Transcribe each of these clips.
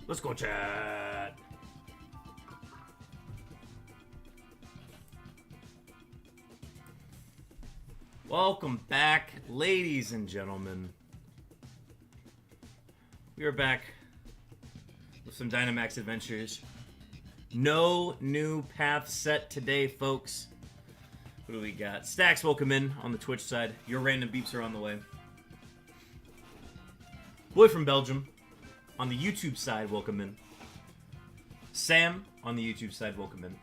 Let's go chat. Welcome back, ladies and gentlemen. We are back with some Dynamax adventures. No new path set today, folks. What do we got? Stacks, welcome in on the Twitch side. Your random beeps are on the way. Boy from Belgium on the YouTube side, welcome in. Sam on the YouTube side, welcome in.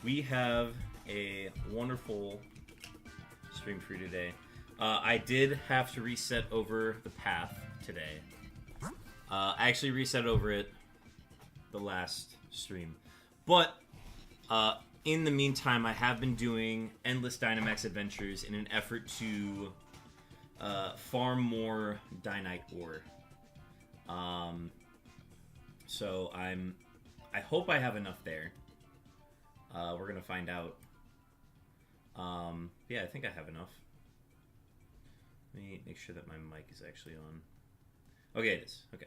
We have a wonderful stream for you today. I did have to reset over the path today. I actually reset over it the last stream. But in the meantime, I have been doing endless Dynamax adventures in an effort to farm more Dynite ore. So I hope I have enough there. We're gonna find out. Yeah, I think I have enough. Let me make sure that my mic is actually on. Okay, it is. Okay.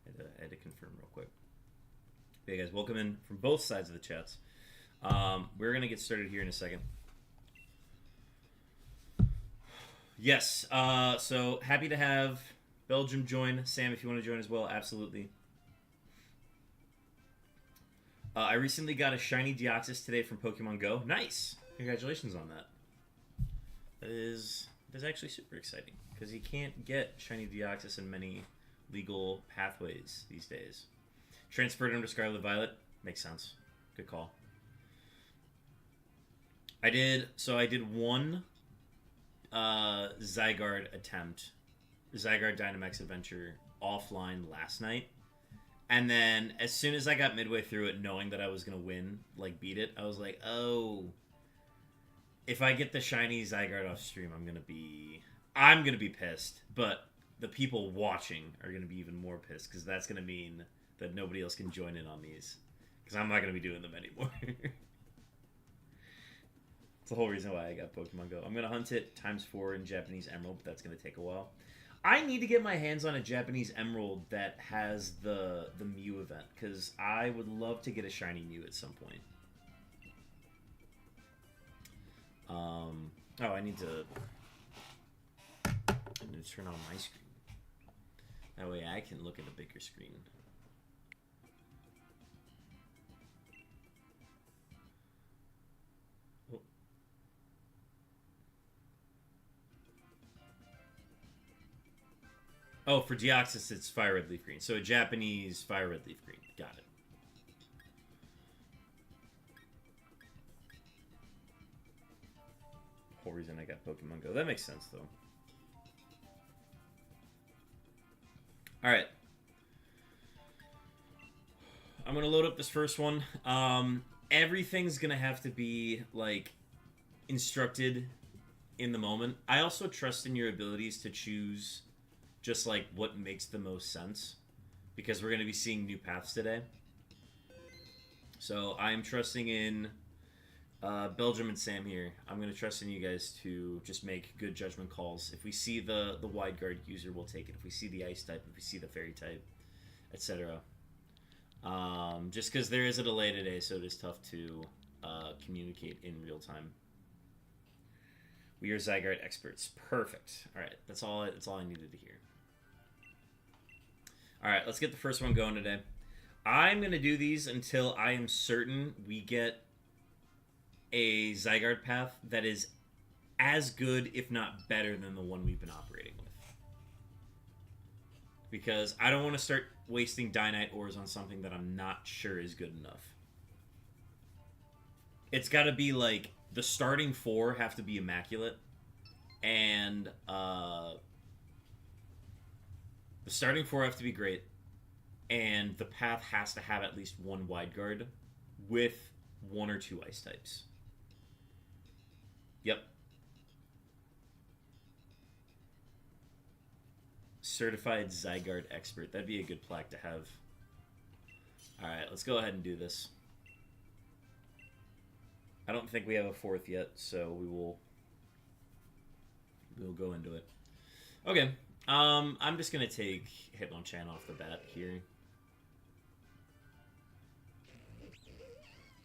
I had to confirm real quick. Okay, guys, welcome in from both sides of the chats. We're going to get started here in a second. Yes, so happy to have Belgium join. Sam, if you want to join as well, absolutely. I recently got a shiny Deoxys today from Pokemon Go. Nice! Congratulations on that. That is actually super exciting, because you can't get shiny Deoxys in many legal pathways these days. Transferred him to Scarlet Violet. Makes sense. Good call. I did one ZYGARDE attempt, ZYGARDE Dynamax adventure offline last night. And then as soon as I got midway through it, knowing that I was going to win, like beat it, I was like, oh, if I get the shiny ZYGARDE off stream, I'm going to be pissed. But the people watching are going to be even more pissed, because that's going to mean that nobody else can join in on these, because I'm not going to be doing them anymore. It's the whole reason why I got Pokemon Go. I'm going to hunt it ×4 in Japanese Emerald, but that's going to take a while. I need to get my hands on a Japanese Emerald that has the Mew event, because I would love to get a shiny Mew at some point. Oh, I need to turn on my screen. That way I can look at a bigger screen. Oh, for Deoxys, it's Fire Red Leaf Green. So a Japanese Fire Red Leaf Green. Got it. Whole reason I got Pokemon Go. That makes sense, though. Alright. I'm going to load up this first one. Everything's going to have to be, like, instructed in the moment. I also trust in your abilities to choose just, like, what makes the most sense, because we're going to be seeing new paths today. So I'm trusting in Belgium and Sam here. I'm going to trust in you guys to just make good judgment calls. If we see the wide guard user, we'll take it. If we see the ice type, if we see the fairy type, etc. Just because there is a delay today, so it is tough to communicate in real time. We are ZYGARDE experts. Perfect. All right, that's all I needed to hear. All right, let's get the first one going today. I'm going to do these until I am certain we get a ZYGARDE path that is as good, if not better, than the one we've been operating with. Because I don't want to start wasting Dynite ores on something that I'm not sure is good enough. It's got to be like, the starting 4 have to be immaculate, and the starting 4 have to be great, and the path has to have at least one wide guard with 1 or 2 ice types. Yep. Certified ZYGARDE expert. That'd be a good plaque to have. Alright, let's go ahead and do this. I don't think we have a 4th yet, so we'll go into it. Okay, I'm just gonna take Hitmonchan off the bat here.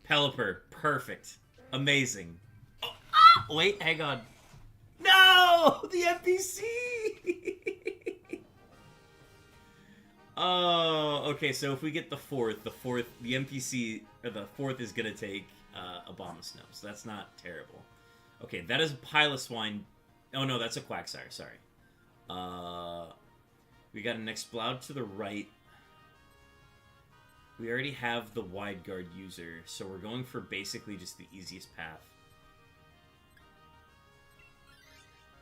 Pelipper, perfect. Amazing. Oh, ah! Wait, hang on. No! The NPC! Oh, okay, so if we get the fourth, the NPC, or the fourth is gonna take Abomasnow, so that's not terrible. Okay, that is a Piloswine. Oh no, that's a Quagsire, sorry. We got an Exploud to the right. We already have the ZYGARDE user, so we're going for basically just the easiest path.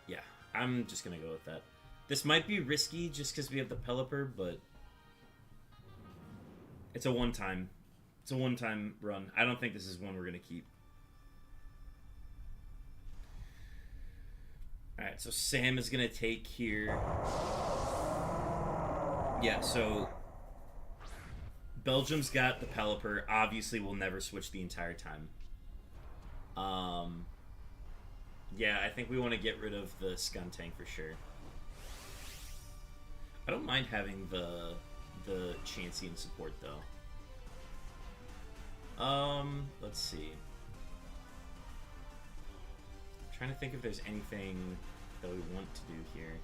Yeah, I'm just gonna go with that. This might be risky just because we have the Pelipper, but it's a one-time. It's a one-time run. I don't think this is one we're gonna keep. Alright, so Sam is gonna take here. Yeah, so Belgium's got the Pelipper. Obviously, we'll never switch the entire time. Yeah, I think we want to get rid of the Skuntank for sure. I don't mind having the Chansey in support though. Let's see. I'm trying to think if there's anything that we want to do here.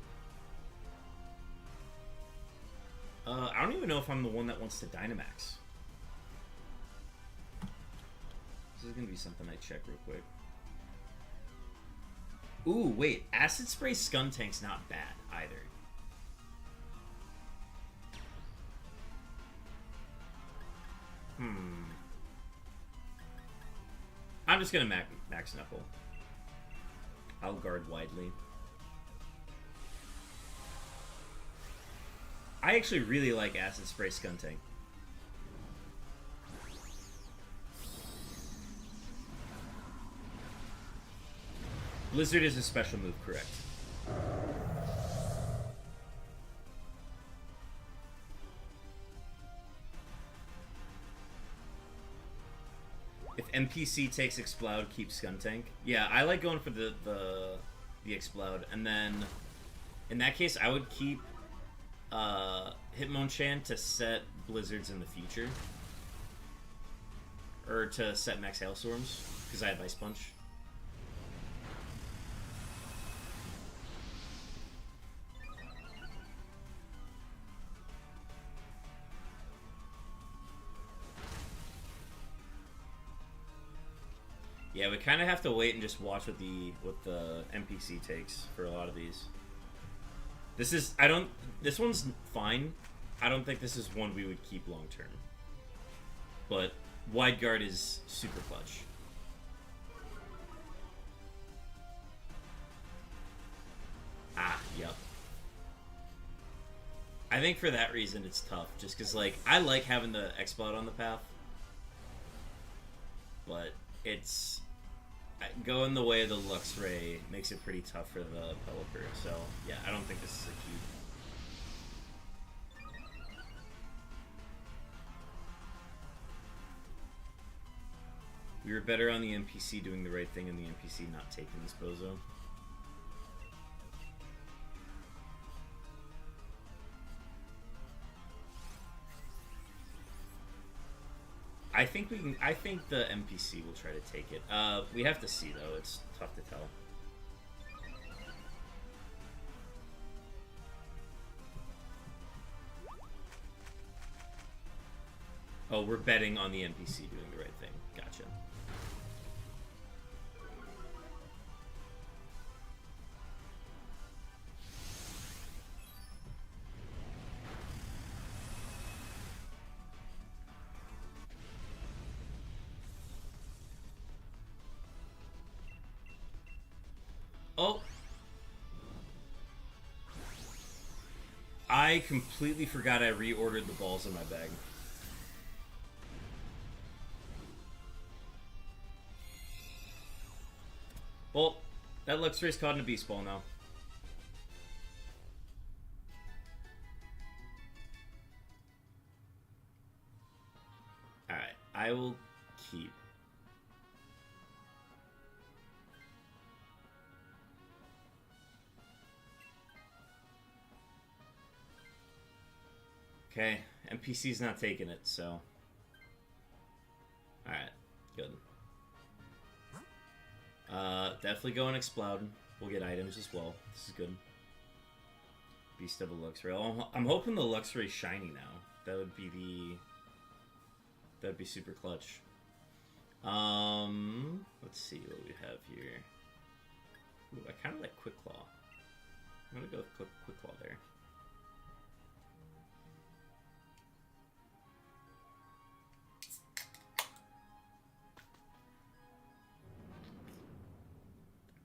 I don't even know if I'm the one that wants to Dynamax. This is gonna be something I check real quick. Ooh, wait. Acid Spray Skuntank's not bad either. I'm just gonna Max Knuckle. I'll guard widely. I actually really like Acid Spray Skuntank. Blizzard is a special move, correct. If NPC takes Exploud, keep Skuntank. Yeah, I like going for the Exploud, and then in that case, I would keep Hitmonchan to set Blizzards in the future, or to set Max Hailstorms because I have Ice Punch. Yeah, we kind of have to wait and just watch what the NPC takes for a lot of these. This one's fine. I don't think this is one we would keep long term. But ZYGARDE is super clutch. Ah, yep. I think for that reason it's tough, just because like I like having the Exploud on the path, but it's going the way of the Luxray makes it pretty tough for the Pelipper. So yeah, I don't think this is a keep. We were better on the NPC doing the right thing and the NPC not taking this bozo. I think we can. I think the NPC will try to take it. We have to see though. It's tough to tell. Oh, we're betting on the NPC doing the right thing. Gotcha. Oh! I completely forgot I reordered the balls in my bag. Well, that Luxray's caught in a Beast Ball now. Alright, I will keep. Okay, NPC's not taking it, so... Alright, good. Definitely go and explode. We'll get items as well. This is good. Beast of a Luxray. I'm hoping the Luxray's shiny now. That would be the... That'd be super clutch. Let's see what we have here. Ooh, I kind of like Quick Claw. I'm gonna go with Quick Claw there.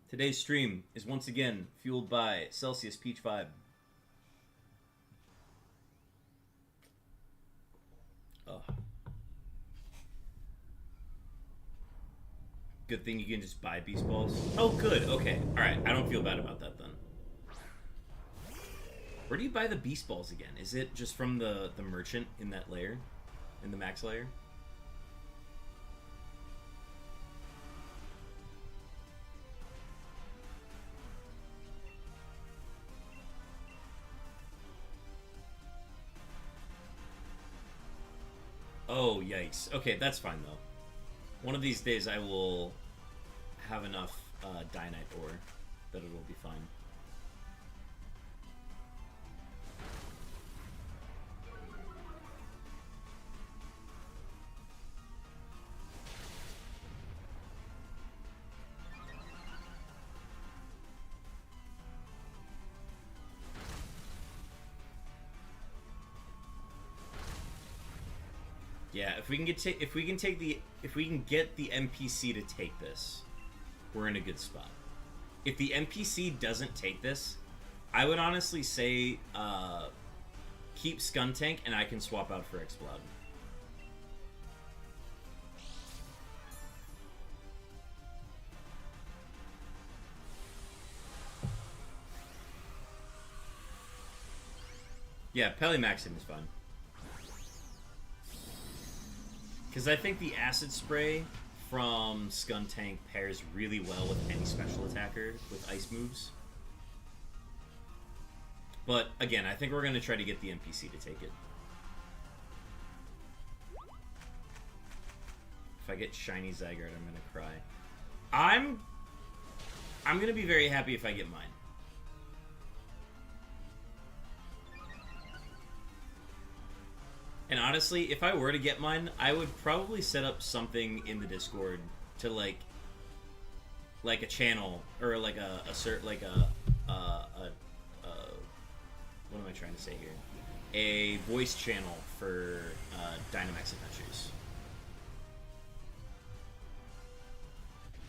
Today's stream is once again fueled by Celsius Peach Vibe. Oh. Good thing you can just buy Beast Balls. Oh, good. Okay. Alright. I don't feel bad about that then. Where do you buy the Beast Balls again? Is it just from the merchant in that layer? In the max layer? Oh, yikes. Okay, that's fine, though. One of these days I will have enough Dynite ore that it will be fine. Yeah, if we can get the NPC to take this, we're in a good spot. If the NPC doesn't take this, I would honestly say keep Skuntank and I can swap out for Explode. Yeah, Pelimaxing is fun. Because I think the Acid Spray from Skuntank pairs really well with any special attacker with ice moves. But, again, I think we're going to try to get the NPC to take it. If I get Shiny Zygarde, I'm going to cry. I'm going to be very happy if I get mine. And honestly, if I were to get mine, I would probably set up something in the Discord to like a channel or like what am I trying to say here? A voice channel for Dynamax Adventures.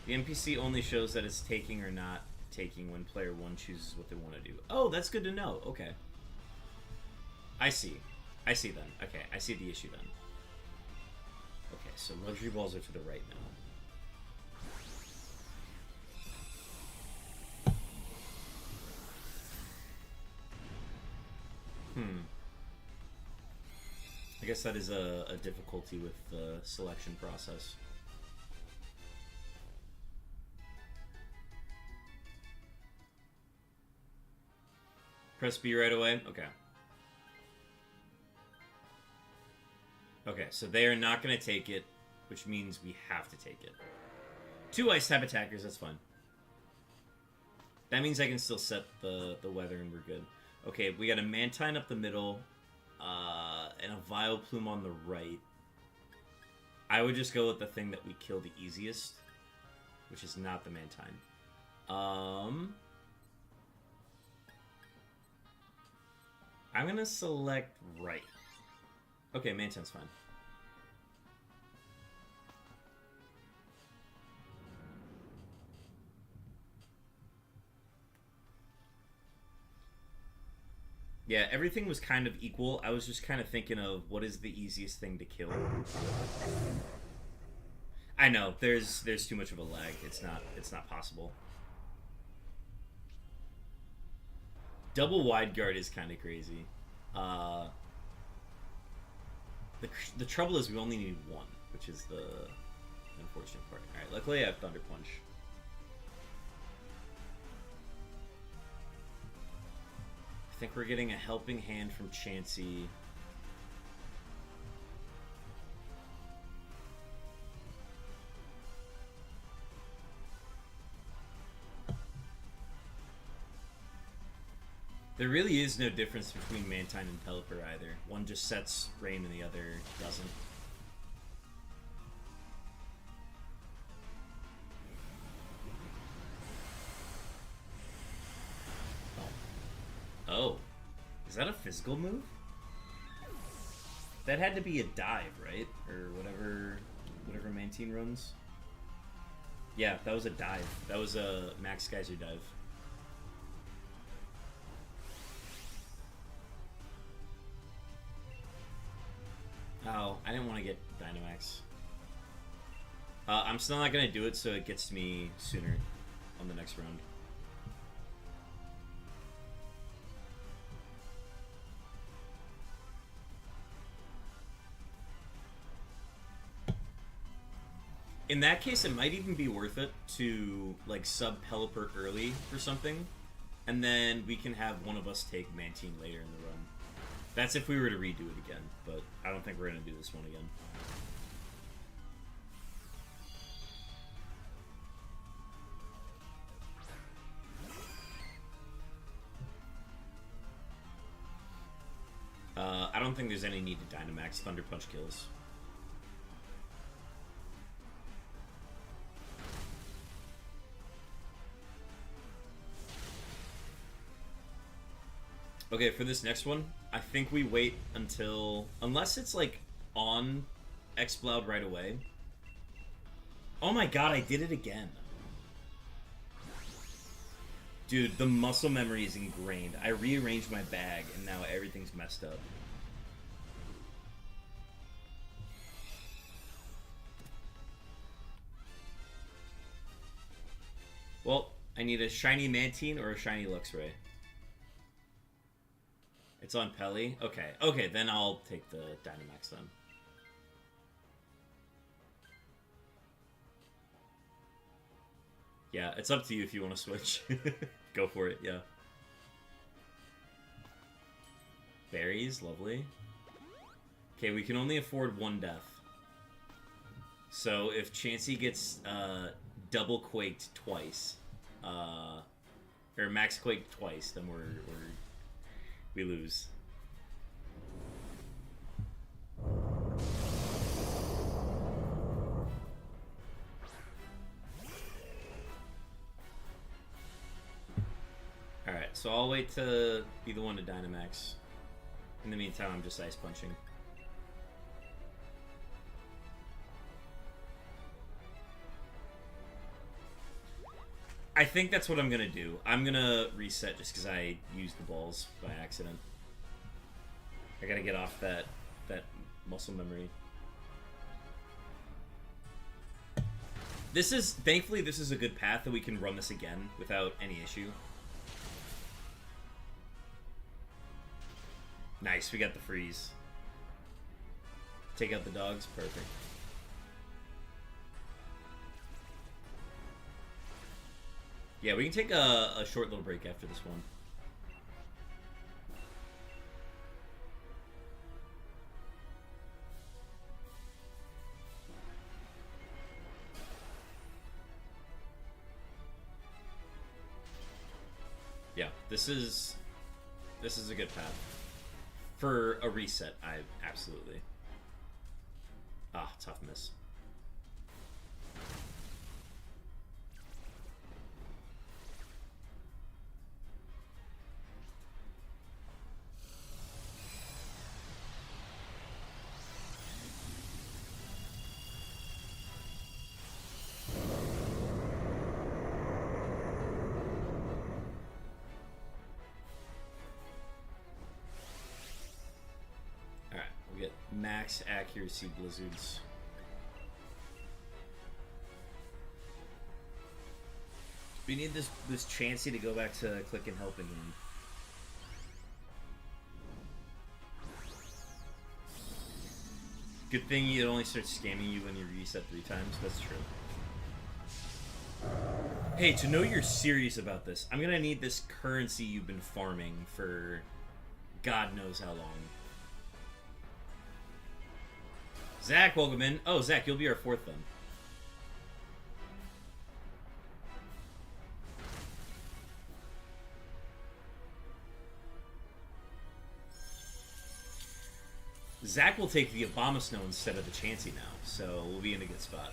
The NPC only shows that it's taking or not taking when player 1 chooses what they want to do. Oh, that's good to know. Okay. I see. I see then. Okay, I see the issue then. Okay, so luxury balls are to the right now. I guess that is a difficulty with the selection process. Press B right away? Okay. Okay, so they are not going to take it, which means we have to take it. 2 ice type attackers, that's fine. That means I can still set the weather and we're good. Okay, we got a Mantine up the middle, and a Vileplume on the right. I would just go with the thing that we kill the easiest, which is not the Mantine. I'm going to select right. Okay, Mantine's fine. Yeah, everything was kind of equal. I was just kind of thinking of what is the easiest thing to kill. I know, there's too much of a lag. It's not possible. Double wide guard is kind of crazy. The trouble is we only need 1, which is the unfortunate part. Alright, luckily I have Thunder Punch. I think we're getting a helping hand from Chansey. There really is no difference between Mantine and Pelipper either. One just sets rain and the other doesn't. Oh. Is that a physical move? That had to be a dive, right? Or whatever Mantine runs. Yeah, that was a dive. That was a Max Geyser dive. Oh, I didn't want to get Dynamax. I'm still not going to do it so it gets to me sooner on the next round. In that case, it might even be worth it to, like, sub Pelipper early for something, and then we can have one of us take Mantine later in the run. That's if we were to redo it again, but I don't think we're going to do this one again. I don't think there's any need to Dynamax. Thunder Punch kills. Okay, for this next one, I think we wait until... Unless it's, like, on Exploud right away. Oh my god, I did it again. Dude, the muscle memory is ingrained. I rearranged my bag, and now everything's messed up. Well, I need a shiny Mantine or a shiny Luxray. It's on Pelly? Okay. Okay, then I'll take the Dynamax then. Yeah, it's up to you if you want to switch. Go for it, yeah. Berries, lovely. Okay, we can only afford one death. So if Chansey gets double quaked twice, or max quaked twice, then we lose. Alright, so I'll wait to be the one to Dynamax. In the meantime, I'm just ice punching. I think that's what I'm gonna do. I'm gonna reset just because I used the balls by accident. I gotta get off that muscle memory. Thankfully, this is a good path that we can run this again without any issue. Nice, we got the freeze. Take out the dogs, perfect. Yeah, we can take a short little break after this one. Yeah, this is a good path. For a reset, absolutely. Ah, tough miss. Max accuracy blizzards. We need this Chansey to go back to click and help again. Good thing it only starts scamming you when you reset 3 times. That's true. Hey, to know you're serious about this, I'm gonna need this currency you've been farming for God knows how long. Zach, welcome in. Oh, Zach, you'll be our 4th then. Zach will take the Abomasnow instead of the Chansey now, so we'll be in a good spot.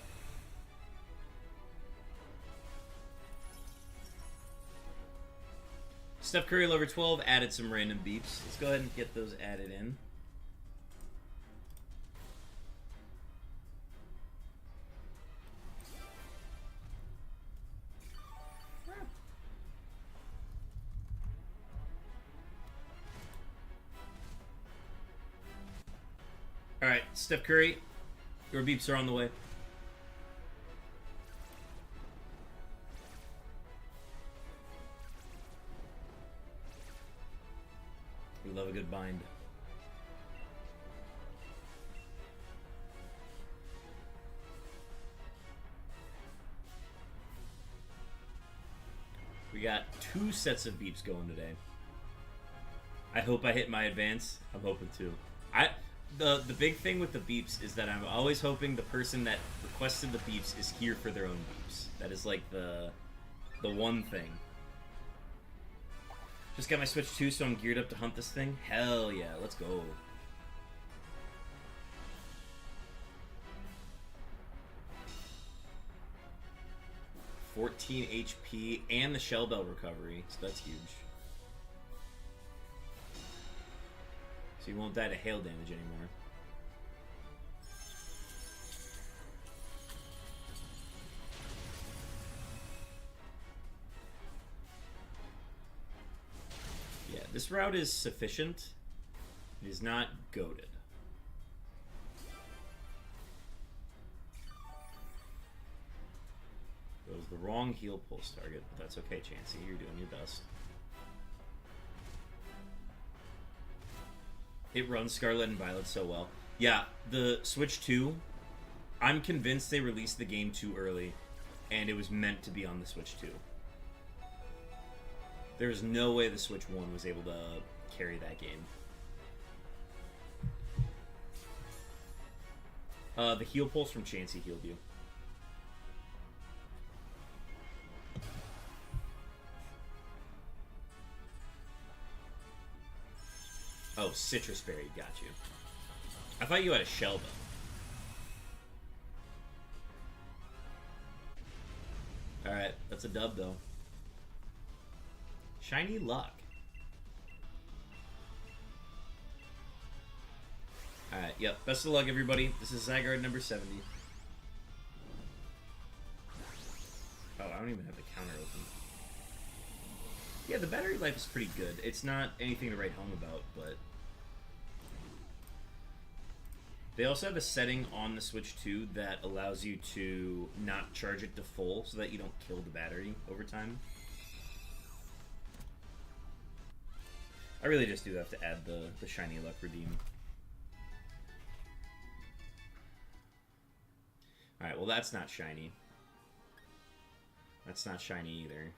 Steph Curry level 12 added some random beeps. Let's go ahead and get those added in. Alright, Steph Curry, your beeps are on the way. We love a good bind. We got 2 sets of beeps going today. I hope I hit my advance. I'm hoping to. The big thing with the beeps is that I'm always hoping the person that requested the beeps is here for their own beeps. That is like the one thing. Just got my Switch 2, so I'm geared up to hunt this thing. Hell yeah, let's go. $14 HP and the Shell Bell recovery, so that's huge. So you won't die to hail damage anymore. Yeah, this route is sufficient. It is not goated. It was the wrong heal pulse target, but that's okay, Chansey. You're doing your best. It runs Scarlet and Violet so well. Yeah, the Switch 2, I'm convinced they released the game too early, and it was meant to be on the Switch 2. There's no way the Switch 1 was able to carry that game. The heal pulse from Chansey healed you. Oh, Citrus Berry, got you. I thought you had a Shell Bell. Alright, that's a dub though. Shiny Luck. Alright, yep. Best of luck, everybody. This is ZYGARDE number 70. Oh, I don't even have the counter open. Yeah, the battery life is pretty good. It's not anything to write home about, but... They also have a setting on the Switch 2 that allows you to not charge it to full so that you don't kill the battery over time. I really just do have to add the Shiny Luck redeem. Alright, well that's not shiny. That's not shiny either.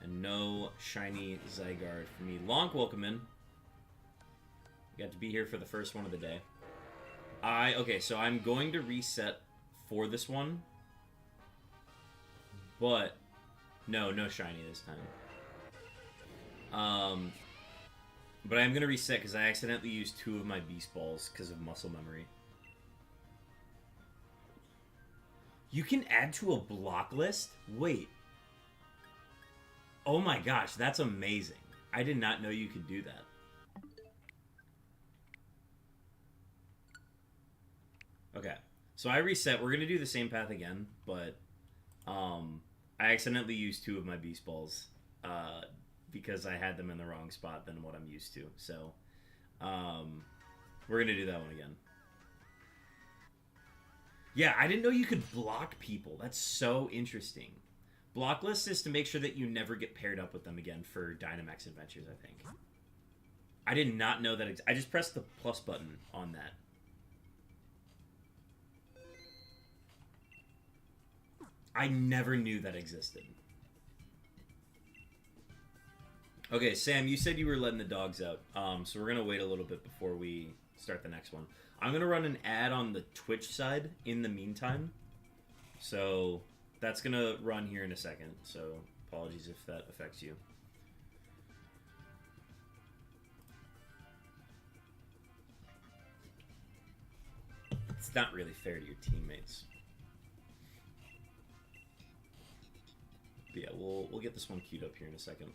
And no shiny ZYGARDE for me. Lonk, welcome in. You got to be here for the first one of the day. Okay, so I'm going to reset for this one. But, no shiny this time. But I'm going to reset because I accidentally used 2 of my Beast Balls because of muscle memory. You can add to a block list? Wait. Oh my gosh, that's amazing. I did not know you could do that. Okay, so I reset. We're going to do the same path again, but I accidentally used 2 of my Beast Balls because I had them in the wrong spot than what I'm used to. So we're going to do that one again. Yeah, I didn't know you could block people. That's so interesting. Block list is to make sure that you never get paired up with them again for Dynamax adventures, I think. I did not know that. I just pressed the plus button on that. I never knew that existed. Okay, Sam, you said you were letting the dogs out. So we're going to wait a little bit before we start the next one. I'm going to run an ad on the Twitch side in the meantime. So that's going to run here in a second. So apologies if that affects you. It's not really fair to your teammates. But yeah, we'll get this one queued up here in a second.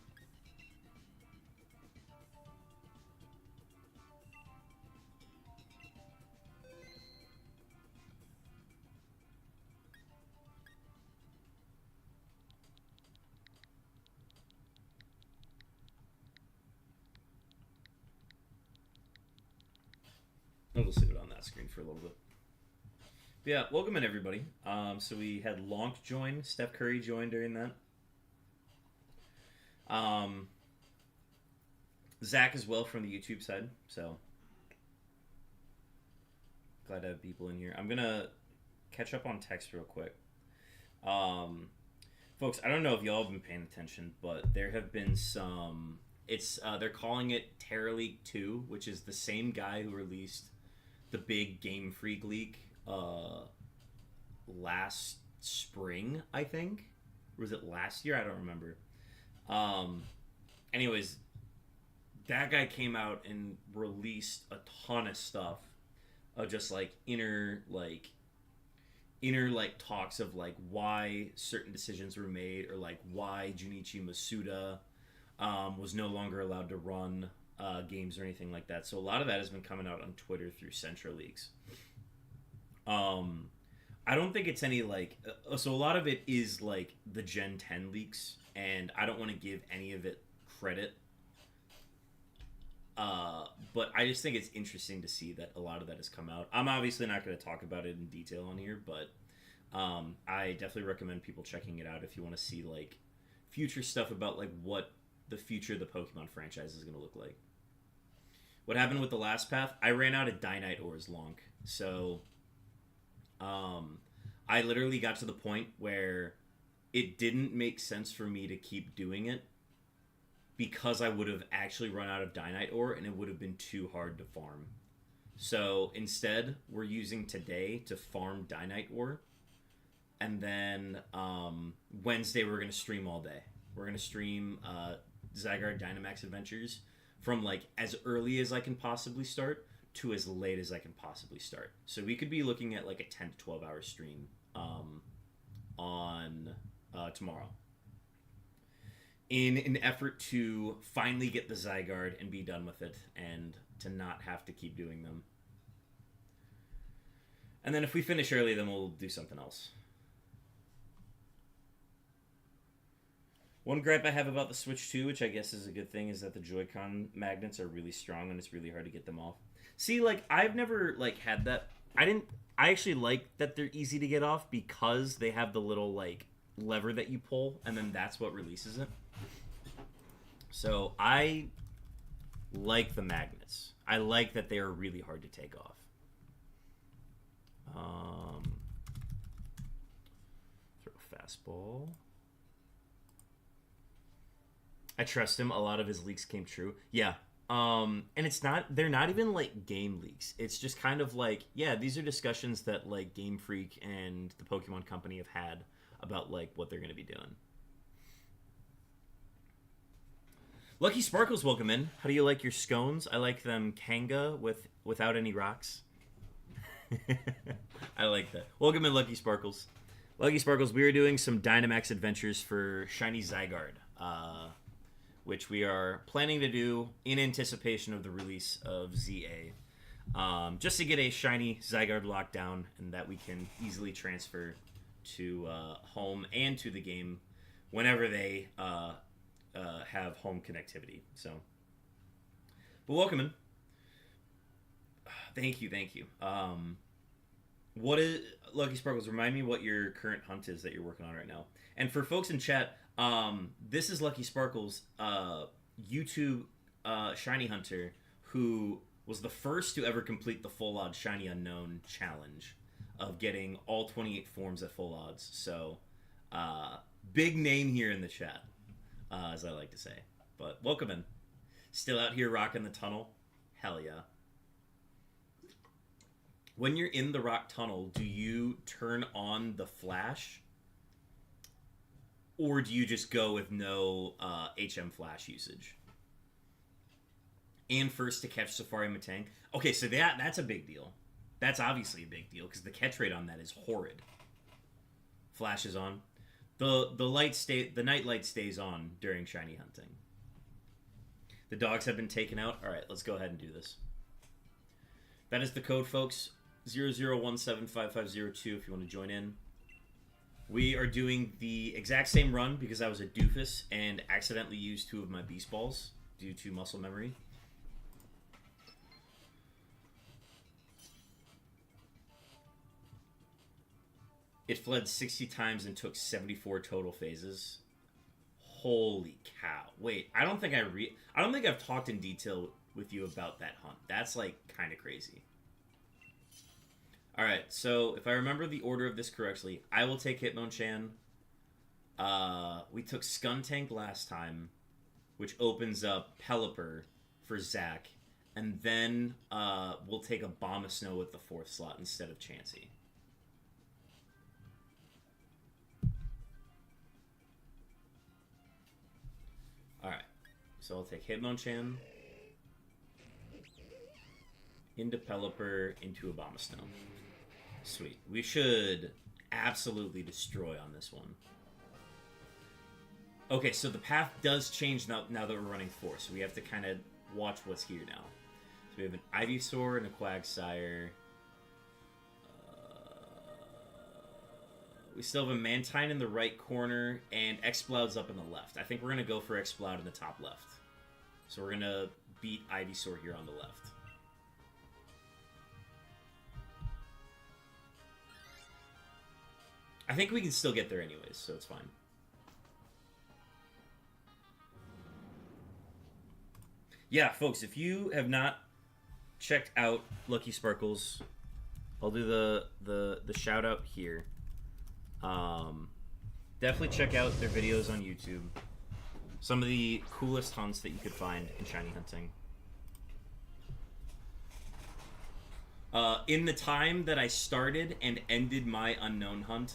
We'll just leave it on that screen for a little bit. But yeah, welcome in everybody. So we had Lonk join, Steph Curry joined during that. Zach as well from the YouTube side. So glad to have people in here. I'm gonna catch up on text real quick. Folks, I don't know if y'all have been paying attention, but there have been some. They're calling it Terra League 2, which is the same guy who released the big Game Freak leak last spring, I think. Or was it last year? I don't remember. Anyways, that guy came out and released a ton of stuff of just inner talks of why certain decisions were made, or why Junichi Masuda was no longer allowed to run games or anything like that. So a lot of that has been coming out on Twitter through Central Leaks. I don't think it's any so a lot of it is the Gen 10 leaks, and I don't want to give any of it credit. But I just think it's interesting to see that a lot of that has come out. I'm obviously not going to talk about it in detail on here, but I definitely recommend people checking it out if you want to see future stuff about what the future of the Pokemon franchise is going to look like. What happened with the last path? I ran out of Dynite ores, Lonk. So I literally got to the point where it didn't make sense for me to keep doing it, because I would have actually run out of Dynite ore and it would have been too hard to farm. So instead, we're using today to farm Dynite ore. And then Wednesday, we're going to stream all day. We're going to stream ZYGARDE Dynamax Adventures from as early as I can possibly start to as late as I can possibly start. So we could be looking at a 10 to 12 hour stream on tomorrow, in an effort to finally get the ZYGARDE and be done with it, and to not have to keep doing them. And then if we finish early, then we'll do something else. One gripe I have about the Switch 2, which I guess is a good thing, is that the Joy-Con magnets are really strong and it's really hard to get them off. See, I've never had that. I actually like that they're easy to get off, because they have the little lever that you pull, and then that's what releases it. So I like the magnets. I like that they are really hard to take off. Throw a fastball. I trust him. A lot of his leaks came true. Yeah. And they're not even game leaks. It's just kind of yeah, these are discussions that Game Freak and the Pokemon Company have had about what they're going to be doing. Lucky Sparkles, welcome in. How do you like your scones? I like them Kanga without any rocks. I like that. Welcome in, Lucky Sparkles. Lucky Sparkles, we are doing some Dynamax adventures for Shiny ZYGARDE, which we are planning to do in anticipation of the release of ZA. Just to get a Shiny ZYGARDE lockdown, and that we can easily transfer to home and to the game whenever they have home connectivity. So, but welcome in. Thank you. What is Lucky Sparkles? Remind me what your current hunt is that you're working on right now. And for folks in chat, this is Lucky Sparkles, YouTube Shiny Hunter, who was the first to ever complete the Full Odds Shiny Unknown challenge of getting all 28 forms at full odds. So, big name here in the chat, as I like to say. But welcome in. Still out here rocking the tunnel? Hell yeah. When you're in the rock tunnel, do you turn on the flash? Or do you just go with no HM flash usage? And first to catch Safari Matang. Okay, so that's a big deal. That's obviously a big deal because the catch rate on that is horrid. Flash is on. The night light stays on during shiny hunting. The dogs have been taken out. All right, let's go ahead and do this. That is the code, folks. 00175502 if you want to join in. We are doing the exact same run because I was a doofus and accidentally used 2 of my beast balls due to muscle memory. It fled 60 times and took 74 total phases. Holy cow. Wait, I don't think I've talked in detail with you about that hunt. That's like kind of crazy. All right, so if I remember the order of this correctly, I will take Hitmonchan. We took Skuntank last time, which opens up Pelipper for Zach, and then we'll take Abomasnow with the 4th slot instead of Chansey. Alright, so I'll take Hitmonchan into Pelipper, into Abomasnow. Sweet. We should absolutely destroy on this one. Okay, so the path does change now that we're running 4, so we have to kind of watch what's here now. So we have an Ivysaur and a Quagsire. We still have a Mantine in the right corner, and Exploud's up in the left. I think we're going to go for Exploud in the top left. So we're going to beat Ivysaur here on the left. I think we can still get there anyways, so it's fine. Yeah, folks, if you have not checked out Lucky Sparkles, I'll do the shout out here. Definitely check out their videos on YouTube. Some of the coolest hunts that you could find in shiny hunting. In the time that I started and ended my unknown hunt,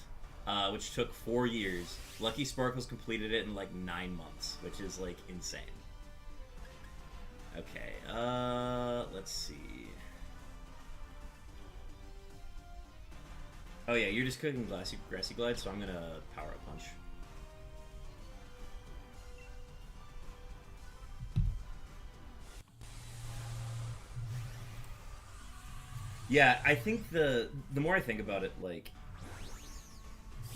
which took 4 years, Lucky Sparkles completed it in like 9 months, which is like insane. Okay, let's see. Oh yeah, you're just cooking Grassy Glide, so I'm gonna Power Up Punch. Yeah, I think the more I think about it, like,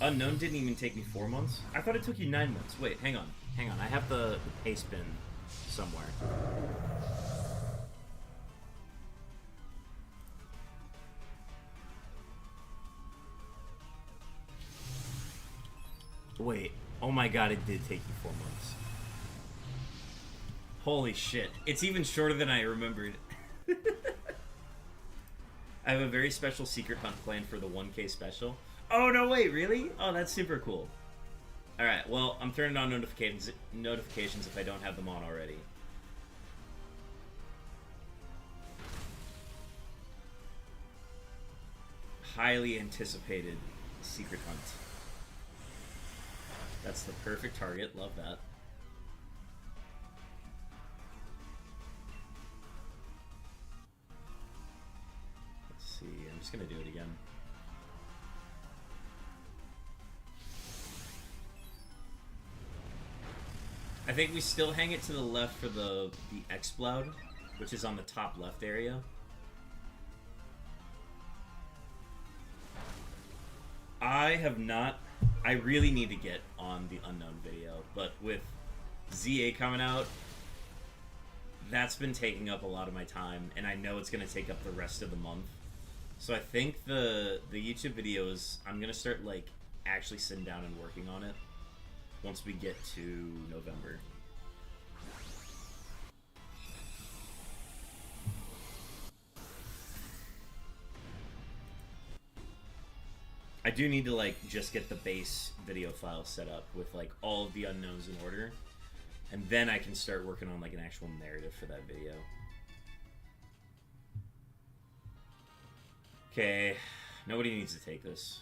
Unknown didn't even take me 4 months. I thought it took you 9 months. Wait, hang on. I have the pace bin somewhere. Wait, oh my god, it did take you 4 months. Holy shit. It's even shorter than I remembered. I have a very special secret hunt planned for the 1K special. Oh, no, wait, really? Oh, that's super cool. Alright, well, I'm turning on notifications if I don't have them on already. Highly anticipated secret hunt. That's the perfect target. Love that. Let's see. I'm just going to do it again. I think we still hang it to the left for the Exploud, which is on the top left area. I really need to get on the Unknown video, but with ZA coming out, that's been taking up a lot of my time, and I know it's going to take up the rest of the month. So I think the YouTube videos, I'm going to start, like, actually sitting down and working on it once we get to November. I do need to, like, just get the base video file set up with, like, all of the unknowns in order. And then I can start working on, like, an actual narrative for that video. Okay. Nobody needs to take this.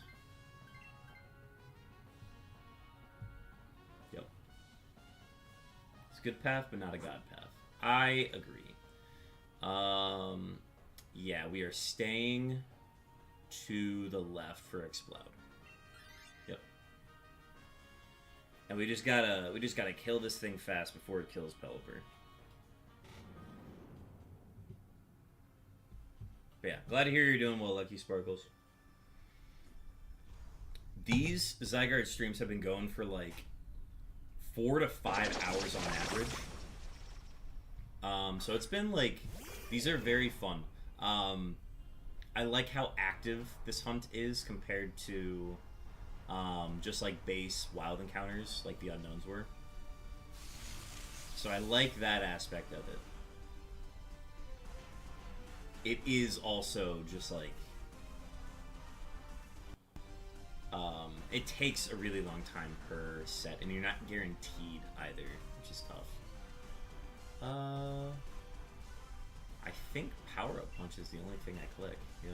Yep. It's a good path, but not a god path. I agree. Yeah, we are staying to the left for Explode. Yep. And we just gotta kill this thing fast before it kills Pelipper. But yeah, glad to hear you're doing well, Lucky Sparkles. These ZYGARDE streams have been going for like 4 to 5 hours on average. So it's been like, these are very fun. I like how active this hunt is compared to just like base wild encounters like the unknowns were. So I like that aspect of it. It is also just like, it takes a really long time per set, and you're not guaranteed either, which is tough. I think Power-Up Punch is the only thing I click, yeah.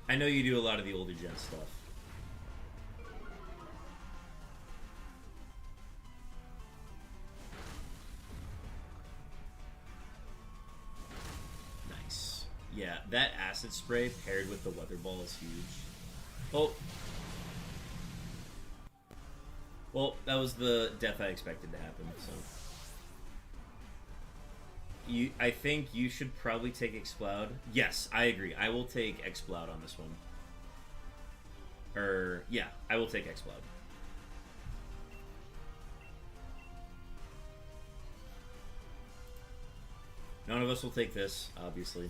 I know you do a lot of the older gen stuff. Nice. Yeah, that acid spray paired with the weather ball is huge. Oh. Well, that was the death I expected to happen, so. I think you should probably take Explode. Yes, I agree. I will take Explode on this one. Yeah, I will take Explode. None of us will take this, obviously.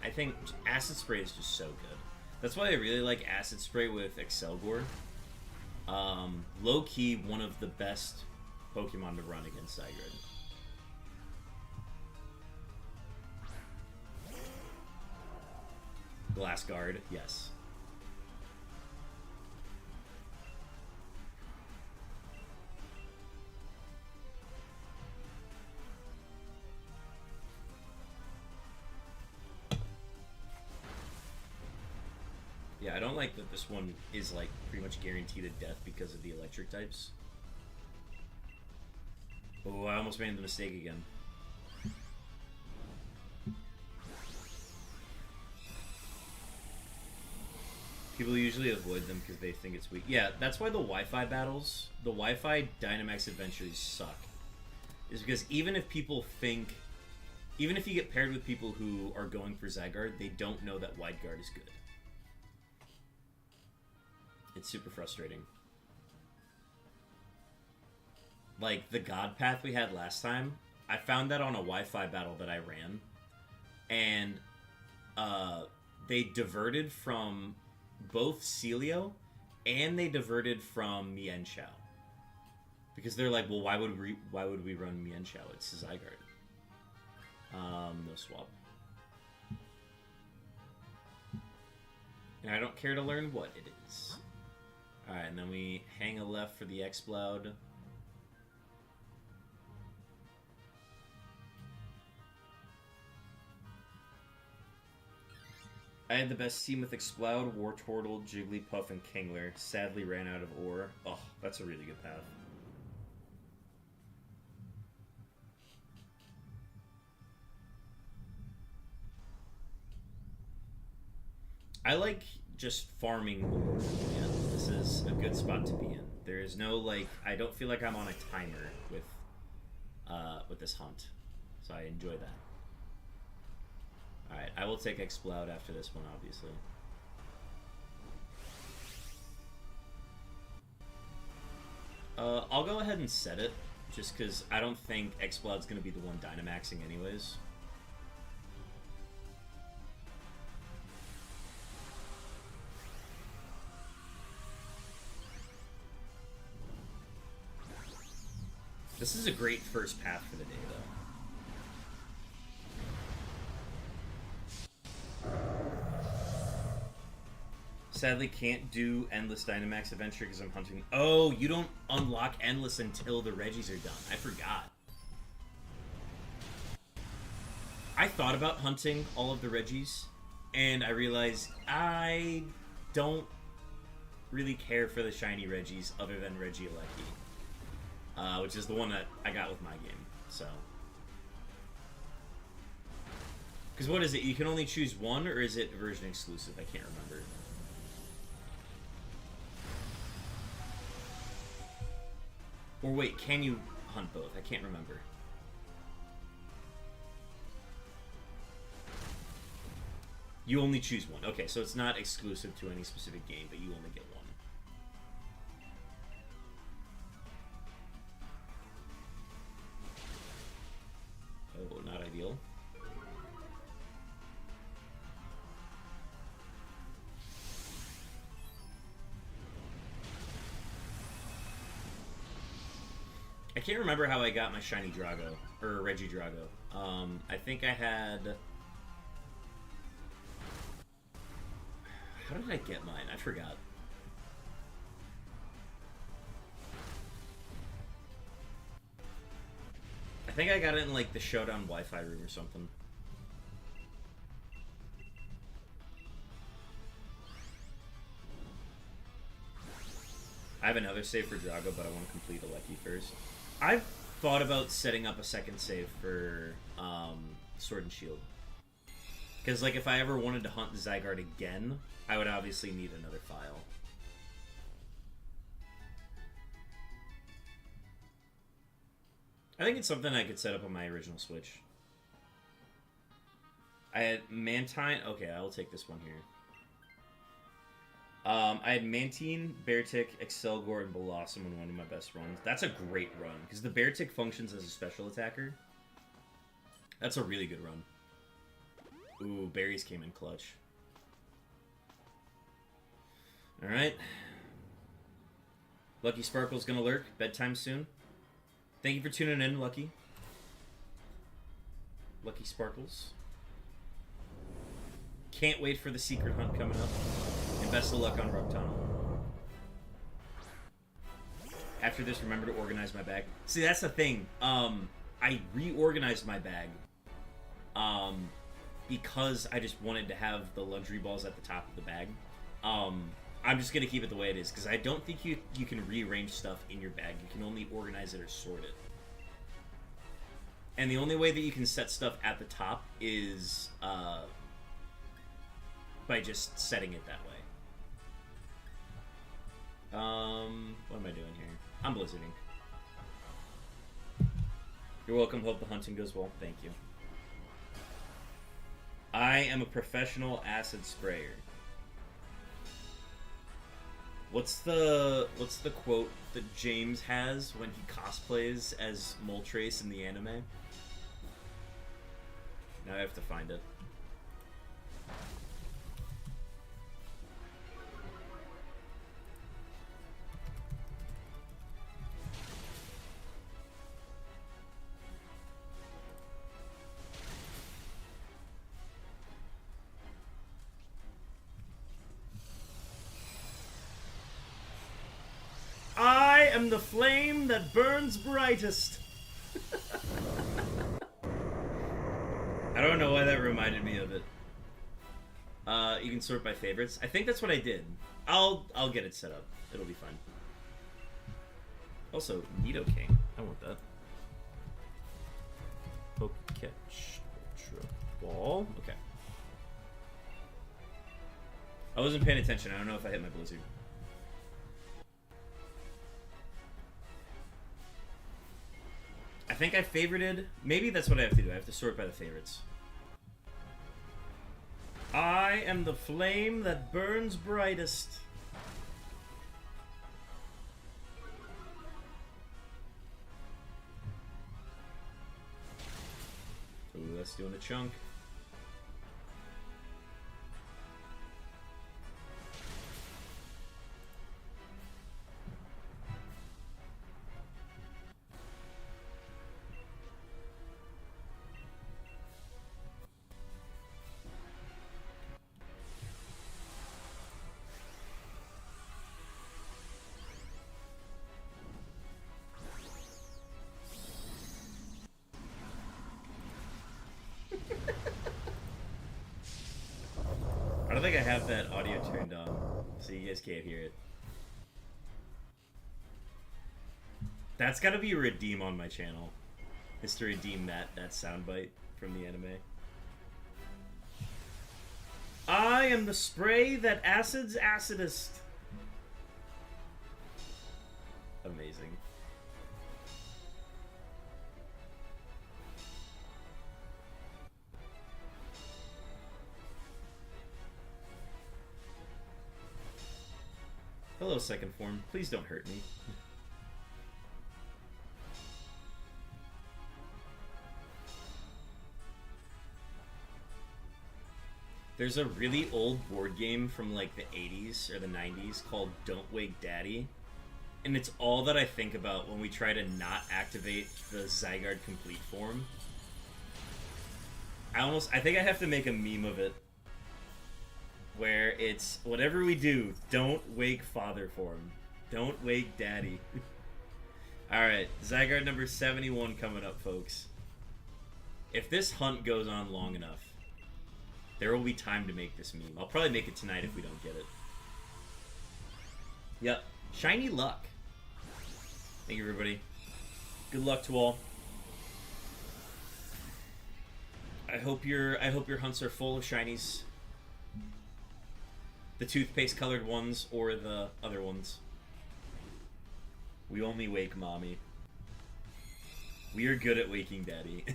I think Acid Spray is just so good. That's why I really like Acid Spray with Excelgor. Low-key, one of the best Pokemon to run against ZYGARDE. Glass Guard, yes. Yeah, I don't like that this one is like pretty much guaranteed a death because of the electric types. Oh, I almost made the mistake again. People usually avoid them because they think it's weak. Yeah, that's why the Wi-Fi battles, the Wi-Fi Dynamax adventures suck. Is because even if people think, even if you get paired with people who are going for ZYGARDE, they don't know that Wide Guard is good. It's super frustrating. Like, the God Path we had last time, I found that on a Wi-Fi battle that I ran. And, they diverted from both Celio, and they diverted from Mienshao. Because they're like, well, why would we run Mienshao? It's ZYGARDE. No swap. And I don't care to learn what it is. Alright, and then we hang a left for the Explode. I had the best team with Explode, Wartortle, Jigglypuff, and Kingler. Sadly ran out of ore. Oh, that's a really good path. I like just farming ore. Yeah, this is a good spot to be in. There is no, like, I don't feel like I'm on a timer with this hunt. So I enjoy that. Alright, I will take Explode after this one, obviously. I'll go ahead and set it, just because I don't think Explode's going to be the one Dynamaxing anyways. This is a great first path for the day, though. Sadly, can't do Endless Dynamax Adventure because I'm hunting... Oh, you don't unlock Endless until the Reggies are done. I forgot. I thought about hunting all of the Reggies, and I realized I don't really care for the shiny Reggies other than Regieleki, which is the one that I got with my game. So, because what is it? You can only choose one, or is it version exclusive? I can't remember. Or wait, can you hunt both? I can't remember. You only choose one. Okay, so it's not exclusive to any specific game, but you only get one. Oh, not ideal. I can't remember how I got my shiny Drago, or Regidrago. I think I had... How did I get mine? I forgot. I think I got it in, like, the Showdown Wi-Fi room or something. I have another save for Drago, but I want to complete Aleki first. I've thought about setting up a second save for Sword and Shield. Because, like, if I ever wanted to hunt ZYGARDE again, I would obviously need another file. I think it's something I could set up on my original Switch. I had Mantine. Okay, I'll take this one here. I had Mantine, Beartic, Excelgor, and Blossom in one of my best runs. That's a great run, because the Beartic functions as a special attacker. That's a really good run. Ooh, berries came in clutch. Alright. Lucky Sparkle's gonna lurk. Bedtime soon. Thank you for tuning in, Lucky. Lucky Sparkles. Can't wait for the secret hunt coming up. And best of luck on Rogue Tunnel. After this, remember to organize my bag. See, that's the thing. I reorganized my bag. Because I just wanted to have the luxury balls at the top of the bag. I'm just going to keep it the way it is, because I don't think you can rearrange stuff in your bag. You can only organize it or sort it. And the only way that you can set stuff at the top is by just setting it that way. What am I doing here? I'm blizzarding. You're welcome. Hope the hunting goes well. Thank you. I am a professional acid sprayer. What's the quote that James has when he cosplays as Moltres in the anime? Now I have to find it. I am the flame that burns brightest. I don't know why that reminded me of it. You can sort by favorites. I think that's what I did. I'll get it set up. It'll be fun. Also, Nidoking. I want that. Pokecatch Ultra Ball. Okay. I wasn't paying attention. I don't know if I hit my blizzard. I think I favorited. Maybe that's what I have to do. I have to sort by the favorites. I am the flame that burns brightest. Ooh, that's doing a chunk. don't think I have that audio turned on, so you guys can't hear it. That's gotta be a redeem on my channel. Is to redeem that soundbite from the anime. I am the spray that acids acidist. Amazing. Hello, second form. Please don't hurt me. There's a really old board game from like the 80s or the 90s called Don't Wake Daddy. And it's all that I think about when we try to not activate the ZYGARDE complete form. I think I have to make a meme of it. Where it's, whatever we do, don't wake father form. Don't wake daddy. Alright, ZYGARDE number 71 coming up, folks. If this hunt goes on long enough, there will be time to make this meme. I'll probably make it tonight if we don't get it. Yep. Shiny luck. Thank you, everybody. Good luck to all. I hope your hunts are full of shinies. The toothpaste colored ones or the other ones. We only wake mommy. We are good at waking daddy.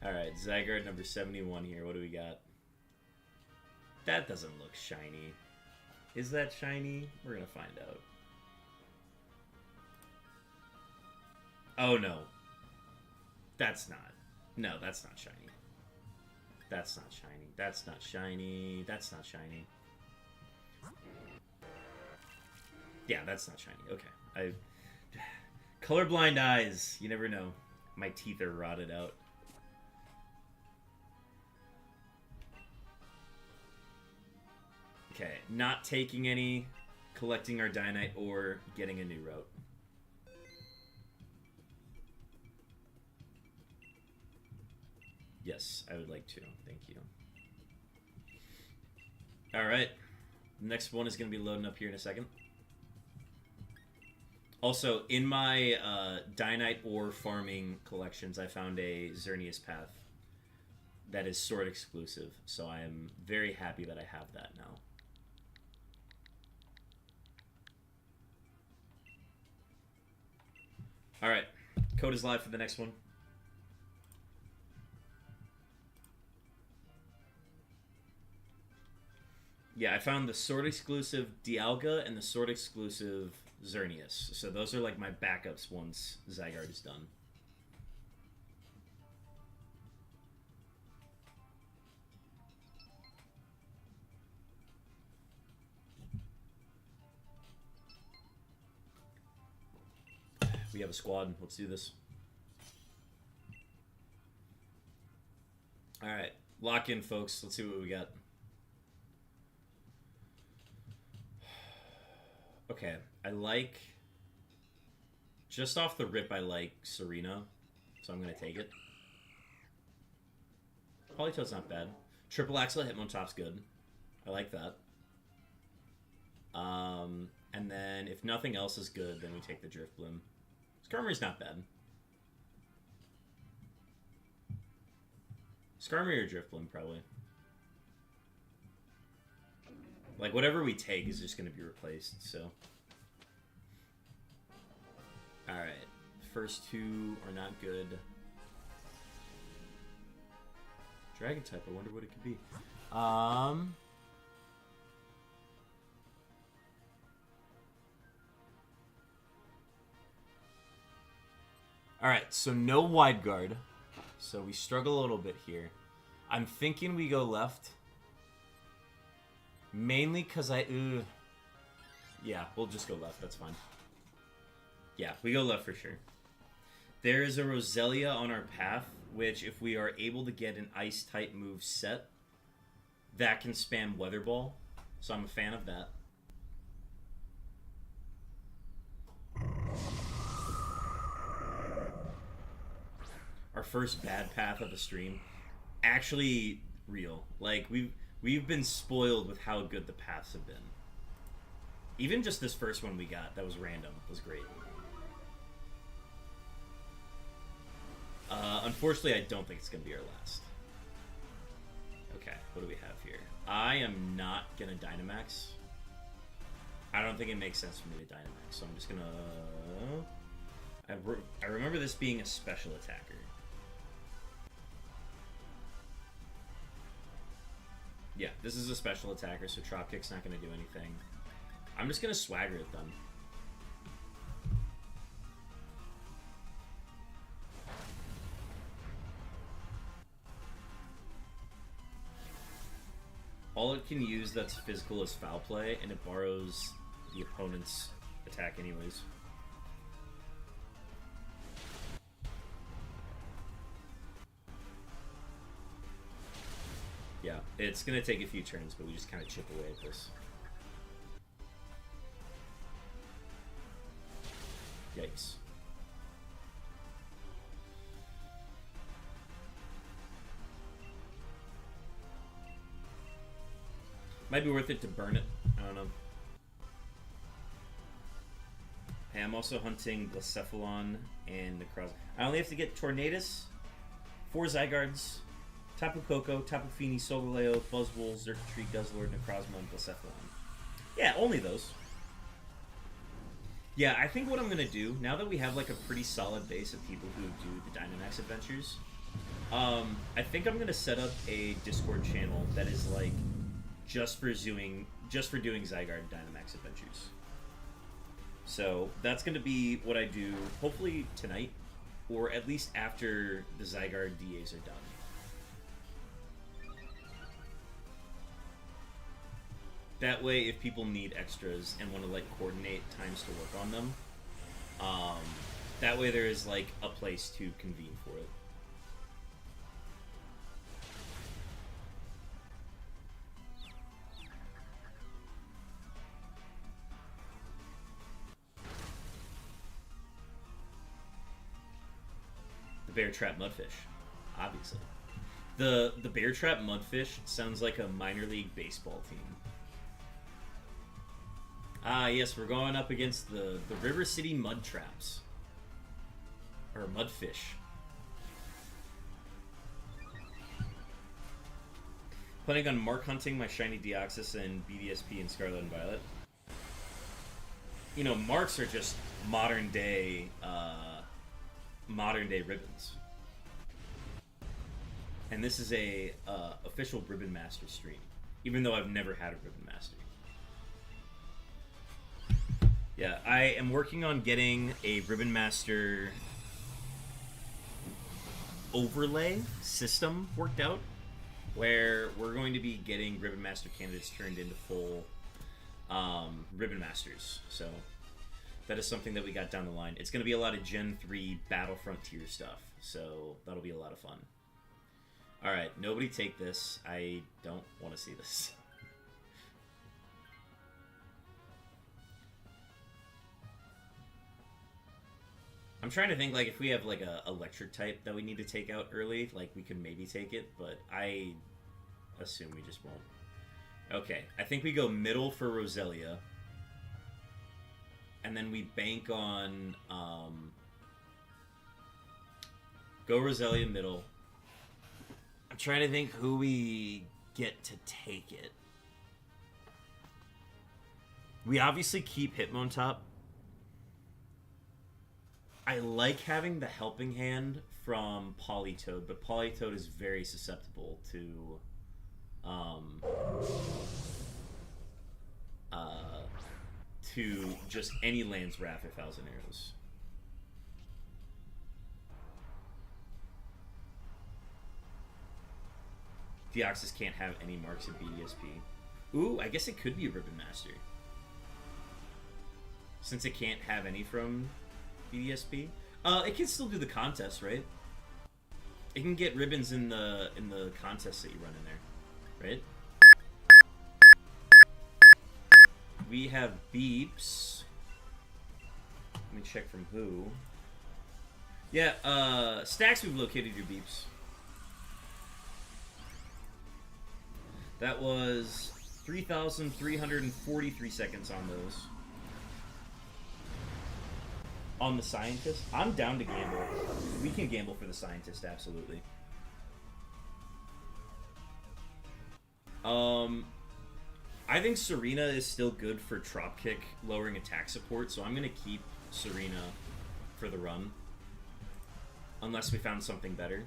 Alright, ZYGARDE number 71 here. What do we got? That doesn't look shiny. Is that shiny? We're gonna find out. Oh no. That's not. No, that's not shiny. That's not shiny. That's not shiny. That's not shiny. Yeah, that's not shiny. Okay. Colorblind eyes. You never know. My teeth are rotted out. Okay. Not taking any, collecting our Dynite, or getting a new route. Yes, I would like to. Thank you. Alright. Next one is going to be loading up here in a second. Also, in my Dynite ore farming collections, I found a Xerneas path that is sword exclusive. So I am very happy that I have that now. Alright. Code is live for the next one. Yeah, I found the sword exclusive Dialga and the sword exclusive Xerneas. So those are like my backups once ZYGARDE is done. We have a squad. Let's do this. Alright. Lock in, folks. Let's see what we got. Okay, I like... Just off the rip, I like Serena, so I'm going to take it. Polytoad's not bad. Triple Axle Hitmontop's good. I like that. And then, if nothing else is good, then we take the Drift Bloom. Skarmory's not bad. Skarmory or Drift Bloom, probably. Like, whatever we take is just going to be replaced, so. Alright. First two are not good. Dragon type, I wonder what it could be. Alright, so no wide guard. So we struggle a little bit here. I'm thinking we go left. Mainly because yeah, we'll just go left. That's fine. Yeah, we go left for sure. There is a Roselia on our path, which if we are able to get an Ice-type move set, that can spam Weather Ball. So I'm a fan of that. our first bad path of the stream, actually real. Like, we've been spoiled with how good the paths have been. Even just this first one we got that was random was great. Unfortunately, I don't think it's going to be our last. Okay, what do we have here? I am not going to Dynamax. I don't think it makes sense for me to Dynamax, so I'm just going to... I remember this being a special attacker. Yeah, this is a special attacker, so Trop Kick's not going to do anything. I'm just going to Swagger it then. All it can use that's physical is Foul Play, and it borrows the opponent's attack anyways. Yeah, it's going to take a few turns, but we just kind of chip away at this. Yikes. Might be worth it to burn it. I don't know. Hey, I'm also hunting Blacephalon and Necrozma. I only have to get Tornadus, 4 Zygardes, Tapu Koko, Tapu Fini, Solgaleo, Buzzwole, Xurkitree, Guzzlord, Necrozma, and Blacephalon. Yeah, only those. Yeah, I think what I'm going to do, now that we have like a pretty solid base of people who do the Dynamax adventures, I think I'm going to set up a Discord channel that is like just for doing ZYGARDE Dynamax adventures. So that's going to be what I do, hopefully tonight, or at least after the ZYGARDE DAs are done. That way, if people need extras and want to like coordinate times to work on them, that way there is like a place to convene for it. The Bear Trap Mudfish, obviously. The Bear Trap Mudfish sounds like a minor league baseball team. Ah, yes, we're going up against the River City Mud Traps. Or Mudfish. Planning on mark hunting my shiny Deoxys and BDSP in Scarlet and Violet. You know, marks are just modern day ribbons. And this is a official Ribbon Master stream, even though I've never had a Ribbon Master. Yeah, I am working on getting a Ribbon Master overlay system worked out, where we're going to be getting Ribbon Master candidates turned into full Ribbon Masters. So that is something that we got down the line. It's going to be a lot of Gen 3 Battle Frontier stuff, so that'll be a lot of fun. Alright, nobody take this. I don't want to see this. I'm trying to think, like, if we have, like, a electric type that we need to take out early, like, we could maybe take it, but I assume we just won't. Okay, I think we go middle for Roselia. And then we bank on, go Roselia middle. I'm trying to think who we get to take it. We obviously keep Hitmontop. I like having the Helping Hand from Politoed, but Politoed is very susceptible to just any Lance Wrath or Thousand Arrows. Deoxys can't have any marks of BDSP. Ooh, I guess it could be a Ribbon Master. Since it can't have any from BDSP. It can still do the contest, right? It can get ribbons in the contest that you run in there, right? We have beeps. Let me check from who. Yeah, Stacks, we've located your beeps. That was 3,343 seconds on those. On the Scientist? I'm down to gamble. We can gamble for the Scientist, absolutely. I think Serena is still good for drop kick, lowering attack support, so I'm going to keep Serena for the run. Unless we found something better.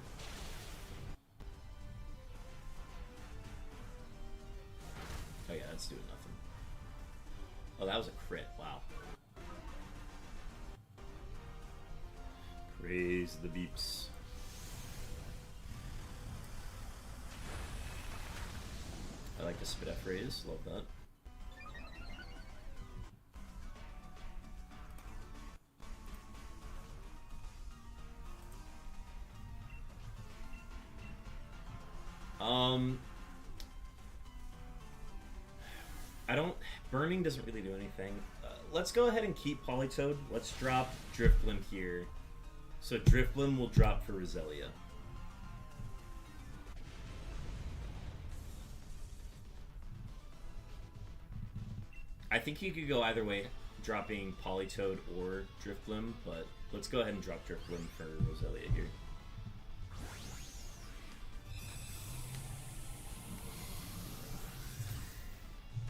Oh yeah, that's doing nothing. Oh, that was a crit. Wow. Praise the beeps. I like the spit F phrase. Love that. I don't... Burning doesn't really do anything. Let's go ahead and keep Politoed. Let's drop Drifblim here. So Drifblim will drop for Roselia. I think you could go either way, dropping Politoed or Drifblim, but let's go ahead and drop Drifblim for Roselia here.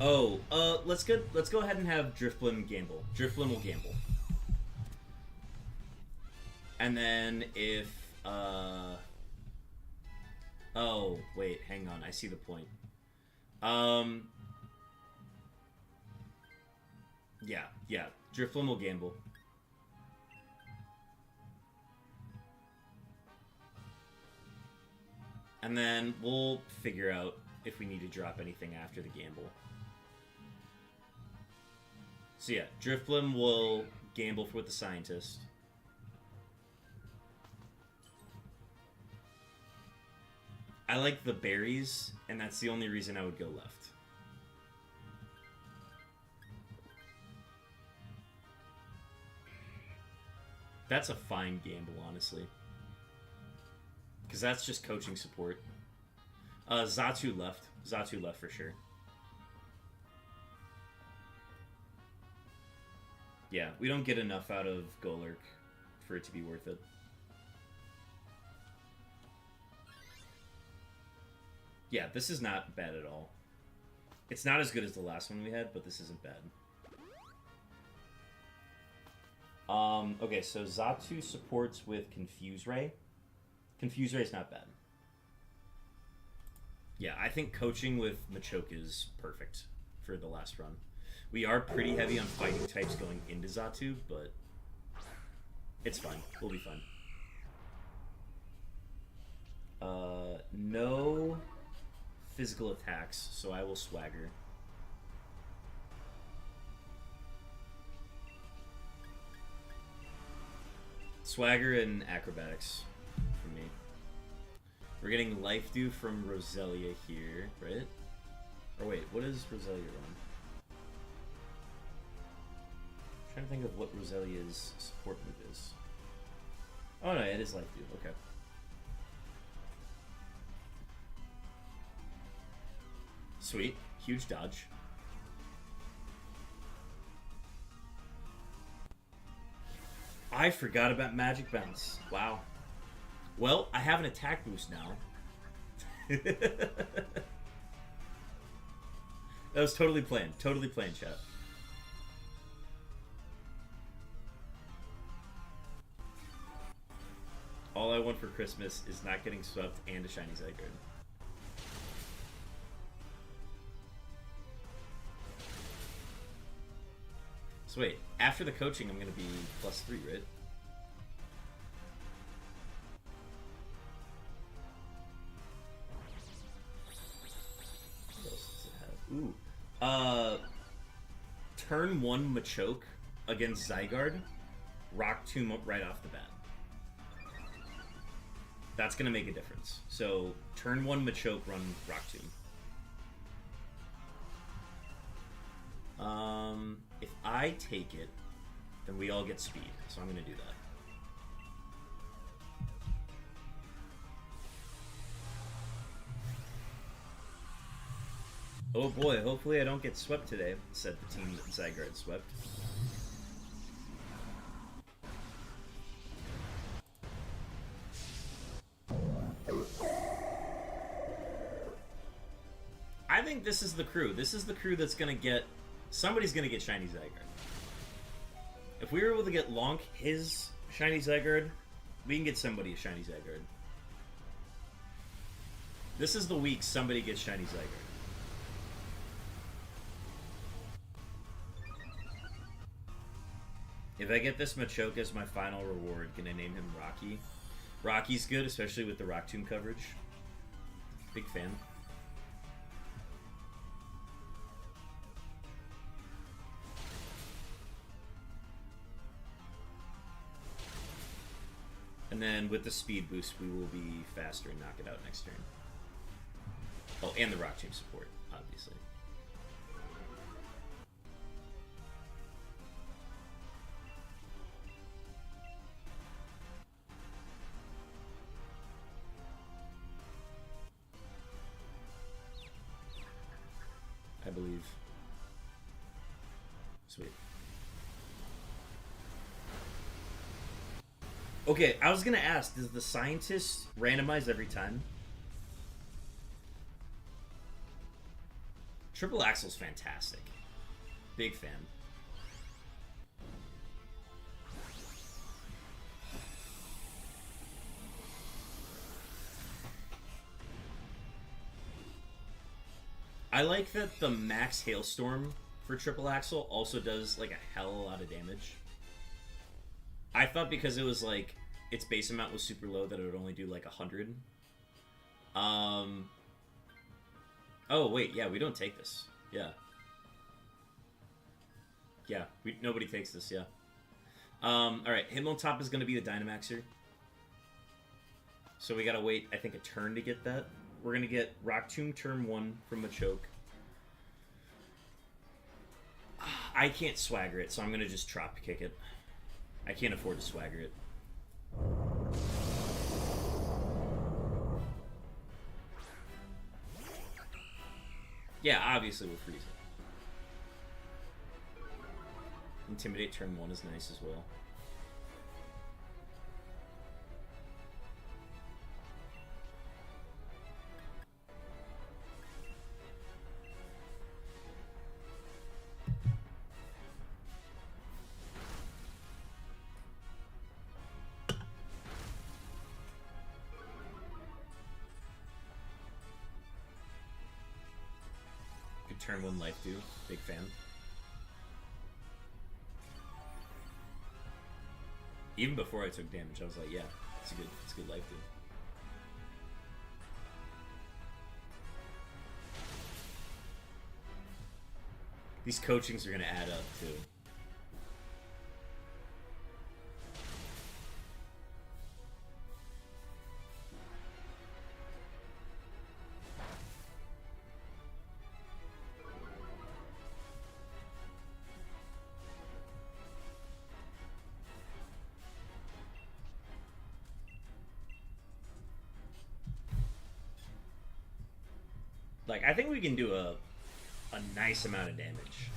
Oh, let's go ahead and have Drifblim gamble. Drifblim will gamble. And then if, oh, wait, hang on, I see the point. Yeah, Drifblim will gamble. And then we'll figure out if we need to drop anything after the gamble. So yeah, Drifblim will gamble with the Scientist. I like the berries, and that's the only reason I would go left. That's a fine gamble, honestly. Because that's just coaching support. Xatu left. Xatu left for sure. Yeah, we don't get enough out of Golurk for it to be worth it. Yeah, this is not bad at all. It's not as good as the last one we had, but this isn't bad. Okay, so Xatu supports with Confuse Ray. Confuse Ray is not bad. Yeah, I think coaching with Machoke is perfect for the last run. We are pretty heavy on fighting types going into Xatu, but it's fine. We'll be fine. No physical attacks, so I will Swagger. Swagger and Acrobatics for me. We're getting Life Dew from Roselia here, right? Or wait, what is Roselia on? I'm trying to think of what Roselia's support move is. Oh no, it is Life Dew, okay. Sweet, huge dodge. I forgot about Magic Bounce. Wow. Well, I have an attack boost now. That was totally planned. Totally planned, chat. All I want for Christmas is not getting swept and a shiny ZYGARDE. So wait, after the coaching, I'm going to be +3, right? What else does it have? Ooh. Turn 1 Machoke against ZYGARDE. Rock Tomb right off the bat. That's going to make a difference. So, turn 1 Machoke, run Rock Tomb. If I take it, then we all get speed. So I'm going to do that. Oh boy, hopefully I don't get swept today, said the team that ZYGARDE swept. I think this is the crew. This is the crew that's gonna get... Somebody's gonna get Shiny ZYGARDE. If we were able to get Lonk his Shiny ZYGARDE, we can get somebody a Shiny ZYGARDE. This is the week somebody gets Shiny ZYGARDE. If I get this Machoke as my final reward, can I name him Rocky? Rocky's good, especially with the Rock Tomb coverage. Big fan. And then with the speed boost, we will be faster and knock it out next turn. Oh, and the Rock Tomb support, obviously. I believe. Sweet. Okay, I was gonna ask, does the scientist randomize every time? Triple Axel's fantastic. Big fan. I like that the max Hailstorm for Triple Axel also does like a hell of a lot of damage. I thought because it was like its base amount was super low that it would only do like 100. Oh wait, yeah, we don't take this. Yeah. Yeah, nobody takes this. Yeah. All right, Hitmontop is going to be the Dynamaxer. So we gotta wait, I think, a turn to get that. We're gonna get Rock Tomb turn 1 from Machoke. I can't swagger it, so I'm gonna just Trop Kick it. I can't afford to swagger it. Yeah, obviously we'll freeze it. Intimidate turn 1 is nice as well. Turn 1 life do. Big fan. Even before I took damage, I was like, yeah, it's a good life do. These coachings are gonna add up too. Like, I think we can do a nice amount of damage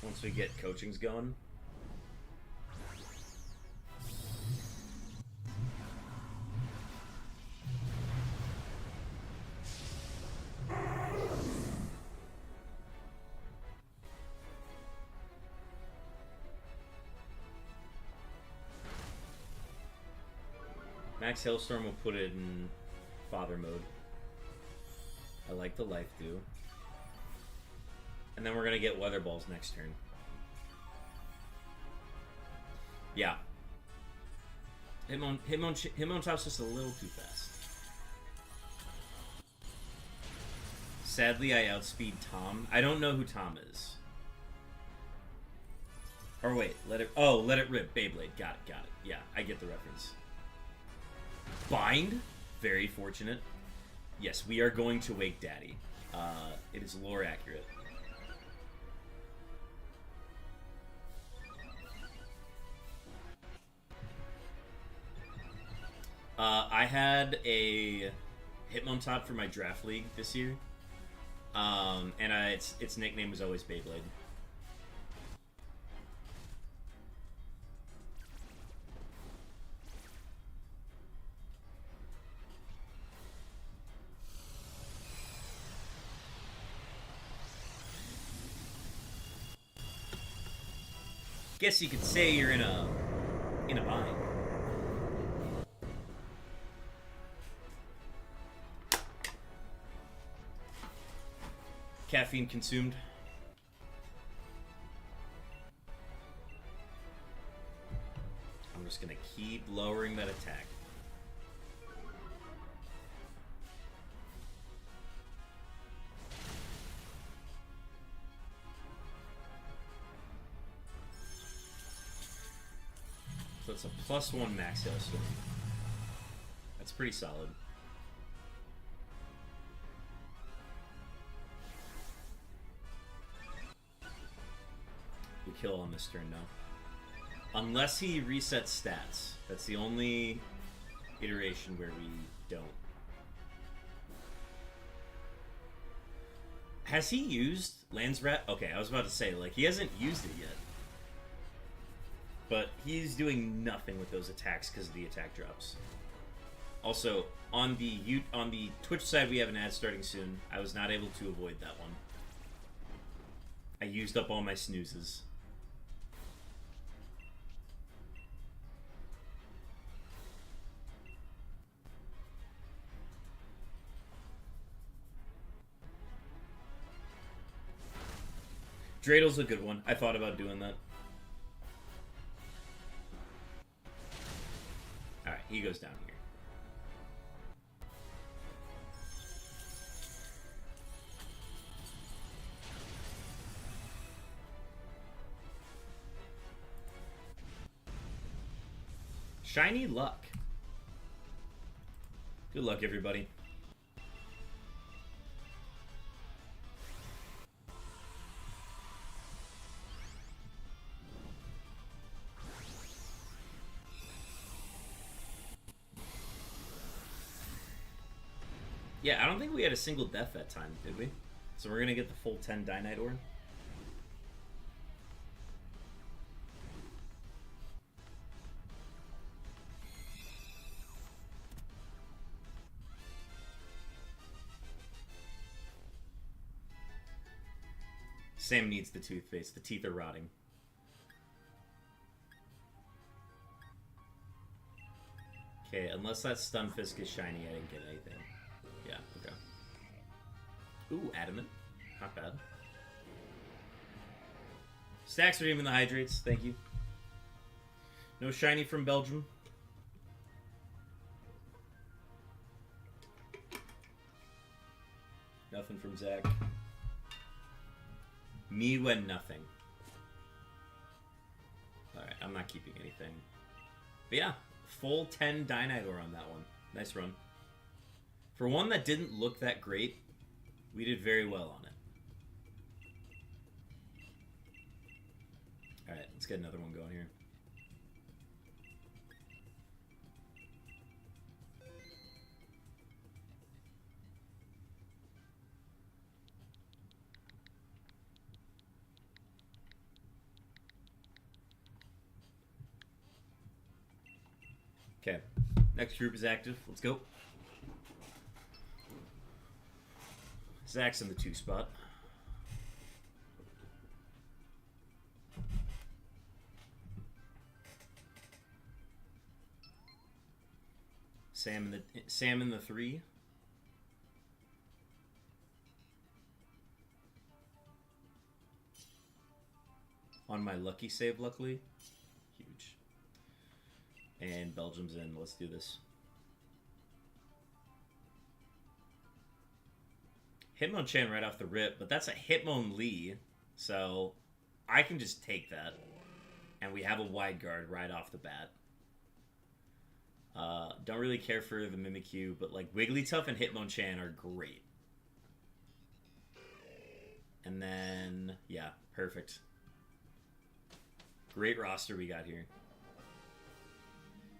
once we get coachings going. Max Hailstorm will put it in father mode. I like the life do. And then we're gonna get Weather Balls next turn. Yeah. Hitmontop's just a little too fast. Sadly, I outspeed Tom. I don't know who Tom is. Or wait, let it rip. Beyblade. Got it. Yeah, I get the reference. Bind? Very fortunate. Yes, we are going to wake Daddy. It is lore accurate. I had a Hitmontop for my draft league this year, And its nickname was always Beyblade. Guess you could say you're in a bind. Caffeine consumed. I'm just gonna keep lowering that attack. So it's a +1 max heal swing. That's pretty solid. We kill on this turn now. Unless he resets stats. That's the only iteration where we don't. Has he used Landsrat? Okay, I was about to say, like, he hasn't used it yet. But he's doing nothing with those attacks because of the attack drops. Also, on the Twitch side, we have an ad starting soon. I was not able to avoid that one. I used up all my snoozes. Dreidel's a good one. I thought about doing that. Alright, he goes down here. Shiny luck. Good luck, everybody. Yeah, I don't think we had a single death that time, did we? So we're gonna get the full 10 Dynite Ore. Sam needs the toothpaste. The teeth are rotting. Okay, unless that Stunfisk is shiny, I didn't get anything. Yeah, okay. Ooh, Adamant. Not bad. Stacks redeeming the Hydrates. Thank you. No shiny from Belgium. Nothing from Zach. Me when nothing. Alright, I'm not keeping anything. But yeah, full 10 Dynite Ore on that one. Nice run. For one that didn't look that great, we did very well on it. Alright, let's get another one going here. Okay, next group is active. Let's go. Zach's in the 2 spot. Sam in the 3. On my lucky save, luckily. Huge. And Belgium's in. Let's do this. Hitmonchan right off the rip, but that's a Hitmonlee, so I can just take that. And we have a wide guard right off the bat. Don't really care for the Mimikyu, but like Wigglytuff and Hitmonchan are great. And then, yeah, perfect. Great roster we got here.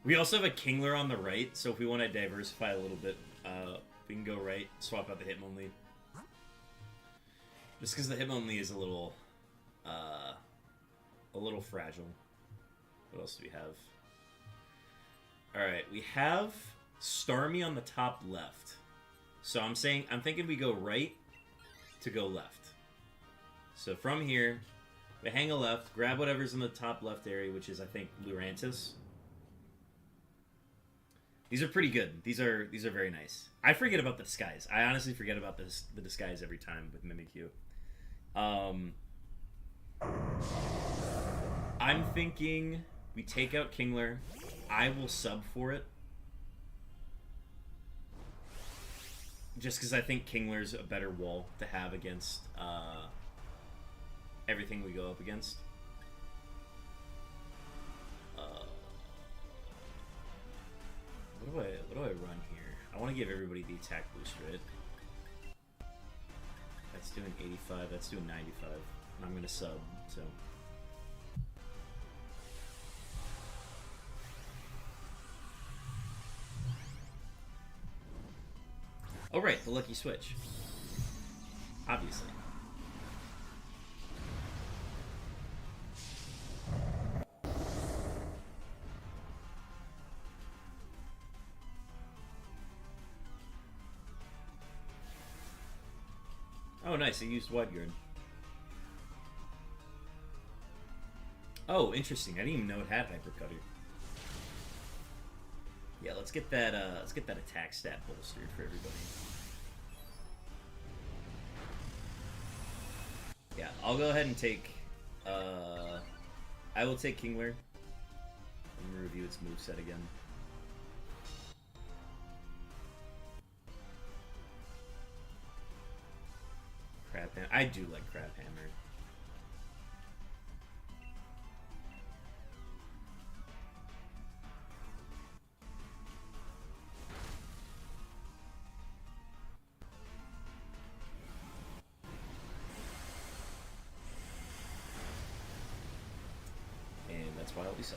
We also have a Kingler on the right, so if we want to diversify a little bit, we can go right, swap out the Hitmonlee. Just because the Hitmonlee is a little fragile. What else do we have? Alright, we have Starmie on the top left. So I'm thinking we go right to go left. So from here, we hang a left, grab whatever's in the top left area, which is, I think, Lurantis. These are pretty good. These are very nice. I forget about the disguise. I honestly forget about the disguise every time with Mimikyu. I'm thinking we take out Kingler. I will sub for it. Just because I think Kingler's a better wall to have against everything we go up against. What do I run here? I want to give everybody the attack boost, right? That's doing 85, that's doing 95. And I'm going to sub, so... Oh right, the lucky switch. Obviously. Oh nice, I used ZYGARDE. Oh, interesting. I didn't even know it had Hypercutter. Yeah, let's get that attack stat bolstered for everybody. Yeah, I'll go ahead and take I will take Kingler. Let me review its moveset again. Crab Hammer. I do like Crab Hammer. That's why I'll be subbing.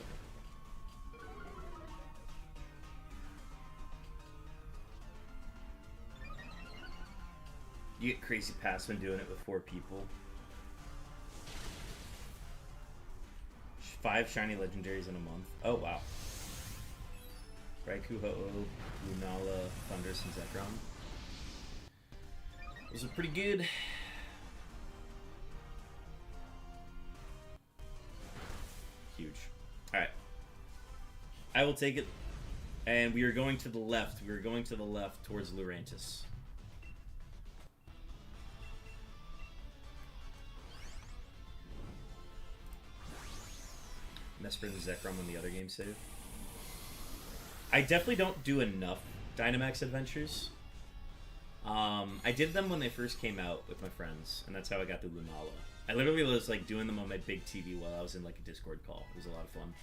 You get crazy pass when doing it with 4 people. 5 shiny legendaries in a month. Oh wow. Raikou, Ho-Oh, Lunala, Thundurus, and Zekrom. Those are pretty good. Huge. Alright. I will take it. And we are going to the left. We are going to the left towards Lurantis. Mesper and Zekrom on the other game save. I definitely don't do enough Dynamax adventures. I did them when they first came out with my friends, and that's how I got the Lunala. I literally was like doing them on my big TV while I was in like a Discord call. It was a lot of fun.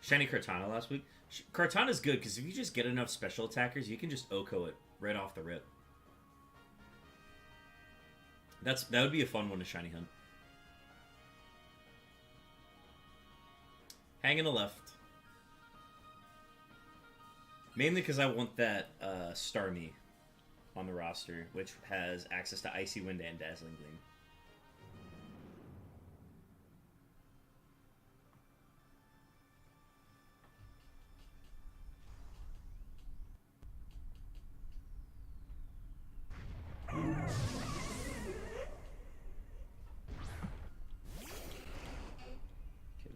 Shiny Kartana last week. Kartana's good because if you just get enough special attackers, you can just Oko it right off the rip. That would be a fun one to shiny hunt. Hang in the left. Mainly because I want that Starmie on the roster, which has access to Icy Wind and Dazzling Gleam.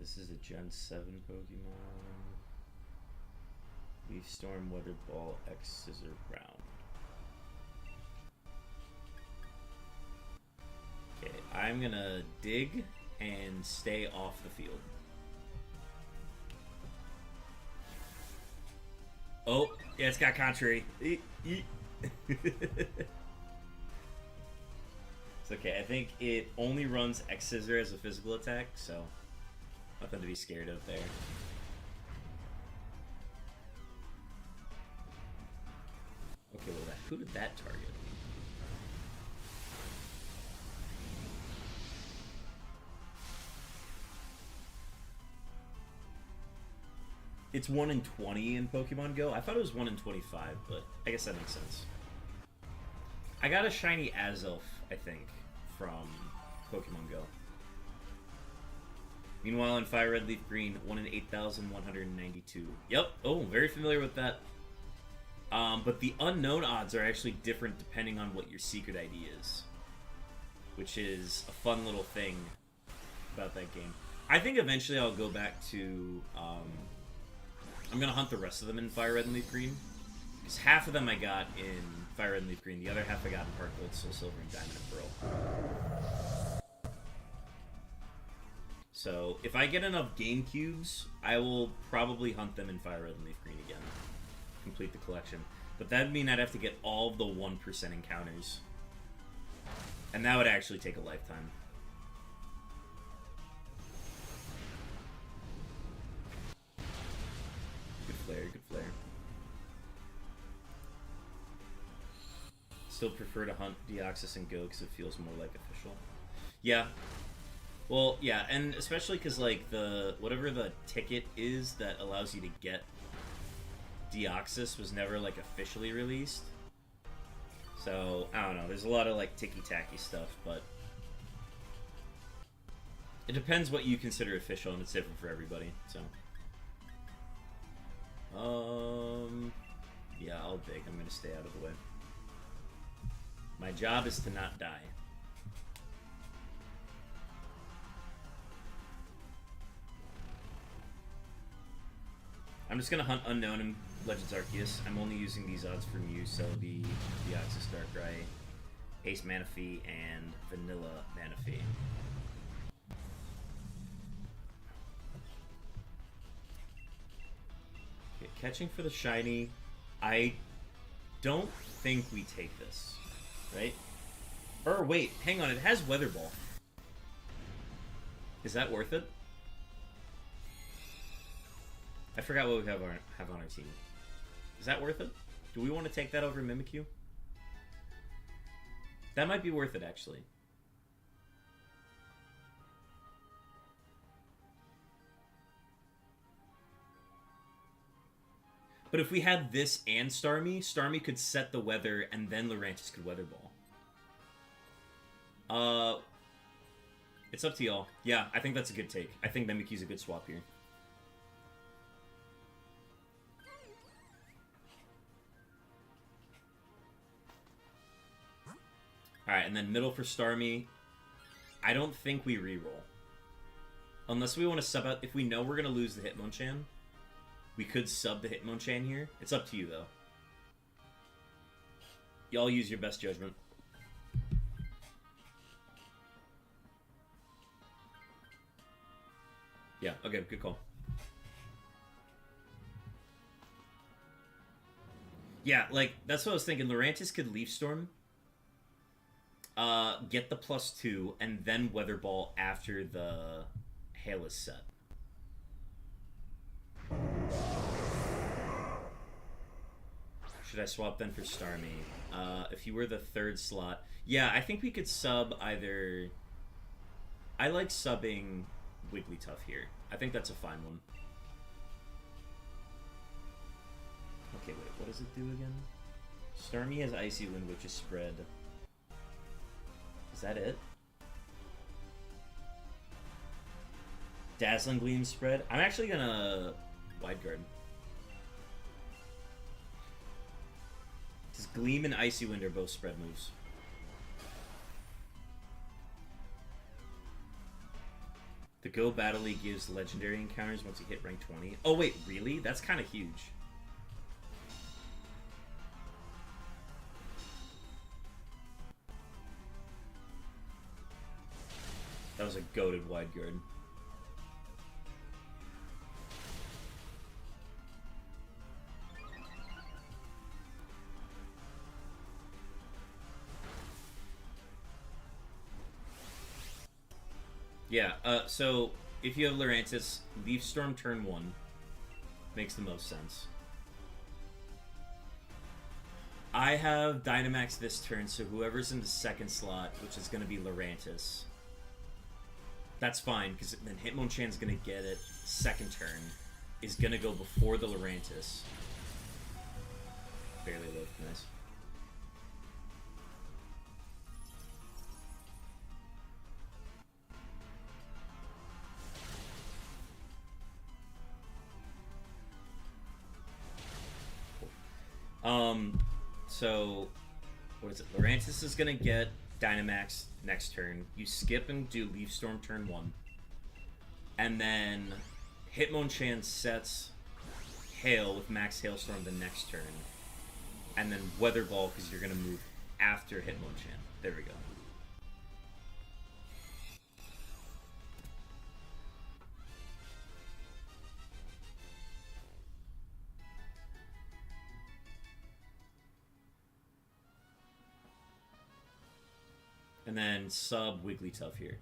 This is a Gen 7 Pokemon. Leaf Storm, Weather Ball, X Scissor Round. Okay, I'm gonna dig and stay off the field. Oh, yeah, it's got Contrary. It's okay, I think it only runs X Scissor as a physical attack, so nothing to be scared of there. Okay, well, who did that target? It's 1 in 20 in Pokemon Go. I thought it was 1 in 25, but I guess that makes sense. I got a shiny Azelf, I think, from Pokemon Go. Meanwhile, in Fire Red Leaf Green, 1 in 8,192. Yep. Oh, very familiar with that. But the unknown odds are actually different depending on what your secret ID is, which is a fun little thing about that game. I think eventually I'll go back to... I'm going to hunt the rest of them in Fire Red and Leaf Green, because half of them I got in Fire Red and Leaf Green, the other half I got in Heart Gold, Soul Silver, and Diamond and Pearl. So, if I get enough Game Cubes, I will probably hunt them in Fire Red and Leaf Green again. Complete the collection. But that would mean I'd have to get all of the 1% encounters. And that would actually take a lifetime. Good flare, good flare. Still prefer to hunt Deoxys and Go because it feels more like official. Yeah. Well, yeah, and especially because, like, whatever the ticket is that allows you to get Deoxys was never, like, officially released. So, I don't know, there's a lot of, like, ticky-tacky stuff, but it depends what you consider official, and it's different for everybody, so. Yeah, I'll dig. I'm gonna stay out of the way. My job is to not die. I'm just gonna hunt Unknown and Legends Arceus. I'm only using these odds from you, so the Deoxys Darkrai, Ace Manaphy, and Vanilla Manaphy. Okay, catching for the shiny. I don't think we take this, right? Or wait, hang on, it has Weather Ball. Is that worth it? I forgot what we have on our team. Is that worth it? Do we want to take that over Mimikyu? That might be worth it, actually. But if we had this and Starmie, Starmie could set the weather, and then Lurantis could Weather Ball. It's up to y'all. Yeah, I think that's a good take. I think Mimikyu's a good swap here. Alright, and then middle for Starmie. I don't think we reroll. Unless we want to sub out... If we know we're going to lose the Hitmonchan, we could sub the Hitmonchan here. It's up to you, though. Y'all use your best judgment. Yeah, okay, good call. Yeah, like, that's what I was thinking. Lurantis could Leaf Storm, get the +2, and then Weather Ball after the Hail is set. Should I swap then for Starmie? If you were the third slot... Yeah, I think we could sub either... I like subbing Wigglytuff here. I think that's a fine one. Okay, wait, what does it do again? Starmie has Icy Wind, which is spread. Is that it? Dazzling Gleam spread? I'm actually gonna... Wide Guard. Does Gleam and Icy Wind are both spread moves? The Go Battle League gives legendary encounters once you hit rank 20. Oh wait, really? That's kind of huge. That was a goated Wide Guard. Yeah, so if you have Lurantis, Leaf Storm turn 1 makes the most sense. I have Dynamax this turn, so whoever's in the second slot, which is going to be Lurantis, that's fine, because then Hitmonchan's going to get it second turn. is gonna go before the Lurantis. Barely lived, nice. So, what is it? Lurantis is gonna get Dynamax next turn. You skip and do Leaf Storm turn 1. And then Hitmonchan sets Hail with Max Hailstorm the next turn. And then Weather Ball because you're gonna move after Hitmonchan. There we go. And then sub Wigglytuff here.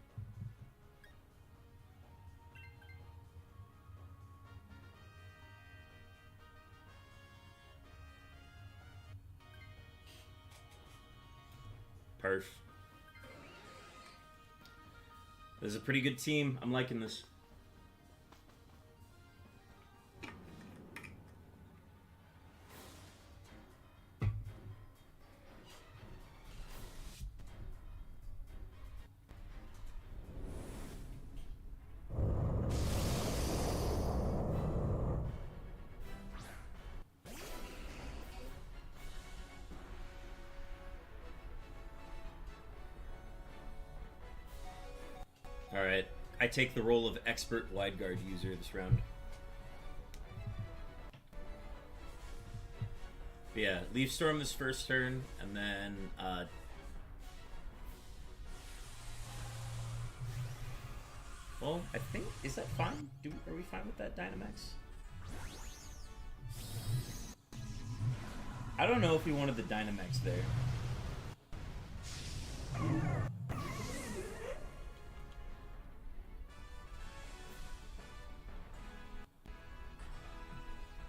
Perf. This is a pretty good team. I'm liking this. Alright, I take the role of expert WideGuard user this round. But yeah, Leaf Storm this first turn, and then well, I think, is that fine? Are we fine with that Dynamax? I don't know if we wanted the Dynamax there.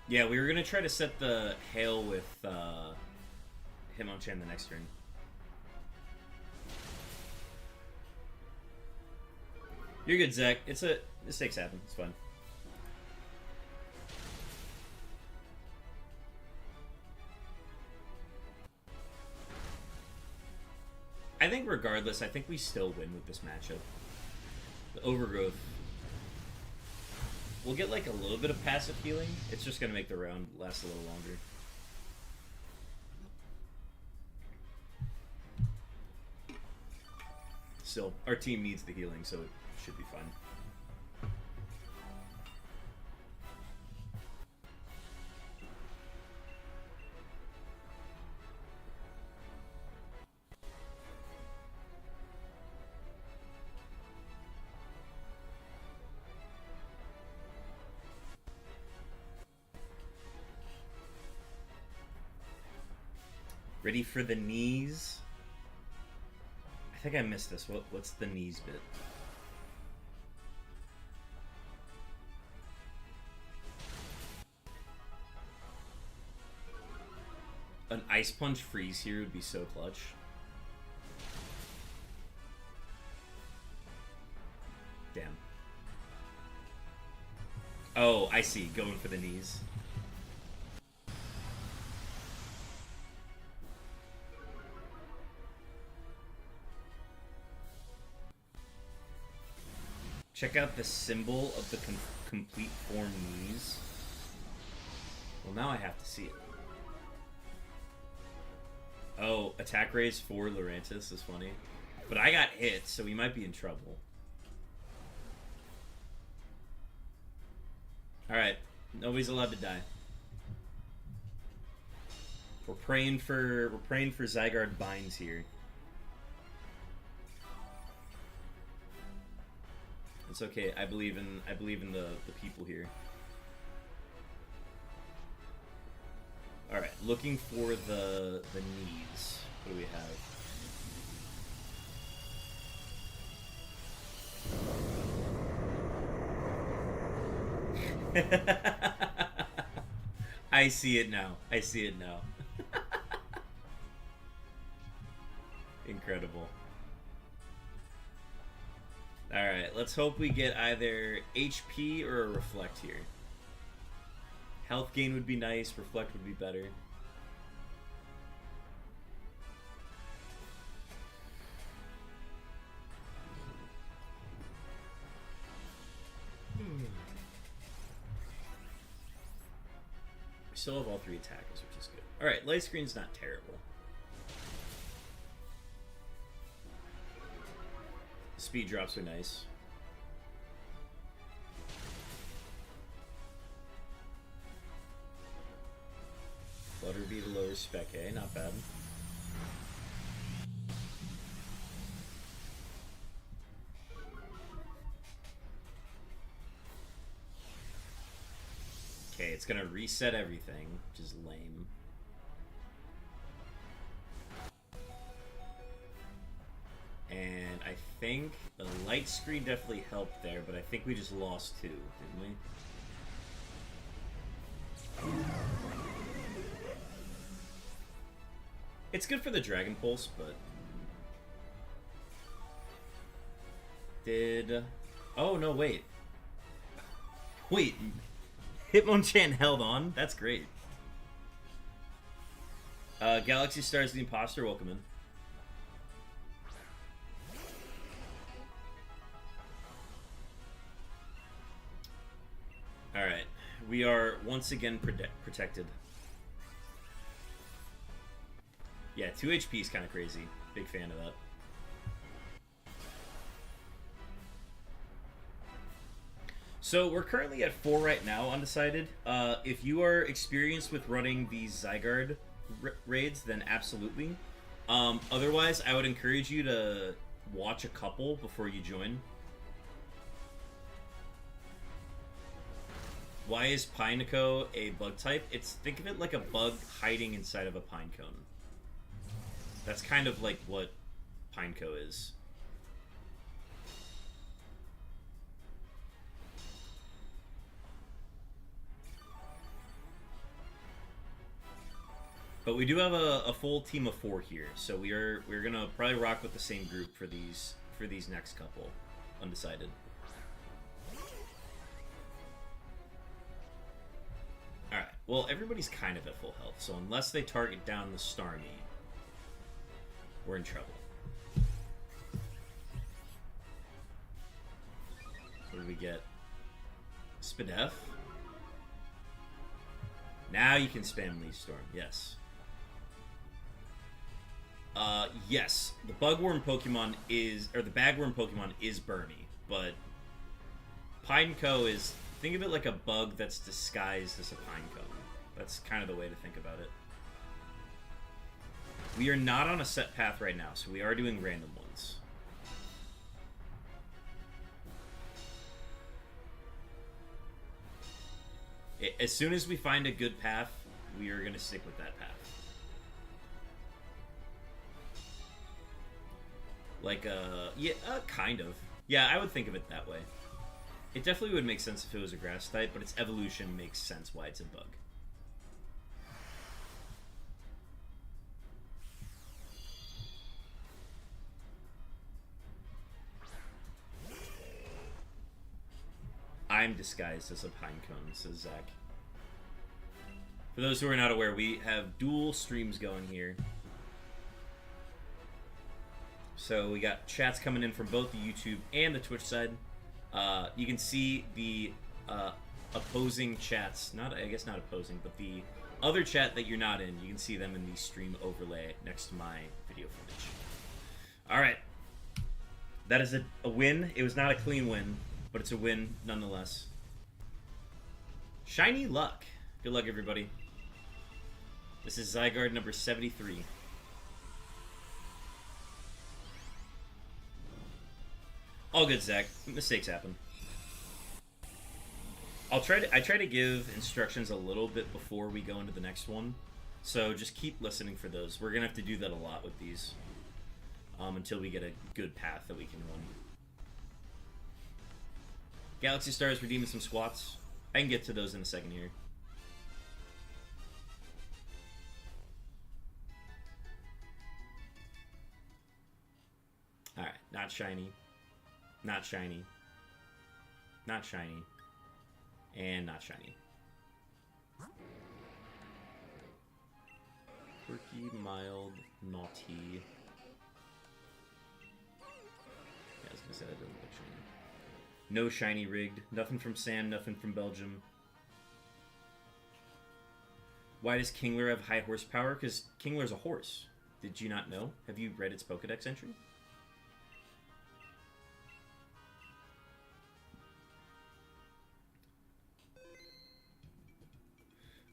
Yeah, we were gonna try to set the Hail with Hitmonchan the next turn. You're good, Zach. Mistakes happen. It's fun. I think regardless, I think we still win with this matchup. The Overgrowth. We'll get like a little bit of passive healing. It's just gonna make the round last a little longer. Still, our team needs the healing, so it should be fun. Ready for the knees? I think I missed this. What's the knees bit? An Ice Punch freeze here would be so clutch. Damn. Oh, I see. Going for the knees. Check out the symbol of the complete form knees. Well, now I have to see it. Oh, attack raise for Lurantis is funny. But I got hit, so we might be in trouble. Alright, nobody's allowed to die. We're praying for ZYGARDE binds here. It's okay. I believe in the people here. All right, looking for the knees. What do we have? I see it now. I see it now. Incredible. Alright, let's hope we get either HP or a Reflect here. Health gain would be nice. Reflect would be better. We still have all 3 attackers, which is good. Alright, light screen's not terrible. Speed drops are nice. Flutter be the lower spec A, not bad. Okay, it's gonna reset everything, which is lame. And I think the light screen definitely helped there, but I think we just lost 2, didn't we? It's good for the Dragon Pulse, but... Oh, no, wait. Wait. Hitmonchan held on? That's great. Galaxy Stars the Imposter, welcome in. Alright. We are once again protected. Yeah, 2 HP is kind of crazy. Big fan of that. So we're currently at 4 right now, undecided. If you are experienced with running these ZYGARDE raids, then absolutely. Otherwise, I would encourage you to watch a couple before you join. Why is Pineco a bug type? Think of it like a bug hiding inside of a pine cone. That's kind of like what Pineco is. But we do have a full team of 4 here, so we're gonna probably rock with the same group for these next couple. Undecided. Alright, well everybody's kind of at full health, so unless they target down the Starmie, we're in trouble. What do we get? Spadef? Now you can spam Leaf Storm, yes. Yes, the Bugworm Pokemon is, or the Bagworm Pokemon is Burmy, but Pineco is, think of it like a bug that's disguised as a Pinecone. That's kind of the way to think about it. We are not on a set path right now, so we are doing random ones. As soon as we find a good path, we are going to stick with that path. Like, yeah, kind of. Yeah, I would think of it that way. It definitely would make sense if it was a grass type, but its evolution makes sense why it's a bug. I'm disguised as a pinecone, says Zach. For those who are not aware, we have dual streams going here. So we got chats coming in from both the YouTube and the Twitch side. You can see the opposing chats, I guess not opposing, but the other chat that you're not in, you can see them in the stream overlay next to my video footage. Alright. That is a win. It was not a clean win, but it's a win nonetheless. Shiny luck. Good luck, everybody. This is ZYGARDE number 73. All good, Zach. Mistakes happen. I try to give instructions a little bit before we go into the next one, so just keep listening for those. We're gonna have to do that a lot with these, until we get a good path that we can run. Galaxy Stars redeeming some squats. I can get to those in a second here. Alright, not shiny. Not shiny. Not shiny. And not shiny. Quirky, mild, naughty. Yeah, I was gonna say that doesn't look shiny. No shiny rigged. Nothing from Sam, nothing from Belgium. Why does Kingler have high horsepower? Because Kingler's a horse. Did you not know? Have you read its Pokedex entry?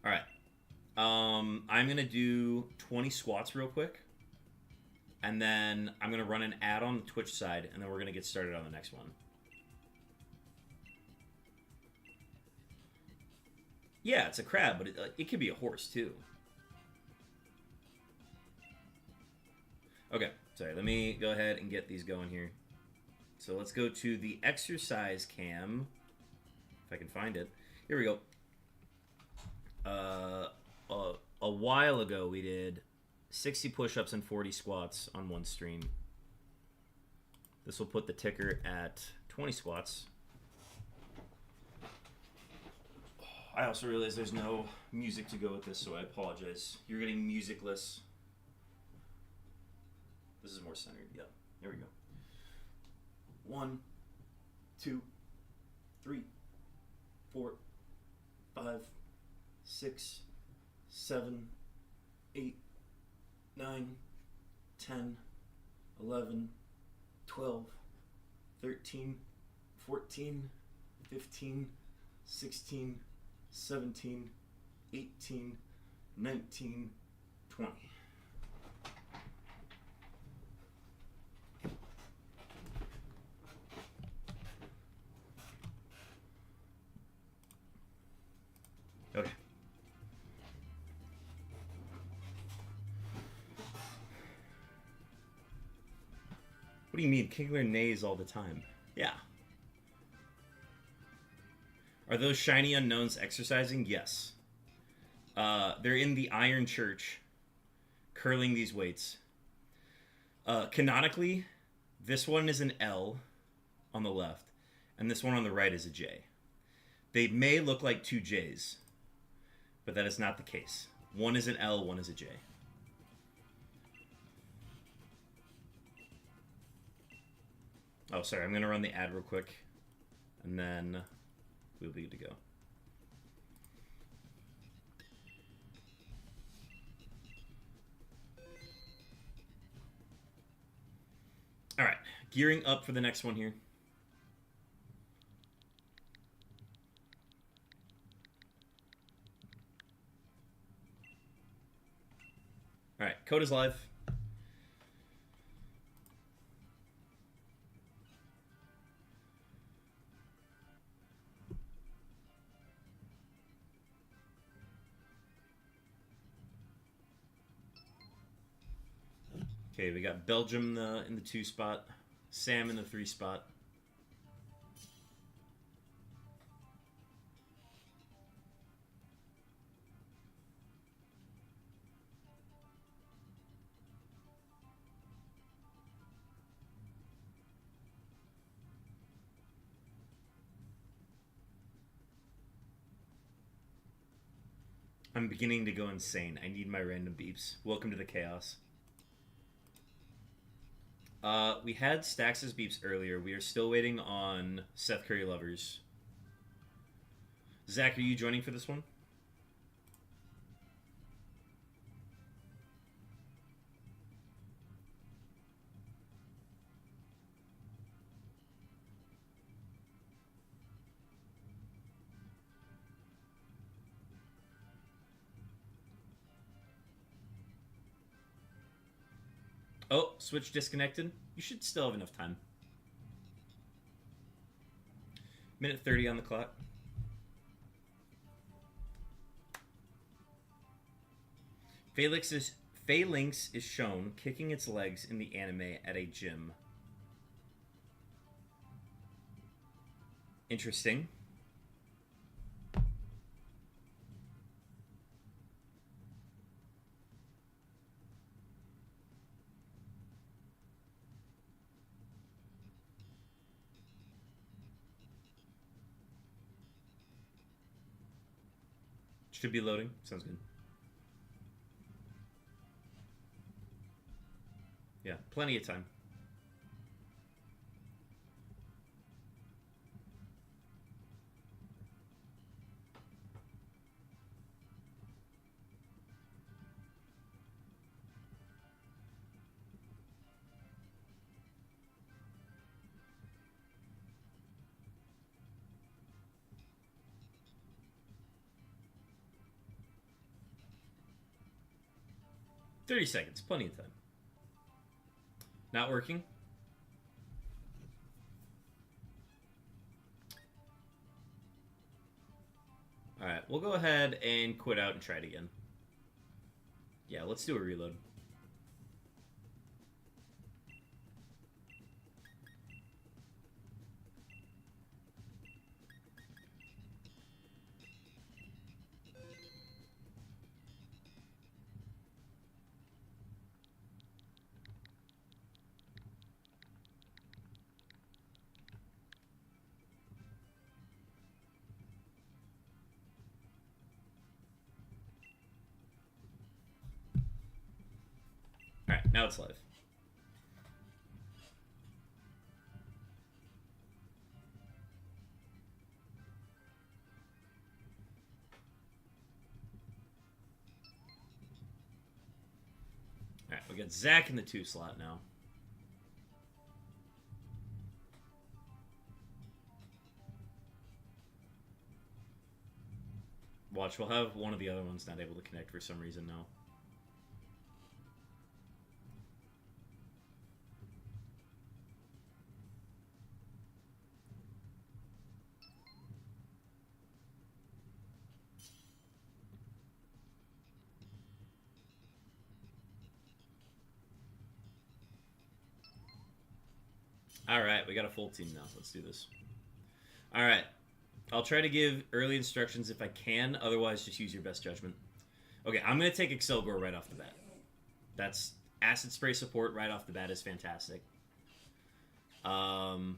Alright. I'm going to do 20 squats real quick. And then I'm going to run an ad on the Twitch side, and then we're going to get started on the next one. Yeah, it's a crab, but it could be a horse, too. Okay, sorry, let me go ahead and get these going here. So let's go to the exercise cam, if I can find it. Here we go. A while ago, we did 60 push-ups and 40 squats on one stream. This will put the ticker at 20 squats. I also realized there's no music to go with this, so I apologize. You're getting musicless. This is more centered. Yep. Here we go. 1, 2, 3, 4, 5, 6, 7, 8, 9, 10, 11, 12, 13, 14, 15, 16, 17, 18, 19, 20. Okay. What do you mean? Kingler neighs all the time. Yeah. Are those shiny unknowns exercising? Yes. They're in the Iron Church, curling these weights. Canonically, this one is an L on the left, and this one on the right is a J. They may look like two J's, but that is not the case. One is an L, one is a J. Oh, sorry, I'm going to run the ad real quick, and then we'll be good to go. All right, gearing up for the next one here. All right, code is live. Okay, we got Belgium in the 2 spot, Sam in the 3 spot. I'm beginning to go insane. I need my random beeps. Welcome to the chaos. We had Stax's beeps earlier. We are still waiting on Seth Curry Lovers. Zach, are you joining for this one? Oh, Switch disconnected. You should still have enough time. Minute 30 on the clock. Phalanx is shown kicking its legs in the anime at a gym. Interesting. Should be loading. Sounds good. Yeah, plenty of time. $30, plenty of time. Not working. Alright, we'll go ahead and quit out and try it again. Yeah, let's do a reload. Alright, now it's live. Alright, we got Zach in the 2 slot now. Watch, we'll have one of the other ones not able to connect for some reason now. Alright, we got a full team now. Let's do this. Alright. I'll try to give early instructions if I can. Otherwise, just use your best judgment. Okay, I'm going to take Excelgor right off the bat. That's Acid Spray support right off the bat is fantastic. You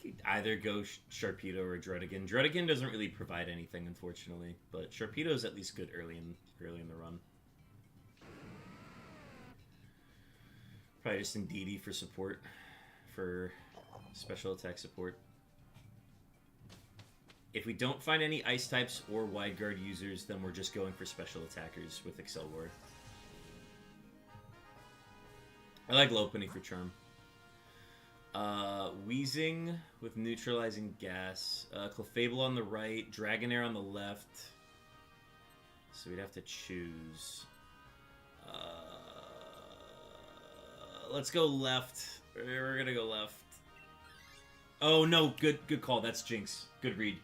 could either go Sharpedo or Druddigon. Druddigon doesn't really provide anything, unfortunately. But Sharpedo is at least good early in the run. Probably just Indeedee for support, for special attack support. If we don't find any Ice types or Wide Guard users, then we're just going for special attackers with Excelgor. I like Lopunny for Charm. Wheezing with Neutralizing Gas. Clefable on the right, Dragonair on the left. So we'd have to choose. Let's go left. We're gonna go left. Oh no, good call. That's Jinx. Good read.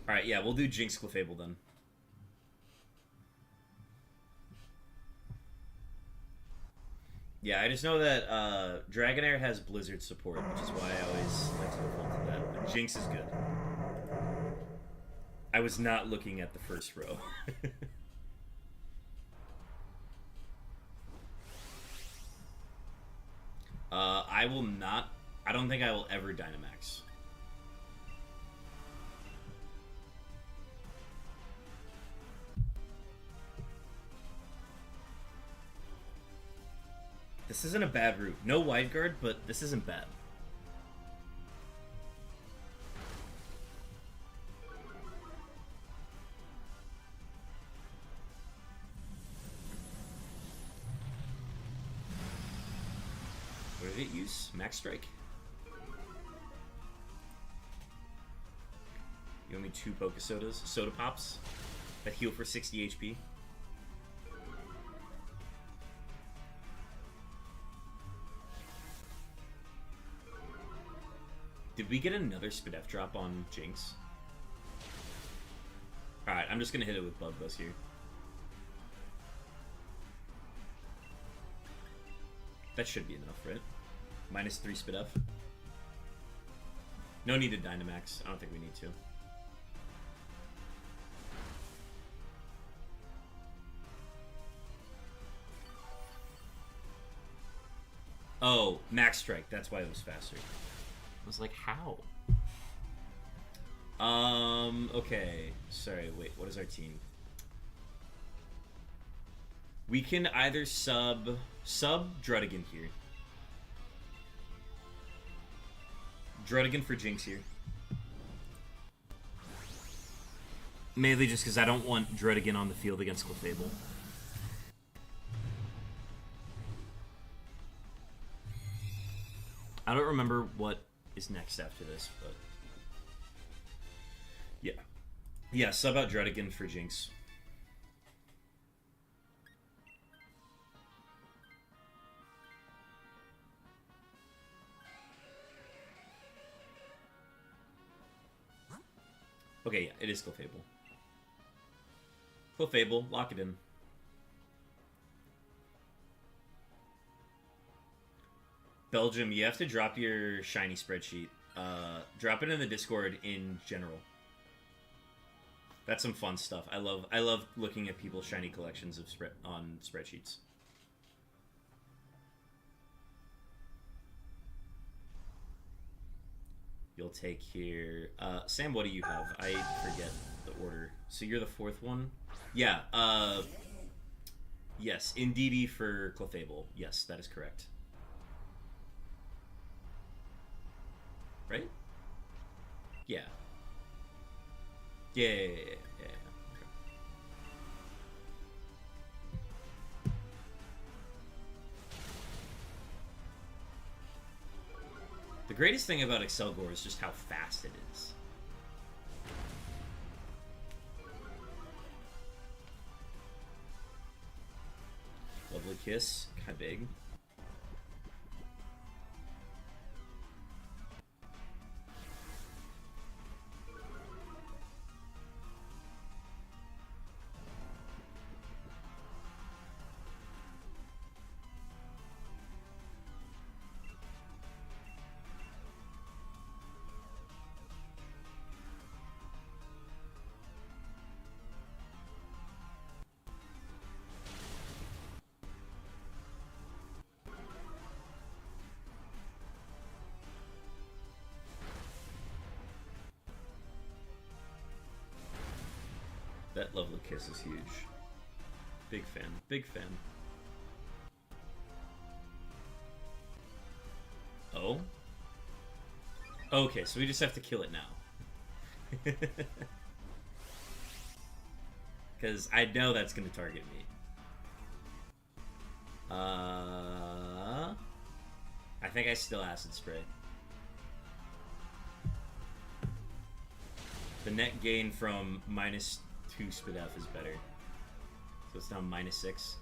Alright, yeah, we'll do Jinx Clefable then. Yeah, I just know that Dragonair has Blizzard support, which is why I always like to default to that. But Jinx is good. I was not looking at the first row. I will not... I don't think I will ever Dynamax. This isn't a bad route. No Wide Guard, but this isn't bad. What did it use? Max Strike. You owe me 2 Pokesodas, Soda Pops, that heal for 60 HP. Did we get another Spadef drop on Jinx? Alright, I'm just gonna hit it with Bug Buzz here. That should be enough, right? Minus 3 Spadef. No need to Dynamax. I don't think we need to. Oh, Max Strike. That's why it was faster. I was like, how? Okay. Sorry, wait, what is our team? We can either sub Drudigan here. Drudigan for Jinx here. Mainly just because I don't want Drudigan on the field against Clefable. I don't remember what is next after this, but... Yeah. Yeah, sub out Drudigan for Jinx. Okay, yeah, it is Clefable. Clefable, lock it in. Belgium, you have to drop your shiny spreadsheet. Drop it in the Discord in general. That's some fun stuff. I love looking at people's shiny collections of on spreadsheets. You'll take here. Sam, what do you have? I forget the order. So you're the fourth one? Yeah, yes, Indeedee for Clefable. Yes, that is correct. Right? Yeah. Yeah. Okay. The greatest thing about Excelgor is just how fast it is. Lovely Kiss, kind of big. That Lovely Kiss is huge. Big fan. Big fan. Oh? Okay, so we just have to kill it now. Because I know that's going to target me. I think I still Acid Spray. The net gain from -2 Spadef is better. So it's now -6.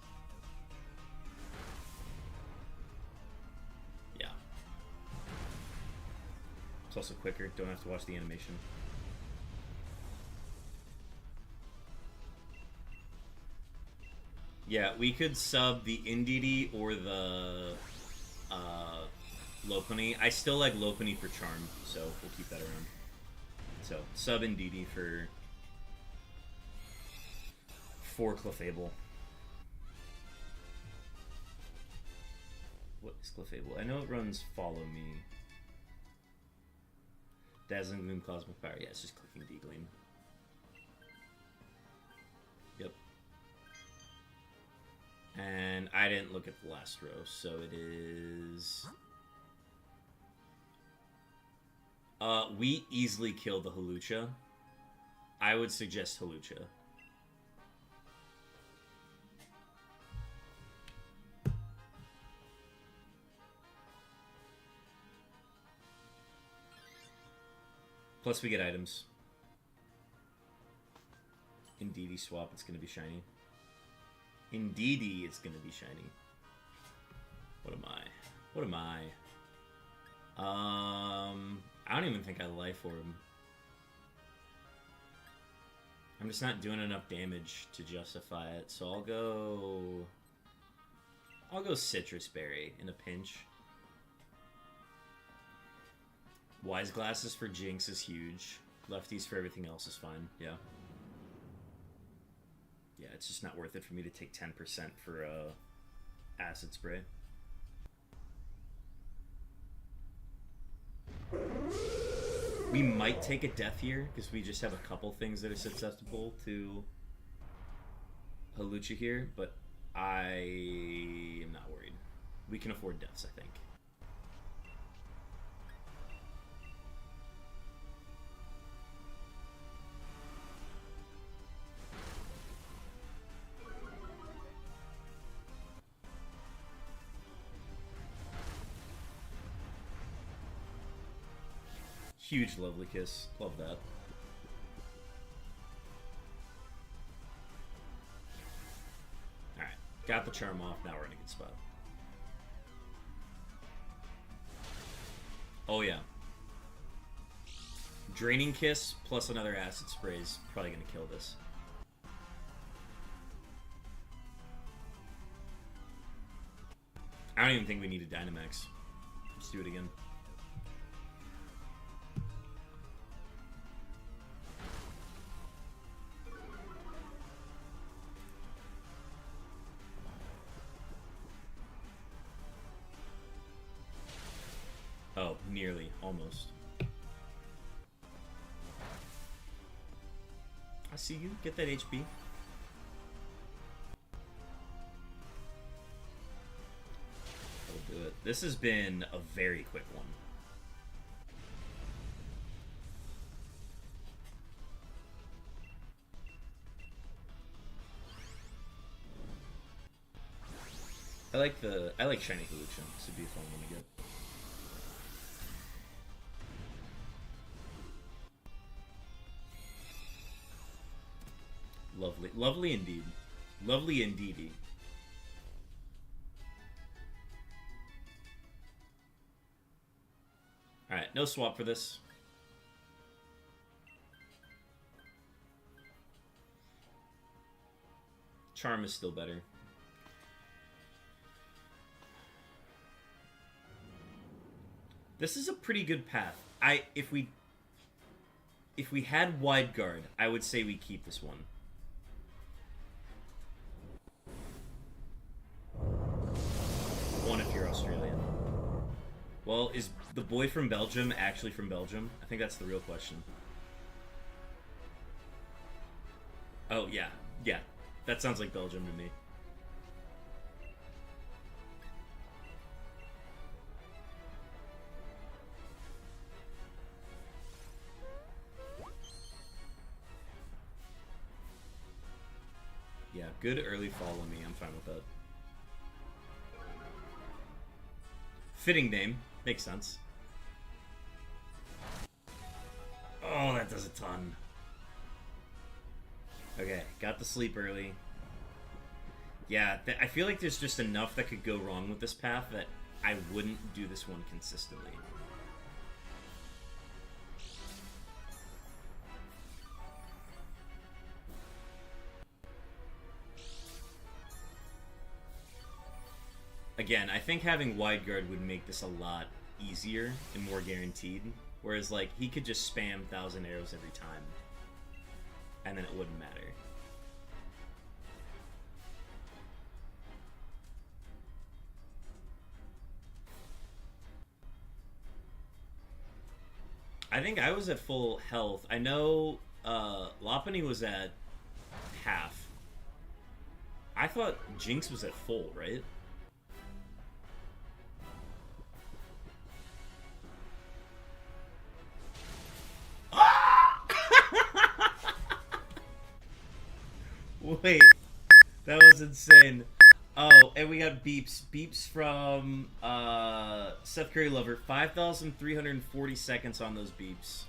Yeah. It's also quicker. Don't have to watch the animation. Yeah, we could sub the Indeedee or the Lopunny. I still like Lopunny for Charm, so we'll keep that around. So, sub Indeedee for Clefable. What is Clefable? I know it runs Follow Me. Dazzling Gleam, Cosmic Power. Yeah, it's just clicking D-Gleam. Yep. And I didn't look at the last row, so it is... we easily kill the Hawlucha. I would suggest Hawlucha. Plus we get items. Indeedee swap, it's going to be shiny. Indeedee, it's going to be shiny. What am I? What am I? I don't even think I Life Orb. I'm just not doing enough damage to justify it, so I'll go Citrus Berry in a pinch. Wise Glasses for Jinx is huge. Lefties for everything else is fine, yeah. Yeah, it's just not worth it for me to take 10% for Acid Spray. We might take a death here, because we just have a couple things that are susceptible to Hawlucha here, but I am not worried. We can afford deaths, I think. Huge lovely kiss. Love that. Alright. Got the charm off. Now we're in a good spot. Oh, yeah. Draining Kiss plus another Acid Spray is probably going to kill this. I don't even think we need a Dynamax. Let's do it again. Oh, nearly. Almost. I see you. Get that HP. That'll do it. This has been a very quick one. I like Shiny Hawlucha. This would be a fun one to get. Lovely. Lovely indeed. Lovely indeedy. Alright, no swap for this. Charm is still better. This is a pretty good path. If we had Wide Guard, I would say we keep this one. One if you're Australian. Well, is the boy from Belgium actually from Belgium? I think that's the real question. Oh, yeah. Yeah. That sounds like Belgium to me. Yeah, good early follow me. I'm fine with that. Fitting name. Makes sense. Oh, that does a ton. Okay, got the sleep early. Yeah, I feel like there's just enough that could go wrong with this path that I wouldn't do this one consistently. Again, I think having Wide Guard would make this a lot easier and more guaranteed. Whereas, like, he could just spam 1,000 arrows every time. And then it wouldn't matter. I think I was at full health. I know Lopunny was at half. I thought Jinx was at full, right? Wait, that was insane. Oh, and we got beeps. Beeps from Seth Curry Lover. 5,340 seconds on those beeps.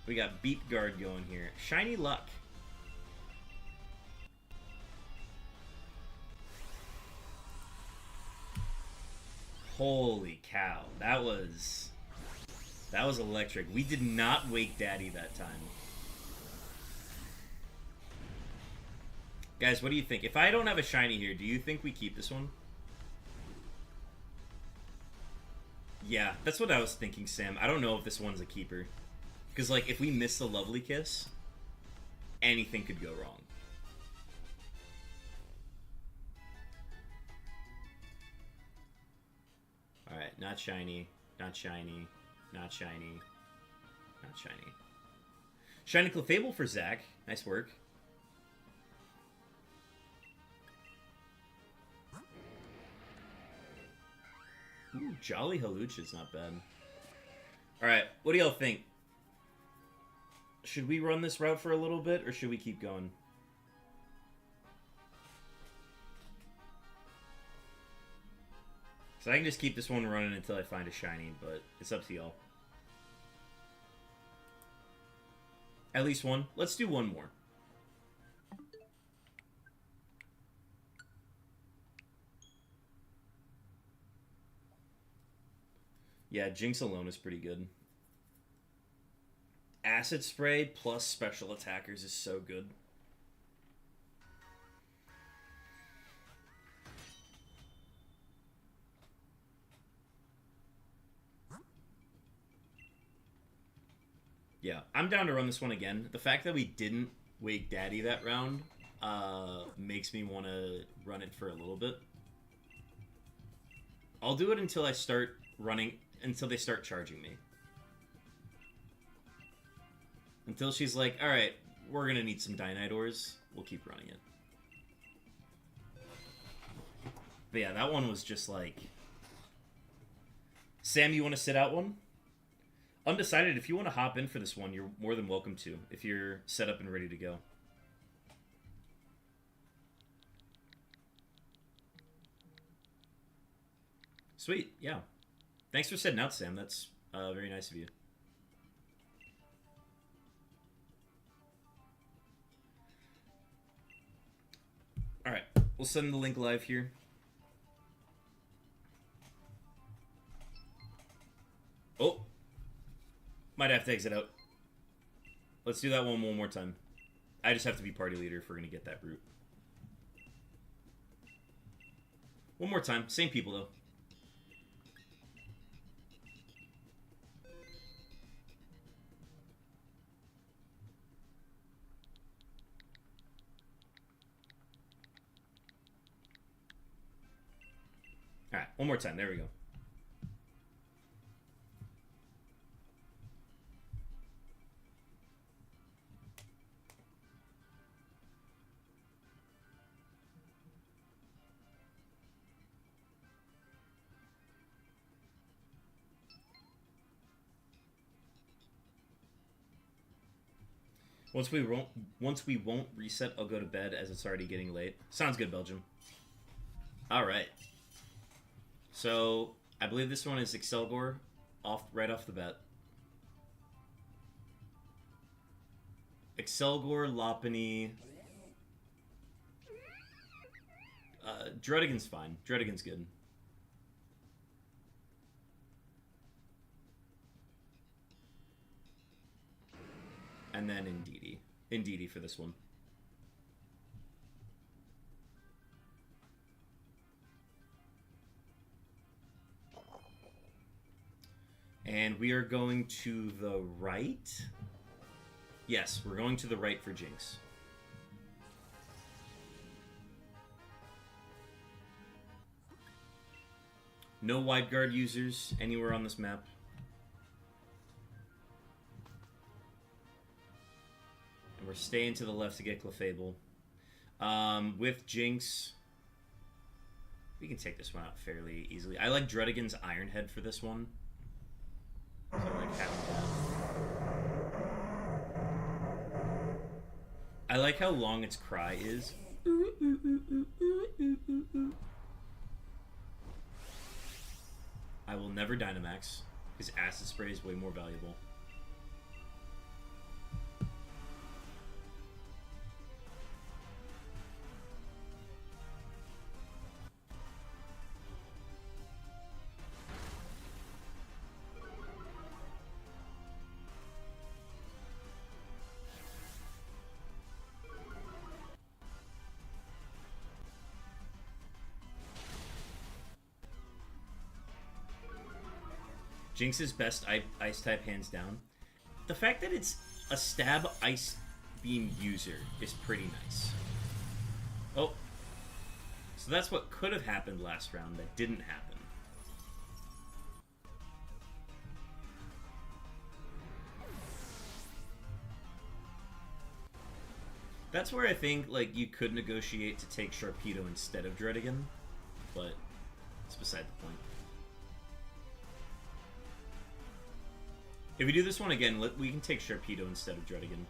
We got Beep Guard going here. Shiny Luck. Holy cow. That was electric. We did not wake Daddy that time. Guys, what do you think? If I don't have a shiny here, do you think we keep this one? Yeah, that's what I was thinking, Sam. I don't know if this one's a keeper. Because, like, if we miss the Lovely Kiss, anything could go wrong. Alright, not shiny. Not shiny. Not shiny. Not shiny. Shiny Clefable for Zach. Nice work. Ooh, Jolly Haluch is not bad. Alright, what do y'all think? Should we run this route for a little bit, or should we keep going? So I can just keep this one running until I find a shiny, but it's up to y'all. At least one. Let's do one more. Yeah, Jinx alone is pretty good. Acid Spray plus Special Attackers is so good. Yeah, I'm down to run this one again. The fact that we didn't Wake Daddy that round makes me want to run it for a little bit. I'll do it until I start running, until they start charging me. Until she's like, alright, we're going to need some Dynidors. We'll keep running it. But yeah, that one was just like... Sam, you want to sit out one? Undecided, if you want to hop in for this one, you're more than welcome to, if you're set up and ready to go. Sweet, yeah. Thanks for sitting out, Sam. That's very nice of you. Alright, we'll send the link live here. Oh! Might have to exit out. Let's do that one more time. I just have to be party leader if we're going to get that route. One more time. Same people, though. Alright, one more time. There we go. Once we won't reset, I'll go to bed as it's already getting late. Sounds good, Belgium. Alright. So, I believe this one is Excelgor right off the bat. Excelgor, Lopunny. Druddigan's fine. Druddigan's good. And then Indeedee. Indeedee for this one. And we are going to the right. Yes, we're going to the right for Jinx. No wide guard users anywhere on this map. And we're staying to the left to get Clefable. With Jinx, we can take this one out fairly easily. I like Druddigan's Iron Head for this one. So I like having that. I like how long its cry is. I will never Dynamax, because Acid Spray is way more valuable. Jinx's best ice type, hands down. The fact that it's a stab ice beam user is pretty nice. Oh. So that's what could have happened last round that didn't happen. That's where I think like you could negotiate to take Sharpedo instead of Dredigan, but it's beside the point. If we do this one again, we can take Sharpedo instead of Dredigan.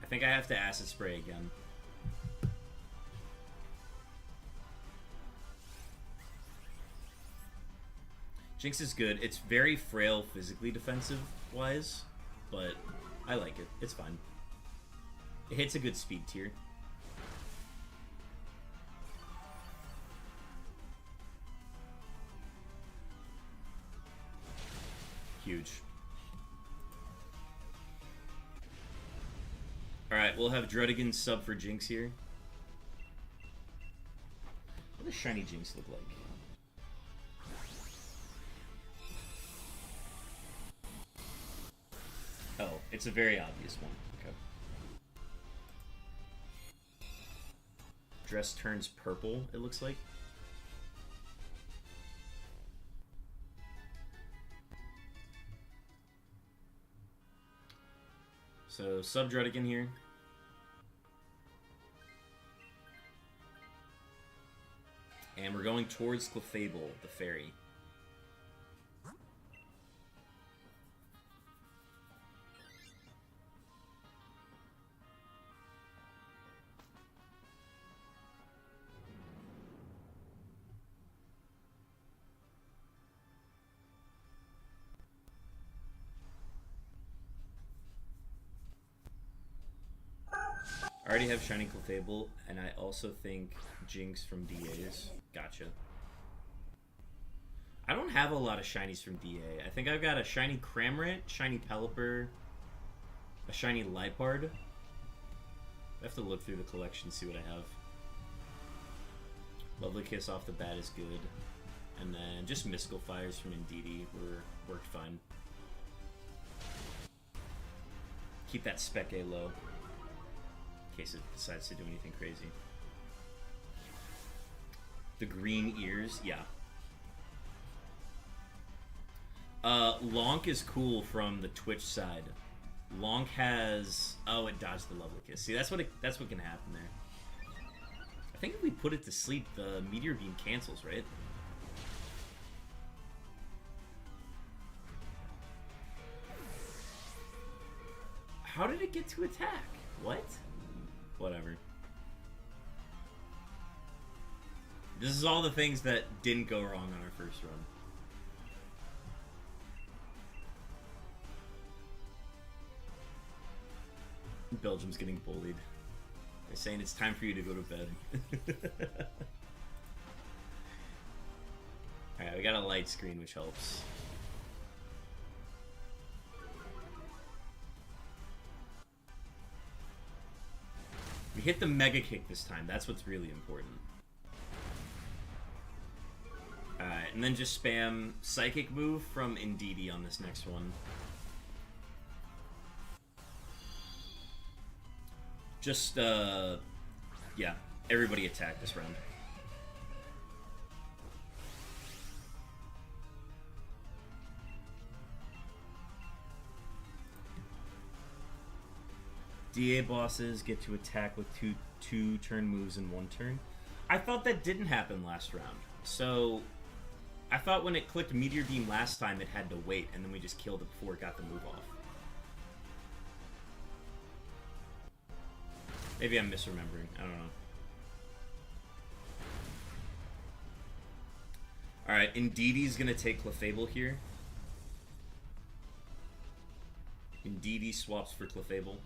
I think I have to Acid Spray again. Jinx is good. It's very frail physically defensive-wise, but I like it. It's fine. It hits a good speed tier. Huge. Alright, we'll have Dredigan sub for Jinx here. What does Shiny Jinx look like? Oh, it's a very obvious one. Okay. Dress turns purple, it looks like. So, sub Dredigan here. And we're going towards Clefable, the fairy. I already have Shiny Clefable, and I also think Jinx from DAs. Gotcha. I don't have a lot of Shinies from DA. I think I've got a Shiny Cramorant, Shiny Pelipper, a Shiny Liepard. I have to look through the collection, see what I have. Lovely Kiss off the bat is good. And then just Mystical Fires from Indeedee worked fine. Keep that Spec A low. In case it decides to do anything crazy. The green ears, yeah. Lonk is cool from the Twitch side. Lonk has... Oh, it dodged the Lovely Kiss. See, that's what can happen there. I think if we put it to sleep, the Meteor Beam cancels, right? How did it get to attack? What? Whatever. This is all the things that didn't go wrong on our first run. Belgium's getting bullied. They're saying it's time for you to go to bed. Alright, we got a light screen, which helps. We hit the Mega Kick this time. That's what's really important. Alright, and then just spam Psychic move from Indeedee on this next one. Just, yeah, everybody attack this round. DA bosses get to attack with two turn moves in one turn. I thought that didn't happen last round. So, I thought when it clicked Meteor Beam last time it had to wait, and then we just killed it before it got the move off. Maybe I'm misremembering. I don't know. Alright, Indeedee's gonna take Clefable here. Indeedee swaps for Clefable.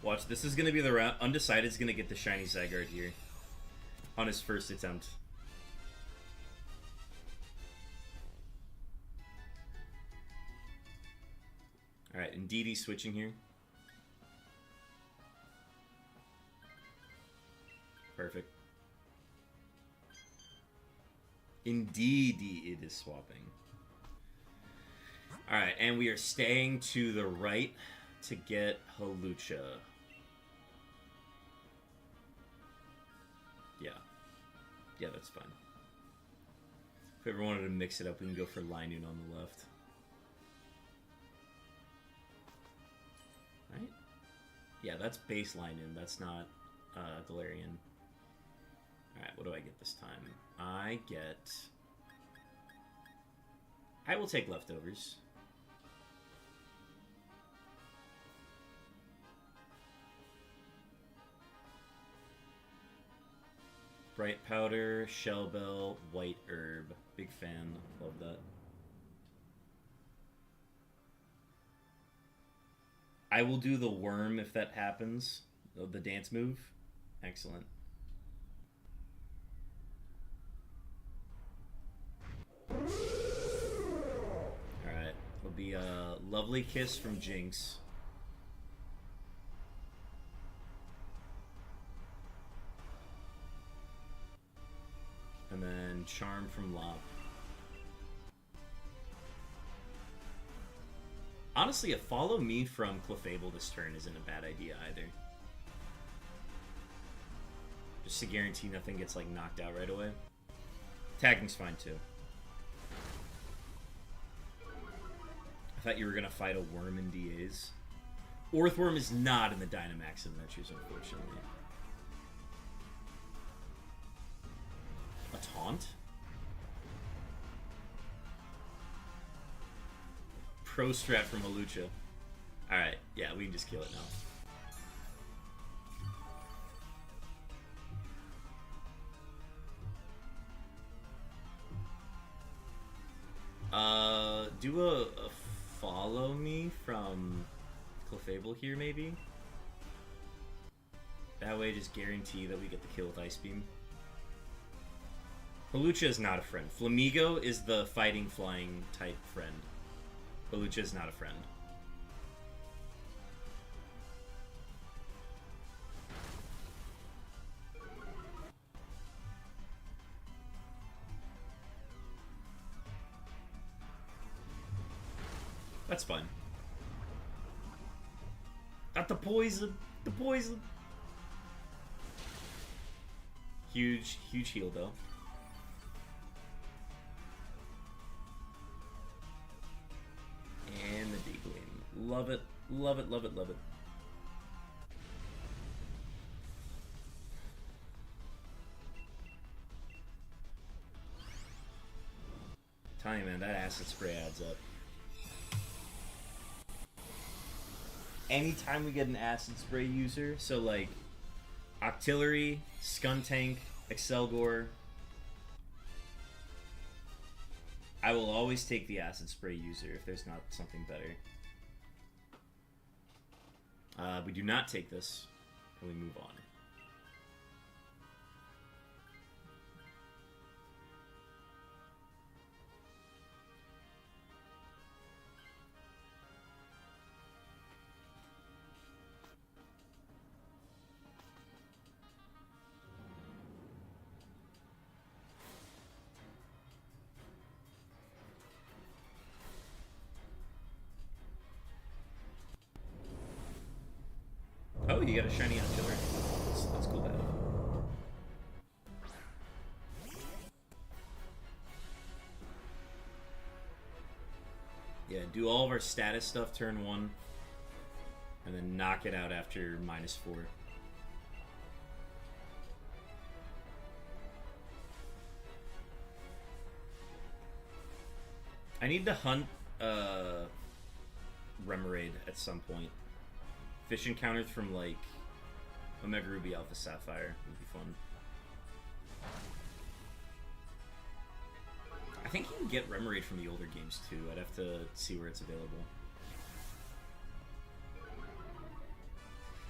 Watch, this is gonna be the round. Undecided's gonna get the shiny ZYGARDE here on his first attempt. Alright, Indeedee switching here. Perfect. Indeedee it is swapping. Alright, and we are staying to the right to get Hawlucha. Yeah, that's fine. If we ever wanted to mix it up, we can go for Linoon on the left. Right? Yeah, that's base Linoon. That's not Galarian. Alright, what do I get this time? I will take leftovers. Bright Powder, Shell Bell, White Herb. Big fan. Love that. I will do the worm if that happens. The dance move. Excellent. Alright. It'll be a Lovely Kiss from Jinx. And then Charm from Lop. Honestly, a Follow Me from Clefable this turn isn't a bad idea either. Just to guarantee nothing gets, like, knocked out right away. Tagging's fine, too. I thought you were gonna fight a worm in DAs. Orthworm is not in the Dynamax Adventures, unfortunately. A taunt? Pro strat from Hawlucha. Alright, yeah, we can just kill it now. Do a Follow Me from Clefable here, maybe? That way, just guarantee that we get the kill with Ice Beam. Hawlucha is not a friend. Flamigo is the fighting, flying type friend. Hawlucha is not a friend. That's fine. Got the poison! The poison! Huge, huge heal, though. And the Deepling. Love it, love it, love it, love it. Tell you, man, that acid spray adds up. Anytime we get an acid spray user, so like Octillery, Skuntank, Excelgor, I will always take the acid spray user if there's not something better. We do not take this, and we move on. Oh, you got a shiny Octillery. That's cool to have. Yeah, do all of our status stuff turn 1, and then knock it out after -4. I need to hunt Remoraid at some point. Fish encounters from, like, Omega Ruby, Alpha Sapphire would be fun. I think you can get Remoraid from the older games, too. I'd have to see where it's available.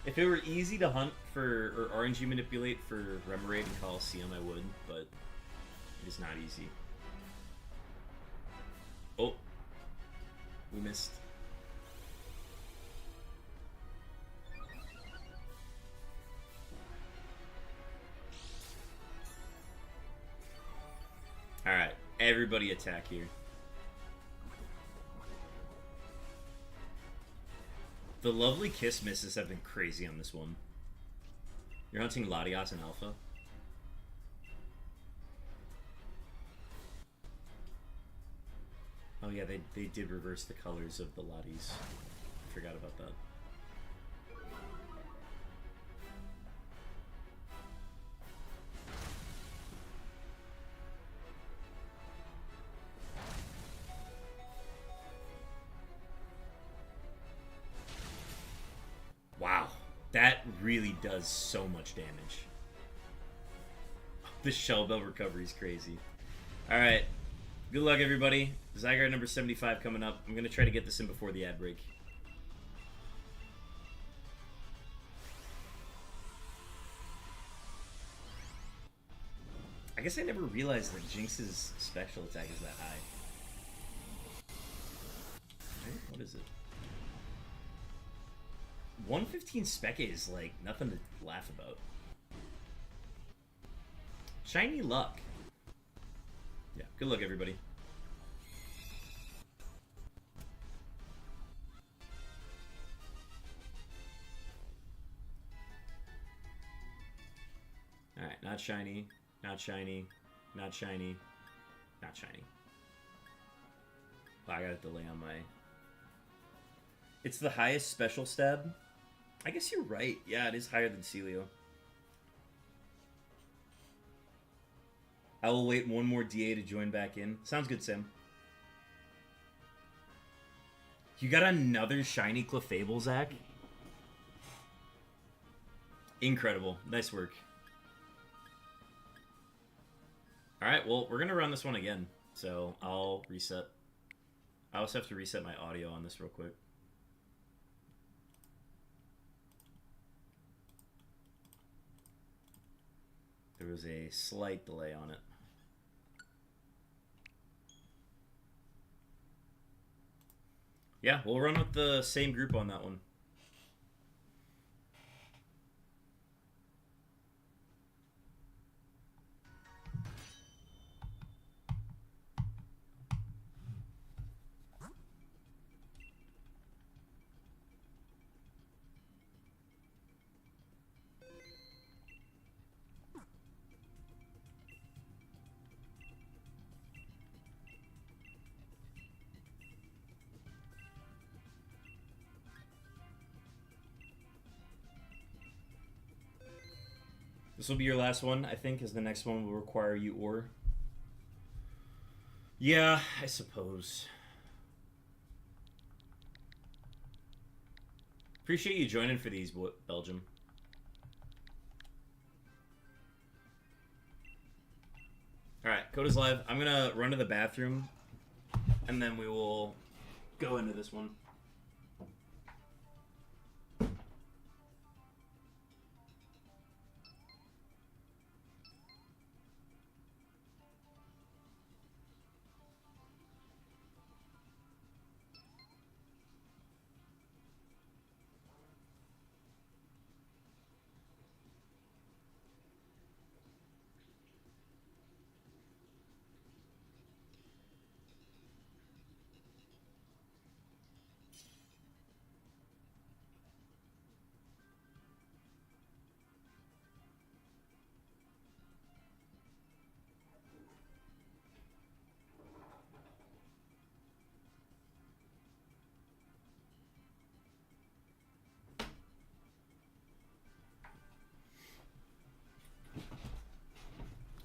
If it were easy to hunt for, or RNG manipulate for Remoraid and Coliseum, I would, but it is not easy. Oh. We missed. Alright, everybody attack here. The Lovely Kiss misses have been crazy on this one. You're hunting Latias and Alpha. Oh yeah, they did reverse the colors of the Lotties. I forgot about that. Wow, that really does so much damage. The Shell Bell recovery is crazy. Alright, good luck everybody. ZYGARDE number 75 coming up. I'm going to try to get this in before the ad break. I guess I never realized that Jinx's special attack is that high. What is it? 115 spec is like nothing to laugh about. Shiny luck. Yeah, good luck everybody. Alright, not shiny, not shiny, not shiny, not shiny. Oh, I got a delay on my... It's the highest special stab? I guess you're right. Yeah, it is higher than Celio. I will wait one more DA to join back in. Sounds good, Sim. You got another shiny Clefable, Zach? Incredible. Nice work. Alright, well, we're going to run this one again. So, I'll reset. I also have to reset my audio on this real quick. There was a slight delay on it. Yeah, we'll run with the same group on that one. This will be your last one, I think, as the next one will require you or. Yeah, I suppose. Appreciate you joining for these, Belgium. Alright, code is live. I'm gonna run to the bathroom, and then we will go into this one.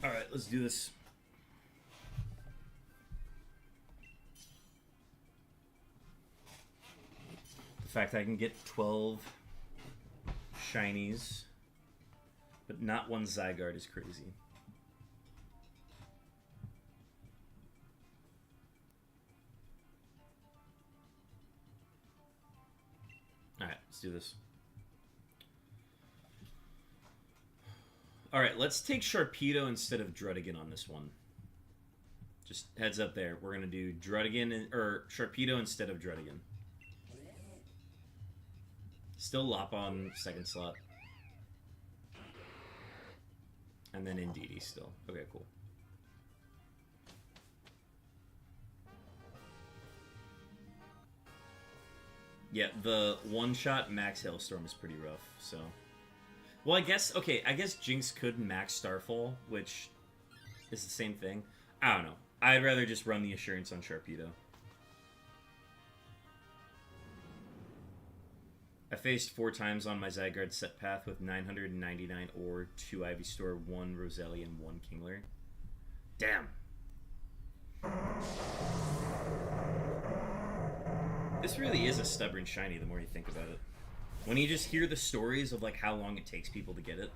Alright, let's do this. The fact I can get 12 shinies, but not one ZYGARDE is crazy. Alright, let's do this. Alright, let's take Sharpedo instead of Druddigon on this one. Just heads up there. We're going to do Druddigon, or Sharpedo instead of Druddigon. Still Lop on second slot. And then Indeedee still. Okay, cool. Yeah, the one-shot Max Hailstorm is pretty rough, so... Well, I guess, okay, I guess Jinx could Max Starfall, which is the same thing. I don't know. I'd rather just run the Assurance on Sharpedo. I faced 4 times on my ZYGARDE set path with 999 ore, 2 Ivysaur, 1 Roselia, and 1 Kingler. Damn. This really is a stubborn shiny the more you think about it. When you just hear the stories of like how long it takes people to get it.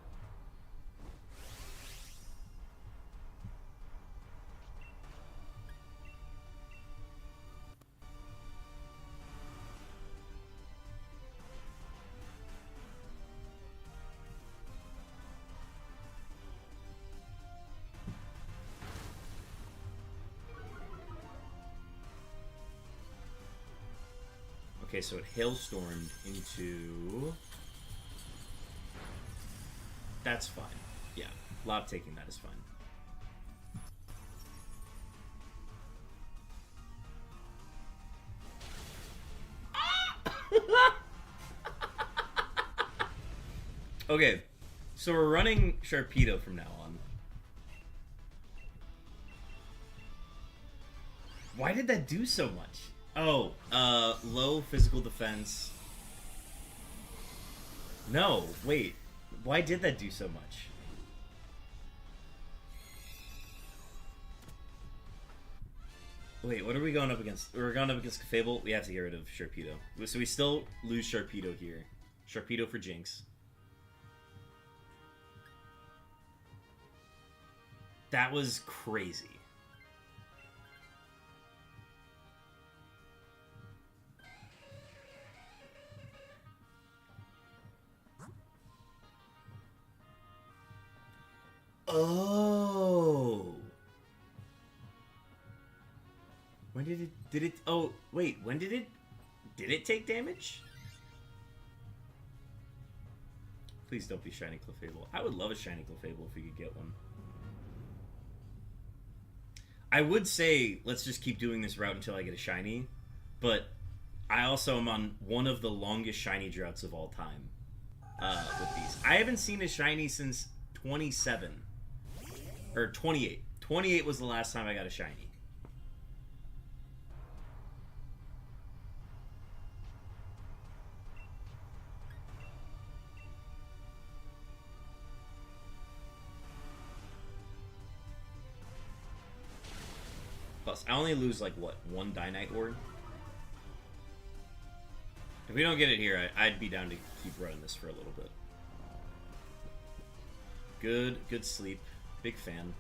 Okay, so it hailstormed into... That's fine. Yeah, lob taking that is fine. Okay, so we're running Sharpedo from now on. Why did that do so much? Oh, low physical defense. No, wait. Why did that do so much? Wait, what are we going up against? We're going up against Clefable. We have to get rid of Sharpedo. So we still lose Sharpedo here. Sharpedo for Jinx. That was crazy. Oh. When did it, oh, wait, when did it take damage? Please don't be shiny Clefable. I would love a shiny Clefable if we could get one. I would say, let's just keep doing this route until I get a shiny, but I also am on one of the longest shiny droughts of all time with these. I haven't seen a shiny since 27. Or 28. 28 was the last time I got a shiny. Plus, I only lose, like, what, 1 Dynite Ward? If we don't get it here, I'd be down to keep running this for a little bit. Good sleep. Big fan.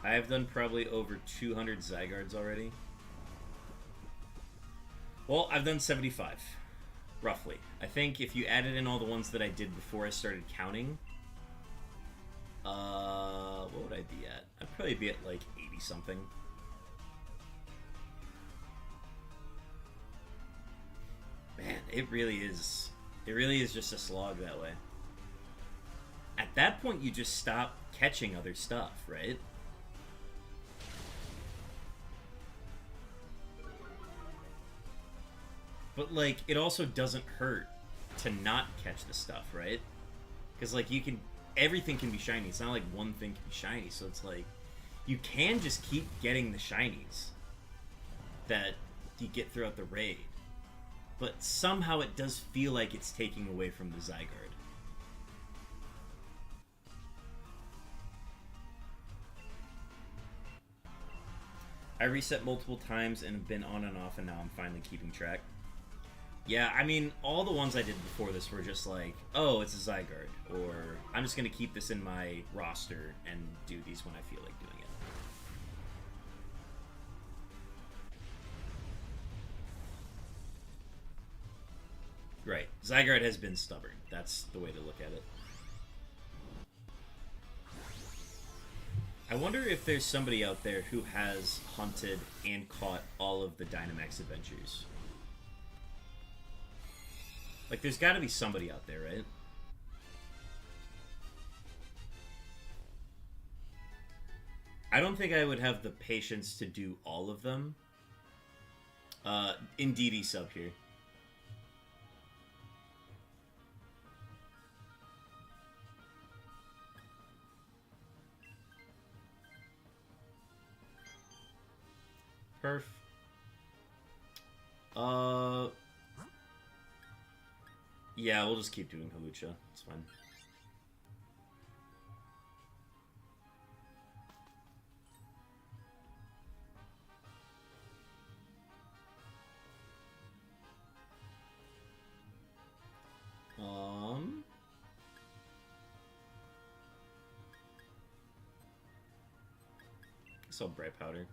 I have done probably over 200 ZYGARDEs already. Well, I've done 75, roughly. I think if you added in all the ones that I did before I started counting, what would I be at? I'd probably be at like 80 something. Man, it really is just a slog that way. At that point, you just stop catching other stuff, right? But, like, it also doesn't hurt to not catch the stuff, right? Because, like, everything can be shiny. It's not like one thing can be shiny, so it's like, you can just keep getting the shinies that you get throughout the raid. But somehow it does feel like it's taking away from the ZYGARDE. I reset multiple times and have been on and off, and now I'm finally keeping track. Yeah, I mean, all the ones I did before this were just like, oh, it's a ZYGARDE, or I'm just going to keep this in my roster and do these when I feel like doing it. Right. ZYGARDE has been stubborn. That's the way to look at it. I wonder if there's somebody out there who has hunted and caught all of the Dynamax adventures. Like, there's got to be somebody out there, right? I don't think I would have the patience to do all of them. Indeedy sub here. Perf. Uh... Yeah, we'll just keep doing Hawlucha. It's fine. I saw Bright Powder.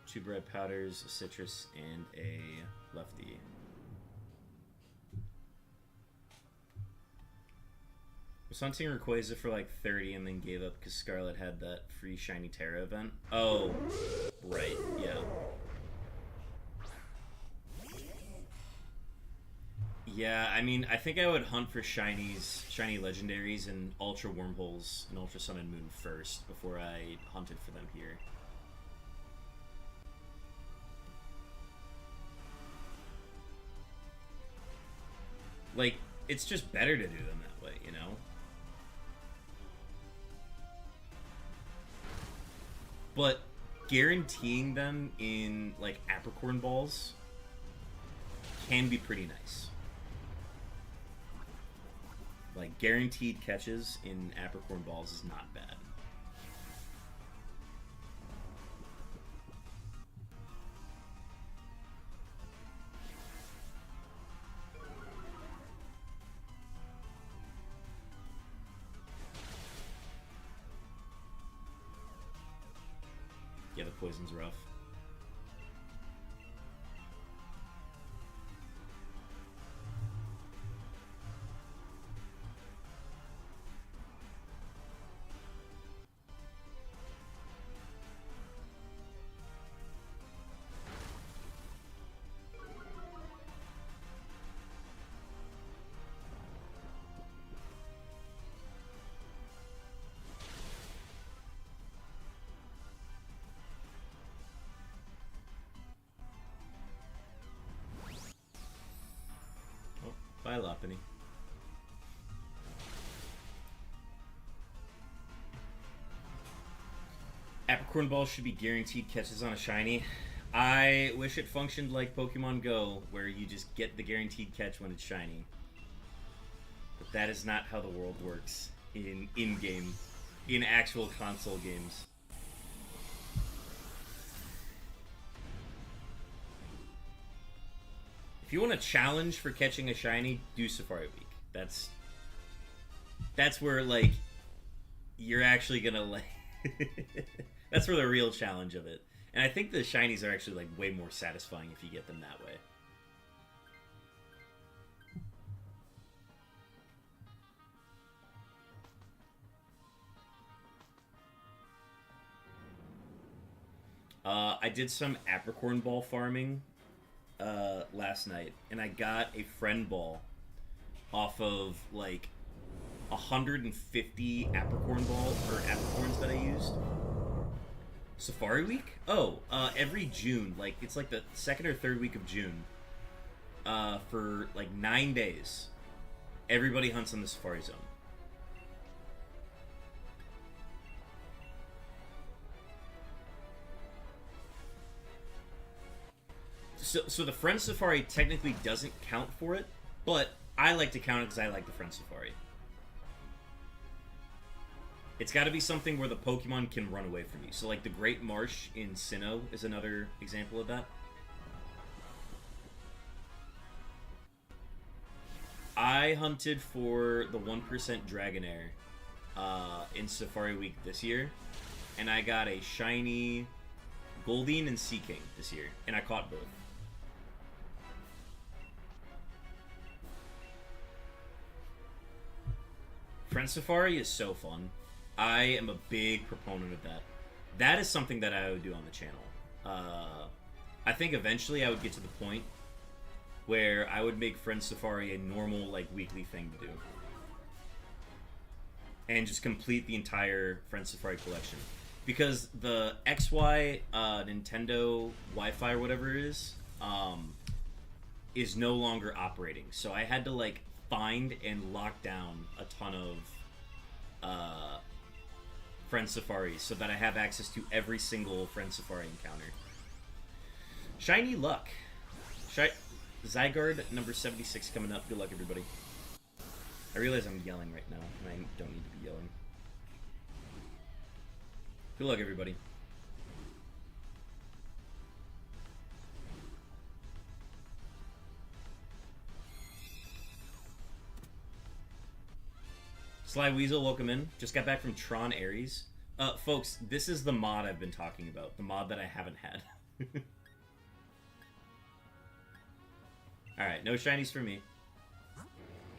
Two Bright Powders, a Citrus, and a Lefty. Was hunting Rayquaza for like 30 and then gave up because Scarlet had that free Shiny Terra event. Oh, right, yeah. Yeah, I mean, I think I would hunt for shinies, shiny legendaries, and ultra wormholes and Ultra Sun and Moon first before I hunted for them here. Like, it's just better to do them that way, you know? But guaranteeing them in, like, apricorn balls can be pretty nice. Like, guaranteed catches in apricorn balls is not bad. Yeah, the poison's rough. Bye, Lopunny. Apricorn Ball should be guaranteed catches on a shiny. I wish it functioned like Pokemon Go, where you just get the guaranteed catch when it's shiny. But that is not how the world works in-game, in actual console games. If you want a challenge for catching a shiny, do Safari Week. That's where, like, you're actually gonna, like... that's where the real challenge of it. And I think the shinies are actually, like, way more satisfying if you get them that way. I did some apricorn ball farming last night, and I got a friend ball off of like 150 apricorn ball or apricorns that I used. Safari Week? Oh, every June, like it's like the second or third week of June, for like 9 days, everybody hunts on the Safari Zone. So the Friend Safari technically doesn't count for it, but I like to count it because I like the Friend Safari. It's got to be something where the Pokemon can run away from you. So like the Great Marsh in Sinnoh is another example of that. I hunted for the 1% Dragonair in Safari Week this year, and I got a shiny Goldeen and Seaking this year, and I caught both. Friend Safari is so fun. I am a big proponent of that. That is something that I would do on the channel. I think eventually I would get to the point where I would make Friend Safari a normal, like, weekly thing to do. And just complete the entire Friend Safari collection. Because the XY Nintendo Wi-Fi or whatever it is no longer operating. So I had to, like, find and lock down a ton of Friend Safaris so that I have access to every single Friend Safari encounter. Shiny luck. ZYGARDE number 76 coming up. Good luck, everybody. I realize I'm yelling right now, and I don't need to be yelling. Good luck, everybody. Sly Weasel, welcome in. Just got back from Tron Ares. Folks, this is the mod I've been talking about. The mod that I haven't had. Alright, no shinies for me.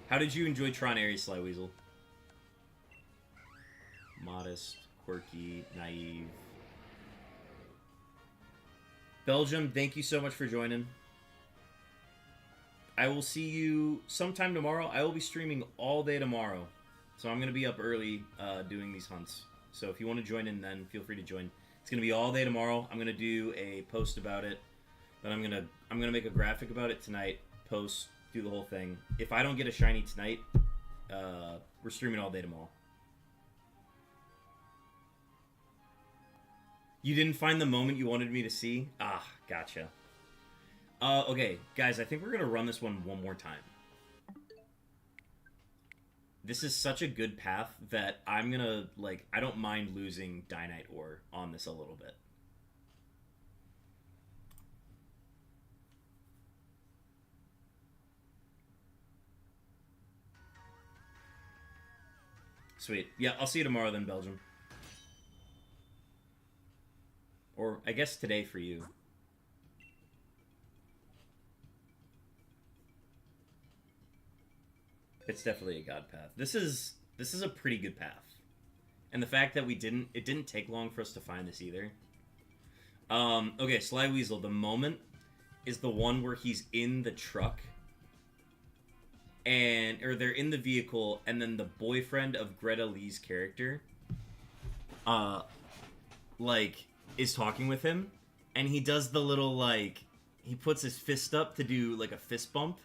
How did you enjoy Tron Ares, Sly Weasel? Modest, quirky, naive. Belgium, thank you so much for joining. I will see you sometime tomorrow. I will be streaming all day tomorrow. So I'm going to be up early doing these hunts. So if you want to join in then, feel free to join. It's going to be all day tomorrow. I'm going to do a post about it. Then I'm going to make a graphic about it tonight, post, do the whole thing. If I don't get a shiny tonight, we're streaming all day tomorrow. You didn't find the moment you wanted me to see? Ah, gotcha. Okay, guys, I think we're going to run this one more time. This is such a good path that I'm going to, like, I don't mind losing Dynite Ore on this a little bit. Sweet. Yeah, I'll see you tomorrow then, Belgium. Or, I guess today for you. It's definitely a god path. This is a pretty good path. And the fact that it didn't take long for us to find this either. Okay, Sly Weasel, the moment is the one where he's in the truck or they're in the vehicle, and then the boyfriend of Greta Lee's character like is talking with him, and he does the little, like, he puts his fist up to do like a fist bump.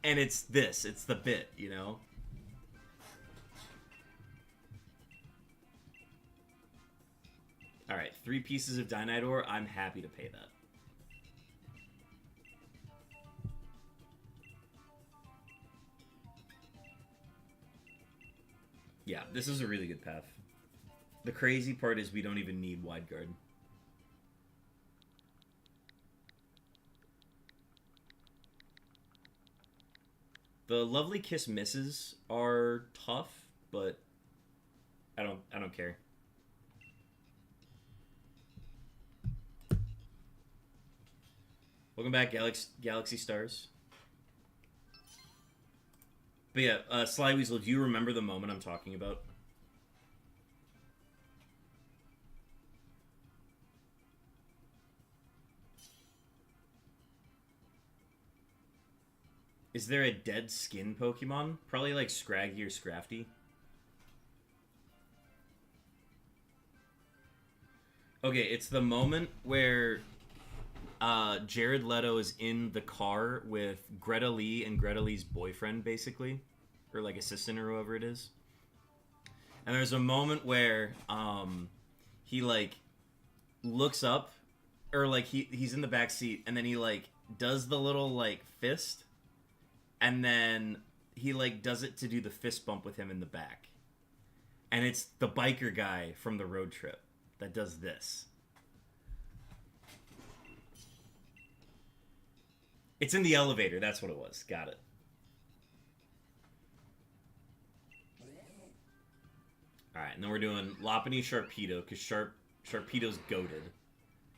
And it's the bit, you know? Alright, 3 pieces of Dynite Ore. I'm happy to pay that. Yeah, this is a really good path. The crazy part is we don't even need Wide Guard. The Lovely Kiss misses are tough, but I don't care. Welcome back, Galaxy Stars. But yeah, Sly Weasel, do you remember the moment I'm talking about? Is there a dead skin Pokemon? Probably like Scraggy or Scrafty. Okay, it's the moment where Jared Leto is in the car with Greta Lee and Greta Lee's boyfriend, basically. Or like assistant or whoever it is. And there's a moment where he like looks up, or like he's in the back seat, and then he like does the little like fist. And then he, like, does it to do the fist bump with him in the back. And it's the biker guy from the road trip that does this. It's in the elevator. That's what it was. Got it. Alright, and then we're doing Lopunny Sharpedo, because Sharpedo's goated.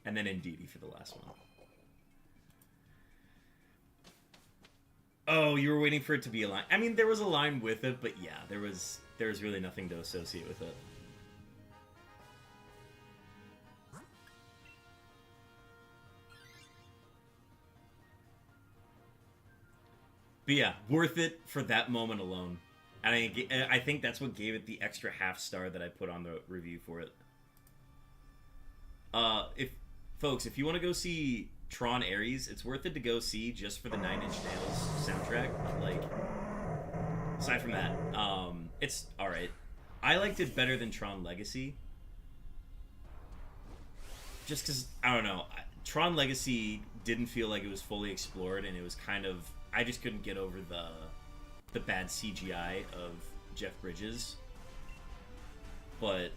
And then Indeedee for the last one. Oh, you were waiting for it to be a line. I mean, there was a line with it, but yeah, there was really nothing to associate with it. But yeah, worth it for that moment alone. And I think that's what gave it the extra half star that I put on the review for it. If you want to go see Tron Ares, it's worth it to go see just for the 9 Inch Nails soundtrack. Like, aside from that, it's alright. I liked it better than Tron Legacy. Just because, I don't know, Tron Legacy didn't feel like it was fully explored, and it was kind of... I just couldn't get over the bad CGI of Jeff Bridges. But...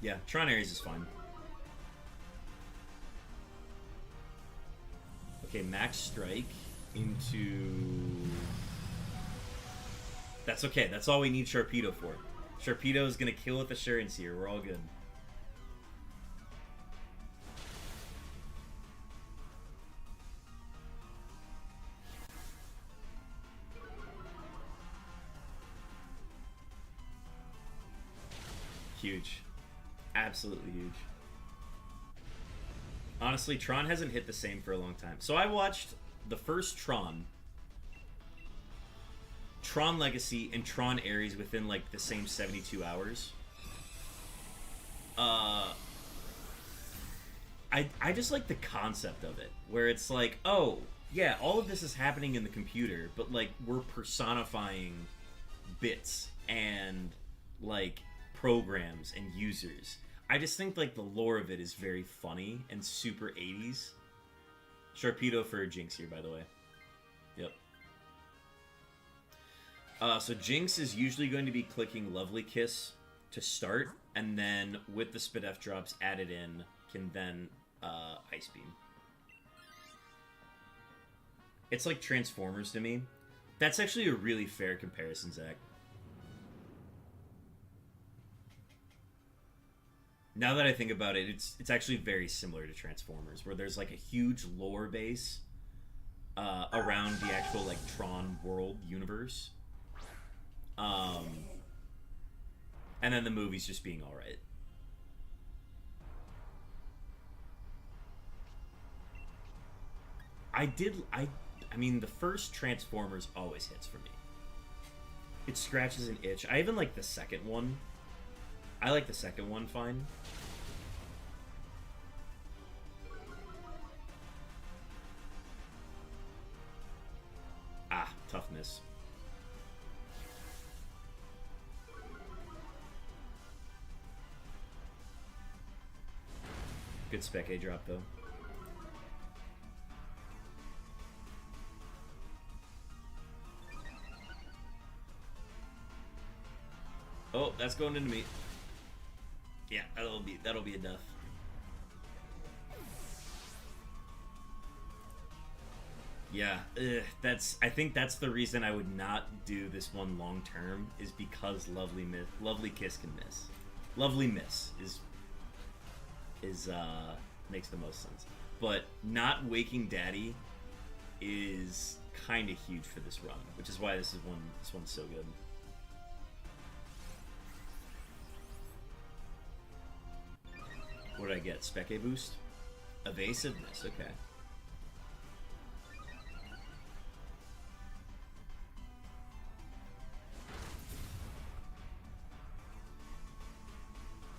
yeah, Tron Ares is fine. Okay, Max Strike into... That's okay. That's all we need Sharpedo for. Sharpedo is going to kill with Assurance here. We're all good. Huge. Absolutely huge. Honestly, Tron hasn't hit the same for a long time. So I watched the first Tron Legacy, and Tron Ares within, like, the same 72 hours. I just like the concept of it, where it's like, oh, yeah, all of this is happening in the computer, but, like, we're personifying bits and, like, programs and users. I just think, like, the lore of it is very funny and super 80s. Sharpedo for Jinx here, by the way. Yep. So Jinx is usually going to be clicking Lovely Kiss to start, and then with the Spidef drops added in, can then Ice Beam. It's like Transformers to me. That's actually a really fair comparison, Zach. Now that I think about it, it's actually very similar to Transformers, where there's like a huge lore base around the actual like Tron world universe. And then the movie's just being alright. I mean, the first Transformers always hits for me. It scratches an itch. I even like the second one. I like the second one fine. Ah, toughness. Good Spec A drop, though. Oh, that's going into me. Yeah, that'll be a death. Yeah, I think that's the reason I would not do this one long term, is because Lovely Kiss can miss. Lovely Miss is makes the most sense. But not Waking Daddy is kind of huge for this run, which is why this one's so good. What did I get? Spec A boost? Evasiveness, okay.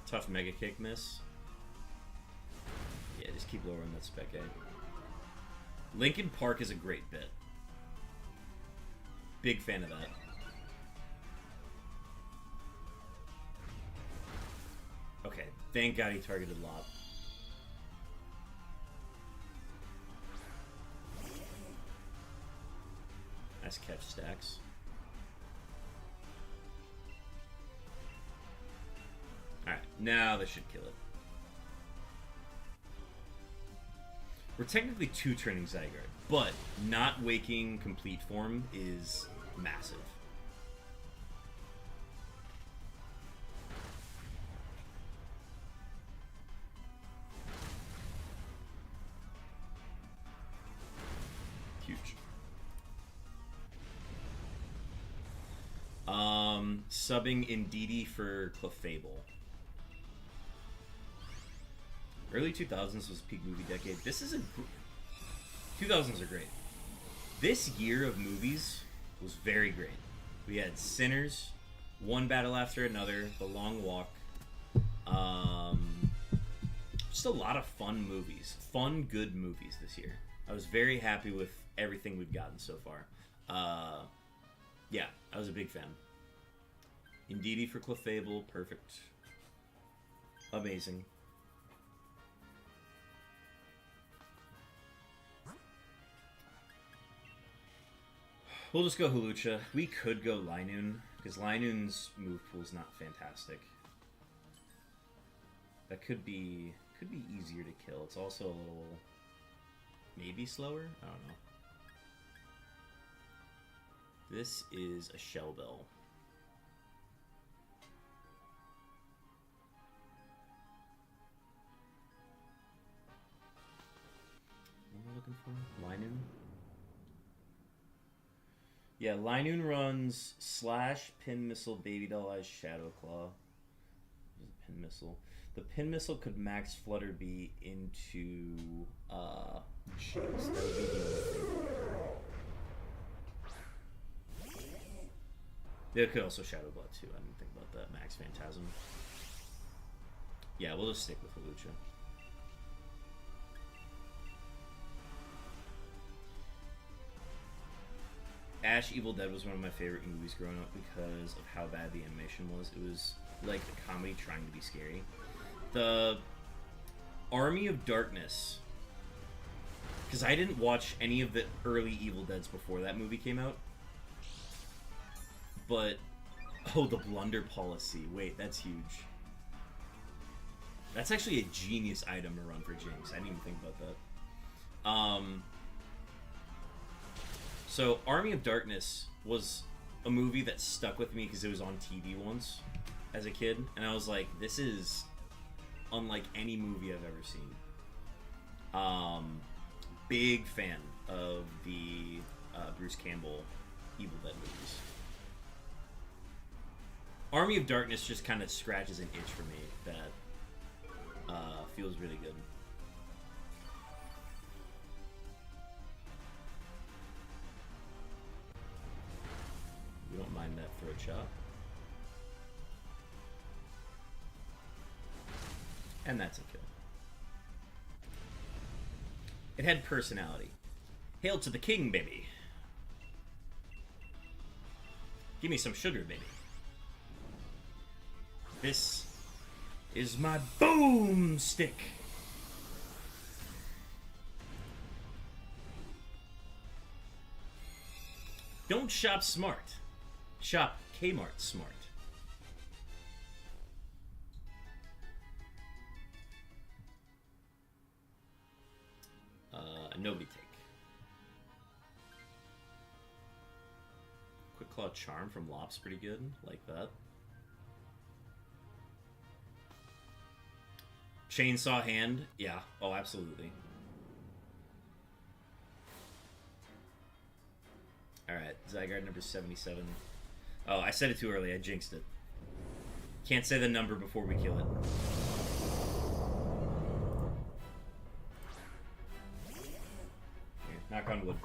Tough Mega Kick miss. Yeah, just keep lowering that Spec A. Linkin Park is a great bit. Big fan of that. Okay, thank God he targeted Lob. Nice catch, Stacks. Alright, now this should kill it. We're technically two-turning Zygarde, but not waking complete form is massive. Huge. Subbing Indeedee for Clefable. Early 2000s was peak movie decade. This is 2000s are great. This year of movies was very great. We had Sinners, one battle after another, The Long Walk. Just a lot of fun movies. Fun, good movies this year. I was very happy with everything we've gotten so far. Yeah, I was a big fan. Indeedee for Clefable, perfect. Amazing. We'll just go Hawlucha. We could go Linoon, because Linoon's move pool is not fantastic. That could be easier to kill. It's also a little maybe slower? I don't know. This is a Shell Bell. What am I looking for? Linoon? Yeah, Linoon runs Slash, Pin Missile, Baby Doll Eyes, Shadow Claw. Pin Missile. The Pin Missile could max Flutter Bee into Jinx. That would be the only thing. They could also Shadow Claw too. I didn't think about that. Max Phantasm. Yeah, we'll just stick with Hawlucha. Ash Evil Dead was one of my favorite movies growing up because of how bad the animation was. It was like a comedy trying to be scary. The Army of Darkness, because I didn't watch any of the early Evil Deads before that movie came out. But, oh, the Blunder Policy. Wait, that's huge. That's actually a genius item to run for Jinx. I didn't even think about that. So, Army of Darkness was a movie that stuck with me because it was on TV once as a kid. And I was like, this is unlike any movie I've ever seen. Big fan of the Bruce Campbell Evil Dead movies. Army of Darkness just kind of scratches an itch for me that feels really good. We don't mind that throat chop. And that's a kill. It had personality. Hail to the king, baby. Give me some sugar, baby. This is my boomstick. Don't shop smart. Shop Kmart smart. Nobody take. Quick Claw Charm from Lop's pretty good. Like that. Chainsaw Hand. Yeah. Oh, absolutely. Alright. ZYGARDE number 77. Oh, I said it too early. I jinxed it. Can't say the number before we kill it. Here, knock on wood.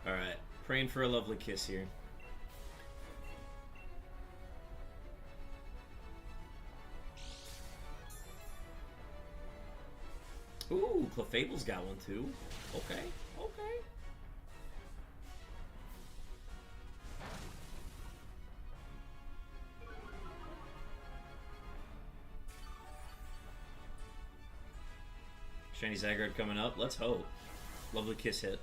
Alright. Praying for a lovely kiss here. Ooh, Clefable's got one too. Okay, okay. Shiny ZYGARDE coming up. Let's hope. Lovely kiss hit.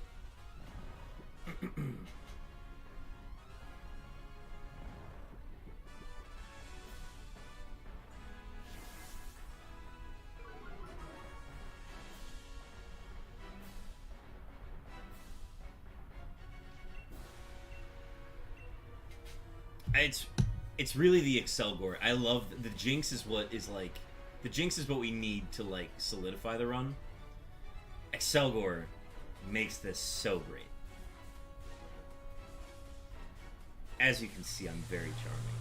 It's really the Excelgor. I love the Jinx is what is like the Jinx is what we need to like solidify the run. Excelgor makes this so great. As you can see, I'm very charming.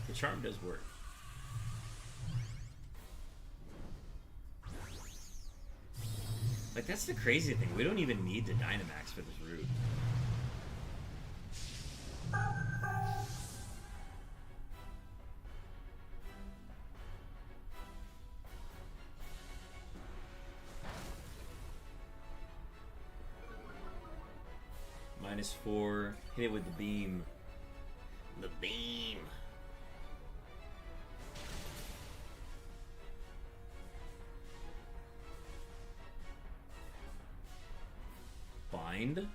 The charm does work. Like that's the crazy thing. We don't even need to Dynamax for this route. -4. Hit it with the beam. The beam. Bind.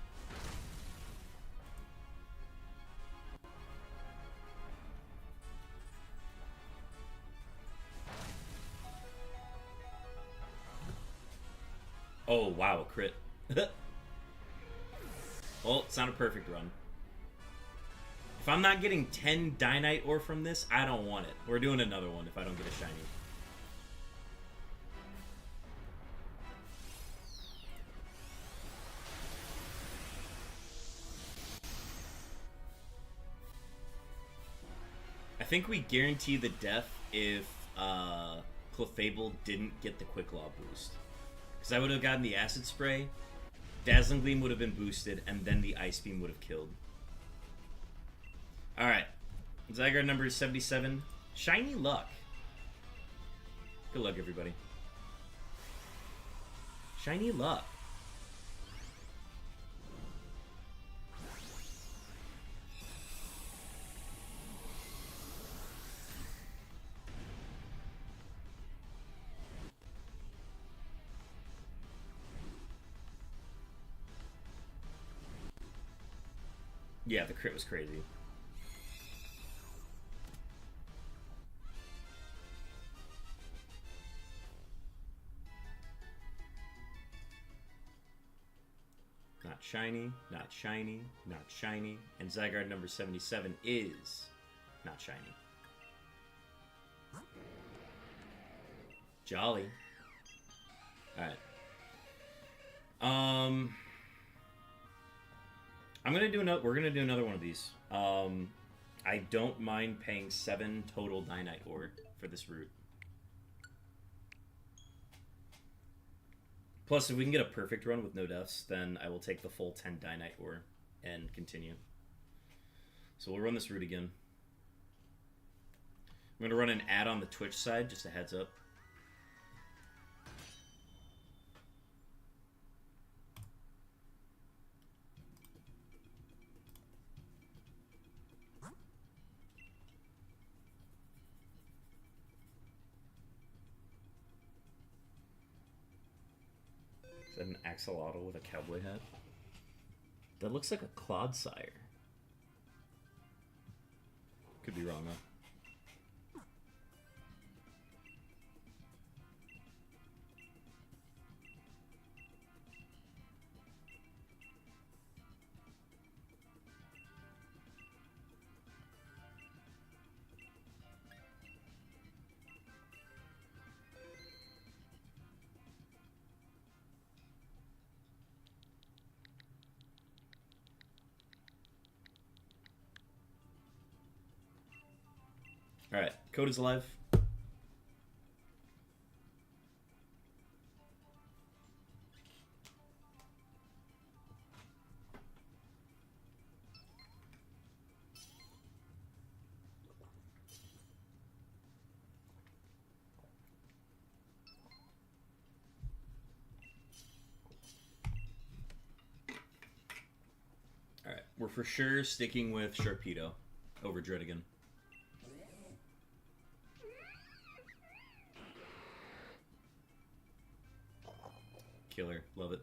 Oh, wow, crit. Well, it's not a perfect run. If I'm not getting 10 Dynite ore from this, I don't want it. We're doing another one if I don't get a shiny. I think we guarantee the death if Clefable didn't get the Quick Law boost. Because I would have gotten the Acid Spray, Dazzling Gleam would have been boosted, and then the Ice Beam would have killed. Alright. ZYGARDE number 77. Shiny Luck. Good luck, everybody. Shiny Luck. Yeah, the crit was crazy. Not shiny, not shiny, not shiny. And ZYGARDE number 77 is not shiny. Jolly. Alright. We're gonna do another one of these. I don't mind paying 7 total Dynite ore for this route. Plus, if we can get a perfect run with no deaths, then I will take the full 10 Dynite ore and continue. So we'll run this route again. I'm gonna run an ad on the Twitch side, just a heads up. Is that an axolotl with a cowboy hat? That looks like a Clodsire. Could be wrong, though. Alright, code is live. Alright, we're for sure sticking with Sharpedo over Dredigan. Killer, love it.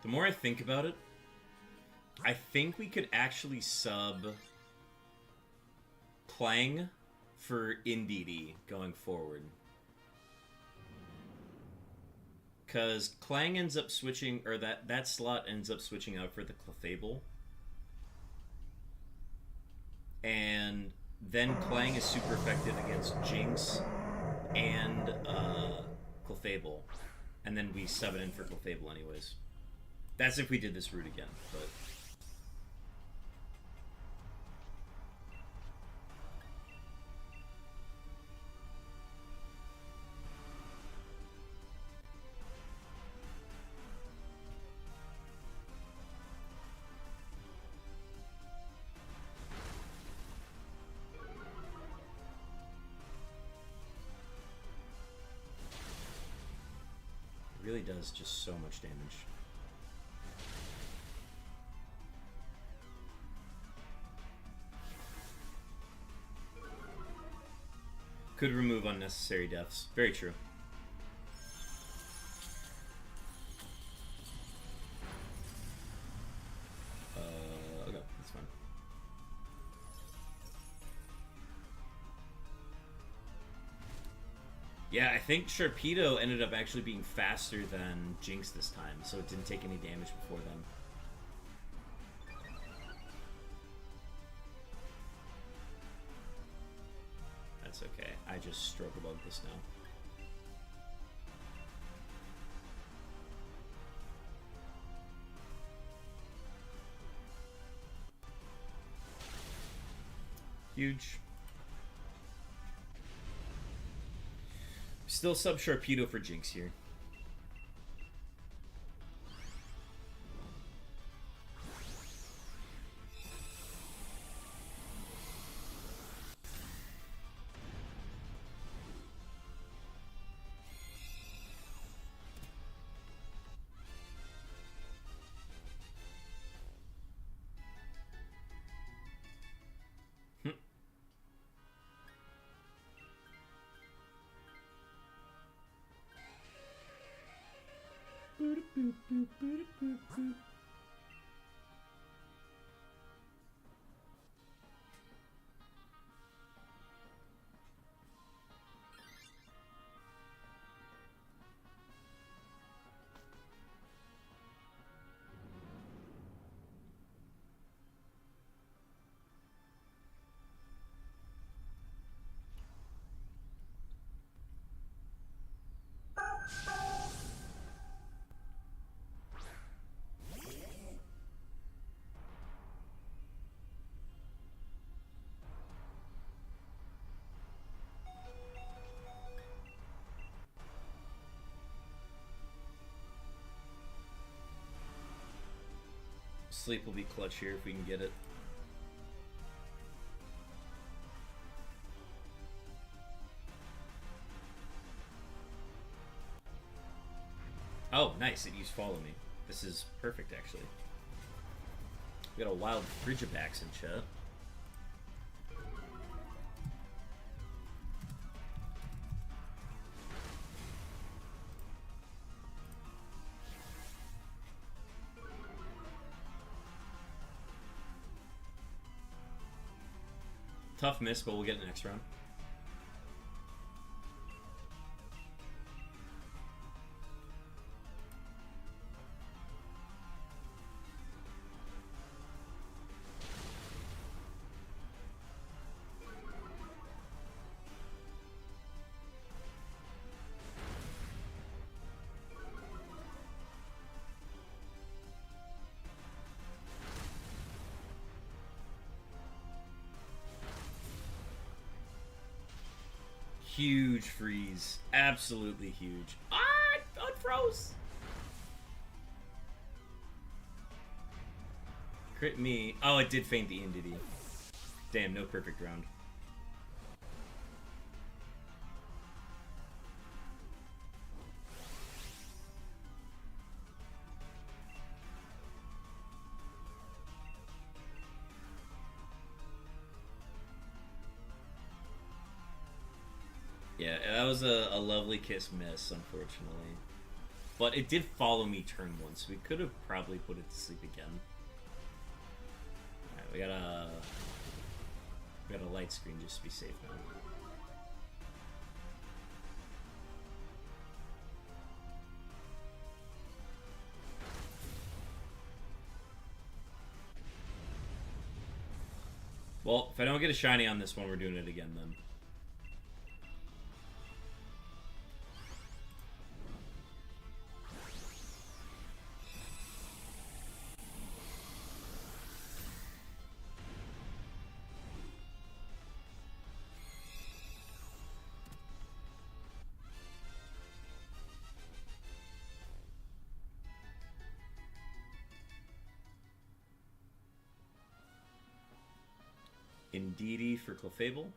The more I think about it, I think we could actually sub Clang for NDD going forward. Because Clang ends up switching, or that slot ends up switching out for the Clefable. And then Clang is super effective against Jinx and Clefable. And then we sub it in for Clefable anyways. That's if we did this route again, but... really does just so much damage. Could remove unnecessary deaths. Very true. Okay, that's fine. Yeah, I think Sharpedo ended up actually being faster than Jinx this time, so it didn't take any damage before then. That's okay. I just stroke above this now. Huge. Still sub Sharpedo for Jinx here. Sleep will be clutch here if we can get it. Oh, nice. It used follow me. This is perfect, actually. We got a wild Frigibax in chat. Tough miss, but we'll get it next round. Huge freeze. Absolutely huge. Ah! Unfroze! Crit me. Oh, it did feint the Indity. Damn, no perfect round. Yeah, that was a lovely kiss miss, unfortunately. But it did follow me turn one, so we could have probably put it to sleep again. Alright, we got a light screen just to be safe now. Well, if I don't get a shiny on this one, we're doing it again then. Indeedee for Clefable.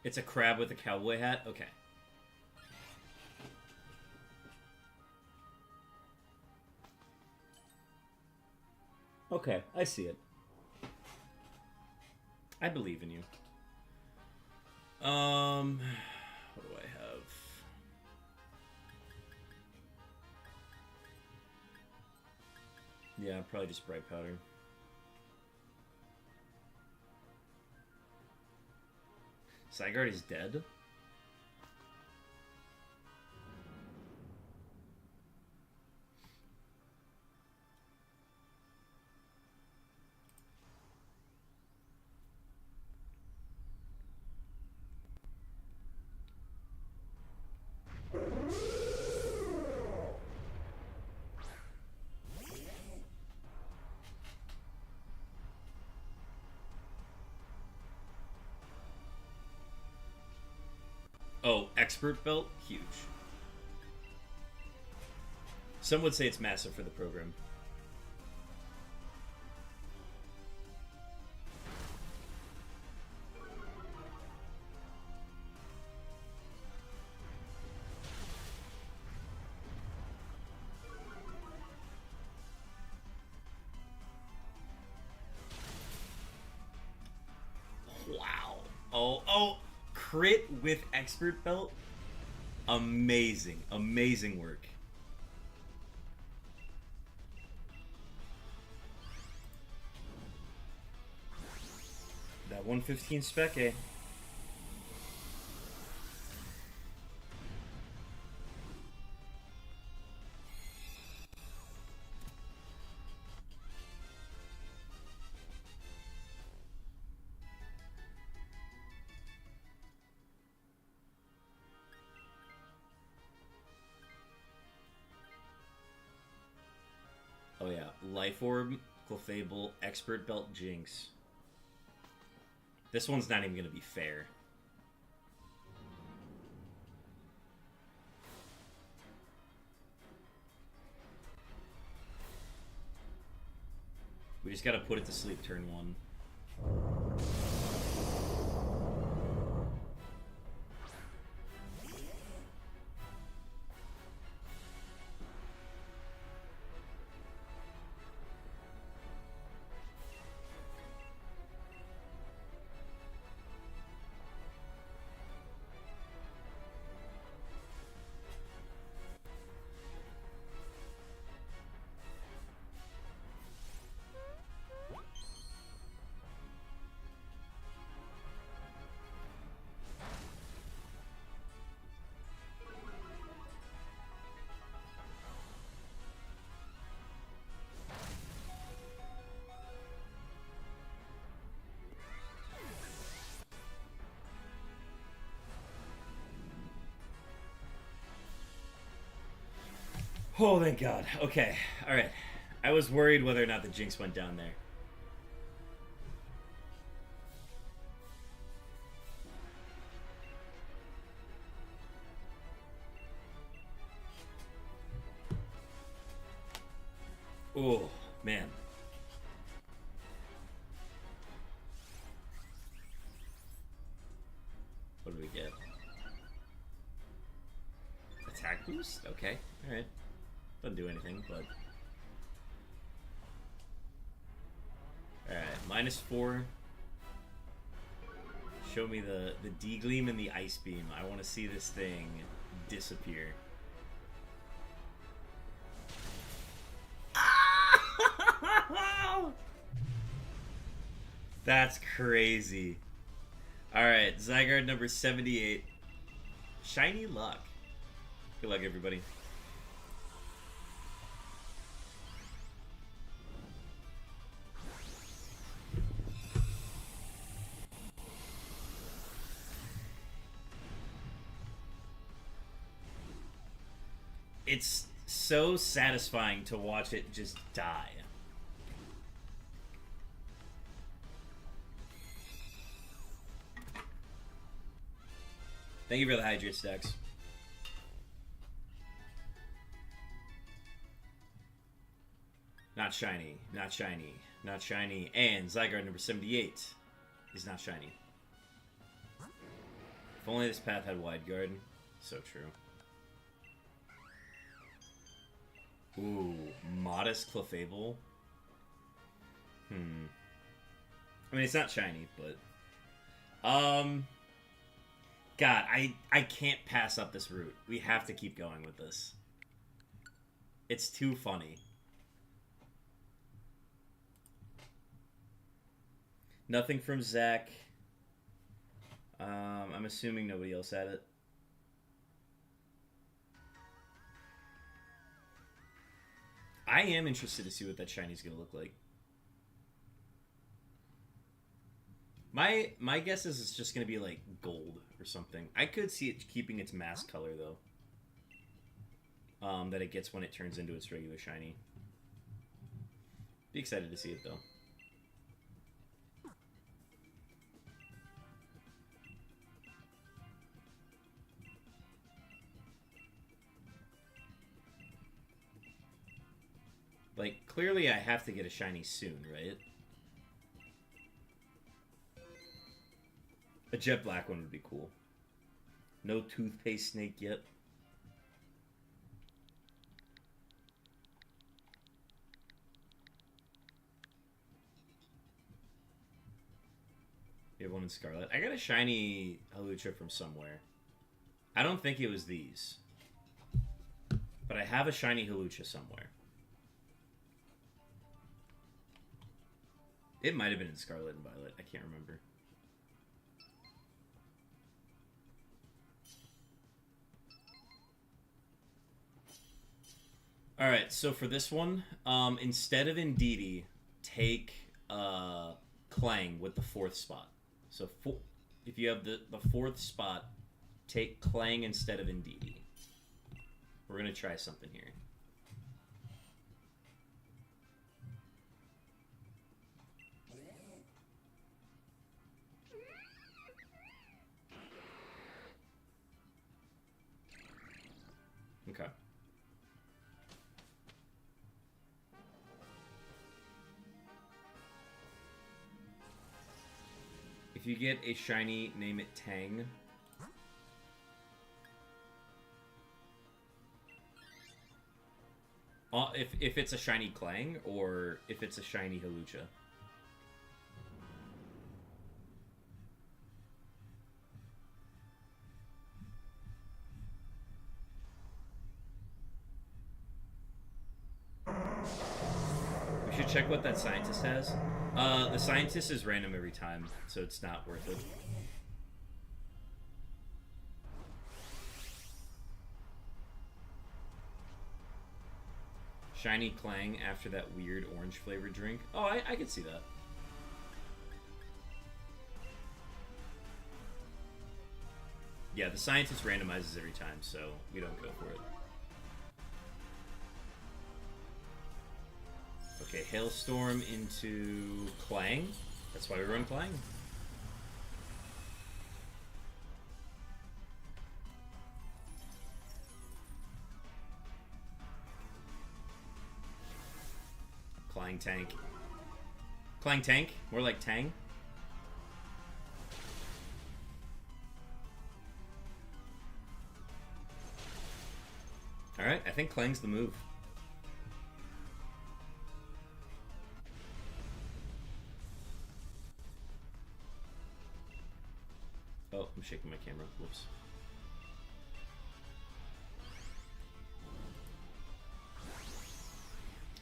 It's a crab with a cowboy hat? Okay. Okay, I see it. I believe in you. What do I have? Yeah, probably just bright powder. ZYGARDE is dead? Oh, expert belt? Huge. Some would say it's massive for the program. Wow. Oh, crit with expert belt? Amazing. Amazing work. That 115 spec, eh? Oh yeah, Life Orb, Clefable, Expert Belt, Jinx. This one's not even going to be fair. We just got to put it to sleep turn 1. Oh, thank God. Okay. Alright. I was worried whether or not the Jinx went down there. Oh, man. What do we get? Attack boost? Okay. Alright. Doesn't do anything, but... Alright, -4. Show me the D-Gleam and the Ice Beam. I want to see this thing disappear. That's crazy. Alright, ZYGARDE number 78. Shiny luck. Good luck, everybody. It's so satisfying to watch it just die. Thank you for the hydrate stacks. Not shiny, not shiny, not shiny, and ZYGARDE number 78 is not shiny. If only this path had wide guard. So true. Ooh, modest Clefable. I mean, it's not shiny, but... God, I can't pass up this route. We have to keep going with this. It's too funny. Nothing from Zach. I'm assuming nobody else had it. I am interested to see what that shiny's gonna look like. My guess is it's just gonna be like gold or something. I could see it keeping its mask color though. That it gets when it turns into its regular shiny. Be excited to see it though. Like, clearly I have to get a shiny soon, right? A jet black one would be cool. No toothpaste snake yet. We have one in Scarlet. I got a shiny Hawlucha from somewhere. I don't think it was these. But I have a shiny Hawlucha somewhere. It might have been in Scarlet and Violet. I can't remember. Alright, so for this one, instead of Indeedee, take Clang with the 4th spot. So if you have the 4th spot, take Clang instead of Indeedee. We're going to try something here. Okay. If you get a shiny, name it Tang. If it's a shiny Clang, or if it's a shiny Hawlucha. We should check what that scientist has. The scientist is random every time, so it's not worth it. Shiny Clang after that weird orange flavored drink. Oh, I could see that. Yeah, the scientist randomizes every time, so we don't go for it. Okay, Hailstorm into Clang. That's why we run Clang. Clang Tank. Clang Tank? More like Tang? Alright, I think Clang's the move. Oh, I'm shaking my camera. Whoops.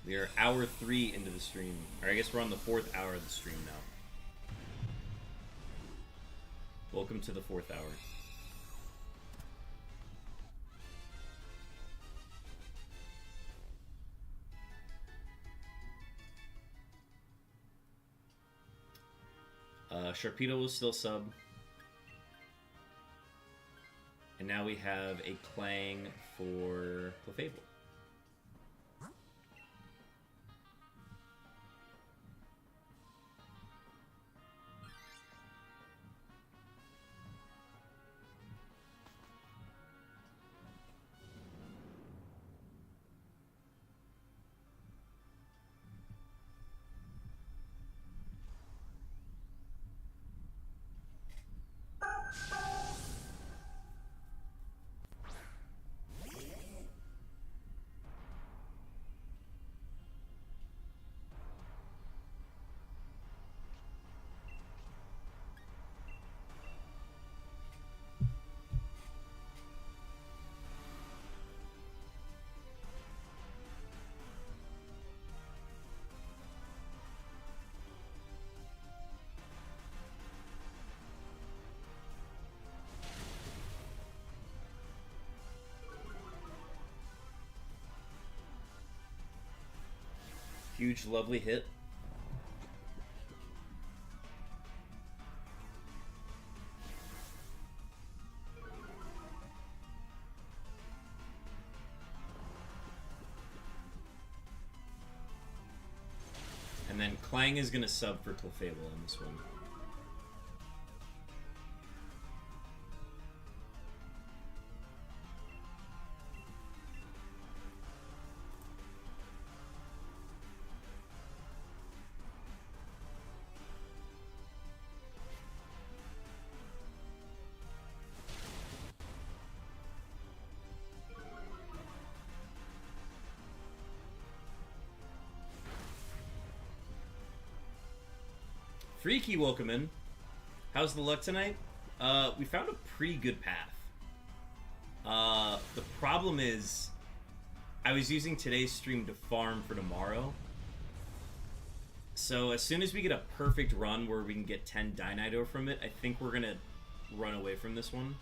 We are hour 3 into the stream. Or I guess we're on the 4th hour of the stream now. Welcome to the 4th hour. Sharpedo was still sub. And now we have a Clang for Clefable. Huge, lovely hit. And then Clang is going to sub for Clefable on this one. Freaky, welcome in. How's the luck tonight? We found a pretty good path. The problem is, I was using today's stream to farm for tomorrow. So as soon as we get a perfect run where we can get 10 Dynito from it, I think we're gonna run away from this one.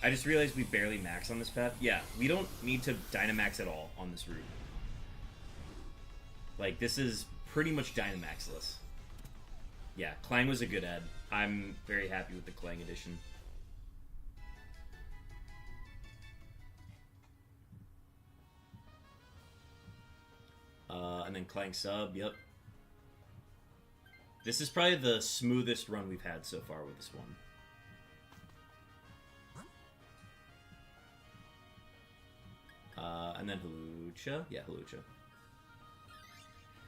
I just realized we barely max on this path. Yeah, we don't need to Dynamax at all on this route. Like, this is pretty much Dynamaxless. Yeah, Clang was a good ad. I'm very happy with the Clang edition. And then Clang sub, yep. This is probably the smoothest run we've had so far with this one. And then Hawlucha. Yeah, Hawlucha.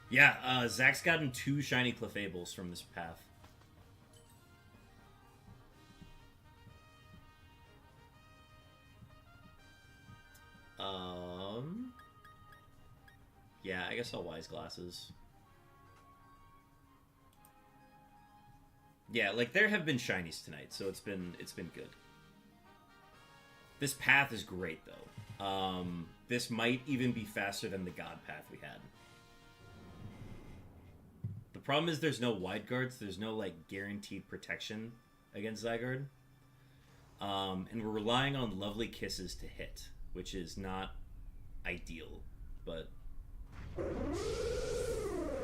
Yeah, Zach's gotten 2 shiny Clefables from this path. Yeah, I guess I'll Wise Glasses. Yeah, like there have been shinies tonight, so it's been good. This path is great though. This might even be faster than the God path we had. The problem is there's no wide guards. There's no like guaranteed protection against ZYGARDE. And we're relying on lovely kisses to hit, which is not ideal, but...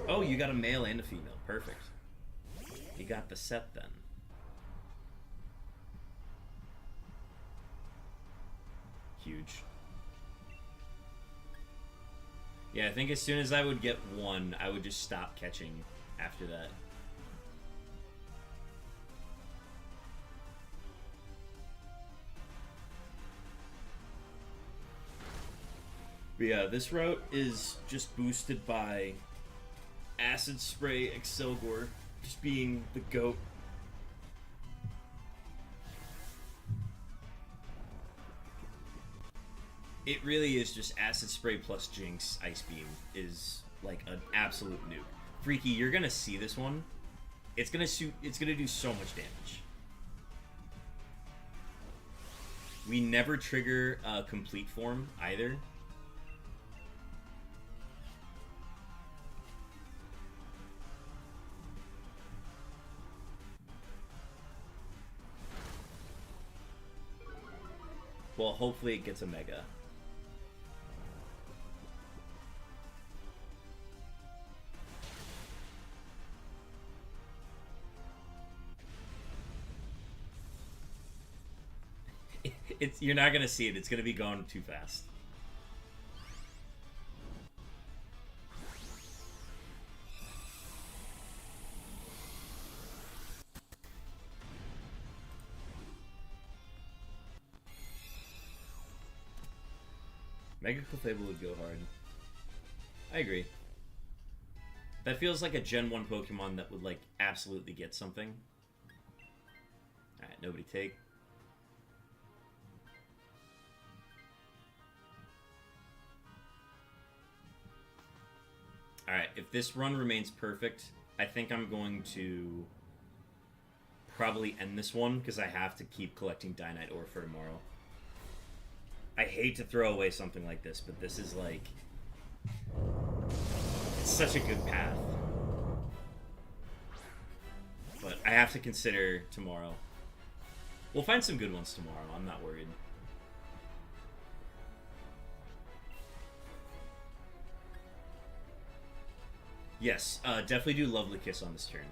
Oh, you got a male and a female. Perfect. You got the set then. Huge. Yeah, I think as soon as I would get one, I would just stop catching after that. But yeah, this route is just boosted by Acid Spray Excelgor just being the GOAT. It really is just Acid Spray plus Jinx Ice Beam is like an absolute nuke. Freaky, you're gonna see this one. It's gonna do so much damage. We never trigger complete form either. Well, hopefully it gets a Mega. You're not gonna see it. It's gonna be gone too fast. Mega Clefable would go hard. I agree. That feels like a Gen 1 Pokemon that would, like, absolutely get something. Alright, nobody take. Alright, if this run remains perfect, I think I'm going to probably end this one, because I have to keep collecting Dynite ore for tomorrow. I hate to throw away something like this, but this is like... It's such a good path. But I have to consider tomorrow. We'll find some good ones tomorrow, I'm not worried. Yes, definitely do Lovely Kiss on this turn.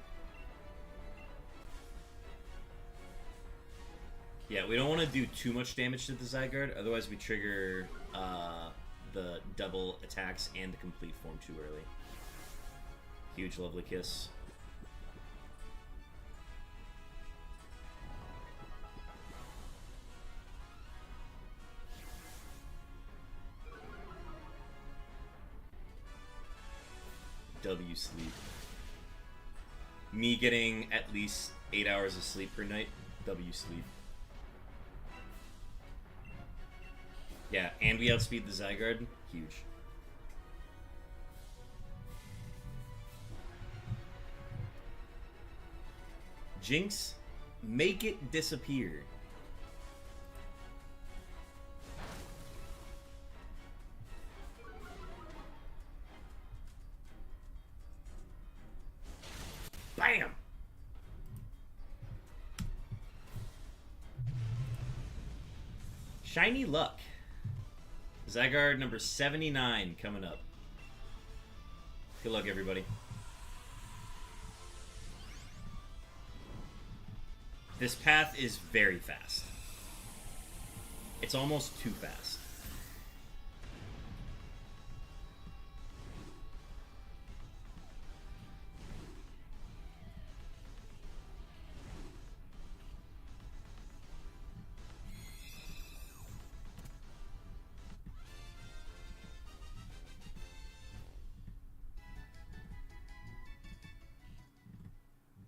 Yeah, we don't want to do too much damage to the Zygarde, otherwise we trigger the double attacks and the complete form too early. Huge Lovely Kiss. W sleep. Me getting at least 8 hours of sleep per night. W sleep. Yeah, and we outspeed the Zygarde. Huge. Jinx, make it disappear. Bam! Shiny Luck. Zygarde number 79 coming up. Good luck, everybody. This path is very fast. It's almost too fast.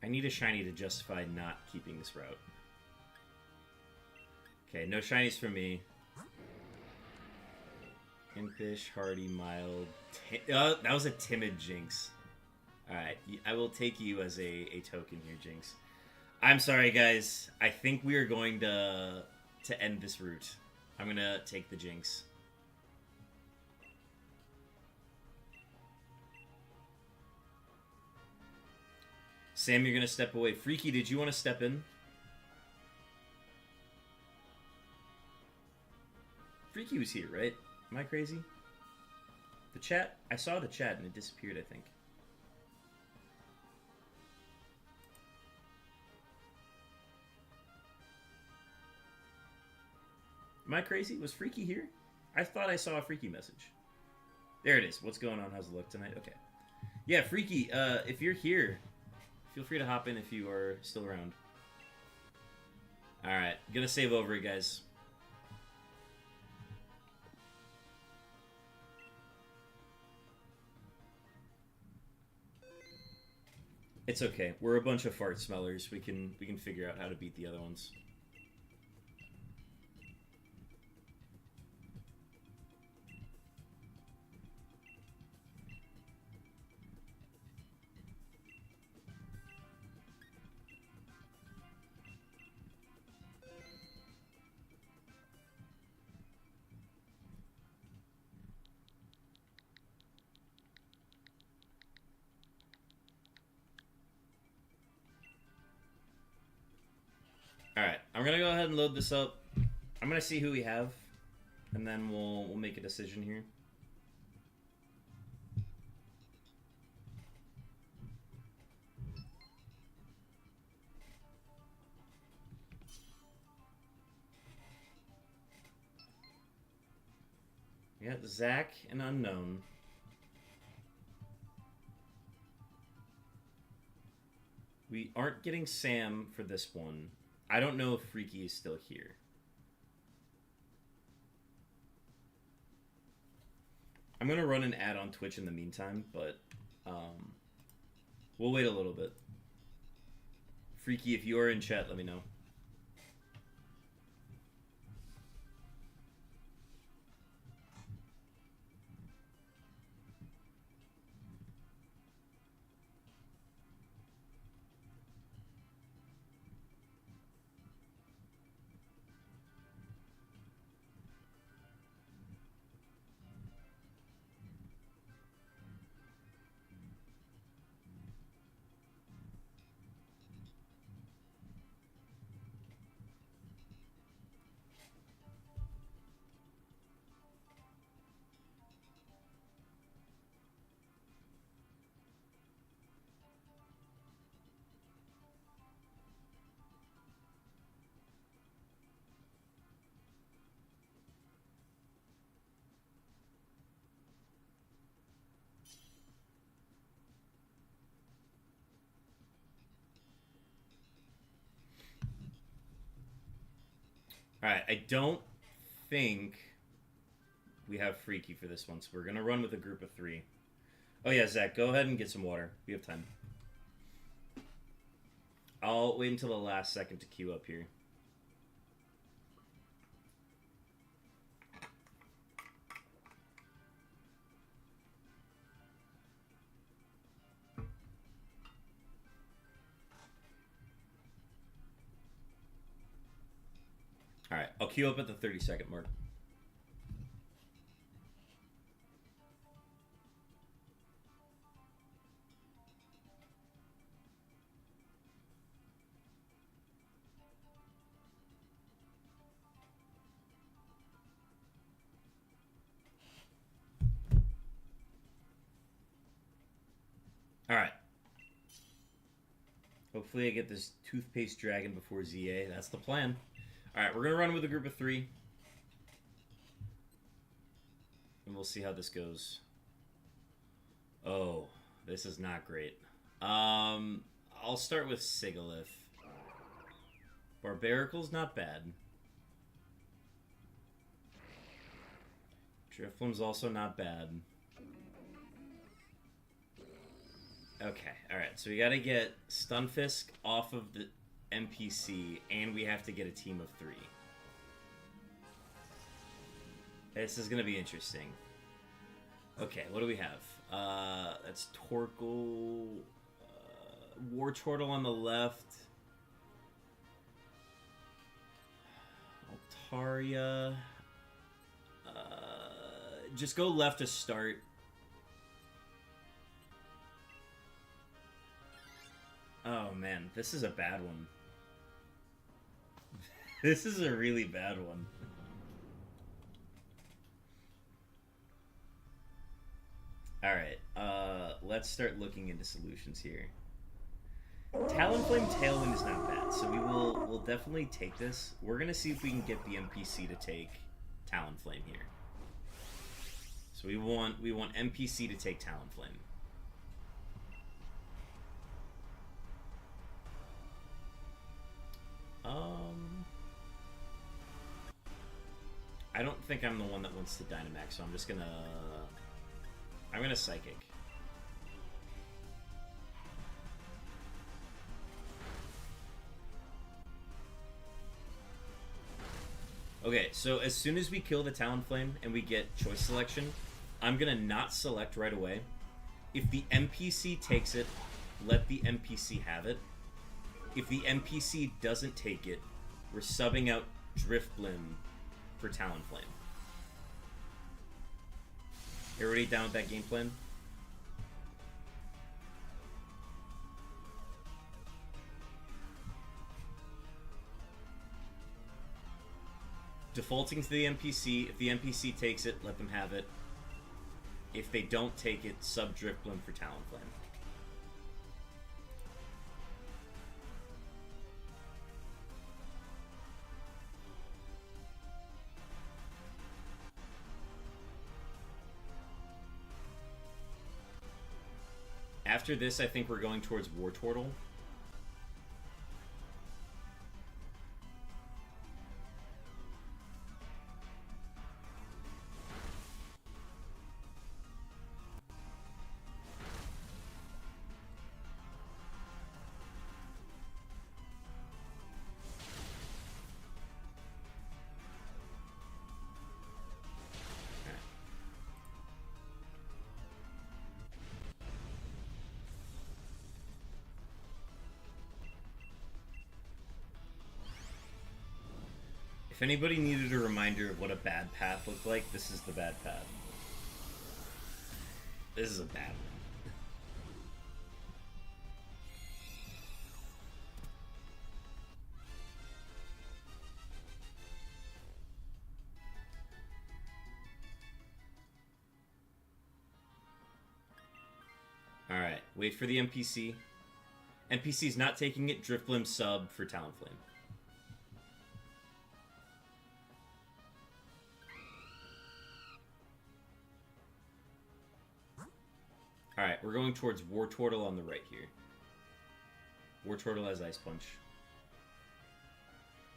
I need a shiny to justify not keeping this route. Okay, no shinies for me. Impish, hardy, mild. That was a timid Jinx. Alright, I will take you as a token here, Jinx. I'm sorry, guys. I think we are going to end this route. I'm going to take the Jinx. Sam, you're going to step away. Freaky, did you want to step in? Freaky was here, right? Am I crazy? The chat? I saw the chat and it disappeared, I think. Am I crazy? Was Freaky here? I thought I saw a Freaky message. There it is. What's going on? How's the luck tonight? Okay. Yeah, Freaky, if you're here, feel free to hop in if you are still around. Alright, gonna save over it, guys. It's okay. We're a bunch of fart smellers. We can figure out how to beat the other ones. Alright, I'm gonna go ahead and load this up. I'm gonna see who we have, and then we'll make a decision here. We got Zach and Unknown. We aren't getting Sam for this one. I don't know if Freaky is still here. I'm going to run an ad on Twitch in the meantime, but we'll wait a little bit. Freaky, if you are in chat, let me know. Alright, I don't think we have Freaky for this one, so we're gonna run with a group of 3. Oh yeah, Zach, go ahead and get some water. We have time. I'll wait until the last second to queue up here. Alright, I'll queue up at the 30-second mark. Alright. Hopefully I get this toothpaste dragon before ZA. That's the plan. Alright, we're going to run with a group of 3. And we'll see how this goes. Oh, this is not great. I'll start with Sigalith. Barbaricle's not bad. Drifloom's also not bad. Okay, alright, so we gotta get Stunfisk off of the NPC, and we have to get a team of 3. This is gonna be interesting. Okay, what do we have? That's Torkoal, Wartortle on the left, Altaria. Just go left to start. Oh man, this is a bad one. This is a really bad one. Alright, let's start looking into solutions here. Talonflame Tailwind is not bad, so we'll definitely take this. We're gonna see if we can get the NPC to take Talonflame here. So we want NPC to take Talonflame. I don't think I'm the one that wants the Dynamax, so I'm just gonna... I'm gonna Psychic. Okay, so as soon as we kill the Talonflame and we get choice selection, I'm gonna not select right away. If the NPC takes it, let the NPC have it. If the NPC doesn't take it, we're subbing out Drifblim for Talonflame. Everybody down with that game plan? Defaulting to the NPC. If the NPC takes it, let them have it. If they don't take it, sub Drifblim for Talonflame. After this, I think we're going towards Wartortle. If anybody needed a reminder of what a bad path looked like, this is the bad path. This is a bad one. Alright, wait for the NPC. NPC's not taking it, Drifblim sub for Talonflame. Alright, we're going towards Wartortle on the right here. Wartortle has Ice Punch.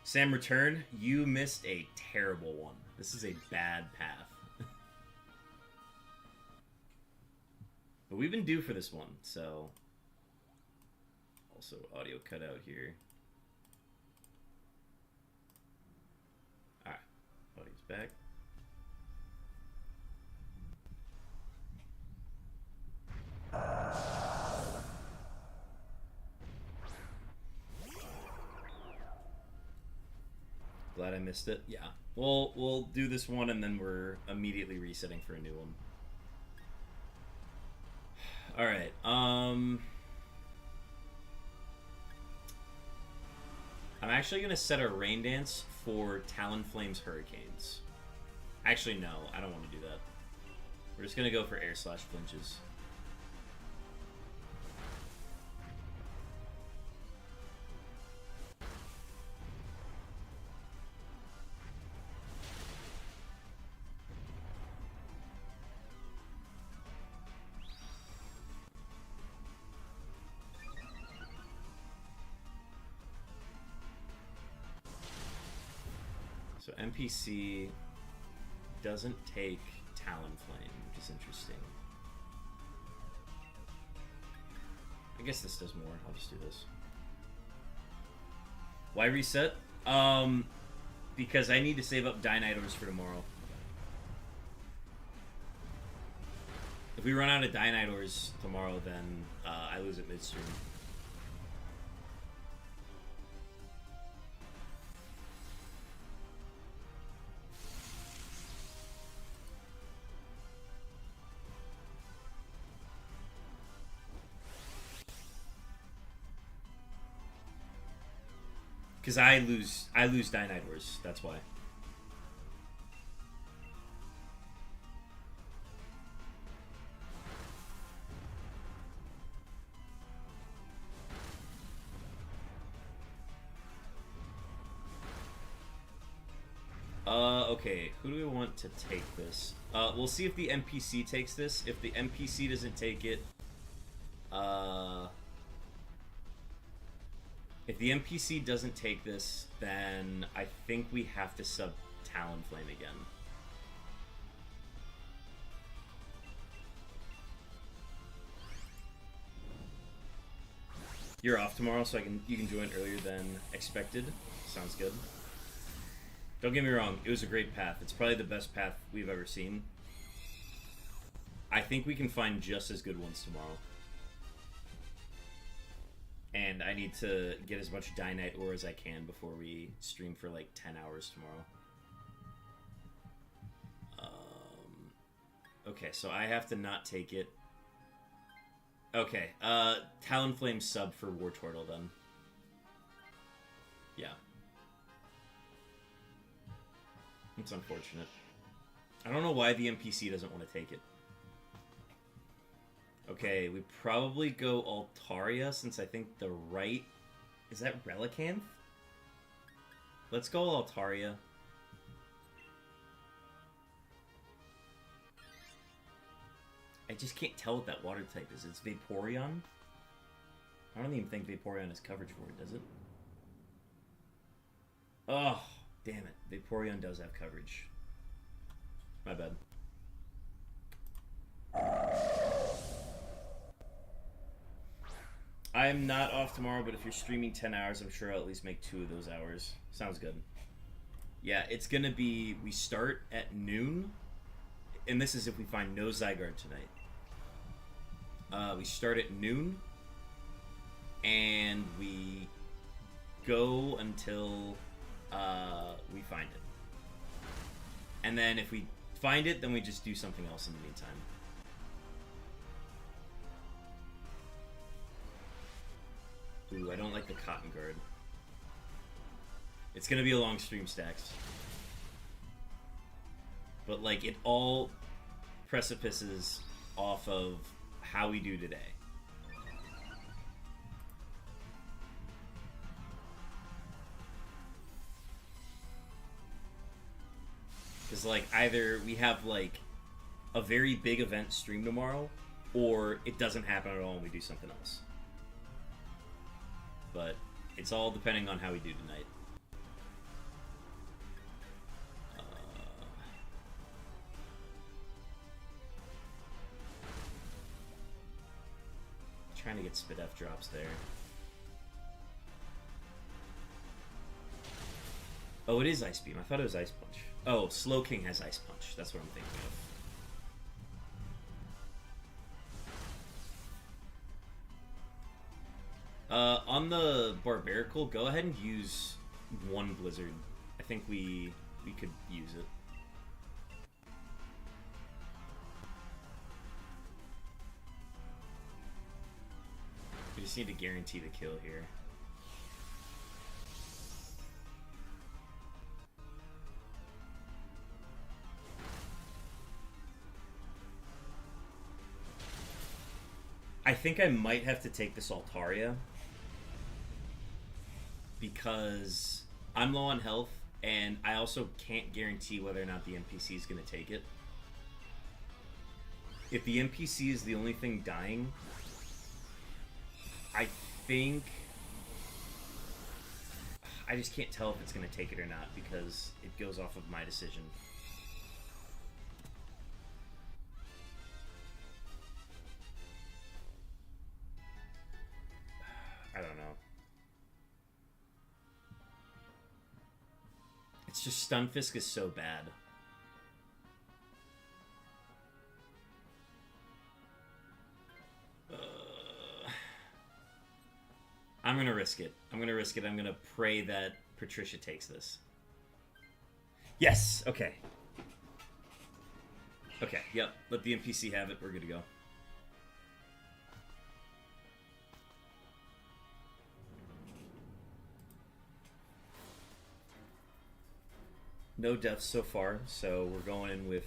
Sam Return, you missed a terrible one. This is a bad path. But we've been due for this one, so... Also, audio cut out here. Alright, audio's back. Glad I missed it. Yeah. We'll do this one and then we're immediately resetting for a new one. Alright, I'm actually gonna set a rain dance for Talonflame's Hurricanes. Actually, no, I don't want to do that. We're just gonna go for air/flinches. So NPC doesn't take Talonflame, which is interesting. I guess this does more. I'll just do this. Why reset? Because I need to save up Dynitors for tomorrow. If we run out of Dynitors tomorrow, then I lose it midstream. Because I lose Dynitors, that's why. Okay, who do we want to take this? We'll see if the NPC takes this. If the NPC doesn't take it, if the NPC doesn't take this, then I think we have to sub Talonflame again. You're off tomorrow, so you can join earlier than expected. Sounds good. Don't get me wrong, it was a great path. It's probably the best path we've ever seen. I think we can find just as good ones tomorrow. And I need to get as much Dynite ore as I can before we stream for like 10 hours tomorrow. Okay, so I have to not take it. Okay, Talonflame sub for War Turtle then. Yeah. It's unfortunate. I don't know why the NPC doesn't want to take it. Okay, we probably go Altaria, since I think the right... Is that Relicanth? Let's go Altaria. I just can't tell what that water type is. It's Vaporeon? I don't even think Vaporeon has coverage for it, does it? Oh, damn it. Vaporeon does have coverage. My bad. I'm not off tomorrow, but if you're streaming 10 hours, I'm sure I'll at least make 2 of those hours. Sounds good. Yeah, it's gonna be... We start at noon, and this is if we find no Zygarde tonight. We start at noon, and we go until we find it. And then if we find it, then we just do something else in the meantime. Ooh, I don't like the Cotton Guard. It's gonna be a long stream, Stacks. But, like, it all precipices off of how we do today. Because, like, either we have, like, a very big event stream tomorrow, or it doesn't happen at all and we do something else. But it's all depending on how we do tonight. trying to get Spit F drops there. Oh, it is Ice Beam. I thought it was Ice Punch. Oh, Slow King has Ice Punch. That's what I'm thinking of. On the Barbarical, go ahead and use one Blizzard. I think we could use it. We just need to guarantee the kill here. I think I might have to take this Altaria because I'm low on health, and I also can't guarantee whether or not the NPC is going to take it. If the NPC is the only thing dying, I think... I just can't tell if it's going to take it or not because it goes off of my decision. I don't know. It's just Stunfisk is so bad. I'm gonna risk it. I'm gonna risk it. I'm gonna pray that Patricia takes this. Yes! Okay. Okay, yep. Let the NPC have it. We're good to go. No deaths so far, so we're going in with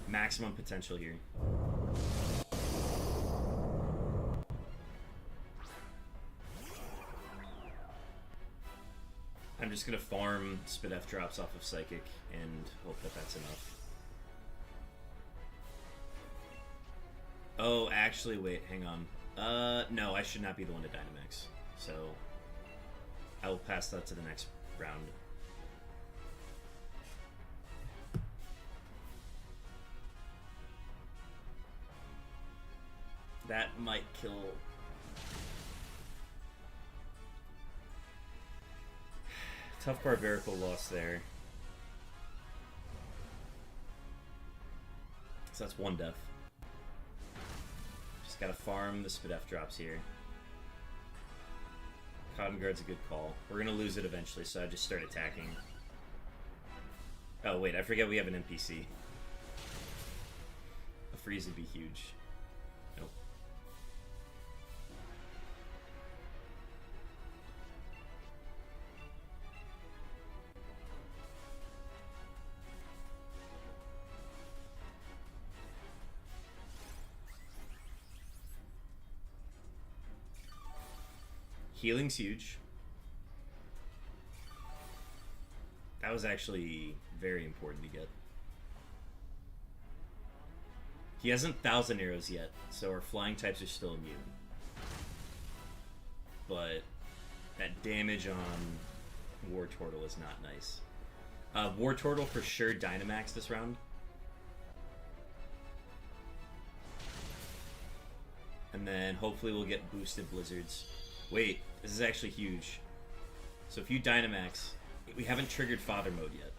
maximum potential here. I'm just going to farm Spit F drops off of Psychic and hope that that's enough. Oh, actually, wait, hang on. No, I should not be the one to Dynamax. So, I will pass that to the next round. That might kill... Tough Barbarical loss there. So that's one death. Just gotta farm the Spit F drops here. Cotton Guard's a good call. We're gonna lose it eventually, so I just start attacking. Oh wait, I forget we have an NPC. A freeze would be huge. Nope. Healing's huge. That was actually very important to get. He hasn't 1,000 arrows yet, so our flying types are still immune. But that damage on War Turtle is not nice. War Turtle for sure Dynamax this round. And then hopefully we'll get boosted Blizzards. Wait, this is actually huge. So if you Dynamax, we haven't triggered Father Mode yet.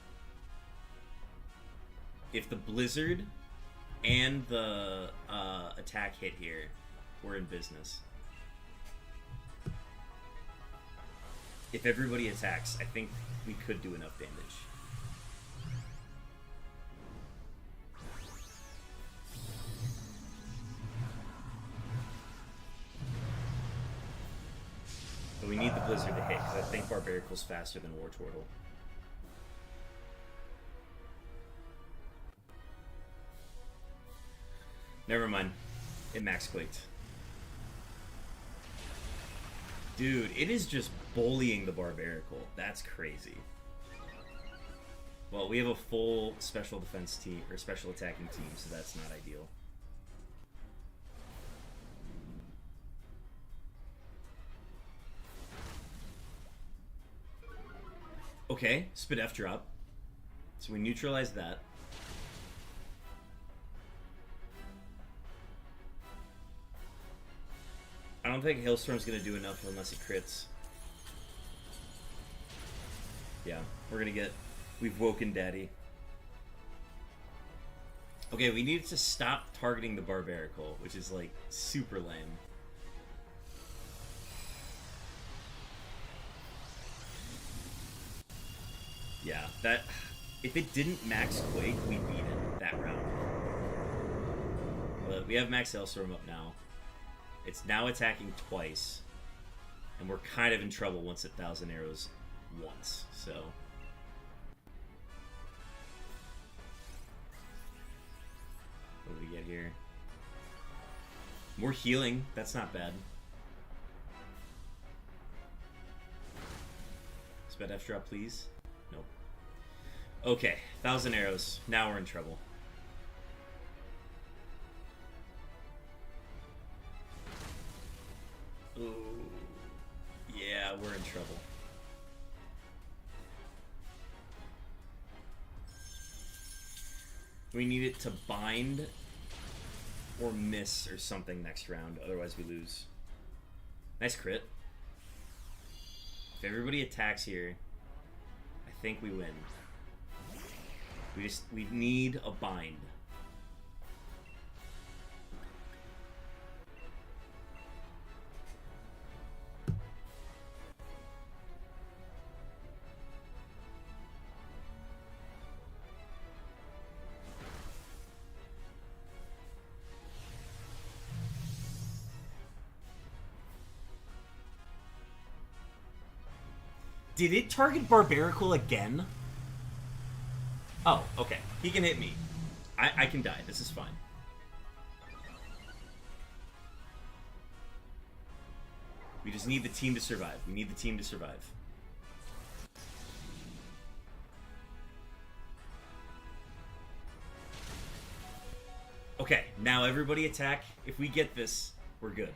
If the Blizzard and the attack hit here, we're in business. If everybody attacks, I think we could do enough damage. But we need the Blizzard to hit, because I think Barbarical's faster than War Turtle. Never mind. It max quaked. Dude, it is just bullying the Barbarical. That's crazy. Well, we have a full special defense team, or special attacking team, so that's not ideal. Okay, Spit F drop. So we neutralize that. don't think Hailstorm's gonna do enough unless it crits. Yeah, we're gonna get... We've woken Daddy. Okay, we need to stop targeting the Barbarical, which is, like, super lame. Yeah, that... If it didn't max Quake, we beat it that round. But we have max Hailstorm up now. It's now attacking twice. And we're kind of in trouble once at 1,000 arrows once, so... What do we get here? More healing. That's not bad. Sped F drop, please. Nope. Okay, 1,000 arrows. Now we're in trouble. Ooh. Yeah, we're in trouble. We need it to bind or miss or something next round, otherwise we lose. Nice crit. If everybody attacks here, I think we win. We need a bind. Did it target Barbarical again? Oh, okay. He can hit me. I can die. This is fine. We just need the team to survive. We need the team to survive. Okay, now everybody attack. If we get this, we're good.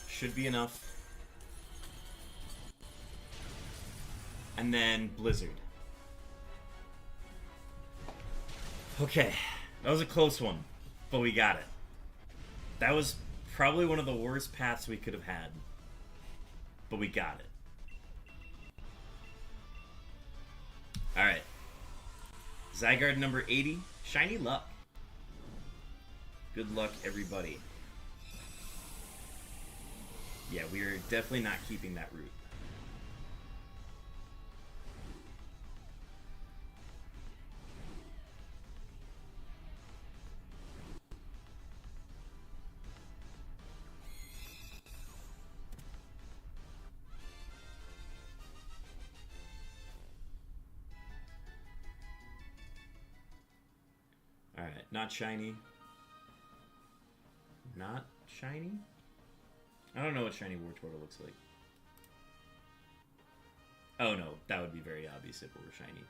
Should be enough. And then Blizzard. Okay, that was a close one, but we got it. That was probably one of the worst paths we could have had, but we got it. Alright. ZYGARDE number 80. Shiny luck. Good luck, everybody. Yeah, we are definitely not keeping that route. Alright, not shiny. Not shiny? I don't know what shiny War Turtle looks like. Oh no, that would be very obvious if it were shiny.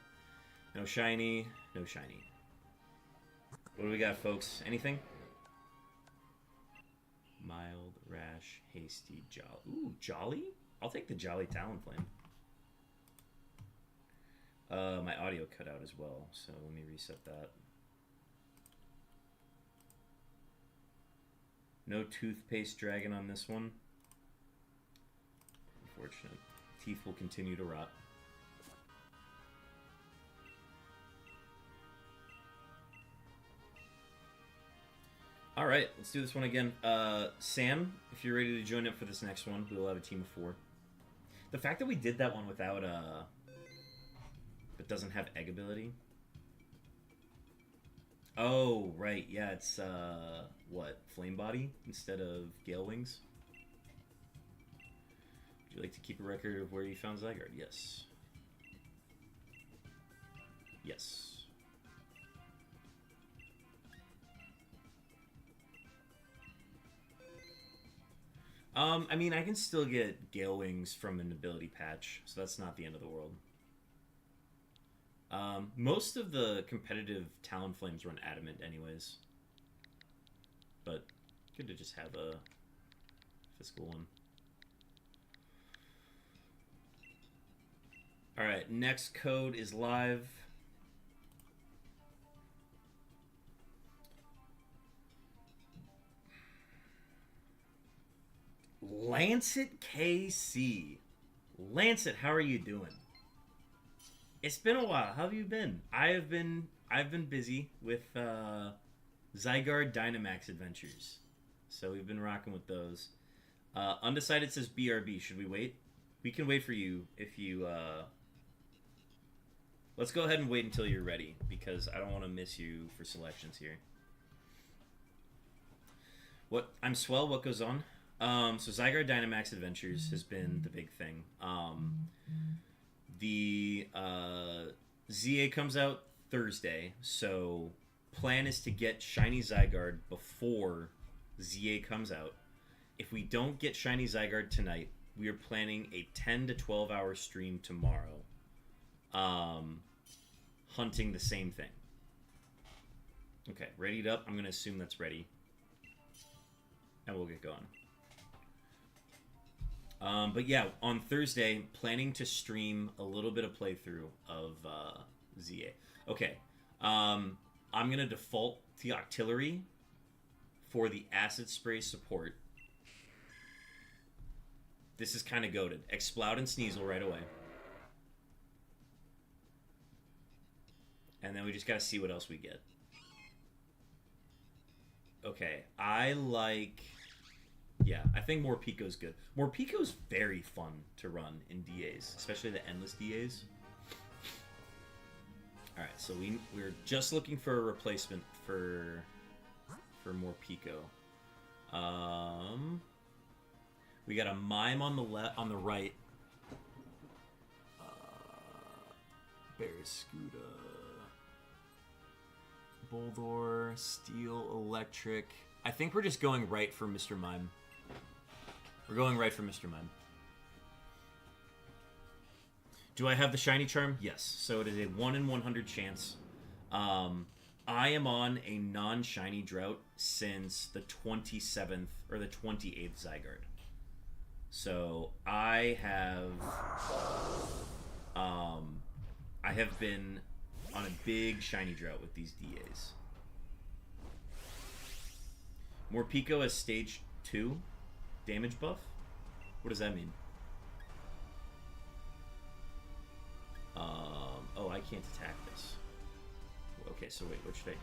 No shiny, no shiny. What do we got, folks? Anything? Mild, rash, hasty, jolly. Ooh, jolly? I'll take the jolly Talonflame. My audio cut out as well, so let me reset that. No toothpaste dragon on this one. Unfortunate. Teeth will continue to rot. Alright, let's do this one again. Sam, if you're ready to join up for this next one, we will have a team of 4. The fact that we did that one without, but doesn't have egg ability. Oh, right, yeah, it's, what, Flame Body instead of Gale Wings? Would you like to keep a record of where you found ZYGARDE? Yes. Yes. I mean, I can still get Gale Wings from an ability patch, so that's not the end of the world. Most of the competitive Talonflames run Adamant anyways. But good to just have a physical one. Alright, next code is live. Lancet KC. Lancet, how are you doing? It's been a while. How have you been? I've been busy with ZYGARDE Dynamax adventures. So we've been rocking with those. Undecided says BRB. Should we wait? We can wait for you if you let's go ahead and wait until you're ready because I don't want to miss you for selections here. What I'm Swell, what goes on? So ZYGARDE Dynamax Adventures has been the big thing. The ZA comes out Thursday, so plan is to get Shiny ZYGARDE before ZA comes out. If we don't get Shiny ZYGARDE tonight, we are planning a 10 to 12 hour stream tomorrow. Hunting the same thing. Okay, readied up. I'm going to assume that's ready. And we'll get going. But yeah, on Thursday, planning to stream a little bit of playthrough of ZA. Okay, I'm going to default to Octillery for the Acid Spray support. This is kind of goated. Exploud and Sneasel right away. And then we just got to see what else we get. Okay, I like... Yeah, I think Morpeko's good. Morpeko's very fun to run in DAs, especially the endless DAs. Alright, so we're just looking for a replacement for Morpeko. We got a Mime on the right. Barraskewda, Boldore, Steel, Electric. I think we're just going right for Mr. Mime. We're going right for Mr. Mime. Do I have the Shiny Charm? Yes. So it is a 1 in 100 chance. I am on a non-shiny drought since the 27th or the 28th ZYGARDE. So I have been on a big shiny drought with these DAs. Morpeko has stage 2 damage buff? What does that mean? Oh, I can't attack this. Okay, so wait, what should I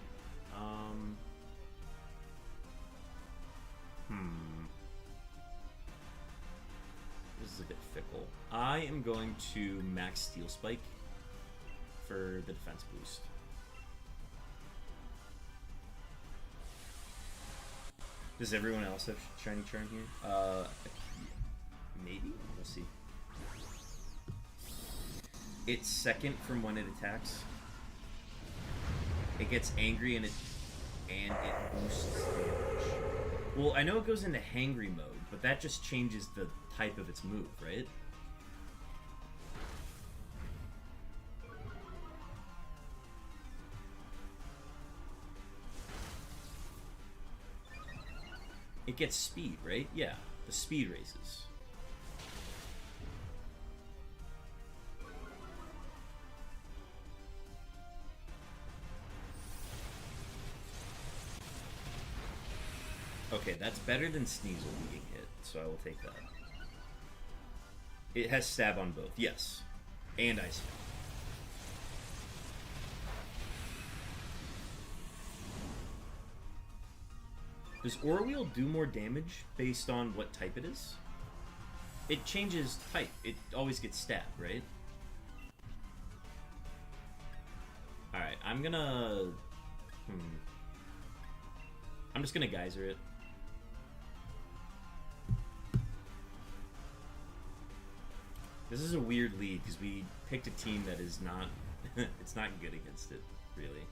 do? This is a bit fickle. I am going to max Steel Spike for the defense boost. Does everyone else have Shiny Charm here? Maybe? We'll see. It's second from when it attacks. It gets angry and it boosts damage. Well, I know it goes into hangry mode, but that just changes the type of its move, right? It gets speed, right? Yeah, the speed races. Okay, that's better than Sneasel being hit, so I will take that. It has stab on both, yes. And Ice Spell. Does Aura Wheel do more damage based on what type it is? It changes type. It always gets stabbed, right? Alright, I'm gonna... I'm just gonna Geyser it. This is a weird lead, because we picked a team that is not... it's not good against it, really.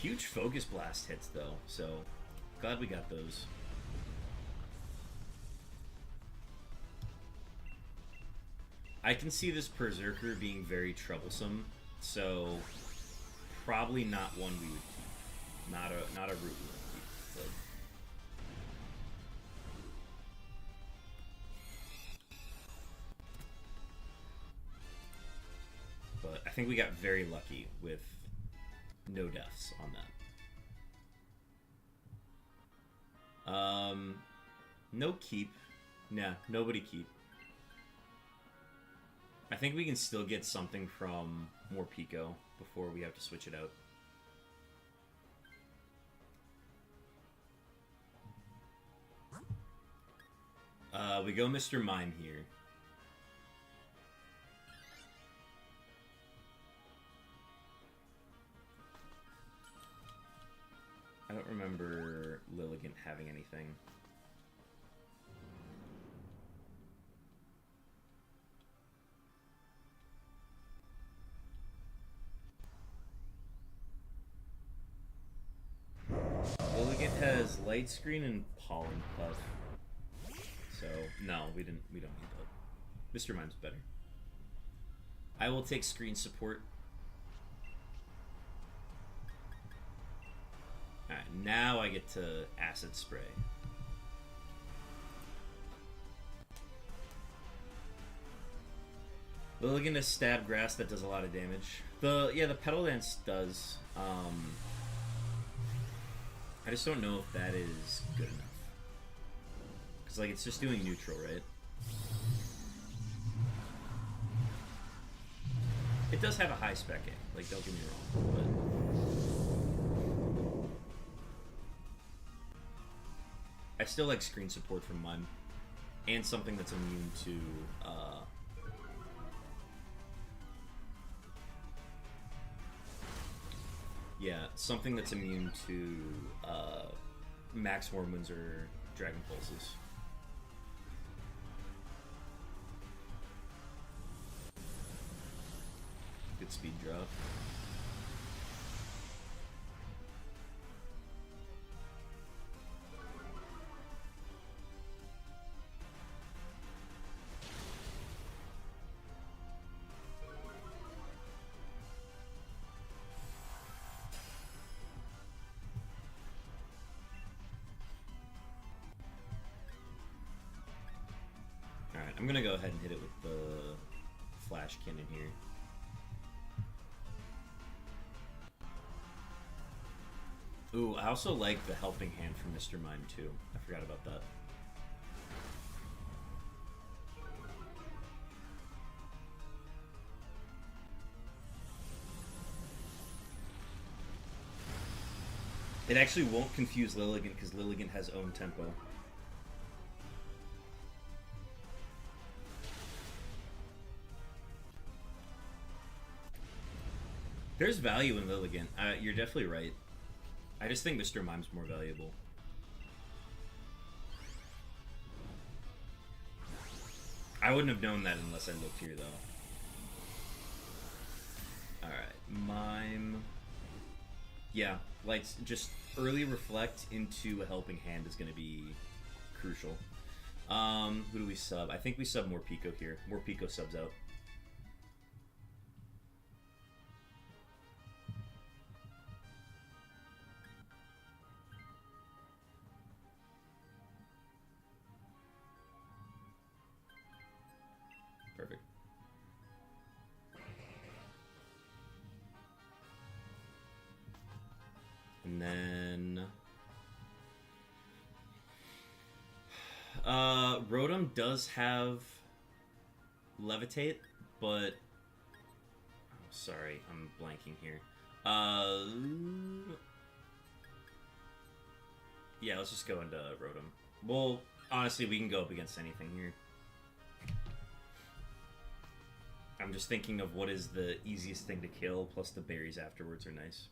Huge Focus Blast hits, though, so glad we got those. I can see this Berserker being very troublesome, so probably not one we would keep. Not a route we would keep. But I think we got very lucky with no deaths on that. No keep. Nah, nobody keep. I think we can still get something from more Pico before we have to switch it out. We go Mr. Mime here. I don't remember Lilligant having anything. Lilligant has Light Screen and Pollen Puff. So, no, we don't need that. Mr. Mime's better. I will take Screen Support. Alright, now I get to Acid Spray. Lilligant has Stab Grass that does a lot of damage. The Petal Dance does. I just don't know if that is good enough. Because, like, it's just doing neutral, right? It does have a high spec A, like, don't get me wrong, but... I still like Screen Support from Mime. And something that's immune to, yeah, something that's immune to, Max Hormones or Dragon Pulses. Good speed drop. Alright, I'm gonna go ahead and hit it with the Flash Cannon here. Ooh, I also like the Helping Hand from Mr. Mime too. I forgot about that. It actually won't confuse Lilligant because Lilligant has own tempo. There's value in Lilligant. You're definitely right. I just think Mr. Mime's more valuable. I wouldn't have known that unless I looked here, though. Alright, Mime... Yeah, like, just early Reflect into a Helping Hand is going to be crucial. Who do we sub? I think we sub more Pico here. More Pico subs out. Perfect. And then... Rotom does have Levitate, but... Oh, sorry, I'm blanking here. Yeah, let's just go into Rotom. Well, honestly, we can go up against anything here. I'm just thinking of what is the easiest thing to kill, plus the berries afterwards are nice.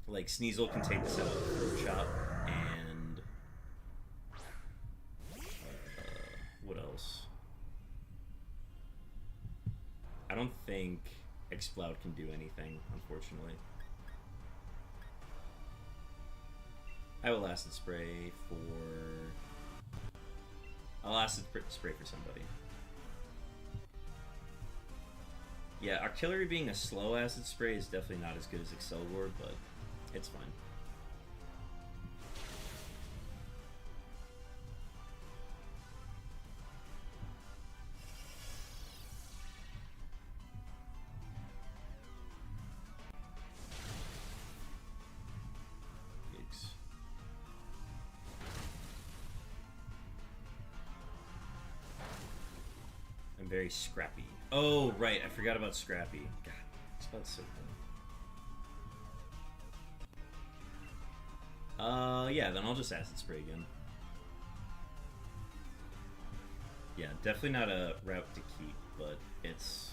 Like, Sneasel can take this out of the Throat Chop, and... what else? I don't think Exploud can do anything, unfortunately. I will Acid Spray for... I'll Acid Spray for somebody. Yeah, Artillery being a slow Acid Spray is definitely not as good as Excelgor, but it's fine. very scrappy. Oh, right. I forgot about Scrappy. God, this spell's so good. Yeah, then I'll just Acid Spray again. Yeah, definitely not a route to keep, but it's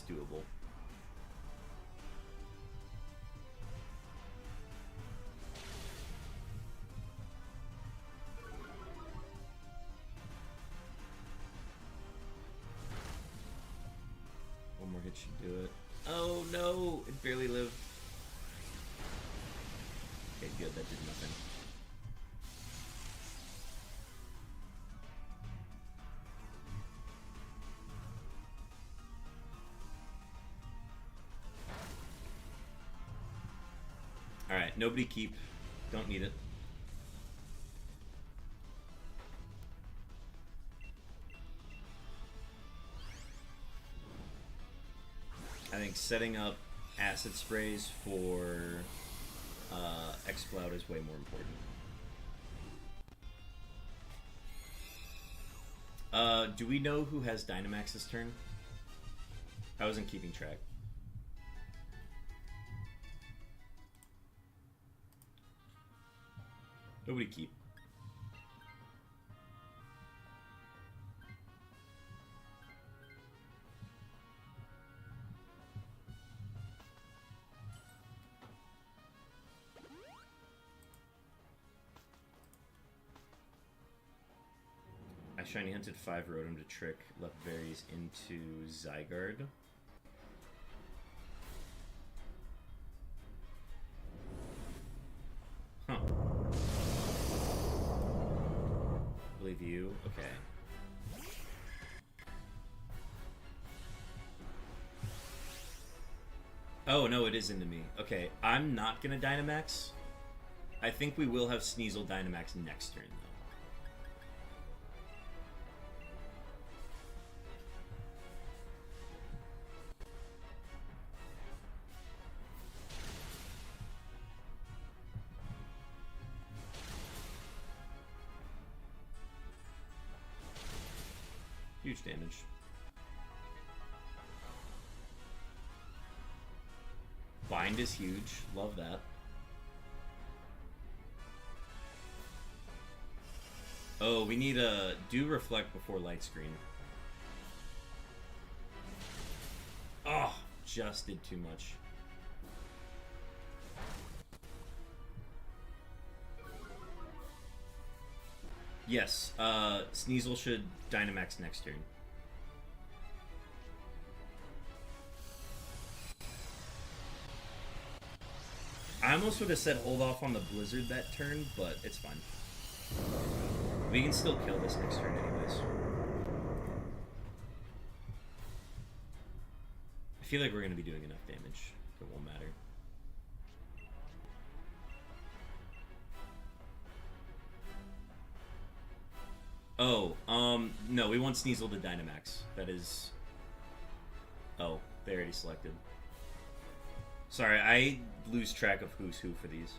doable. One more hit should do it. Oh no! It barely lived. Okay, good, that did nothing. Alright, nobody keep. Don't need it. I think setting up acid sprays for Exploud is way more important. Do we know who has Dynamax this turn? I wasn't keeping track. Nobody keep. I shiny hunted 5 Rotom to trick left berries into ZYGARDE. Huh. Believe you. Okay. Oh, no, it is into me. Okay, I'm not gonna Dynamax. I think we will have Sneasel Dynamax next turn, though. Huge damage. Bind is huge. Love that. Oh, we need a do reflect before light screen. Oh, just did too much. Yes, Sneasel should Dynamax next turn. I almost would have said hold off on the Blizzard that turn, but it's fine. We can still kill this next turn anyways. I feel like we're going to be doing enough damage. It won't matter. Oh, no, we want Sneasel to Dynamax. That is... Oh, they already selected. Sorry, I lose track of who's who for these.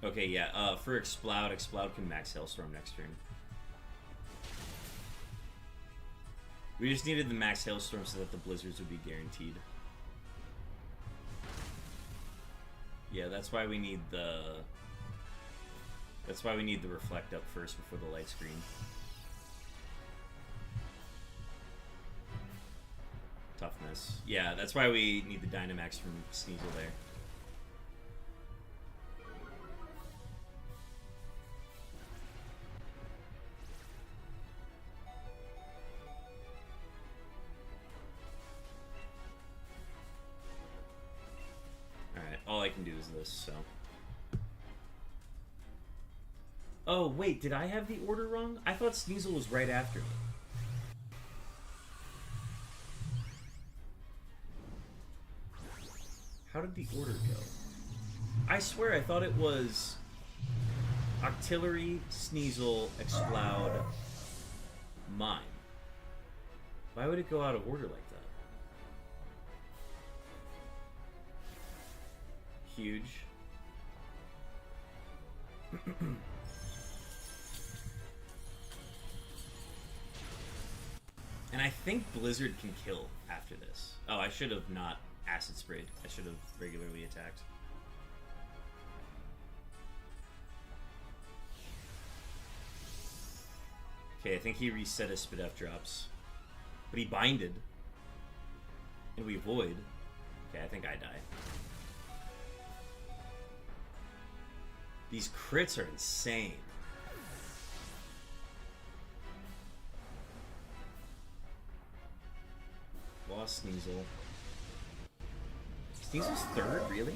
Okay, yeah, for Exploud can max Hailstorm next turn. We just needed the max Hailstorm so that the Blizzards would be guaranteed. Yeah, that's why we need the... That's why we need the Reflect up first before the light screen. Toughness. Yeah, that's why we need the Dynamax from Sneasel there. All I can do is this, so... Oh, wait, did I have the order wrong? I thought Sneasel was right after me. How did the order go? I swear I thought it was... Octillery, Sneasel, Exploud, mine. Why would it go out of order like that? Huge. And I think Blizzard can kill after this. Oh, I should have not acid sprayed. I should have regularly attacked. Okay, I think he reset his spit F drops. But he binded. And we void. Okay, I think I die. These crits are insane. Lost Sneasel. Sneasel's third, really?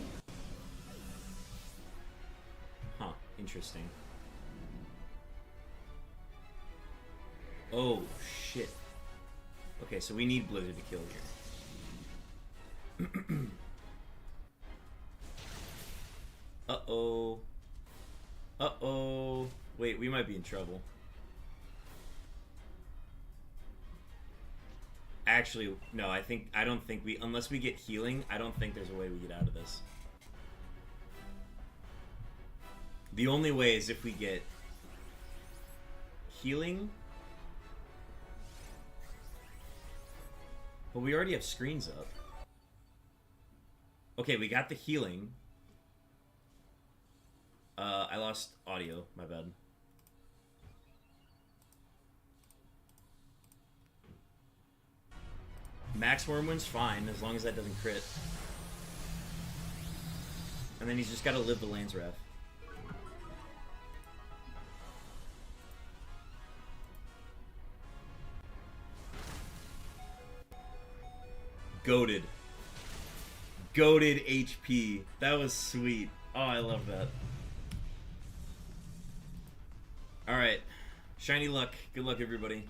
Huh, interesting. Oh, shit. Okay, so we need Blizzard to kill here. Uh-oh. Uh-oh. Wait, we might be in trouble. Actually, no, I don't think we, unless we get healing, I don't think there's a way we get out of this. The only way is if we get healing. But we already have screens up. Okay, we got the healing. I lost audio, my bad. Max Wormwind's fine, as long as that doesn't crit. And then he's just gotta live the Lands Wrath. Goated. Goated HP. That was sweet. Oh, I love that. Alright. Shiny luck. Good luck, everybody.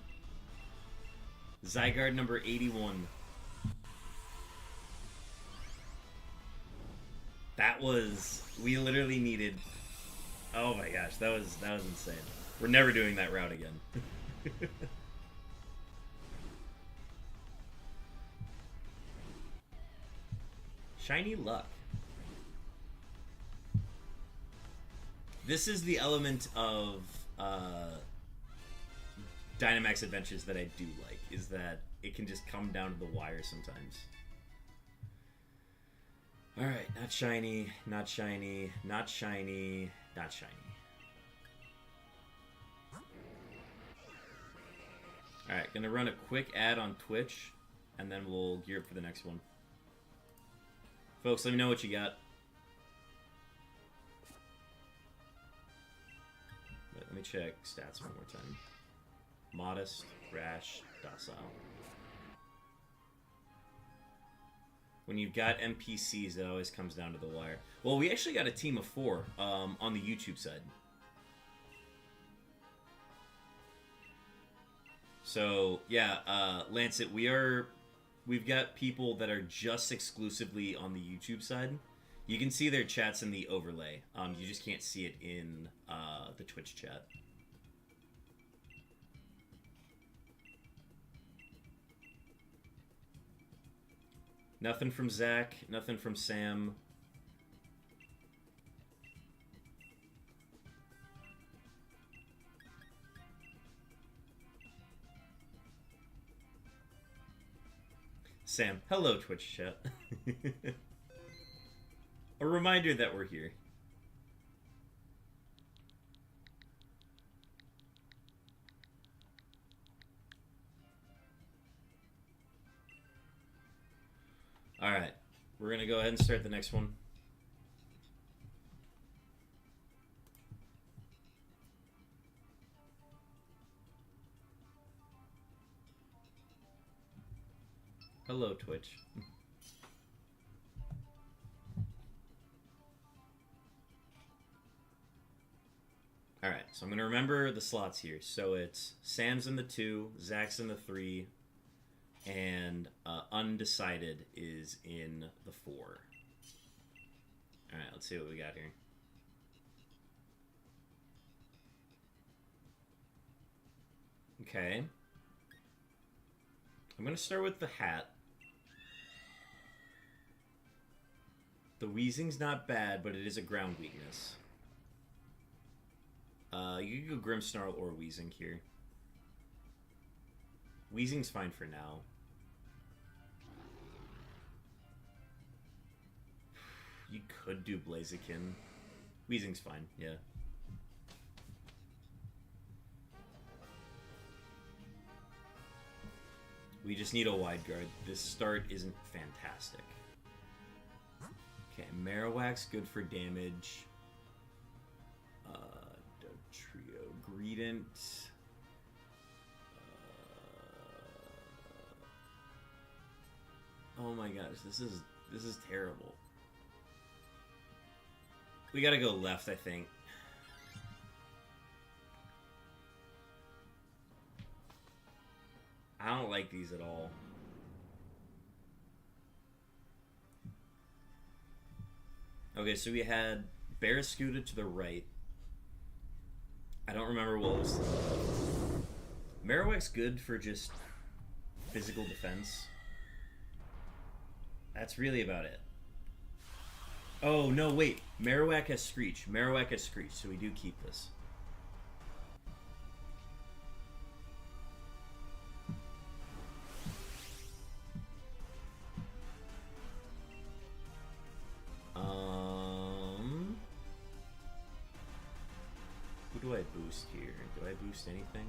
ZYGARDE number 81. That was... We literally needed... Oh my gosh, that was insane. We're never doing that route again. Shiny luck. This is the element of Dynamax adventures that I do like, is that it can just come down to the wire sometimes. Alright, not shiny, not shiny, not shiny, not shiny. Alright, gonna run a quick ad on Twitch, and then we'll gear up for the next one. Folks, let me know what you got. Wait, let me check stats one more time. Modest, rash, docile. When you've got NPCs, it always comes down to the wire. Well, we actually got a team of 4 on the YouTube side. So, yeah, Lancet, we've got people that are just exclusively on the YouTube side. You can see their chats in the overlay. You just can't see it in the Twitch chat. Nothing from Zach. Nothing from Sam. Sam, hello, Twitch chat. A reminder that we're here. Alright, we're going to go ahead and start the next one. Hello, Twitch. Alright, so I'm going to remember the slots here. So it's Sam's in the 2, Zach's in the 3, and Undecided is in the 4. Alright, let's see what we got here. Okay. I'm going to start with the hat. The Weezing's not bad, but it is a ground weakness. You can go Grimmsnarl or Weezing here. Weezing's fine for now. You could do Blaziken. Weezing's fine, yeah. We just need a wide guard. This start isn't fantastic. Okay, Marowak's good for damage. Trio Greedent. Oh my gosh, this is terrible. We gotta go left, I think. I don't like these at all. Okay, so we had Barraskewda to the right. I don't remember what was the left. Marowak's good for just physical defense. That's really about it. Oh, no, wait. Marowak has Screech. Marowak has Screech, so we do keep this. Who do I boost here? Do I boost anything?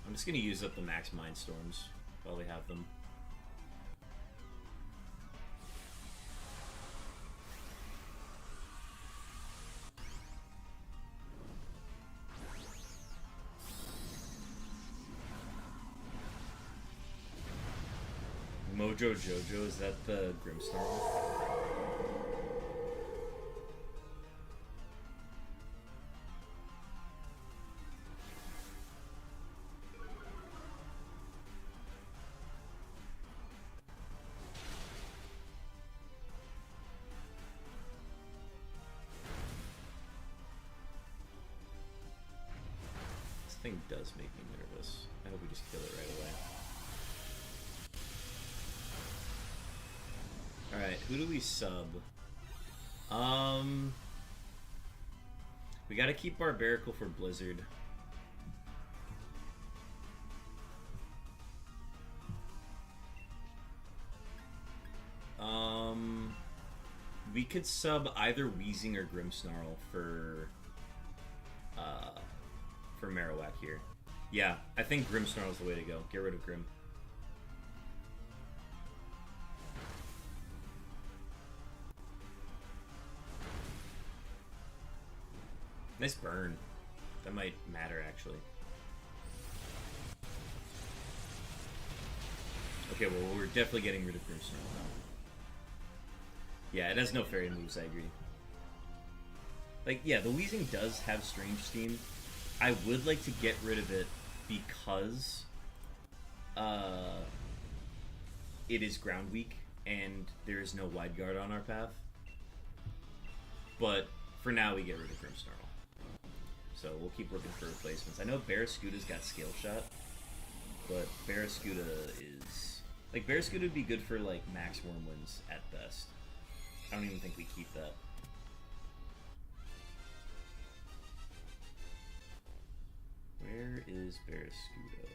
I'm just gonna use up the max Mindstorms while we have them. Mojo Jojo, is that the Grimmsnarl? This thing does make me nervous. I hope we just kill it right away. Alright, who do we sub? We gotta keep Barbarical for Blizzard. We could sub either Weezing or Grimmsnarl for Marowak here. Yeah, I think Grimmsnarl is the way to go. Get rid of Grim. Nice burn. That might matter, actually. Okay, well, we're definitely getting rid of Grimmsnarl now. Yeah, it has no fairy moves, I agree. Like, yeah, the Weezing does have Strange Steam. I would like to get rid of it because it is ground weak and there is no wide guard on our path. But for now, we get rid of Grimmsnarl. So we'll keep looking for replacements. I know Barraskewda's got Scale Shot, but Barraskewda is... Like, Barraskewda would be good for, like, max Wormwinds at best. I don't even think we keep that. Where is Barraskewda?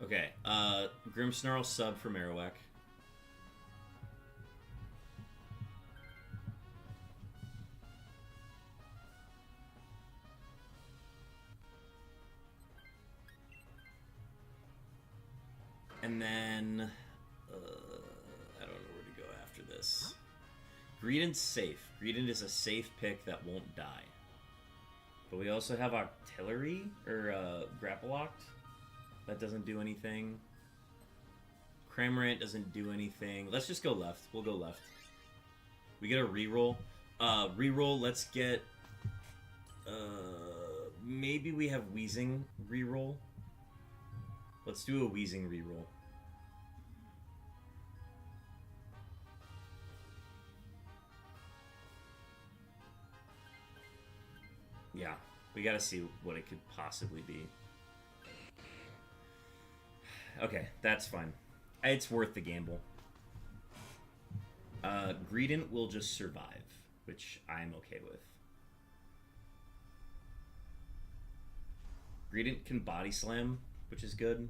Okay, Grimmsnarl sub for Marowak. And then, I don't know where to go after this. Greedent's safe. Greedent is a safe pick that won't die. But we also have Artillery, or Grapple Locked. That doesn't do anything. Cramorant doesn't do anything. Let's just go left. We'll go left. We get a reroll. Reroll, let's get... maybe we have Weezing reroll. Let's do a Weezing reroll. Yeah, we gotta see what it could possibly be. Okay, that's fine. It's worth the gamble. Greedent will just survive, which I'm okay with. Greedent can body slam, which is good.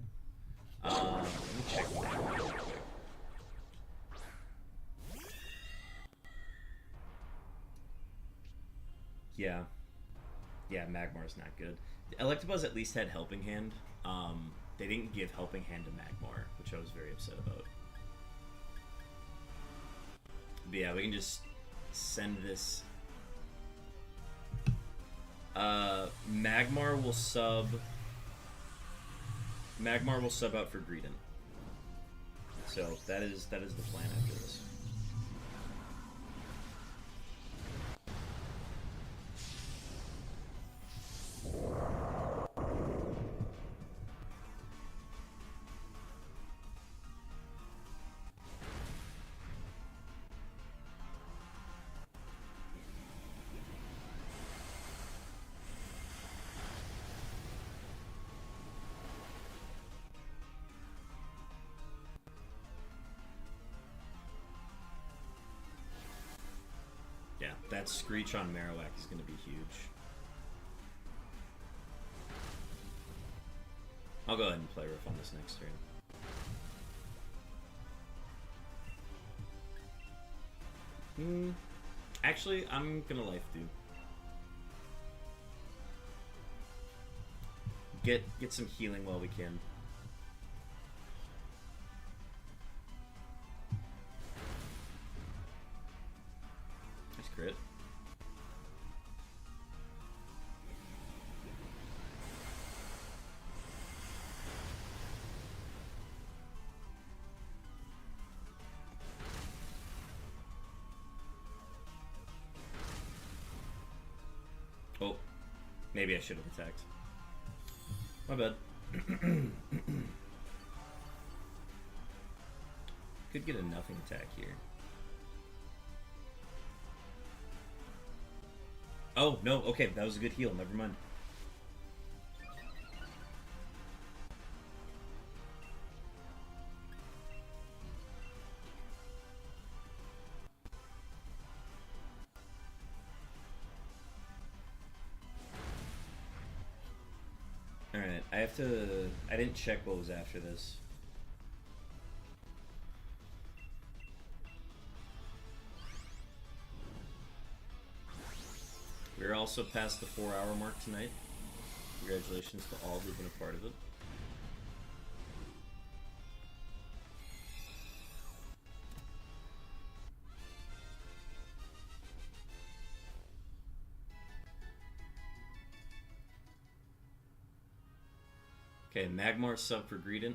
Let me check that real quick. Yeah. Yeah, Magmar's not good. Electabuzz at least had Helping Hand. They didn't give Helping Hand to Magmar, which I was very upset about. But yeah, we can just send this. Magmar will sub. Magmar will sub out for Greedent. So that is the plan after this. Yeah, that Screech on Marowak is going to be huge. I'll go ahead and play Riff on this next turn. Actually, I'm going to Life Dew. Get some healing while we can. Crit. Oh, maybe I should have attacked. My bad. Could get a nothing attack here. Oh, no, okay, that was a good heal, never mind. Alright, I didn't check what was after this. We're also past the 4-hour mark tonight. Congratulations to all who've been a part of it. Okay, Magmar sub for Greedent.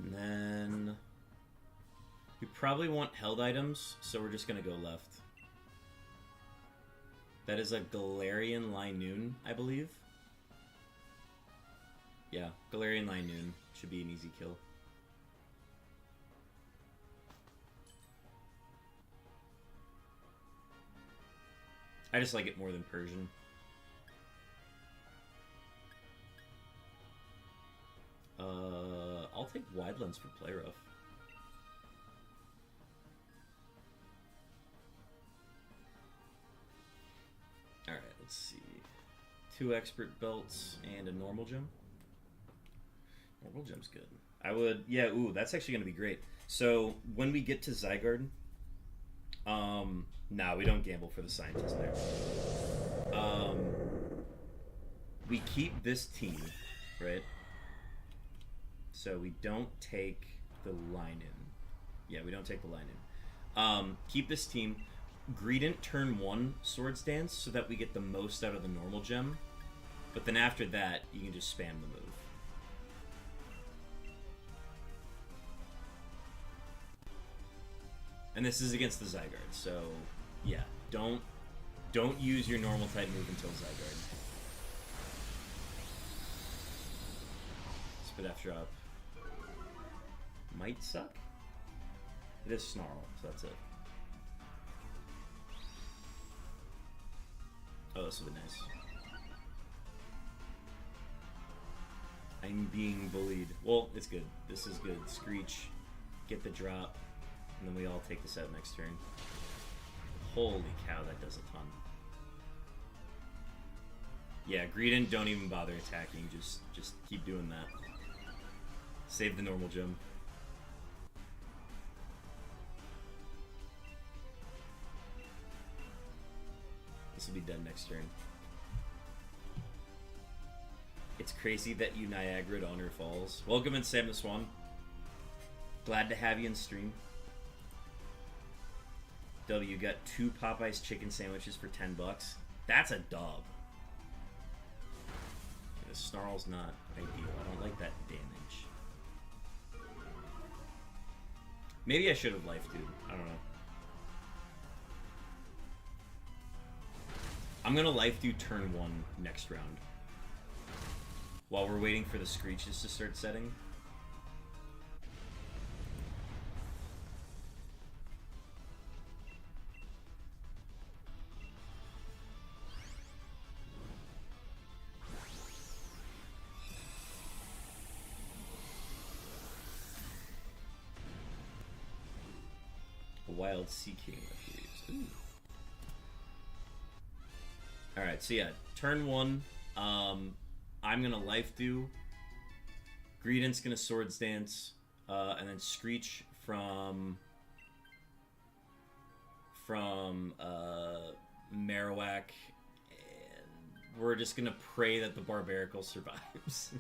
And then we probably want held items, so we're just gonna go left. That is a Galarian Linoon, I believe. Yeah, Galarian Linoon should be an easy kill. I just like it more than Persian. I'll take Wide Lens for Play Rough. Alright, let's see. 2 Expert Belts and a Normal Gem. Normal Gem's good. I would, yeah, ooh, that's actually going to be great. So, when we get to ZYGARDE, nah, we don't gamble for the Scientist there. We keep this team, right? So we don't take the line in. Yeah, we don't take the line in. Keep this team. Greedent turn 1 Swords Dance so that we get the most out of the normal gem. But then after that, you can just spam the move. And this is against the ZYGARDE, so yeah, don't use your normal type move until ZYGARDE. Spit F drop might suck. It is Snarl, so that's it. Oh, this would be nice. I'm being bullied. Well, it's good. This is good. Screech, get the drop, and then we all take this out next turn. Holy cow, that does a ton. Yeah, Greedent, don't even bother attacking. Just keep doing that. Save the normal gem. This will be dead next turn. It's crazy that you Niagara'd Honor Falls. Welcome in, Sam the Swan. Glad to have you in stream. W, got 2 Popeye's chicken sandwiches for $10. That's a dub. The Snarl's not ideal. I don't like that damage. Maybe I should have life, dude. I don't know. I'm gonna life do turn 1 next round. While we're waiting for the Screeches to start setting. A wild Sea King appears. Alright, so yeah, turn 1. I'm gonna life do. Greedent's gonna Swords Dance, and then Screech from Marowak, and we're just gonna pray that the Barbarical survives.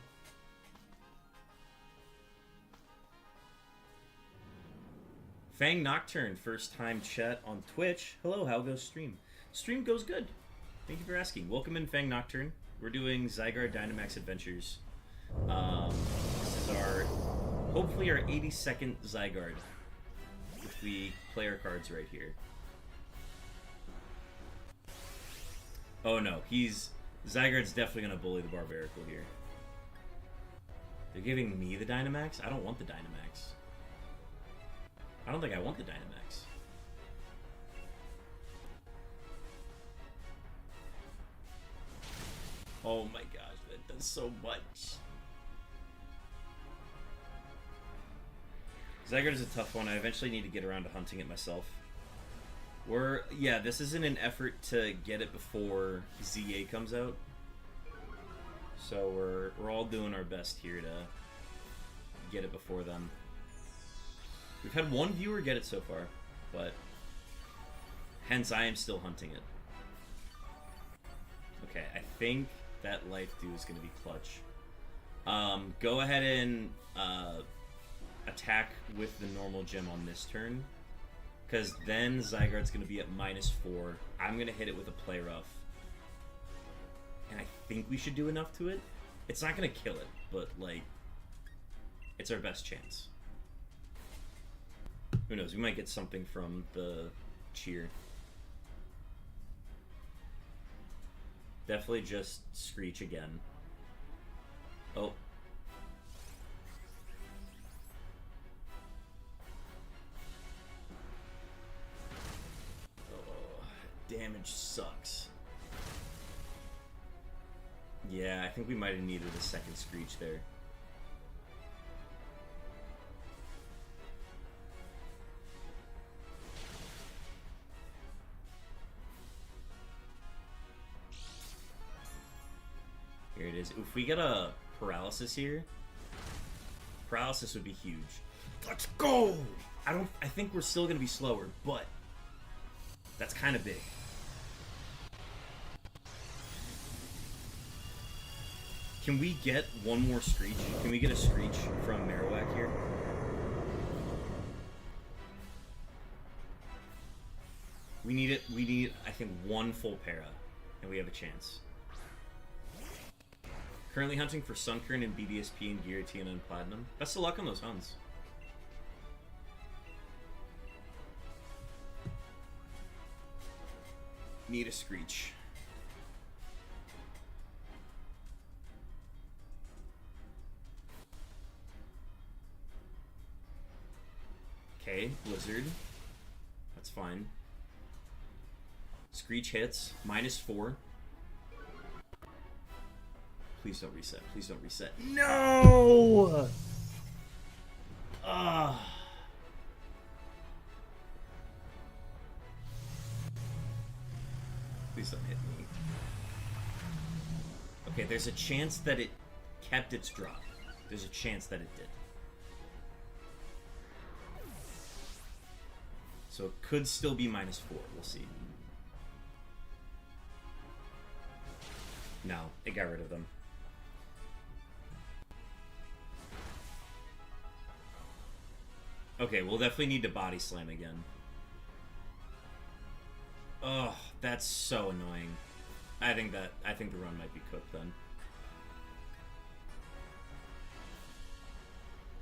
Fang Nocturne, first time chat on Twitch. Hello, how goes stream? Stream goes good. Thank you for asking. Welcome in, Fang Nocturne. We're doing ZYGARDE Dynamax Adventures. This is our, hopefully our 82nd ZYGARDE, if we play our cards right here. Oh no, ZYGARDE's definitely gonna bully the Barbarical here. They're giving me the Dynamax? I don't want the Dynamax. I don't think I want the Dynamax. Oh my gosh, that does so much. ZYGARDE is a tough one. I eventually need to get around to hunting it myself. Yeah, this isn't an effort to get it before ZA comes out. So we're all doing our best here to get it before then. We've had one viewer get it so far, but hence I am still hunting it. Okay, I think that life do is going to be clutch. Go ahead and attack with the normal gem on this turn, because then ZYGARDE's going to be at -4. I'm going to hit it with a Play Rough, and I think we should do enough to it. It's not going to kill it, but like, it's our best chance. Who knows? We might get something from the cheer. Definitely just Screech again. Oh. Oh, damage sucks. Yeah, I think we might have needed a second Screech there. Here it is. If we get a Paralysis here, Paralysis would be huge. Let's go! I think we're still gonna be slower, but that's kind of big. Can we get one more Screech? Can we get a Screech from Marowak here? We need, I think, one full para, and we have a chance. Currently hunting for Sunkern and BDSP and Giratina and Platinum. Best of luck on those hunts. Need a Screech. Okay, Okay, Blizzard. That's fine. Screech hits. -4. Please don't reset. Please don't reset. No! Ugh. Please don't hit me. Okay, there's a chance that it kept its drop. There's a chance that it did. So it could still be -4. We'll see. No, it got rid of them. Okay, we'll definitely need to body slam again. Oh, that's so annoying. I think the run might be cooked then.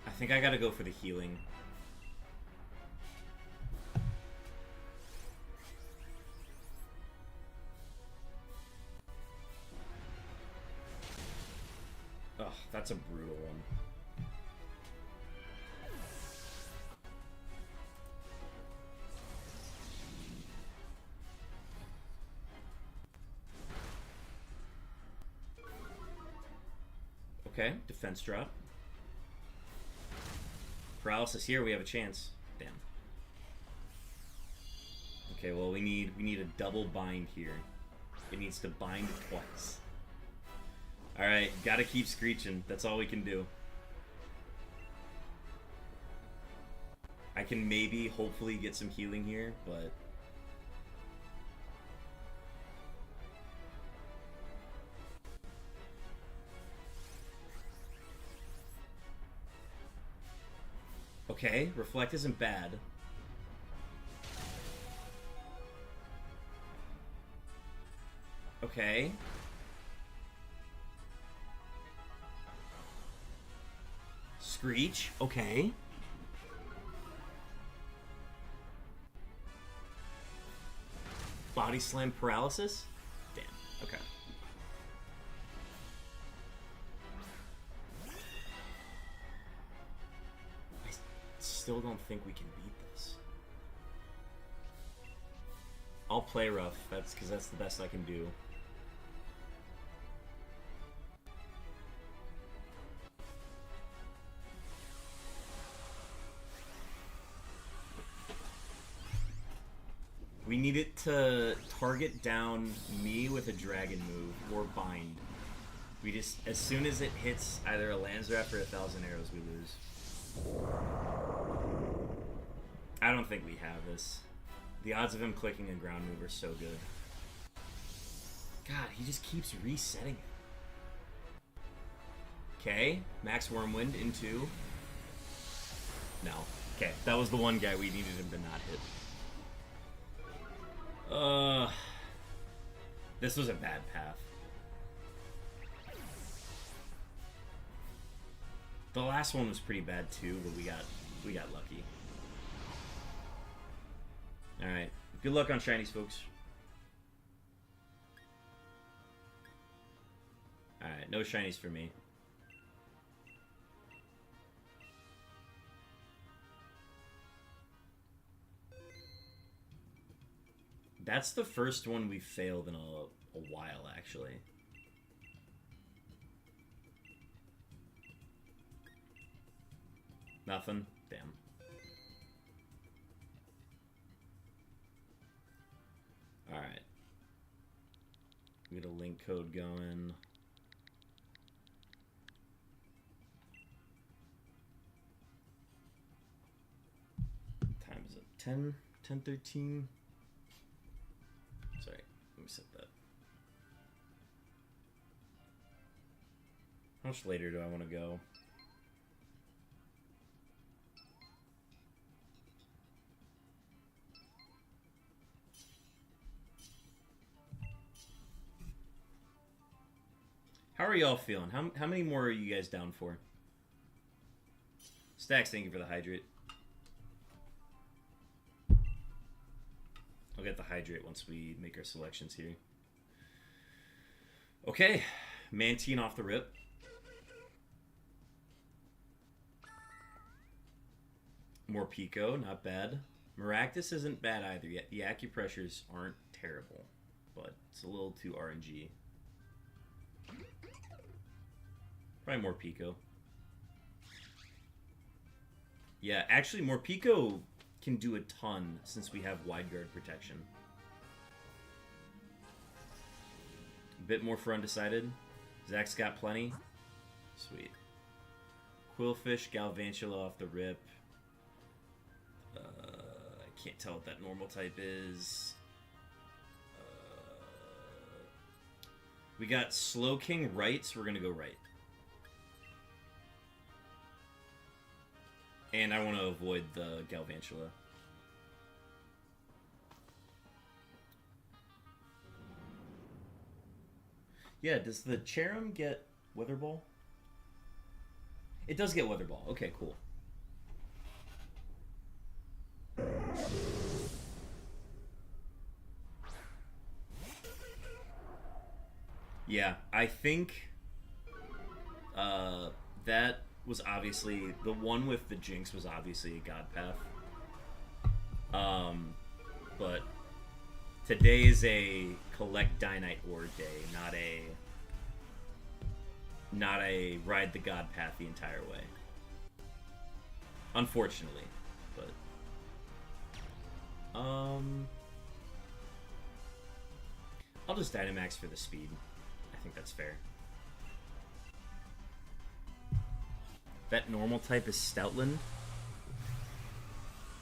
I think I gotta go for the healing. Oh, that's a brutal one. Okay, defense drop. Paralysis here, we have a chance. Damn. Okay, well we need a double bind here. It needs to bind twice. Alright, gotta keep screeching. That's all we can do. I can maybe, hopefully, get some healing here, but... Okay, Reflect isn't bad. Okay. Screech, okay. Body Slam Paralysis? Damn, okay. I still don't think we can beat this. I'll play rough, that's because that's the best I can do. We need it to target down me with a dragon move or bind. We just, as soon as it hits either a Landsrap or 1,000 arrows, we lose. I don't think we have this. The odds of him clicking a ground move are so good. God, he just keeps resetting it. Okay, Max Wormwind into... No. Okay, that was the one guy we needed him to not hit. This was a bad path. The last one was pretty bad too, but we got lucky. All right, good luck on shinies, folks. All right, no shinies for me. That's the first one we failed in a while, actually. Nothing? Damn. Alright. We got a link code going. What time is it? 10:13? Sorry, let me set that. How much later do I want to go? How are y'all feeling? How many more are you guys down for? Stacks, thank you for the hydrate. I'll get the hydrate once we make our selections here. Okay, Mantine off the rip. More Pico, not bad. Maractus isn't bad either yet. The acupressures aren't terrible, but it's a little too RNG. Probably more Pico. Yeah, actually more Pico can do a ton since we have wide guard protection. A bit more for undecided. Zach's got plenty. Sweet. Quillfish, Galvantula off the rip. I can't tell what that normal type is. We got Slowking right, so we're going to go right. And I want to avoid the Galvantula. Yeah, does the Cherim get Weather Ball? It does get Weather Ball. Okay, cool. Yeah, I think that was obviously the one with the Jinx was obviously a God Path. But today is a collect Dynite Ore day, not a ride the God Path the entire way. Unfortunately, but I'll just Dynamax for the speed. I think that's fair. That normal type is Stoutland.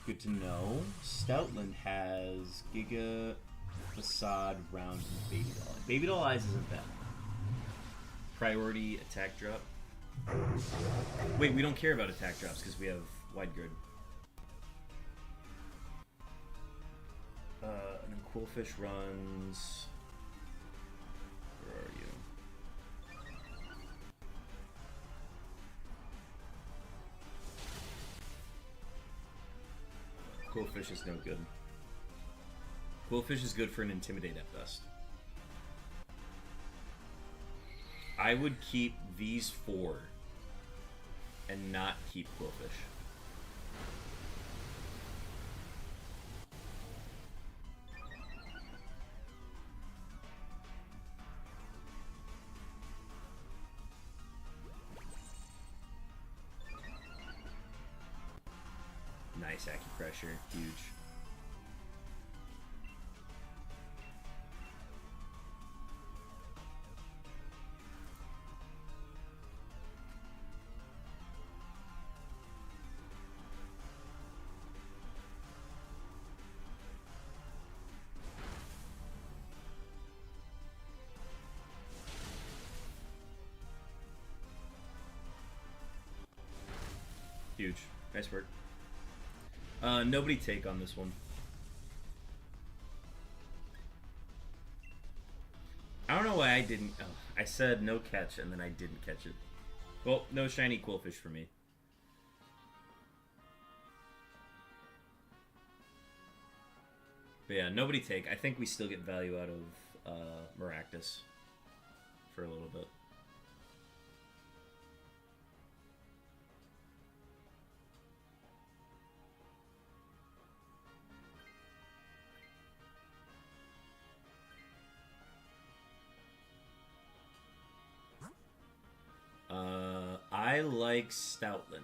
Good to know. Stoutland has Giga, Facade, Round, and Baby Doll. Baby Doll Eyes isn't bad. Priority attack drop. Wait, we don't care about attack drops because we have Wide Guard. And then Quillfish runs... Where are you? Quillfish is no good. Quillfish is good for an Intimidate at best. I would keep these 4 and not keep Quillfish. Nice acupressure, huge. Huge. Nice work. Nobody take on this one. I don't know why I didn't... Oh, I said no catch, and then I didn't catch it. Well, no shiny Quillfish for me. But yeah, nobody take. I think we still get value out of Maractus for a little bit. I like Stoutland.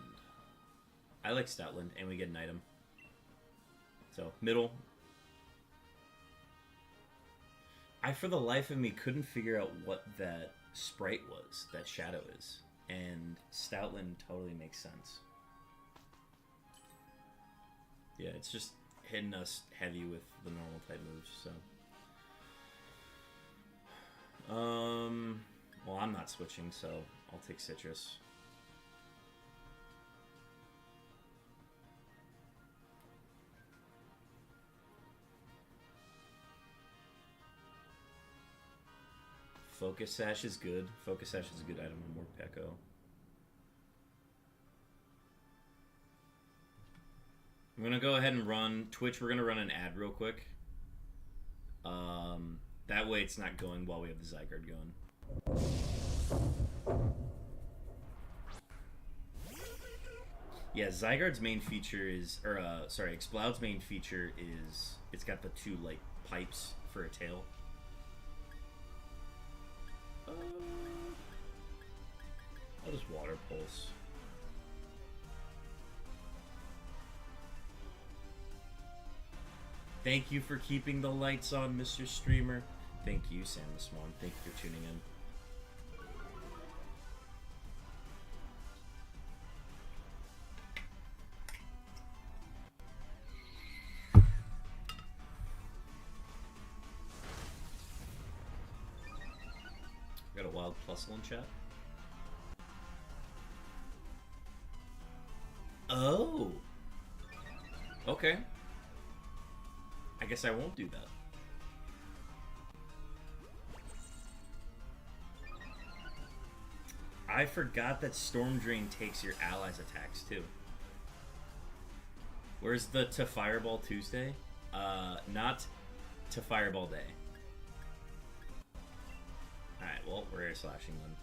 I like Stoutland, and we get an item. So, middle. I, for the life of me, couldn't figure out what that sprite was, that shadow is. And Stoutland totally makes sense. Yeah, it's just hitting us heavy with the normal type moves, so... Well, I'm not switching, so I'll take Citrus. Focus Sash is good. Focus Sash is a good item on more Peko. I'm gonna go ahead and run Twitch. We're gonna run an ad real quick. That way it's not going while we have the ZYGARDE going. Yeah, Zygarde's main feature is, or sorry, Exploud's main feature is it's got the two like pipes for a tail. I'll just Water Pulse. Thank you for keeping the lights on, Mr. Streamer. Thank you, Samus Swan. Thank you for tuning in. Got a Wild Plusle in chat. Oh. Okay. I guess I won't do that. I forgot that Storm Drain takes your allies' attacks too. Where's the to Fireball Tuesday? Not to Fireball Day. Alright, well, we're air slashing then.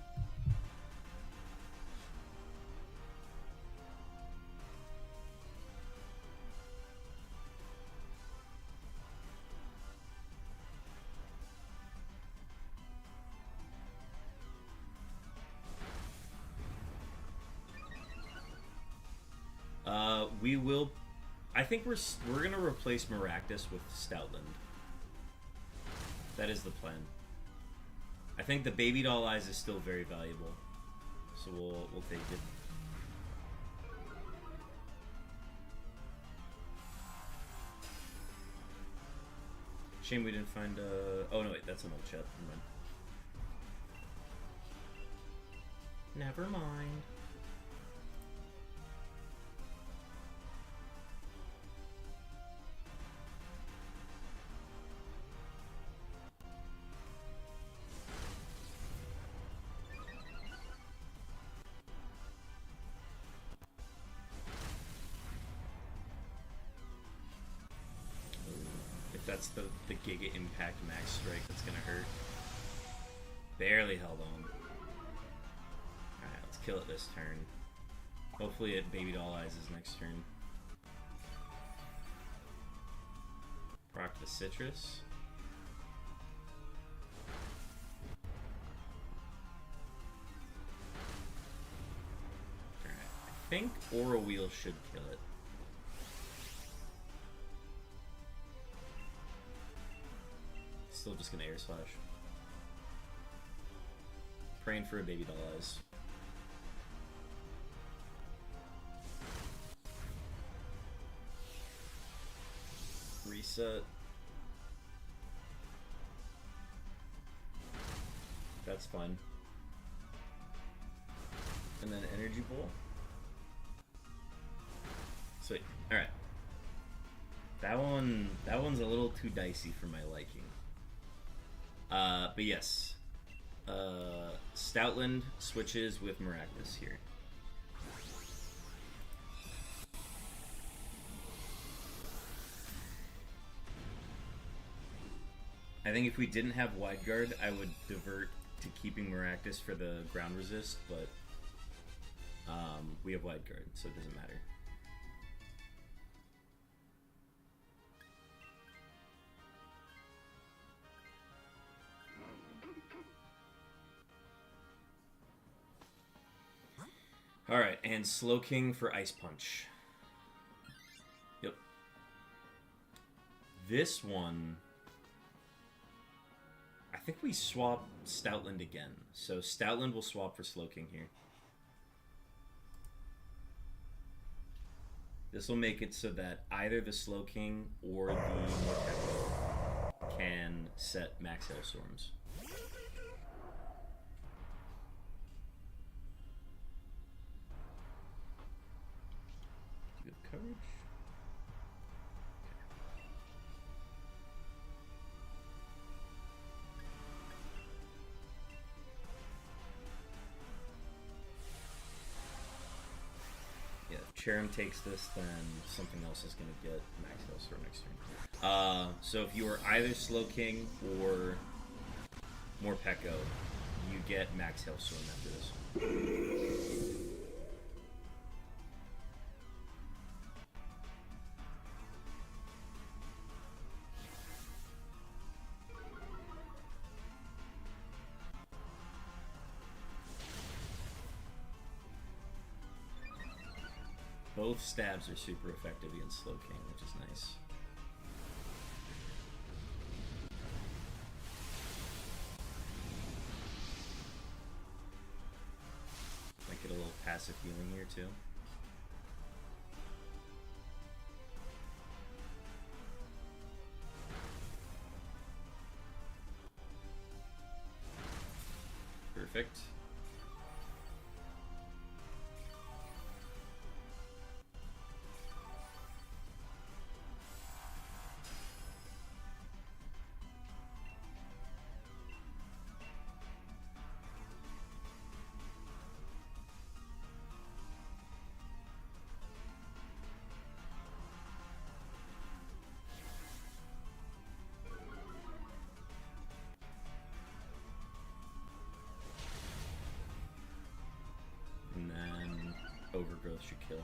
We will. I think we're gonna replace Maractus with Stoutland. That is the plan. I think the Baby Doll Eyes is still very valuable, so we'll take it. Shame we didn't find. Oh no, wait, that's an old chat. Never mind. Never mind. That's the Giga Impact Max Strike that's gonna hurt. Barely held on. Alright, let's kill it this turn. Hopefully it Baby Doll Eyes is next turn. Proc the Citrus. Alright, I think Aura Wheel should kill it. Still just gonna Air Slash. Praying for a Baby Doll Eyes. Reset. That's fine. And then Energy Bowl. Sweet. Alright. That one's a little too dicey for my liking. But yes, Stoutland switches with Maractus here. I think if we didn't have Wide Guard, I would divert to keeping Maractus for the ground resist, but we have Wide Guard, so it doesn't matter. Alright, and Slowking for Ice Punch. Yep. This one, I think we swap Stoutland again. So Stoutland will swap for Slowking here. This will make it so that either the Slowking or the Morpeko can set Max Hailstorms. Coverage. Yeah, if Cherim takes this, then something else is going to get Max Hailstorm next turn. So if you are either Slowking or Morpeko, you get Max Hailstorm after this. Both stabs are super effective against Slowking, which is nice. Might get a little passive healing here too. Perfect. And then Overgrowth should kill.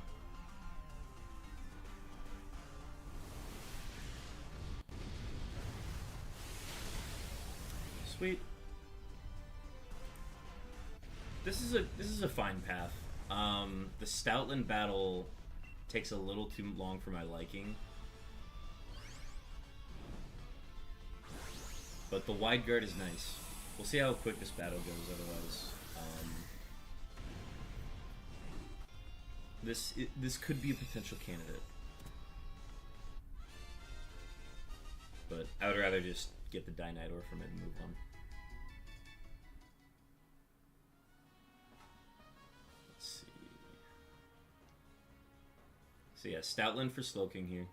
Sweet. This is a fine path. The Stoutland battle takes a little too long for my liking. But the wide guard is nice. We'll see how quick this battle goes otherwise. This could be a potential candidate. But I would rather just get the Dynidor from it and move on. Let's see. So yeah, Stoutland for Slowking here.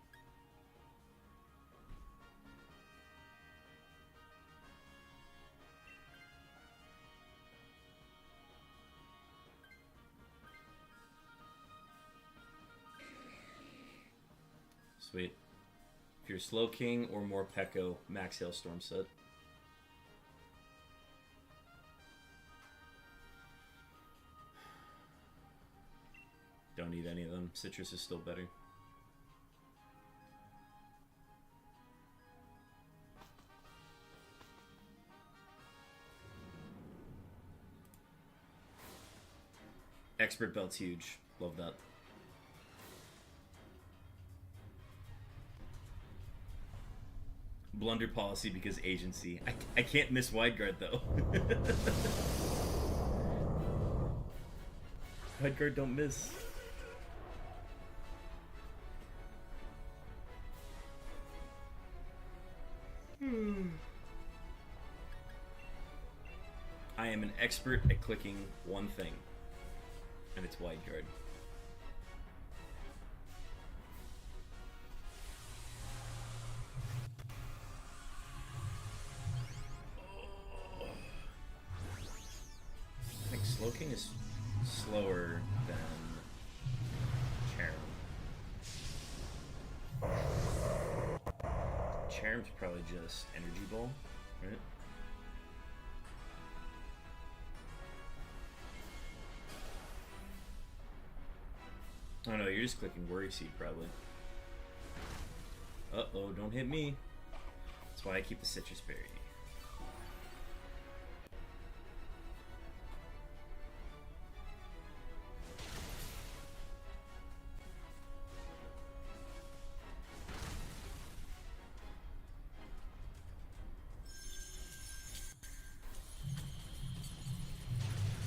Sweet. If you're Slowking or more Pekko, max Hailstorm set. Don't need any of them. Citrus is still better. Expert Belt's huge. Love that. Blunder policy because agency. I can't miss wide guard though. Wide guard don't miss. I am an expert at clicking one thing, and it's wide guard. Slowking is slower than Charm. Charm's probably just Energy Ball, right? Oh no, you're just clicking Worry Seed probably. Uh-oh, don't hit me. That's why I keep the Citrus Berry.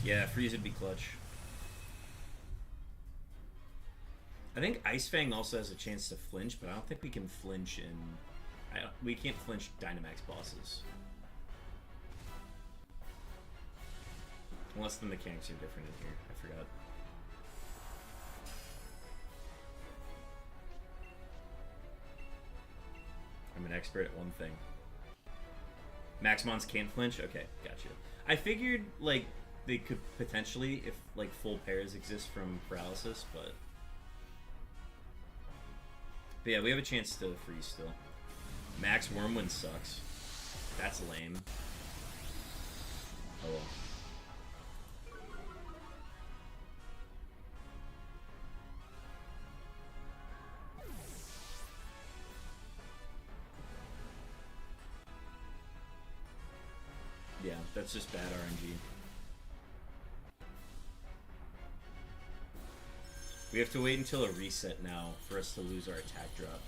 Yeah, Freeze would be clutch. I think Ice Fang also has a chance to flinch, but I don't think we can flinch in... we can't flinch Dynamax bosses. Unless the mechanics are different in here. I forgot. I'm an expert at one thing. Maxmons can't flinch? Okay, gotcha. I figured, like, they could potentially, if, like, full pairs exist from paralysis, but yeah, we have a chance to freeze still. Max Wormwind sucks. That's lame. Oh well. Yeah, that's just bad RNG. We have to wait until a reset now for us to lose our attack drop.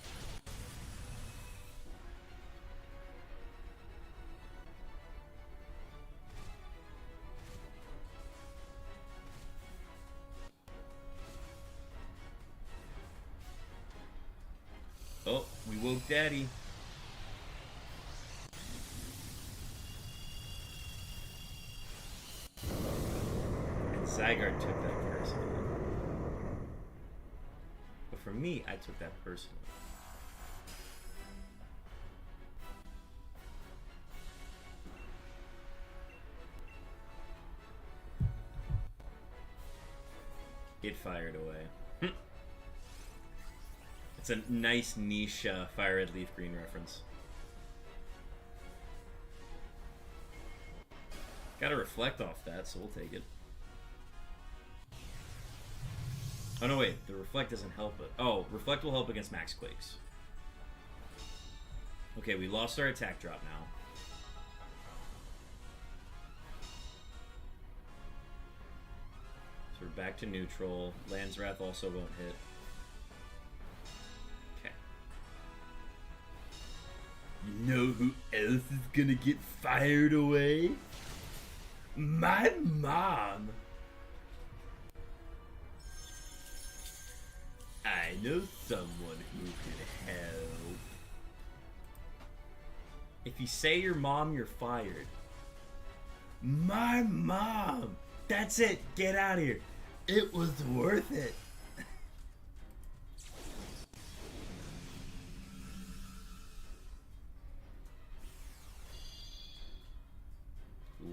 Oh, we woke Daddy. And ZYGARDE took that personally. But for me, I took that personally. It fired away. It's a nice niche Fire Red Leaf Green reference. Gotta reflect off that, so we'll take it. Oh no, wait, the reflect doesn't help it. Oh, reflect will help against max quakes. Okay, we lost our attack drop now. So we're back to neutral. Land's Wrath also won't hit. Okay. You know who else is gonna get fired away? My mom! I know someone who can help. If you say your mom, you're fired. My mom! That's it! Get out of here! It was worth it!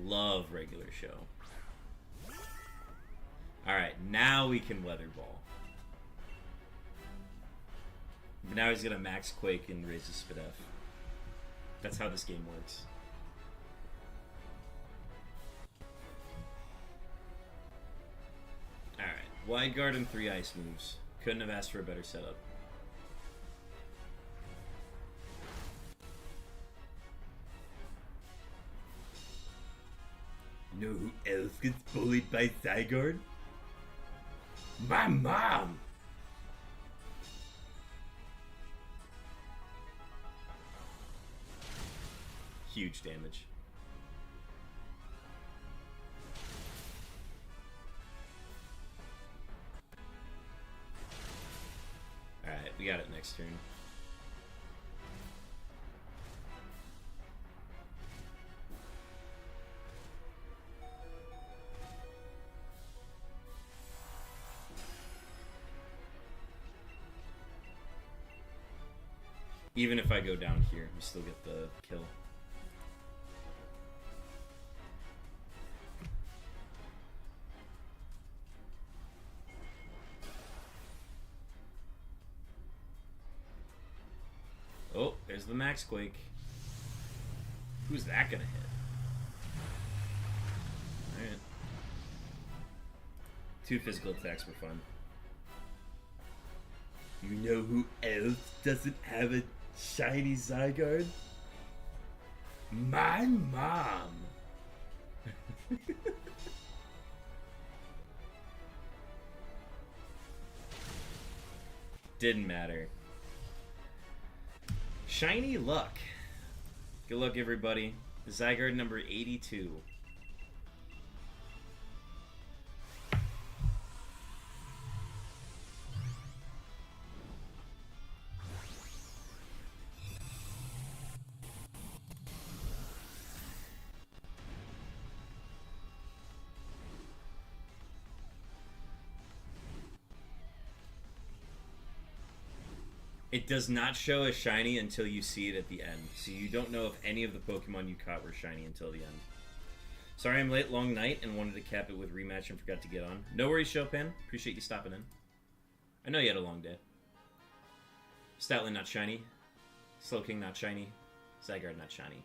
Love regular show. Alright, now we can Weather Ball. But now he's gonna max Quake and raise his Spidef. That's how this game works. Alright, Wide Guard and 3 ice moves. Couldn't have asked for a better setup. You know who else gets bullied by ZYGARDE? My mom! Huge damage. Alright, we got it next turn. Even if I go down here, we still get the kill. Oh, there's the Max Quake. Who's that gonna hit? Alright. 2 physical attacks were fun. You know who else doesn't have a shiny ZYGARDE? My mom! Didn't matter. Shiny luck. Good luck, everybody. ZYGARDE number 82. It does not show as shiny until you see it at the end, so you don't know if any of the Pokemon you caught were shiny until the end. Sorry I'm late, long night, and wanted to cap it with rematch and forgot to get on. No worries, Chopin. Appreciate you stopping in. I know you had a long day. Stoutland not shiny. Slowking not shiny. ZYGARDE not shiny.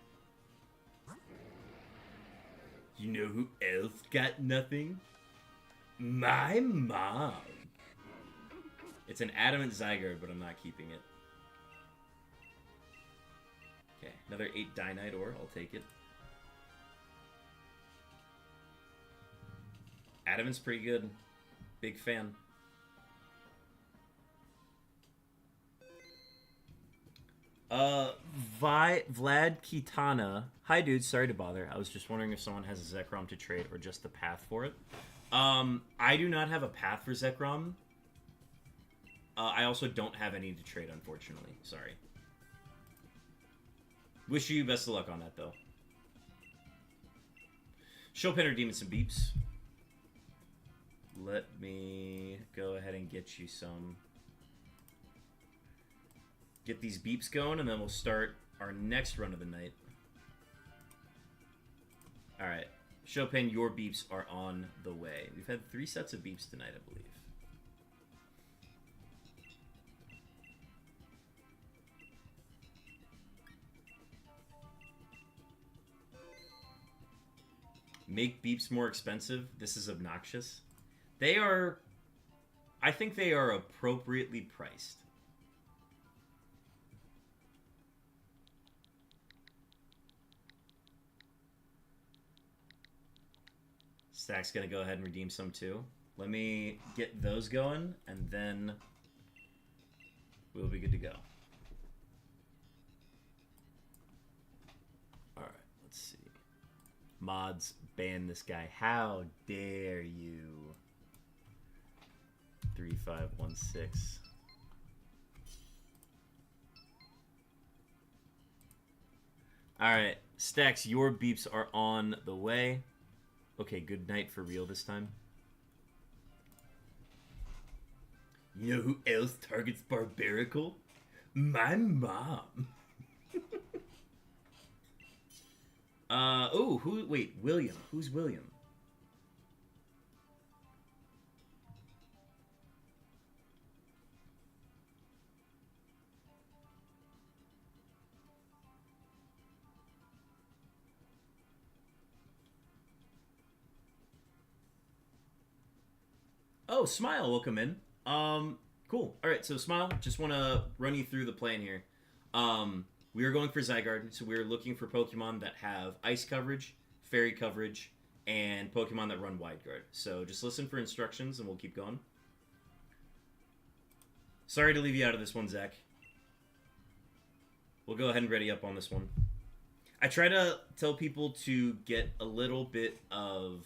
You know who else got nothing? My mom! It's an adamant ZYGARDE, but I'm not keeping it. Okay, another 8 Dynite ore. I'll take it. Adamant's pretty good. Big fan. Uh, Vlad Kitana. Hi, dude. Sorry to bother. I was just wondering if someone has a Zekrom to trade or just the path for it. I do not have a path for Zekrom. I also don't have any to trade, unfortunately. Sorry. Wish you best of luck on that, though. Chopin or Demon some beeps. Let me go ahead and get you some. Get these beeps going, and then we'll start our next run of the night. Alright. Chopin, your beeps are on the way. We've had 3 sets of beeps tonight, I believe. Make beeps more expensive. This is obnoxious. They are... I think they are appropriately priced. Stack's gonna go ahead and redeem some too. Let me get those going, and then we'll be good to go. Alright, let's see. Mods, ban this guy. How dare you? 3516. Alright, Stacks, your beeps are on the way. Okay, good night for real this time. You know who else targets Barbarical? My mom. Wait, William. Who's William? Oh, Smile, welcome in. Cool. Alright, so Smile, just want to run you through the plan here. We are going for ZYGARDE, so we're looking for Pokemon that have Ice coverage, Fairy coverage, and Pokemon that run Wide Guard. So just listen for instructions, and we'll keep going. Sorry to leave you out of this one, Zach. We'll go ahead and ready up on this one. I try to tell people to get a little bit of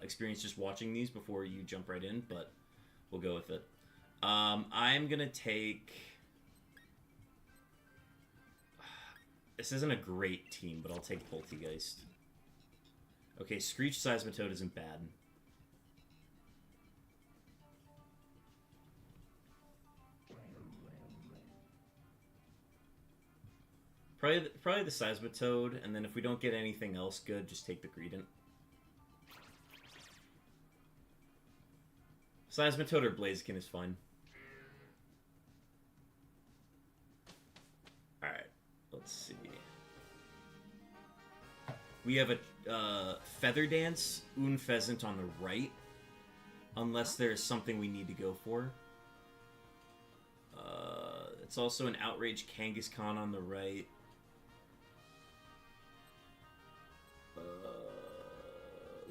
experience just watching these before you jump right in, but we'll go with it. I'm going to take... This isn't a great team, but I'll take Poltegeist. Okay, Screech Seismitoad isn't bad. Probably the Seismitoad, and then if we don't get anything else good, just take the Greedent. Seismitoad or Blaziken is fine. Alright, let's see. We have a Feather Dance, Unfezant on the right, unless there's something we need to go for. It's also an Outrage Kangaskhan on the right.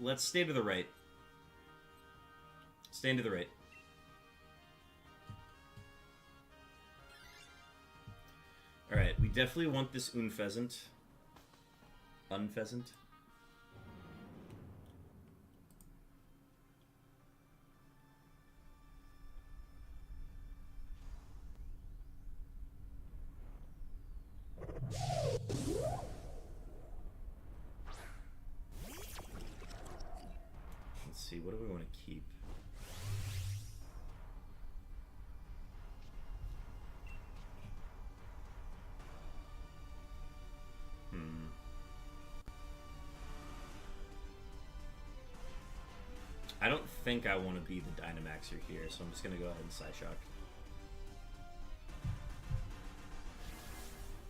Let's stay to the right. Stand to the right. Alright, we definitely want this Unfezant. Unfezant. Let's see, what do we want to keep? I don't think I want to be the Dynamaxer here, so I'm just going to go ahead and Psyshock.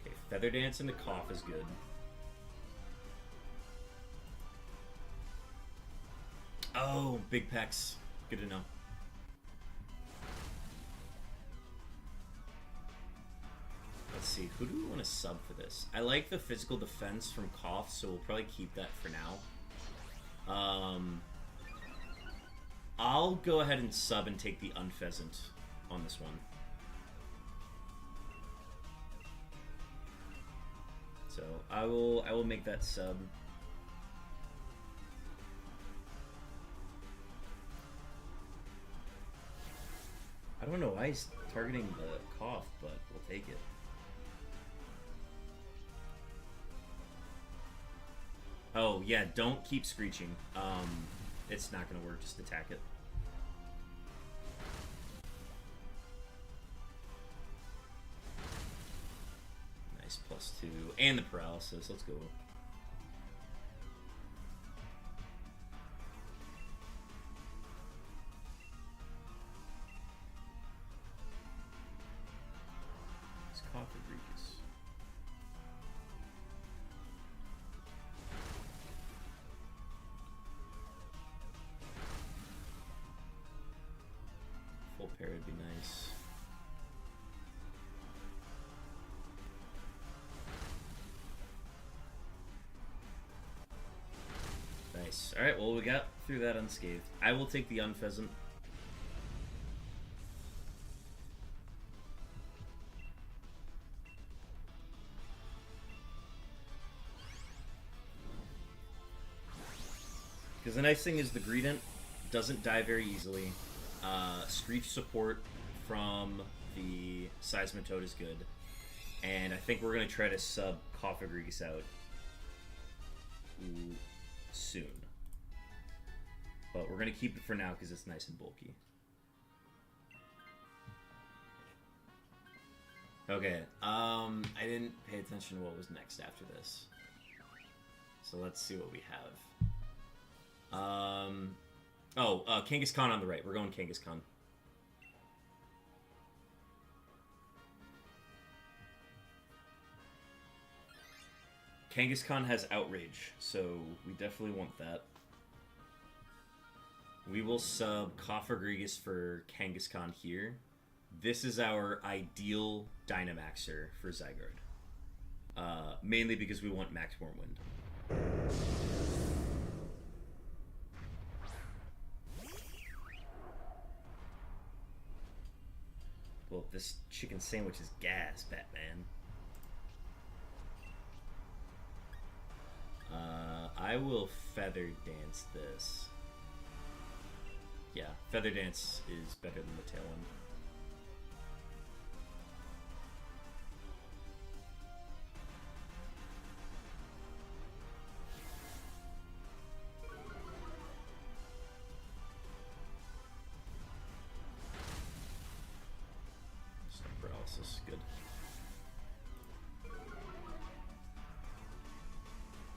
Okay, Feather Dance into Cough is good. Oh, Big Pecs. Good to know. Let's see, who do we want to sub for this? I like the physical defense from Cough, so we'll probably keep that for now. I'll go ahead and sub and take the Unfezant on this one. So I will make that sub. I don't know why he's targeting the cough, but we'll take it. Oh yeah, don't keep screeching. It's not gonna work. Just attack it. Nice, +2 and the paralysis. Let's go. Full pair would be nice. Nice. Alright, well, we got through that unscathed. I will take the unpheasant. Because the nice thing is the Greedent doesn't die very easily. Screech support from the Seismitoad is good. And I think we're going to try to sub Cofagrigus out soon. But we're going to keep it for now because it's nice and bulky. Okay, I didn't pay attention to what was next after this. So let's see what we have. Kangaskhan on the right. We're going Kangaskhan. Kangaskhan has Outrage, so we definitely want that. We will sub Cofagrigus for Kangaskhan here. This is our ideal Dynamaxer for ZYGARDE. Mainly because we want Max Wormwind. Well, this chicken sandwich is gas, Batman. I will Feather Dance this. Yeah, Feather Dance is better than the Tailwind. Stun Paralysis, good.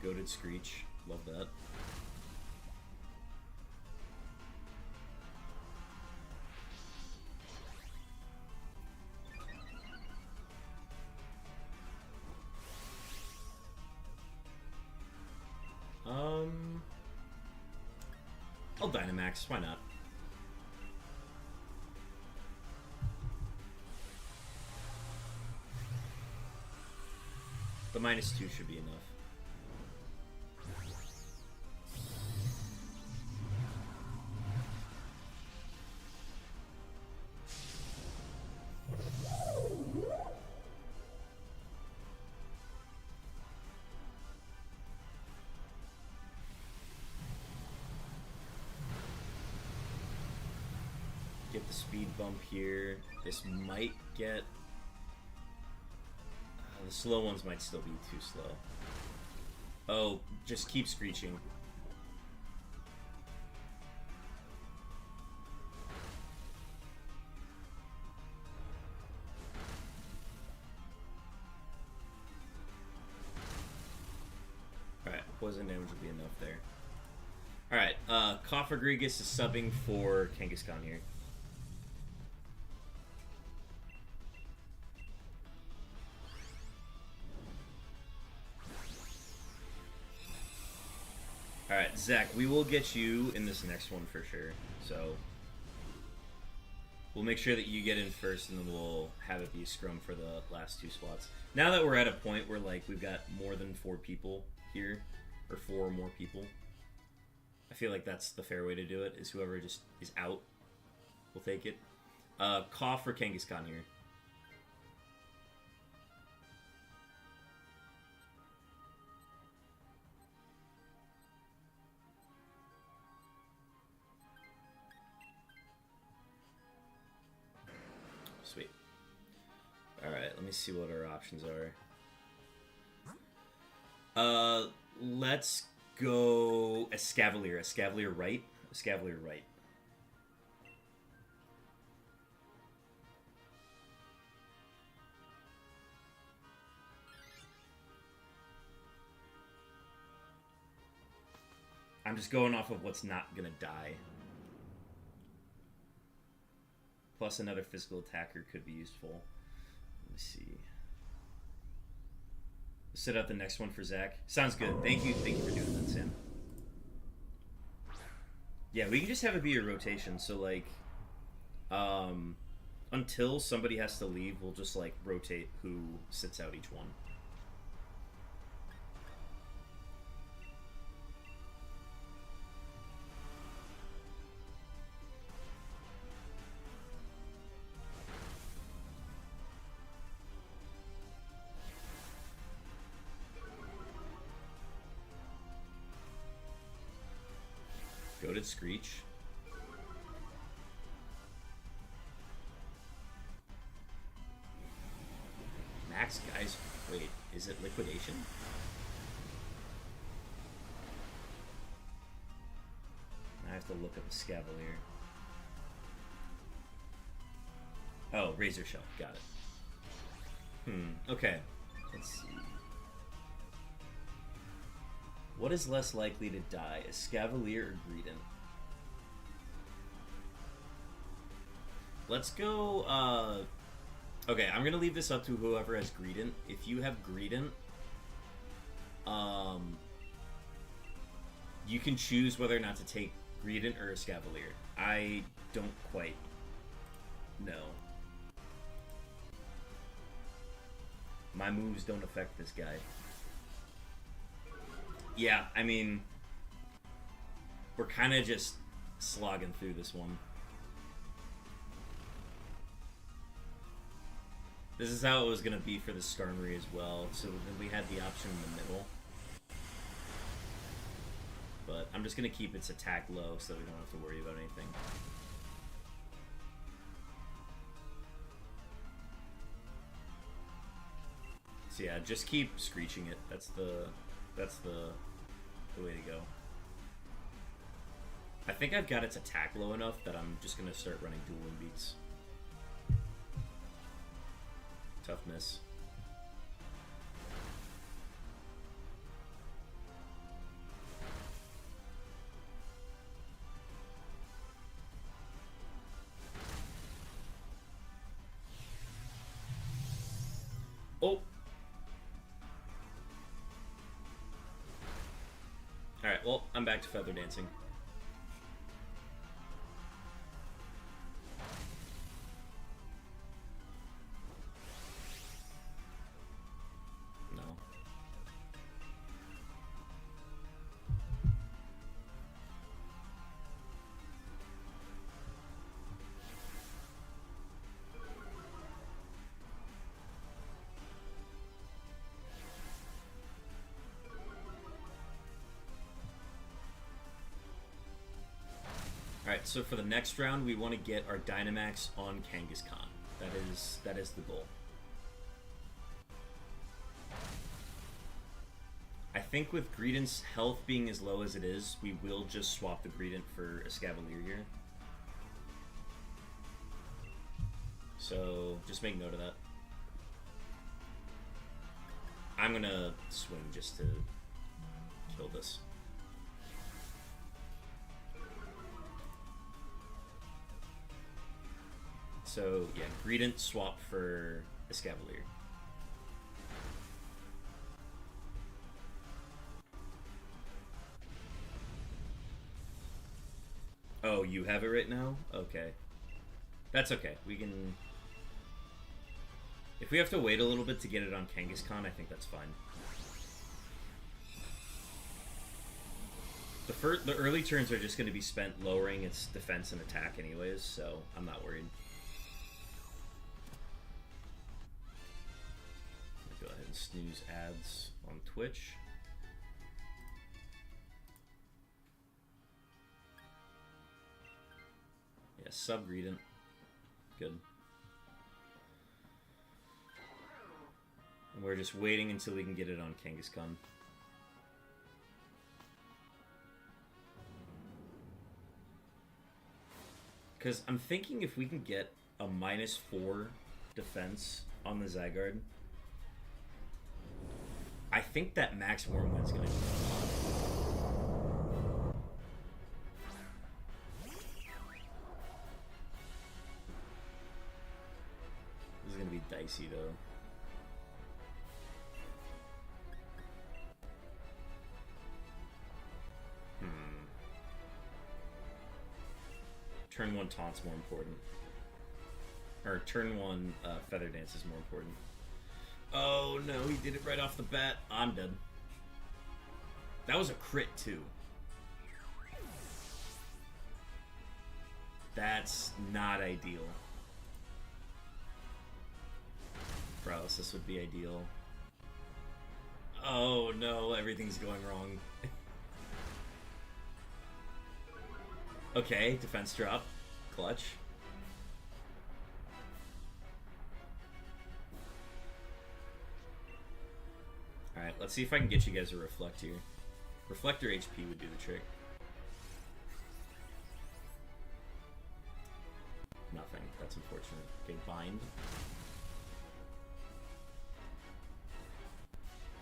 Goated Screech, love that. I'll Dynamax, why not? The -2 should be enough. Get the speed bump here. This might get... the slow ones might still be too slow. Oh, just keep screeching. Alright, poison damage will be enough there. Alright, Cofagrigus is subbing for Kangaskhan here. Alright, Zach, we will get you in this next one for sure. So, we'll make sure that you get in first, and then we'll have it be a scrum for the last 2 spots. Now that we're at a point where, like, we've got more than 4 people here, or 4 or more people, I feel like that's the fair way to do it, is whoever just is out will take it. Cough for Kangaskhan here. me see what our options are. Let's go Escavalier. Escavalier right. Escavalier right. I'm just going off of what's not gonna die. Plus another physical attacker could be useful. Let me see. Set out the next one for Zach. Sounds good. Thank you for doing that, Sam. Yeah, we can just have it be a rotation. So like, until somebody has to leave, we'll just like rotate who sits out each one. Goated Screech. Max, guys. Wait, is it Liquidation? I have to look up the Scavalier. Oh, Razor Shell. Got it. Okay. Let's see. What is less likely to die, Escavalier or Greedent? Let's go, okay, I'm gonna leave this up to whoever has Greedent. If you have Greedent, you can choose whether or not to take Greedent or Escavalier. I don't quite know. My moves don't affect this guy. Yeah, I mean, we're kind of just slogging through this one. This is how it was going to be for the Skarmory as well, so then we had the option in the middle. But I'm just going to keep its attack low so we don't have to worry about anything. So yeah, just keep screeching it. That's the way to go. I think I've got its attack low enough that I'm just gonna start running dueling beats. Toughness. Oh! Alright, well, I'm back to Feather Dancing. No. Alright, so for the next round, we want to get our Dynamax on Kangaskhan. That is the goal. I think with Greedent's health being as low as it is, we will just swap the Greedent for Escavalier here. So, just make note of that. I'm gonna swing just to kill this. So, yeah, Greedent swap for Escavalier. Oh, you have it right now? Okay. That's okay. We can... If we have to wait a little bit to get it on Kangaskhan, I think that's fine. The early turns are just going to be spent lowering its defense and attack anyways, so I'm not worried. Go ahead and snooze ads on Twitch. Yeah, sub Greedent. Good. We're just waiting until we can get it on Kangaskhan. Because I'm thinking if we can get a -4 defense on the ZYGARDE, I think that max Wormwind's gonna go. This is gonna be dicey though. Turn 1 Taunt's more important. Or turn 1 Feather Dance is more important. Oh no, he did it right off the bat. I'm dead. That was a crit too. That's not ideal. Paralysis would be ideal. Oh no, everything's going wrong. Okay, defense drop. Clutch. Alright, let's see if I can get you guys a Reflect here. Reflector HP would do the trick. Nothing. That's unfortunate. Okay, Bind.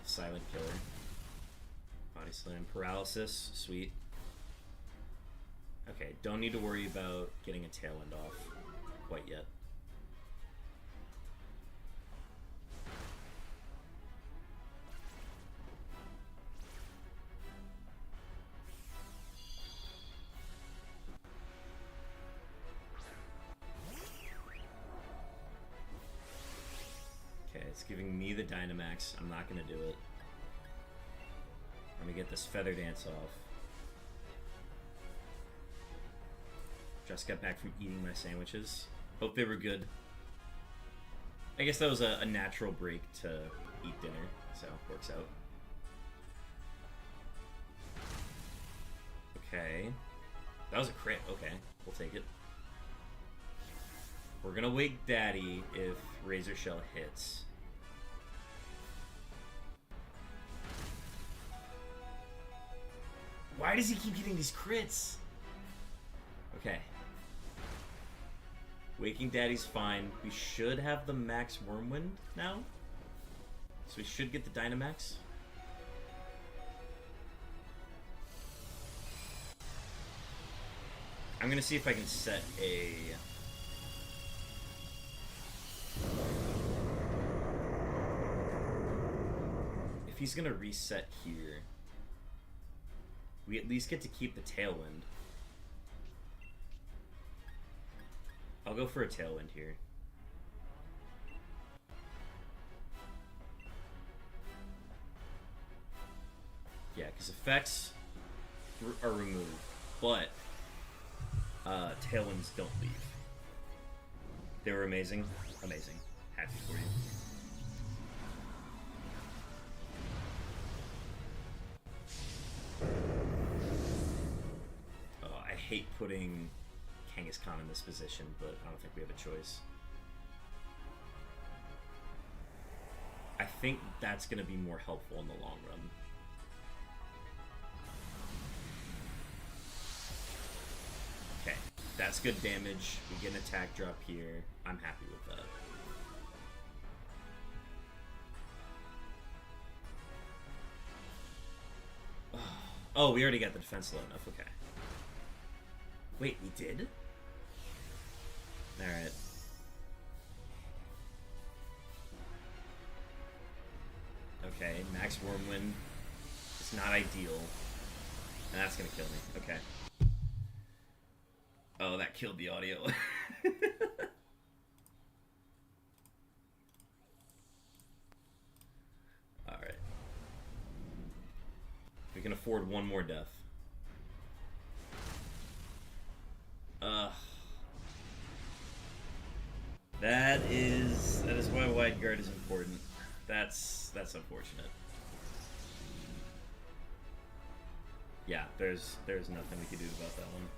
Silent Killer. Body Slam. Paralysis. Sweet. Okay, don't need to worry about getting a Tailwind off quite yet. Okay, it's giving me the Dynamax. I'm not gonna do it. I'm gonna get this Feather Dance off. Just got back from eating my sandwiches. Hope they were good. I guess that was a natural break to eat dinner, so it works out. Okay. That was a crit. Okay, we'll take it. We're gonna wake Daddy if Razor Shell hits. Why does he keep getting these crits? Okay. Waking Daddy's fine. We should have the max Wormwind now. So we should get the Dynamax. I'm gonna see if I can set a... If he's gonna reset here, we at least get to keep the Tailwind. I'll go for a Tailwind here. Yeah, because effects are removed, but Tailwinds don't leave. They were amazing. Amazing. Happy for you. Oh, I hate putting Kangaskhan in this position, but I don't think we have a choice. I think that's going to be more helpful in the long run. Okay, that's good damage. We get an attack drop here. I'm happy with that. Oh, we already got the defense low enough. Okay. Wait, we did? Alright. Okay, max Wormwind. It's not ideal. And that's gonna kill me. Okay. Oh, that killed the audio. Alright. We can afford one more death. That is why wide guard is important. That's unfortunate. Yeah, there's nothing we can do about that one.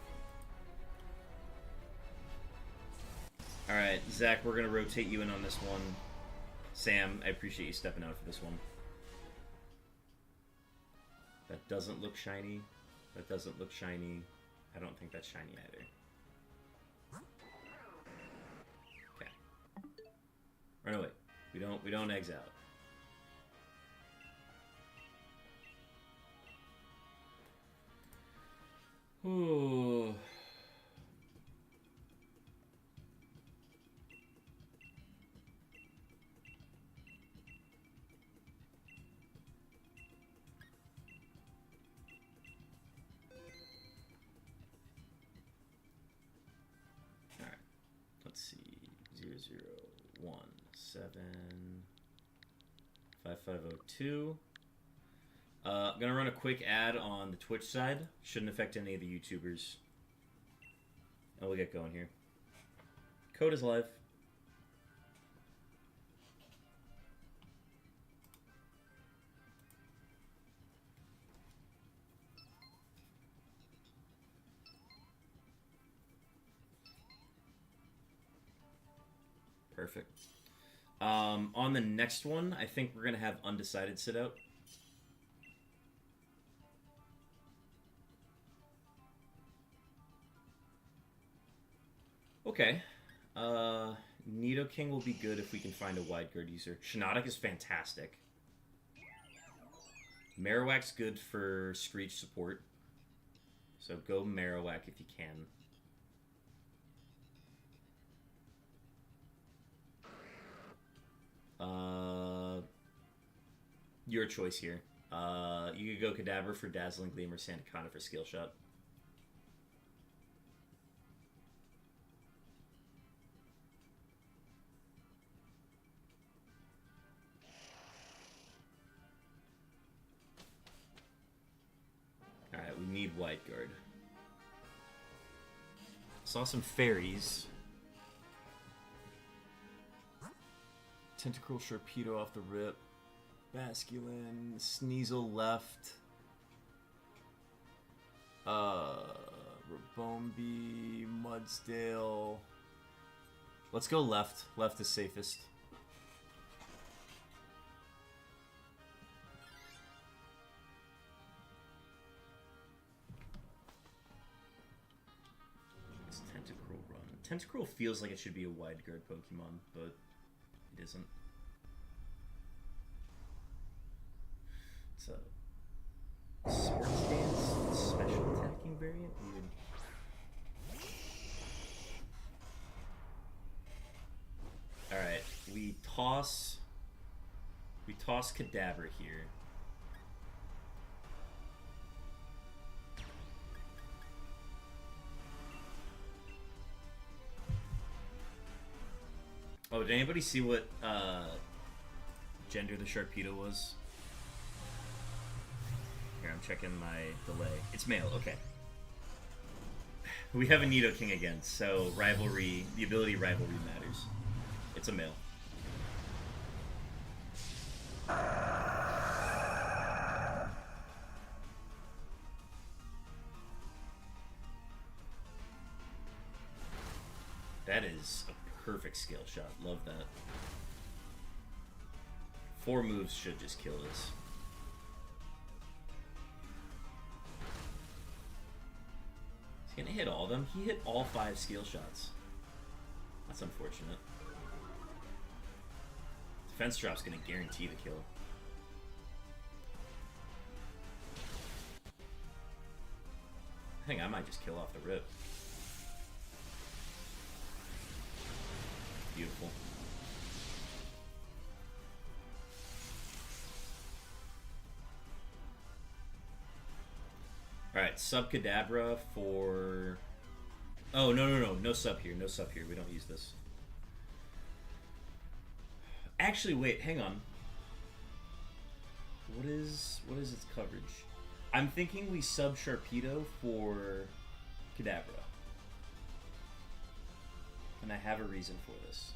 Alright, Zach, we're gonna rotate you in on this one. Sam, I appreciate you stepping out for this one. That doesn't look shiny. That doesn't look shiny. I don't think that's shiny either. Okay. Run away. We don't eggs out. Ooh. Alright. Let's see. 00175502. I'm gonna run a quick ad on the Twitch side. Shouldn't affect any of the YouTubers. And we'll get going here. Code is live. Perfect. On the next one, I think we're gonna have undecided sit out. Okay. Nidoking will be good if we can find a WYGARDE user. Shiinotic is fantastic. Marowak's good for Screech support. So go Marowak if you can. Your choice here. You could go Kadabra for Dazzling Gleam or Sandaconda for Skill Shot. Alright, we need WYGARDE. Saw some fairies. Tentacruel Sharpedo off the rip. Basculin, Sneasel left. Rabombi, Mudsdale. Let's go left. Left is safest. It's Tentacruel run. Tentacruel feels like it should be a WYGARDE Pokemon, but it isn't. It's a Sports Dance special attacking variant? Weird. Alright, we toss Kadabra here. Oh, did anybody see what gender the Sharpedo was? Here, I'm checking my delay. It's male, okay. We have a Nidoking again, so rivalry, the ability rivalry matters. It's a male. That is a perfect skill shot. Love that. 4 moves should just kill this. He's gonna hit all of them. He hit all 5 skill shots. That's unfortunate. Defense drop's gonna guarantee the kill. I think I might just kill off the rip. Beautiful. Alright, sub Kadabra for... Oh, no sub here, no sub here. We don't use this. Actually, wait, hang on. What is its coverage? I'm thinking we sub Sharpedo for Kadabra. And I have a reason for this.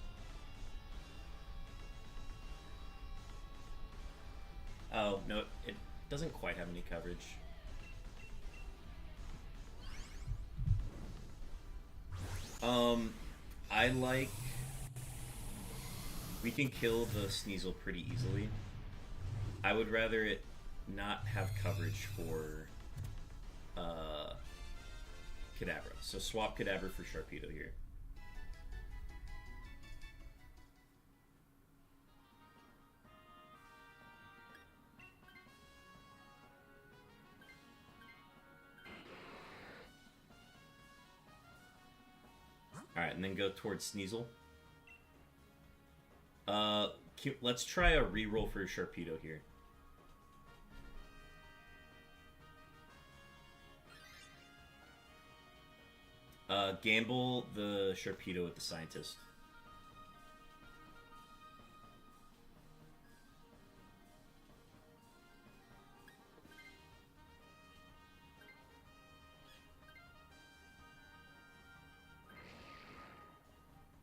Oh, no, it doesn't quite have any coverage. We can kill the Sneasel pretty easily. I would rather it not have coverage for Kadabra. So swap Kadabra for Sharpedo here. Alright, and then go towards Sneasel. Let's try a reroll for Sharpedo here. Gamble the Sharpedo with the Scientist.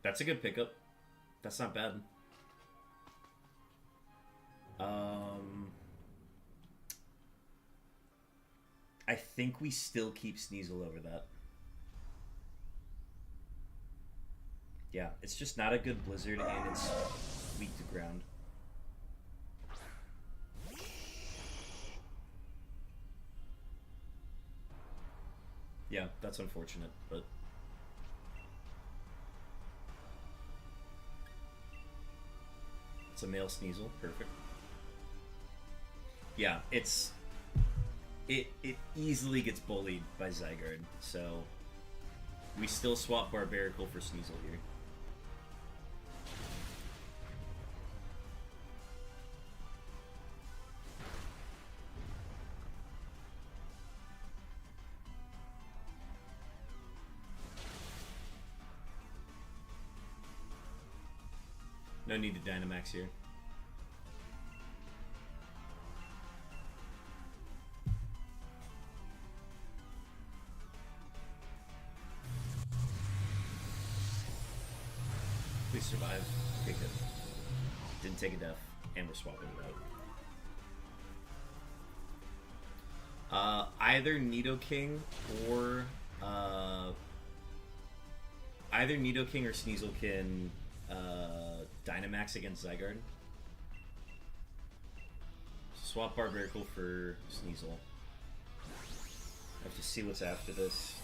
That's a good pickup. That's not bad. I think we still keep Sneasel over that. Yeah, it's just not a good Blizzard, and it's weak to ground. Yeah, that's unfortunate, but... It's a male Sneasel, perfect. Yeah, it easily gets bullied by ZYGARDE, so we still swap Barbarical for Sneasel here. No need to Dynamax here. Please survive. Okay, good. Didn't take a death, and we're swapping it out. Either Nidoking or Sneasel can Dynamax against ZYGARDE. Swap Barbarical for Sneasel. I have to see what's after this.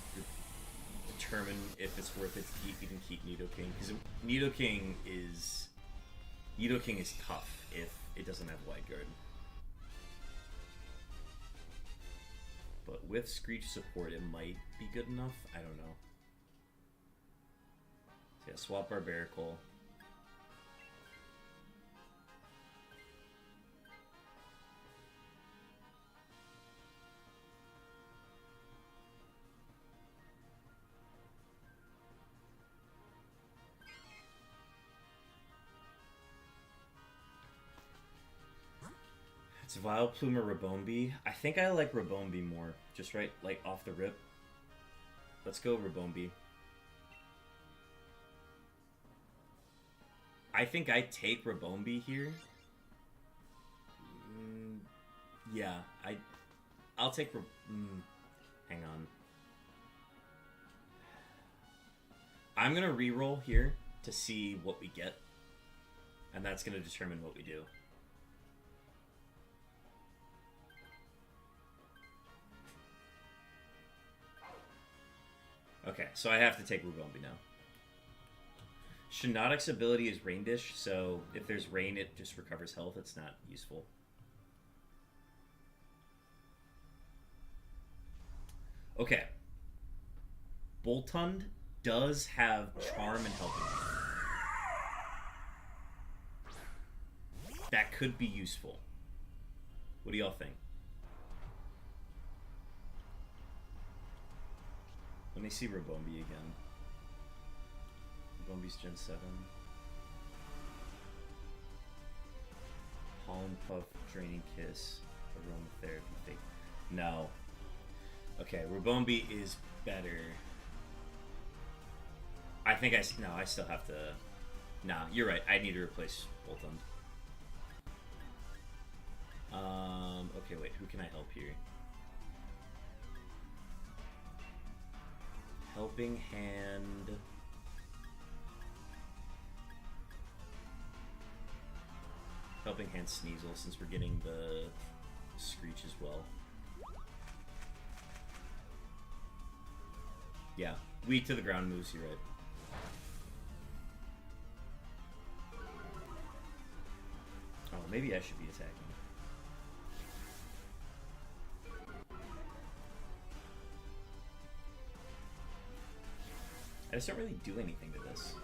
Determine if it's worth it to even keep Nidoking, because Nidoking is tough if it doesn't have Wide Guard. But with Screech support, it might be good enough. I don't know. So yeah, swap Barbarical. It's Vileplume or Rabombi. I think I like Rabombi more. Just right, like, off the rip. Let's go Rabombi. I think I take Rabombi here. Yeah, I'll take hang on. I'm gonna reroll here to see what we get. And that's gonna determine what we do. Okay, so I have to take Rabombi now. Shiinotic's ability is Rain Dish, so if there's rain, it just recovers health. It's not useful. Okay. Boltund does have Charm and Helping Hand. That could be useful. What do y'all think? Let me see Rabombi again. Rabombi's Gen 7. Pollen Puff, Draining Kiss, Aromatherapy, Fake. No. Okay, Rabombi is better. I think I still have to... Nah, you're right. I need to replace Boltund. Okay, wait. Who can I help here? Helping Hand. and Sneasel since we're getting the Screech as well. Yeah, weak to the ground moves, you're right. Oh, maybe I should be attacking. I just don't really do anything to this.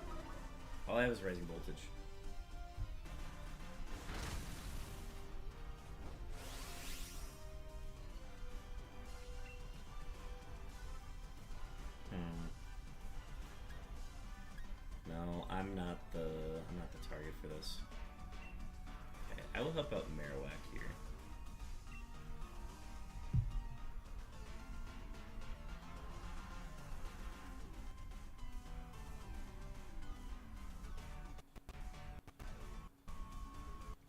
All I have is Rising Voltage. No, I'm not the target for this. Okay, I will help out Marowak here.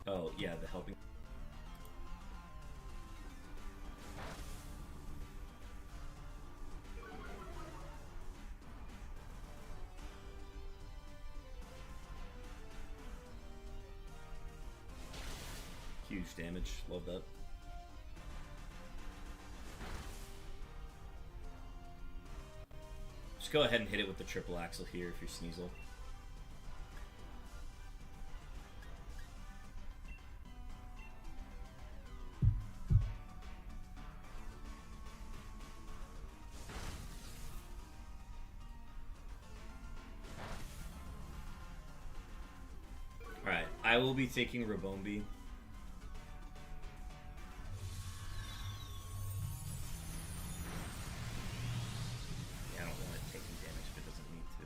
Oh, yeah, the helping. Huge damage. Love that. Just go ahead and hit it with the triple axle here if you're Sneasel. Alright, I will be taking Rabombi. Yeah, I don't want it taking damage if it doesn't need to.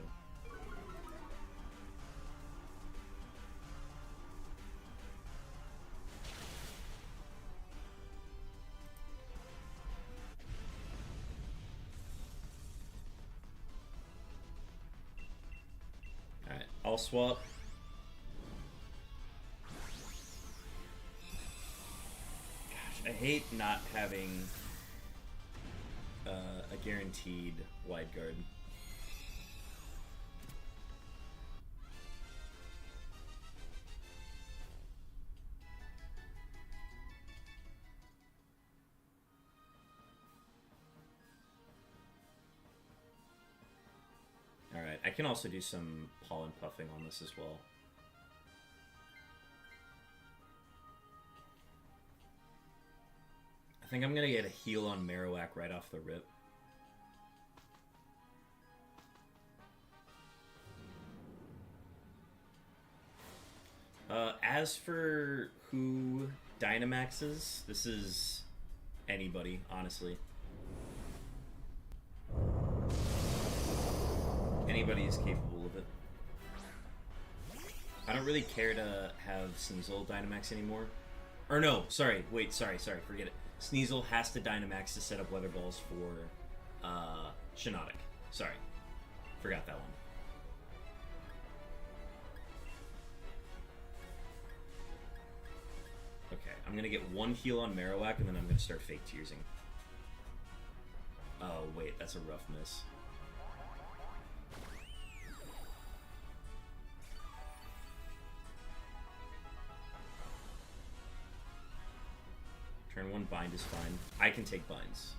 Alright, I'll swap. I hate not having a guaranteed wide guard. Alright, I can also do some pollen puffing on this as well. I think I'm gonna get a heal on Marowak right off the rip. As for who Dynamaxes, this is anybody, honestly. Anybody is capable of it. I don't really care to have Sneasel Dynamax anymore. Or no, sorry, wait, sorry, forget it. Sneasel has to Dynamax to set up Weather Balls for Shiinotic. Sorry. Forgot that one. Okay, I'm gonna get one heal on Marowak and then I'm gonna start Fake Tearsing. Oh, wait, that's a rough miss. Turn 1 bind is fine. I can take binds.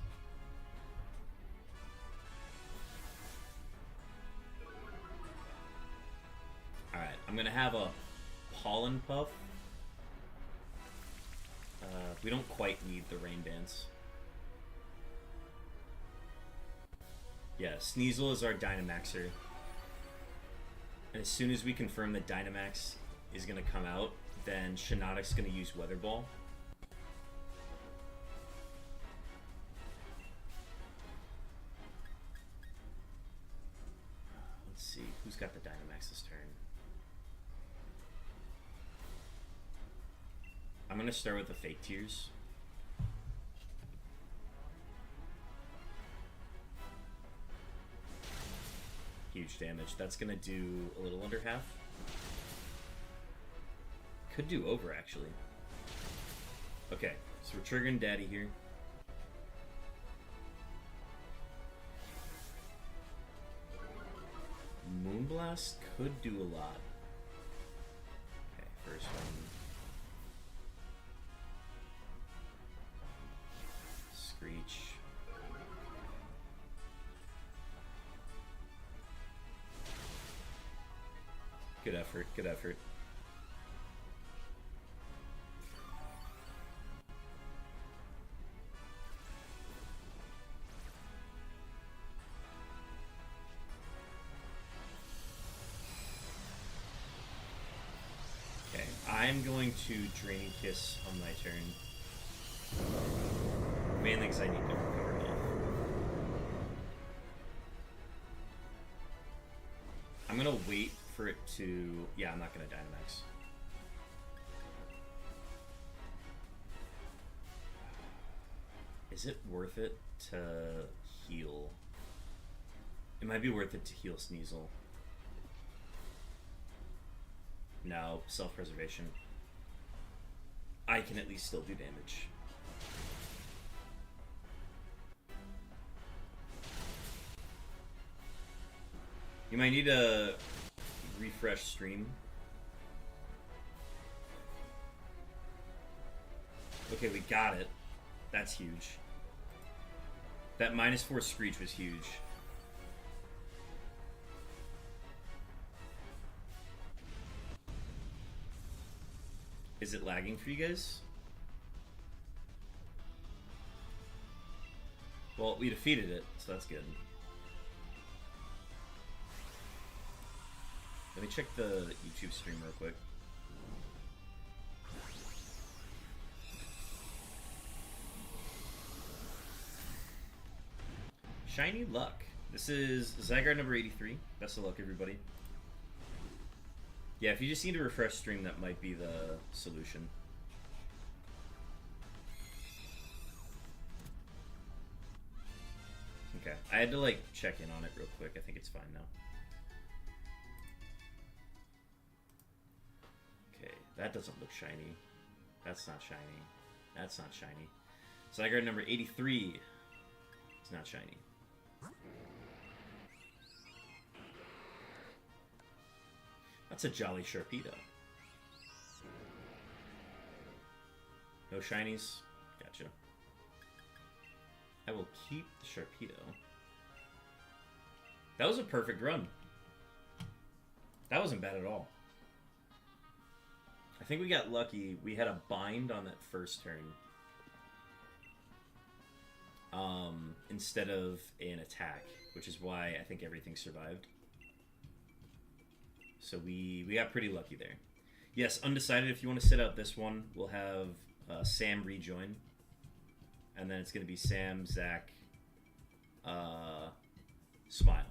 Alright, I'm gonna have a Pollen Puff. We don't quite need the Rain Dance. Yeah, Sneasel is our Dynamaxer. And as soon as we confirm that Dynamax is gonna come out, then Shiinotic's gonna use Weather Ball. Let's see, who's got the Dynamax this turn? I'm gonna start with the Fake Tears. Huge damage. That's gonna do a little under half. Could do over, actually. Okay, so we're triggering Daddy here. Moonblast could do a lot. Okay, first one. Good effort, good effort. Okay, I'm going to Draining Kiss on my turn. Mainly because I need to recover health. I'm gonna wait for it to... Yeah, I'm not gonna Dynamax. Is it worth it to heal? It might be worth it to heal Sneasel. No, self-preservation. I can at least still do damage. You might need to refresh stream. Okay, we got it. That's huge. That -4 Screech was huge. Is it lagging for you guys? Well, we defeated it, so that's good. Let me check the YouTube stream real quick. Shiny Luck. This is ZYGARDE number 83. Best of luck, everybody. Yeah, if you just need to refresh stream, that might be the solution. Okay, I had to like check in on it real quick. I think it's fine now. Okay, that doesn't look shiny. That's not shiny. That's not shiny. ZYGARDE number 83. It's not shiny. That's a Jolly Sharpedo. No shinies? Gotcha. I will keep the Sharpedo. That was a perfect run. That wasn't bad at all. I think we got lucky. We had a bind on that first turn. Instead of an attack, which is why I think everything survived. So we got pretty lucky there. Yes, undecided. If you want to sit out this one, we'll have Sam rejoin. And then it's going to be Sam, Zach, Smile.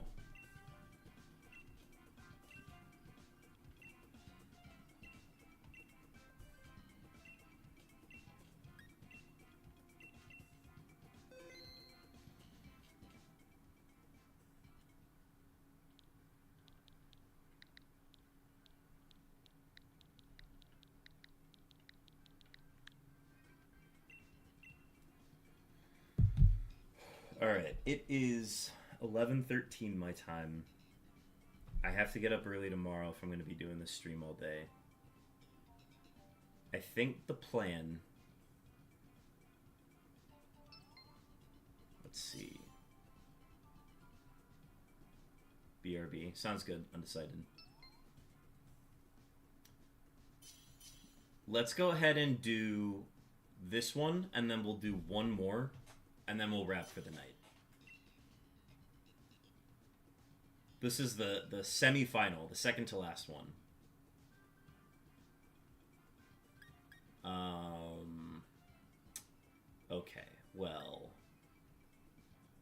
Alright, it is 11:13 my time. I have to get up early tomorrow if I'm going to be doing this stream all day. I think the plan... Let's see. BRB. Sounds good. Undecided. Let's go ahead and do this one, and then we'll do one more, and then we'll wrap for the night. This is the semi-final, the second to last one. Okay, well,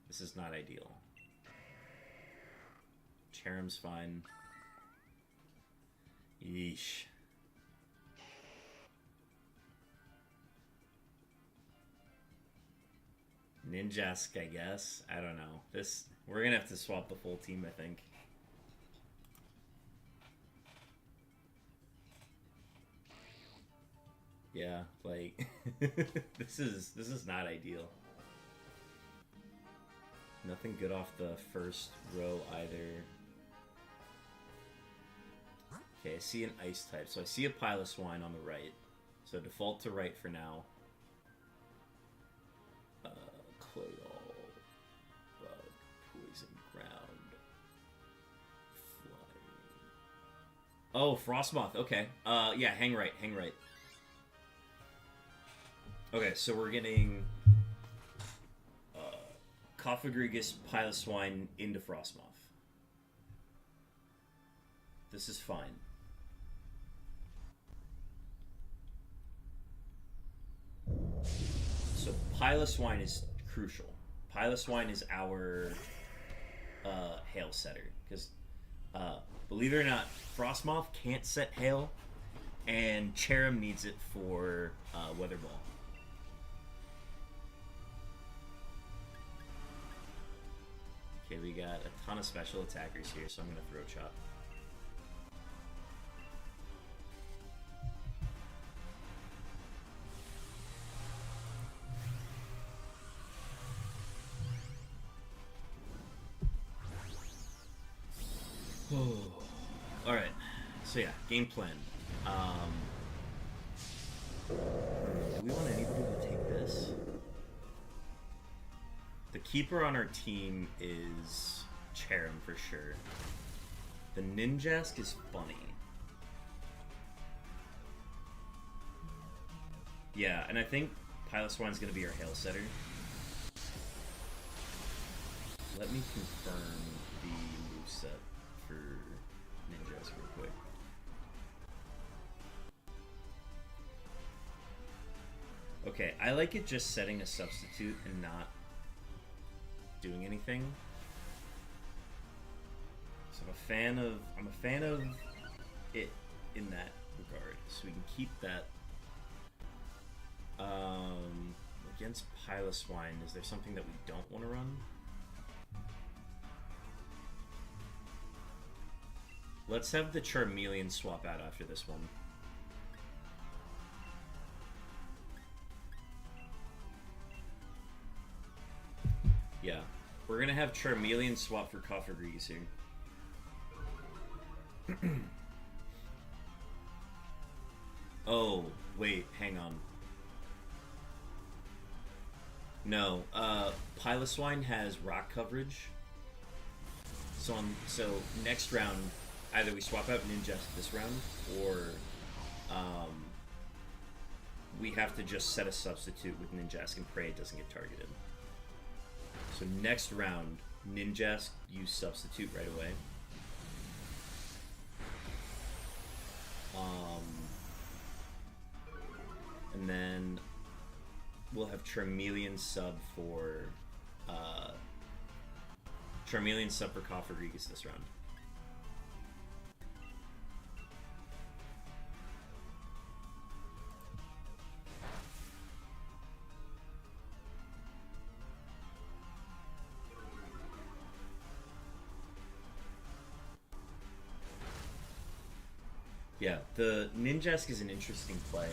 this is not ideal. Cherum's fine. Yeesh. Ninjask, I guess. I don't know. We're gonna have to swap the full team, I think. Yeah, like this is not ideal. Nothing good off the first row either. Okay, I see an ice type, so I see a Piloswine on the right. So default to right for now. Claydol, Bug, Poison Ground, Flying. Oh, Frostmoth. Okay. Yeah, hang right, hang right. Okay, so we're getting Cophagrigus, Piloswine into Frostmoth. This is fine. So Piloswine is crucial. Piloswine is our hail setter because believe it or not, Frostmoth can't set hail, and Cherrim needs it for Weather Ball. Okay, we got a ton of special attackers here, so I'm gonna throw Chop. Alright, so yeah, game plan. Do we want anybody to take this? The keeper on our team is Cherrim for sure. The Ninjask is funny. Yeah, and I think Piloswine's gonna be our hail setter. Let me confirm the moveset for Ninjask real quick. Okay, I like it just setting a substitute and not doing anything. So I'm a fan of it in that regard. So we can keep that. Against Piloswine, is there something that we don't want to run? Let's have the Charmeleon swap out after this one. Yeah, we're gonna have Charmeleon swap for Cofagrigus here. Oh, wait, hang on. No, Piloswine has rock coverage. So next round, either we swap out Ninjask this round, or we have to just set a substitute with Ninjask and pray it doesn't get targeted. So next round, Ninjask use substitute right away. And then we'll have Charmeleon sub for Cofagrigus this round. Yeah, the Ninjask is an interesting play.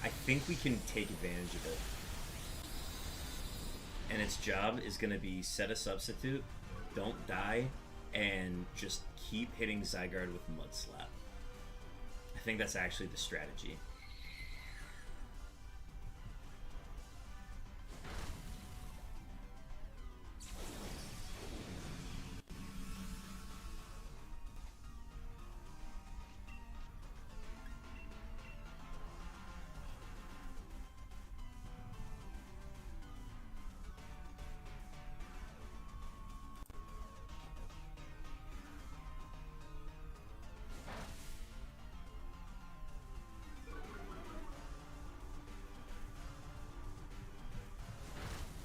I think we can take advantage of it. And its job is going to be set a substitute, don't die, and just keep hitting ZYGARDE with Mud Slap. I think that's actually the strategy.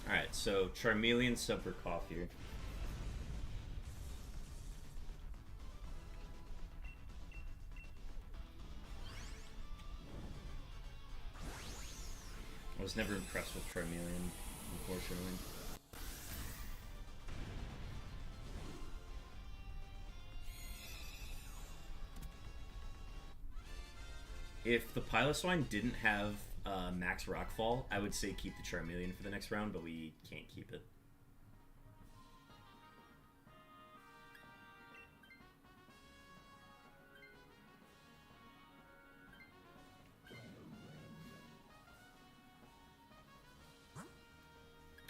Alright, so Charmeleon sub for Cough here. I was never impressed with Charmeleon, unfortunately. If the Piloswine didn't have max Rockfall, I would say keep the Charmeleon for the next round, but we can't keep it.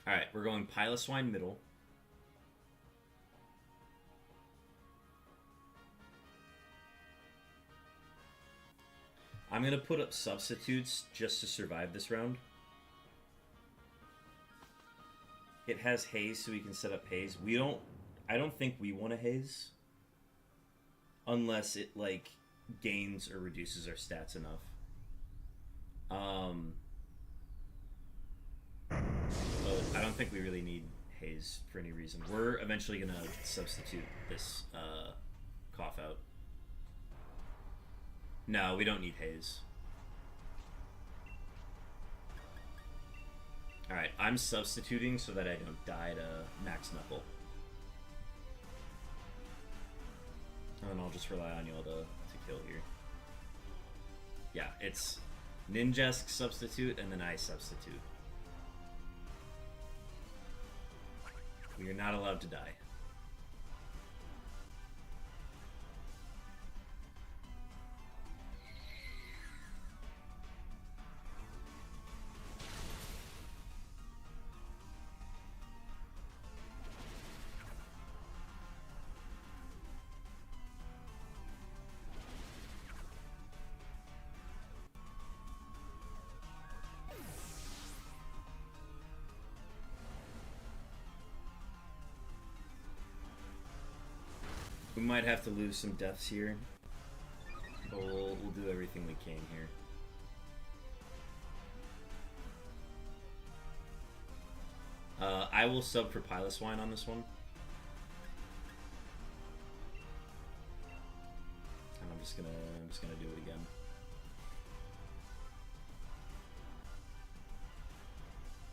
Alright, we're going Piloswine middle. I'm gonna put up substitutes just to survive this round. It has haze, so we can set up haze. I don't think we want a haze. Unless it, like, gains or reduces our stats enough. But I don't think we really need haze for any reason. We're eventually gonna substitute this cough out. No, we don't need haze. Alright, I'm substituting so that I don't die to max knuckle. And I'll just rely on y'all to kill here. Yeah, it's Ninjask substitute and then I substitute. We are not allowed to die. We might have to lose some deaths here, but we'll do everything we can here. I will sub for Piloswine on this one. And I'm just gonna do it again.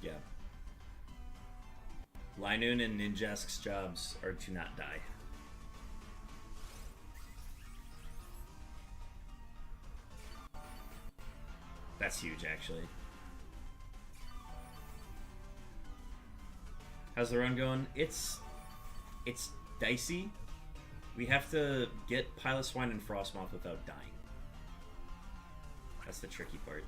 Yeah. Linoon and Ninjask's jobs are to not die. That's huge, actually. How's the run going? It's dicey. We have to get Piloswine and Frostmoth without dying. That's the tricky part.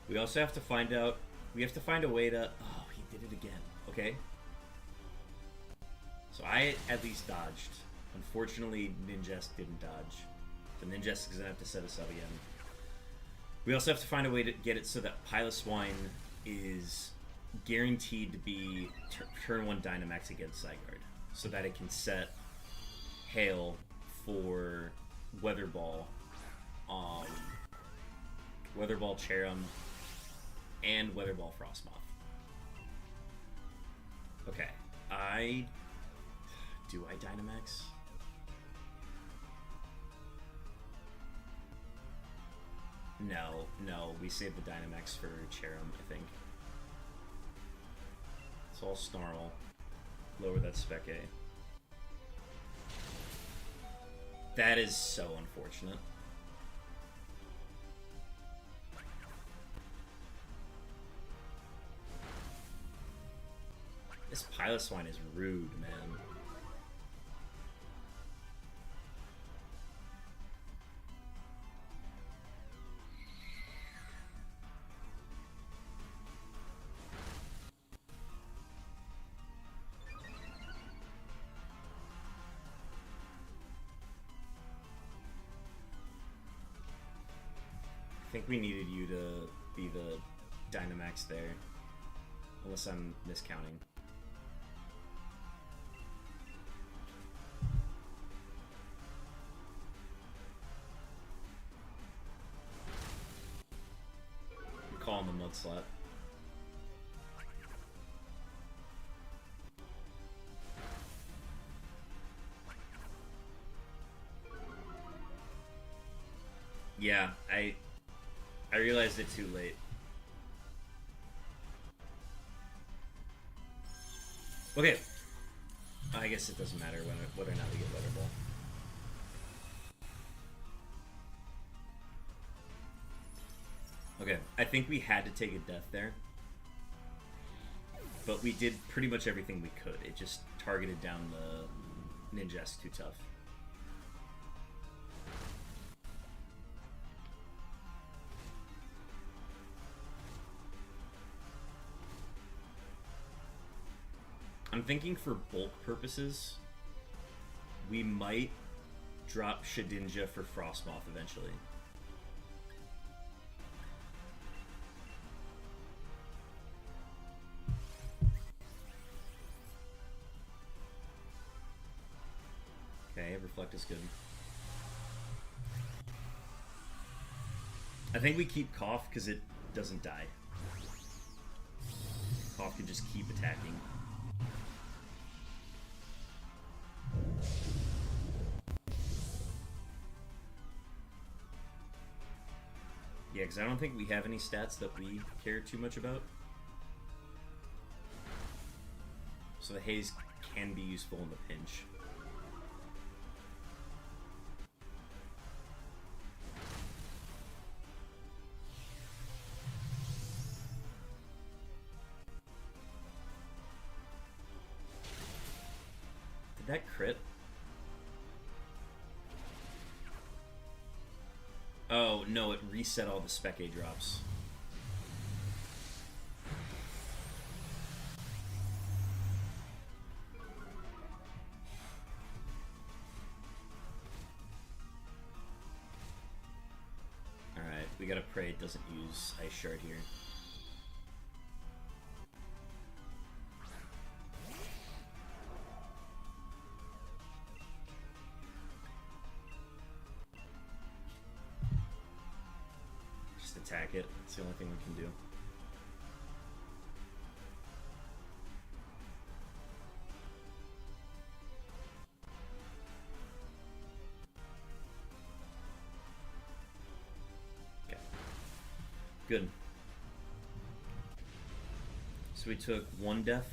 We also have to find out... We have to find a way to... Oh, he did it again. Okay. So I at least dodged. Unfortunately, Ninjask didn't dodge. So Ninjask is going to have to set us up again. We also have to find a way to get it so that Piloswine is guaranteed to be turn 1 Dynamax against ZYGARDE. So that it can set Hail for Weather Ball. Weather Ball Cherum and Weather Ball Frostmoth. Okay. Do I Dynamax? No, we saved the Dynamax for Cherum, I think. So I'll Snarl. Lower that Spec A. That is so unfortunate. This Piloswine is rude, man. I think we needed you to be the Dynamax there. Unless I'm miscounting. I'm calling the Mudslap. Yeah, I realized it too late. Okay. I guess it doesn't matter whether or not we get Weather Ball. Okay, I think we had to take a death there. But we did pretty much everything we could. It just targeted down the Ninjask too tough. I'm thinking for bulk purposes, we might drop Shedinja for Frostmoth eventually. Okay, Reflect is good. I think we keep Cough because it doesn't die. Cough can just keep attacking. Yeah, because I don't think we have any stats that we care too much about. So the Haze can be useful in the pinch. Did that crit? Oh, no, it reset all the Spec A drops. Alright, we gotta pray it doesn't use Ice Shard here. Attack it. It's the only thing we can do. Okay. Good. So we took 1 death.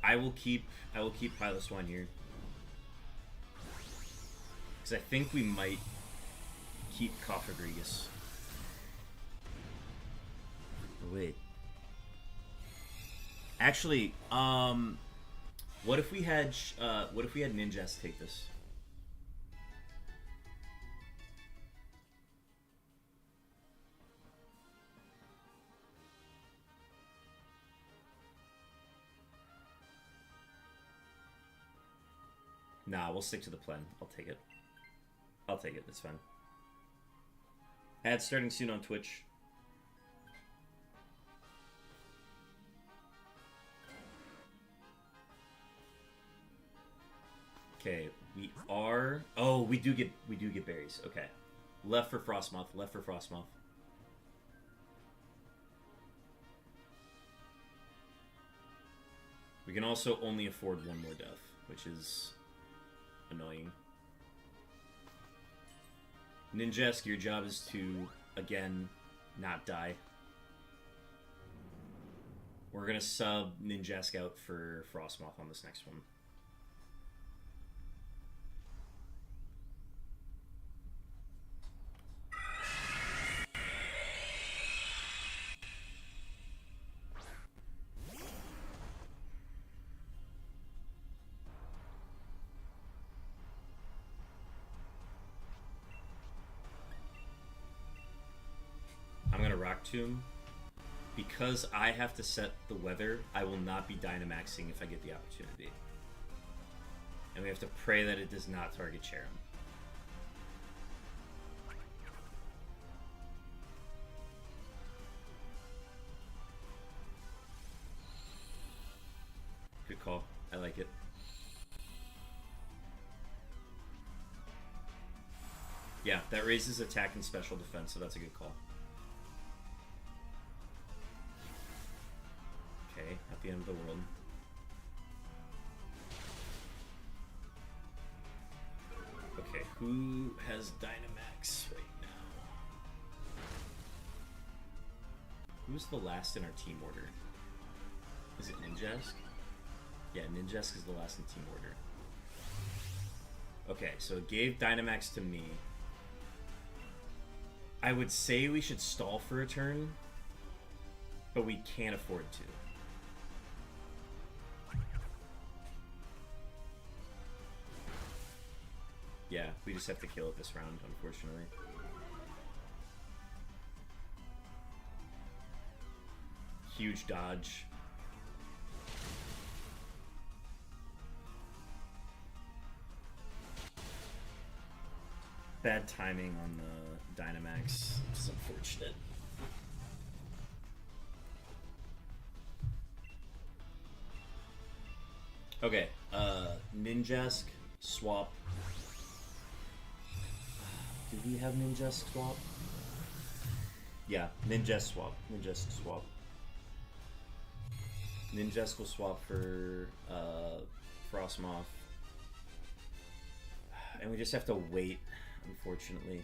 I will keep Piloswine here. Because I think we might keep Cofagrigus. Wait. Actually, what if we had Ninjask take this? Nah, we'll stick to the plan. I'll take it. I'll take it. It's fine. Ads starting soon on Twitch. Okay, we are. Oh, we do get berries. Okay, left for Frostmoth. Left for Frostmoth. We can also only afford 1 more death, which is annoying. Ninjask, your job is to, again, not die. We're gonna sub Ninjask out for Frostmoth on this next one. Tomb. Because I have to set the weather, I will not be Dynamaxing if I get the opportunity. And we have to pray that it does not target Cherim. Good call. I like it. Yeah, that raises attack and special defense, so that's a good call. Okay, at the end of the world. Okay, who has Dynamax right now? Who's the last in our team order? Is it Ninjask? Yeah, Ninjask is the last in team order. Okay, so it gave Dynamax to me. I would say we should stall for a turn, but we can't afford to. Yeah, we just have to kill it this round, unfortunately. Huge dodge. Bad timing on the Dynamax, which is unfortunate. Okay, Ninjask swap. Do we have Ninjask swap? Yeah, Ninjask swap. Ninjask swap. Ninjask will swap for Frostmoth. And we just have to wait, unfortunately.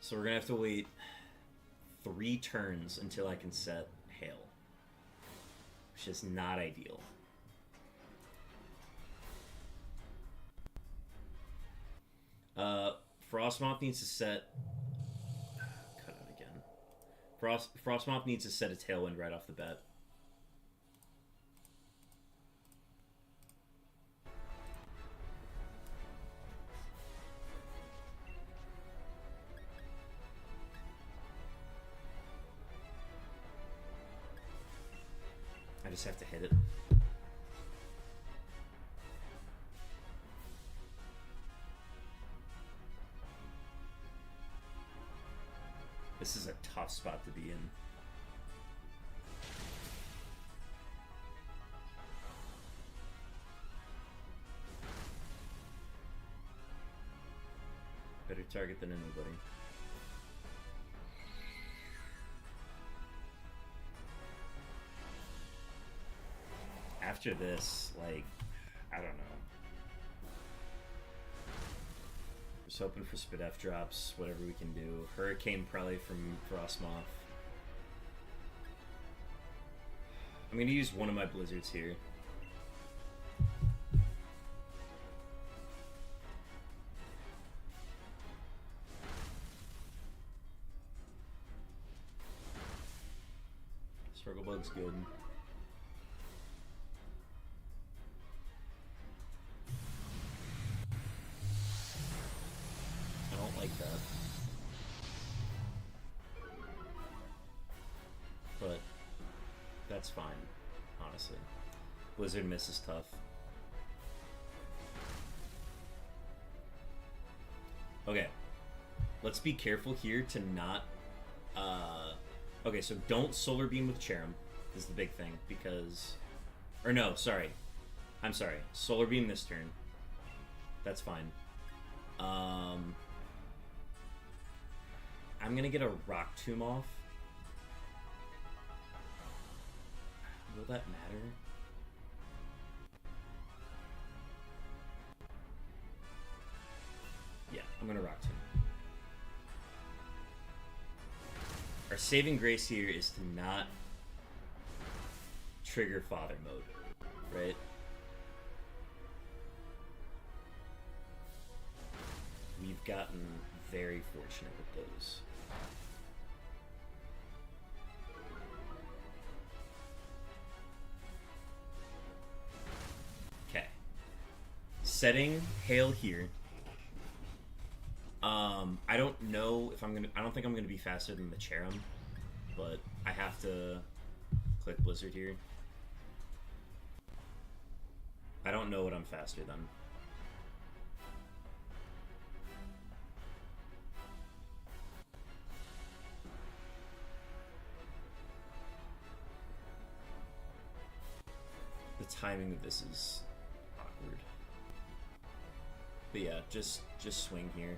So we're gonna have to wait 3 turns until I can set Hail, which is not ideal. Frostmoth needs to set. Cut out again. Frostmoth needs to set a Tailwind right off the bat. I just have to hit it. This is a tough spot to be in. Better target than anybody. After this, like, I don't know. Just hoping for Spit F drops, whatever we can do. Hurricane probably from Frostmoth. I'm gonna use one of my Blizzards here. Struggle Bug's good. Like that, but that's fine, honestly. Blizzard Miss is tough. Okay, let's be careful here to not okay, so don't Solar Beam with Cherrim is the big thing, because, or no, sorry, I'm sorry, Solar Beam this turn, that's fine. I'm gonna get a Rock Tomb off. Will that matter? Yeah, I'm gonna Rock Tomb. Our saving grace here is to not trigger Father Mode, right? We've gotten very fortunate with those. Okay. Setting Hail here. I don't know if I don't think I'm gonna be faster than the Cherrim, but I have to click Blizzard here. I don't know what I'm faster than. The timing of this is awkward. But yeah, just swing here.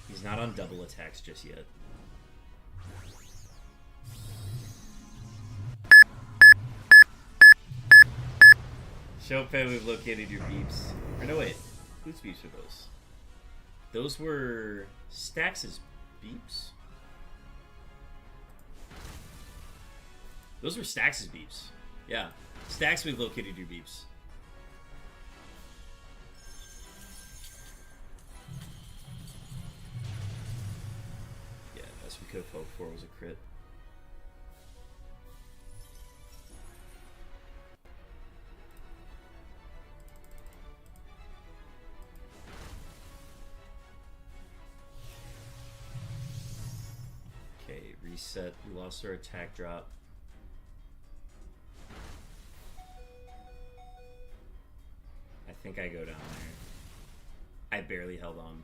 He's not on double attacks just yet. Chopin, we've located your beeps. Or no, wait. Whose beeps are those? Those were Stax's beeps? Those were Stax's beeps. Yeah. Stax, we've located your beeps. worst we could have hoped for was a crit. Okay, reset. We lost our attack drop. I think I go down there. I barely held on.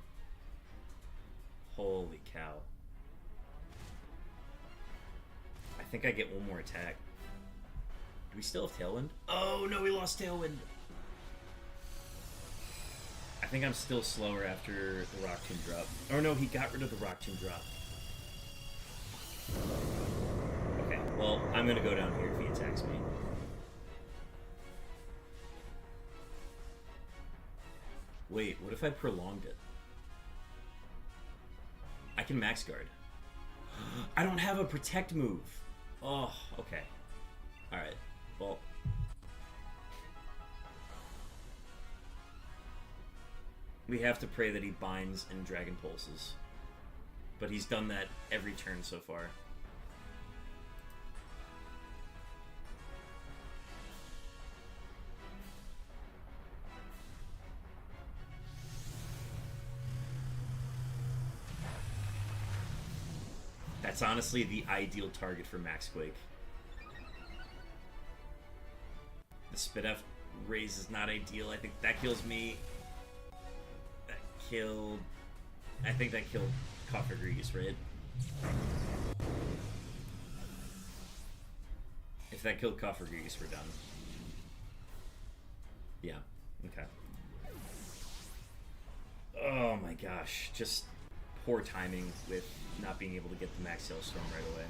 Holy cow. I think I get one more attack. Do we still have Tailwind? Oh no, we lost Tailwind! I think I'm still slower after the Rock Tomb drop. Oh no, he got rid of the Rock Tomb drop. Okay, well, I'm gonna go down here if he attacks me. Wait, what if I prolonged it? I can max guard. I don't have a protect move. Oh, okay. Alright, well. We have to pray that he binds and Dragon Pulses. But he's done that every turn so far. That's honestly the ideal target for Max Quake. The Spit F raise is not ideal. I think that kills me. That killed... I think that killed Cofagrigus, right? If that killed Cofagrigus, we're done. Yeah, okay. Oh my gosh, just poor timing with not being able to get the Max Hailstorm right away.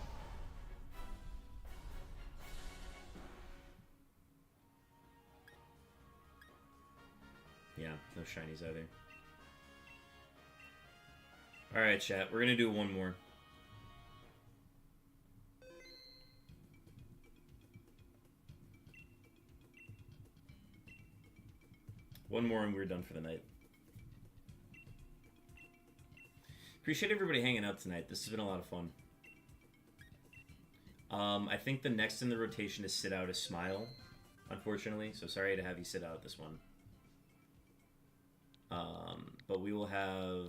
Yeah, no shinies either. Alright, chat, we're gonna do one more. One more and we're done for the night. Appreciate everybody hanging out tonight. This has been a lot of fun. I think the next in the rotation to sit out is Smile, unfortunately. So sorry to have you sit out this one. But we will have...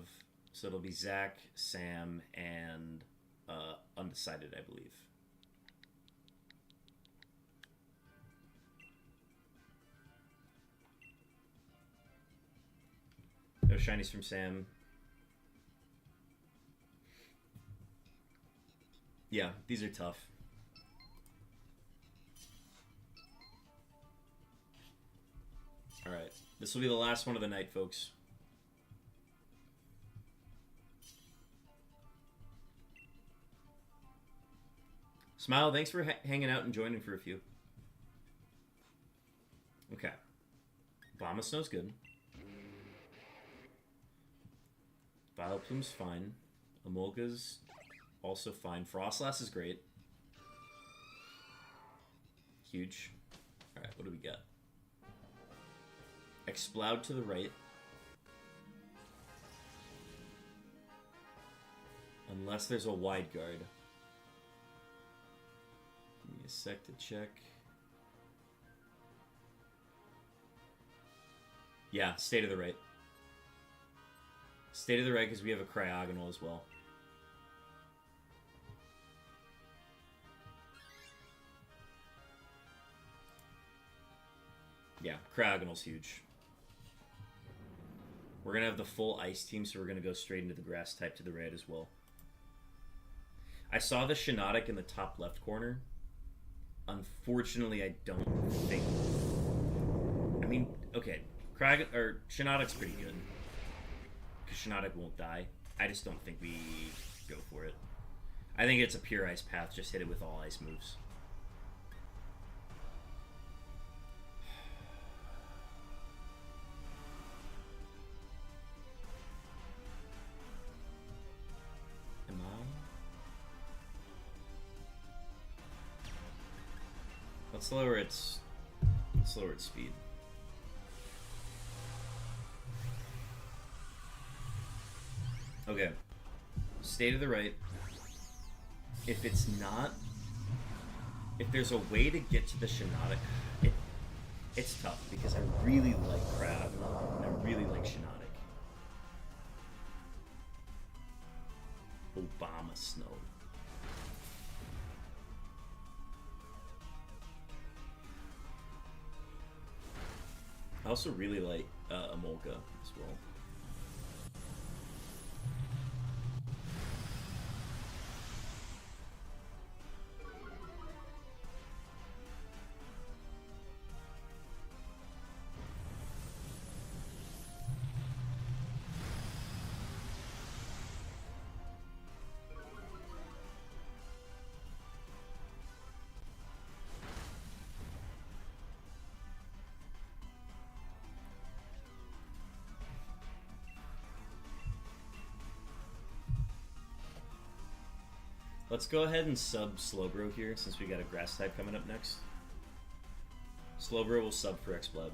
So it'll be Zach, Sam, and Undecided, I believe. No shinies from Sam. Yeah, these are tough. Alright, this will be the last one of the night, folks. Smile, thanks for hanging out and joining for a few. Okay. Bombasnow's good. Vileplume's fine. Emolga's also fine. Frostlass is great. Huge. Alright, what do we got? Exploud to the right. Unless there's a wide guard. Give me a sec to check. Yeah, stay to the right. Stay to the right because we have a Cryogonal as well. Yeah, Cryogonal's huge. We're going to have the full ice team, so we're going to go straight into the grass type to the right as well. I saw the Shiinotic in the top left corner. Unfortunately, I don't think... I mean, okay. Shiinotic's pretty good. Because Shiinotic won't die. I just don't think we go for it. I think it's a pure ice path. Just hit it with all ice moves. Am I? Let's lower its speed. Okay. Stay to the right. if it's not, if there's a way to get to the Shiinotic, it's tough because I really like Crab and I really like Shiinotic. Obama Snow. I also really like Amolga as well. Let's go ahead and sub Slowbro here since we got a grass type coming up next. Slowbro will sub for X-Blood.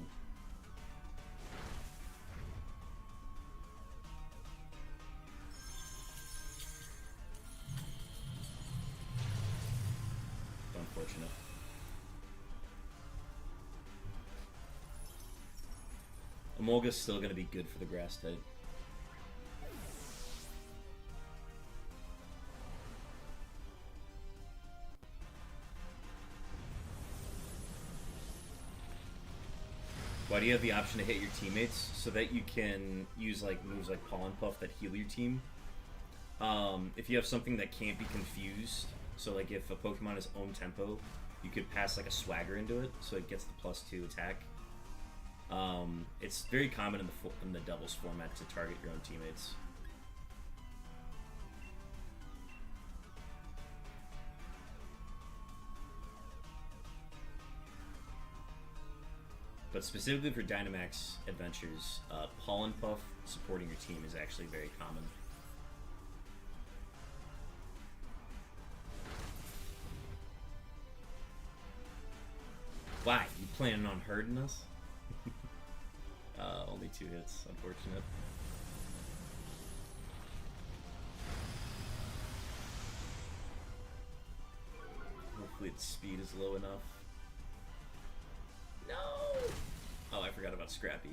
Unfortunate. Amolga's still going to be good for the grass type. Why do you have the option to hit your teammates? So that you can use like moves like Pollen Puff that heal your team. If you have something that can't be confused, so like if a Pokemon is own tempo, you could pass like a Swagger into it, so it gets the +2 attack. It's very common in the doubles format to target your own teammates. But specifically for Dynamax adventures, Pollen Puff supporting your team is actually very common. Why? You planning on hurting us? Only 2 hits, unfortunate. Hopefully its speed is low enough. No! Oh, I forgot about Scrappy.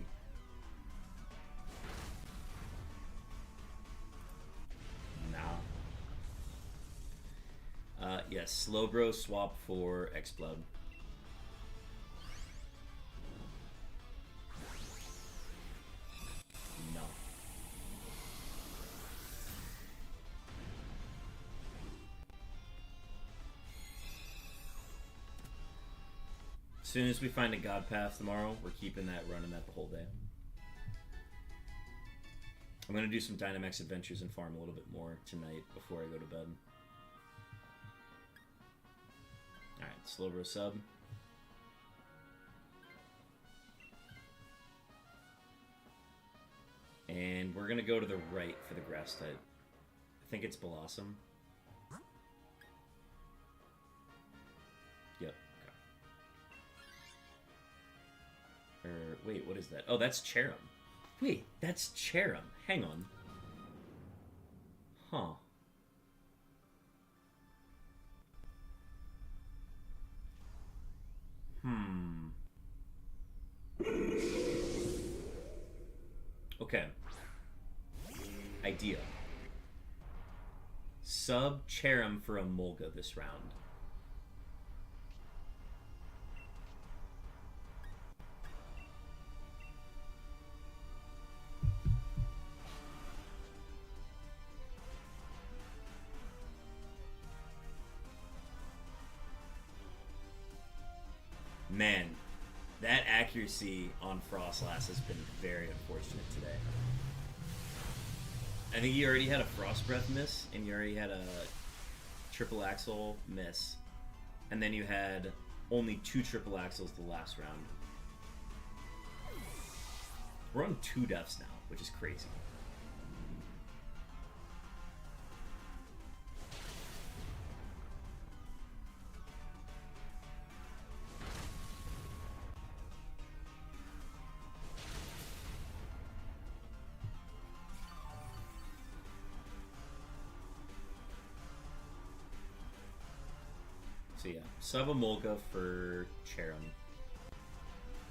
Nah. Yes, Slowbro swap for X-Blood. No. As soon as we find a God Path tomorrow, we're keeping that, running that the whole day. I'm going to do some Dynamax adventures and farm a little bit more tonight before I go to bed. Alright, Slowbro sub. And we're going to go to the right for the grass type. I think it's Blossom. Yep. Okay. Wait, what is that? Oh, that's Cherim. Wait, that's Cherim. Hang on. Huh. Okay. Idea. Sub Cherim for a Molga this round. Man, that accuracy on Frostlass has been very unfortunate today. I think you already had a Frost Breath miss, and you already had a Triple Axle miss, and then you had only 2 Triple Axles the last round. We're on 2 deaths now, which is crazy. So yeah, sub a Molga for Cherim.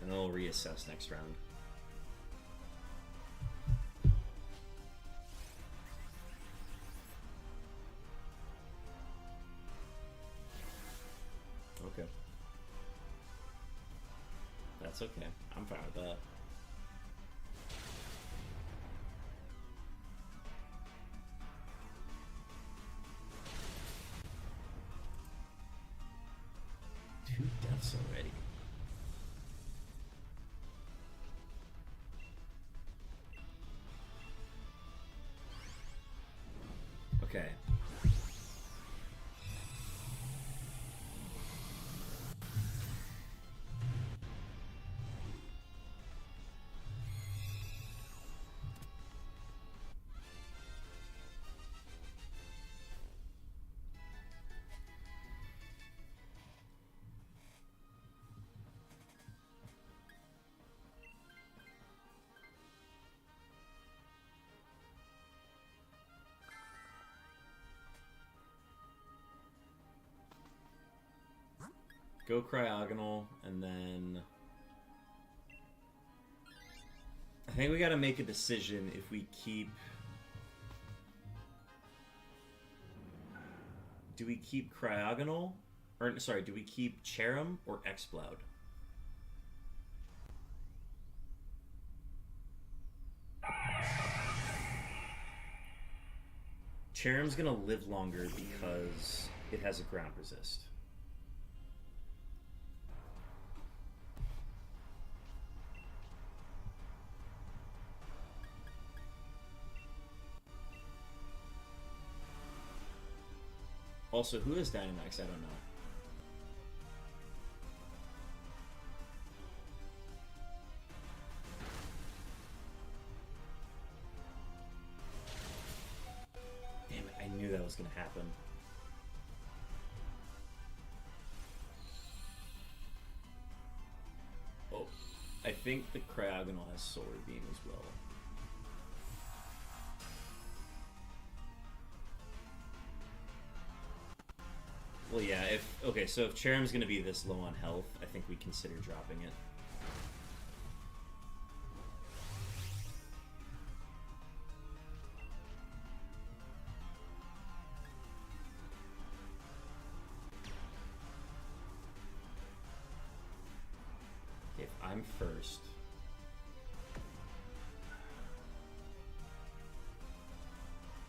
And then we'll reassess next round. Okay. That's okay. I'm fine with that. Two deaths already. Okay. Go Cryogonal, and then I think we gotta make a decision if we keep... Do we keep Cryogonal? Or, sorry, do we keep Cherim or Exploud? Cherim's gonna live longer because it has a ground resist. Also, who is Dynamax? I don't know. Damn it, I knew that was going to happen. Oh, I think the Cryogonal has Solar Beam as well. Well, yeah, okay, so if Cherim's gonna be this low on health, I think we consider dropping it. If I'm first...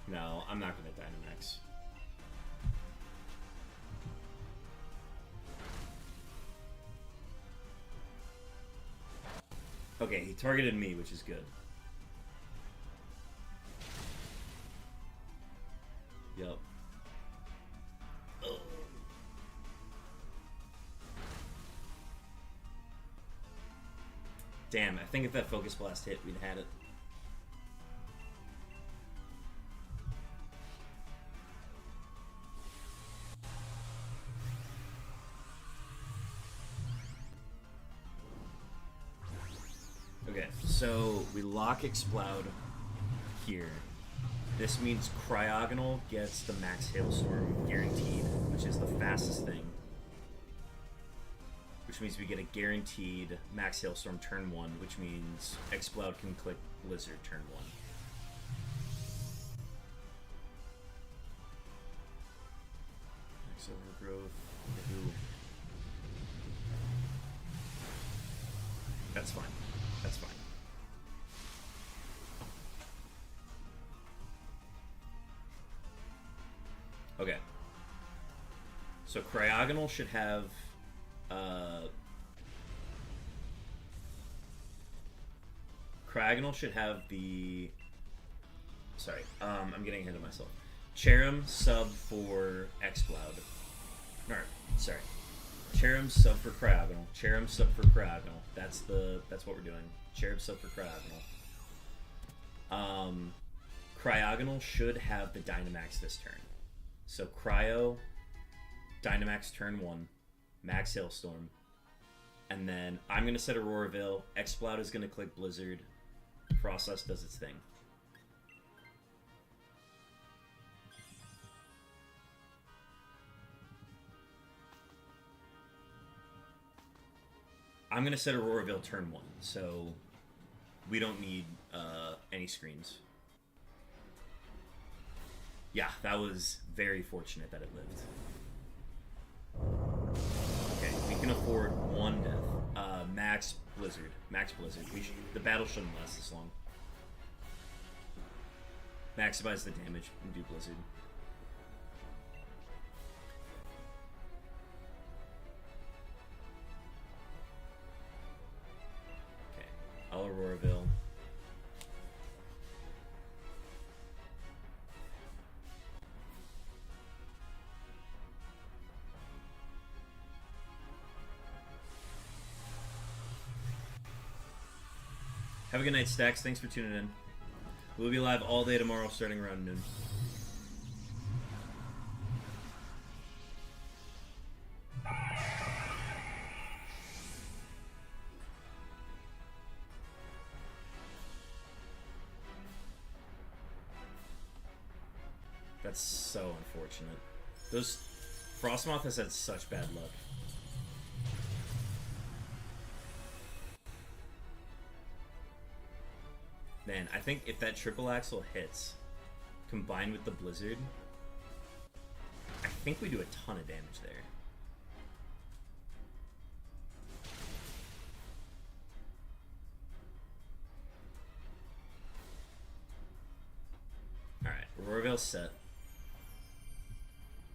No, I'm not gonna Dynamax. Okay, he targeted me, which is good. Yup. Oh. Damn, I think if that Focus Blast hit, we'd had it. Okay, so we lock Exploud here. This means Cryogonal gets the Max Hailstorm guaranteed, which is the fastest thing. Which means we get a guaranteed Max Hailstorm turn 1, which means Exploud can click Blizzard turn 1. Max Overgrowth. Ooh. That's fine. That's fine. Okay. So Cryogonal should have Cryogonal should have the... Sorry, I'm getting ahead of myself. Cherim sub for Exploud. No, sorry. Cherim sub for Cryogonal. Cherim sub for Cryogonal. That's what we're doing. Cherim sub for Cryogonal. Cryogonal should have the Dynamax this turn. So Cryo, Dynamax turn 1, Max Hailstorm, and then I'm gonna set Aurora Veil. Exploud is gonna click Blizzard. Frost does its thing. I'm going to set Auroraville turn 1, so we don't need any screens. Yeah, that was very fortunate that it lived. Okay, we can afford 1 death. Max Blizzard. Max Blizzard. The battle shouldn't last this long. Maximize the damage and do Blizzard. Okay, I'll Auroraville. Have a good night, Stacks. Thanks for tuning in. We'll be live all day tomorrow starting around noon. That's so unfortunate. Those Frostmoth has had such bad luck. Man, I think if that triple axle hits, combined with the Blizzard, I think we do a ton of damage there. Alright, Auroraville's set.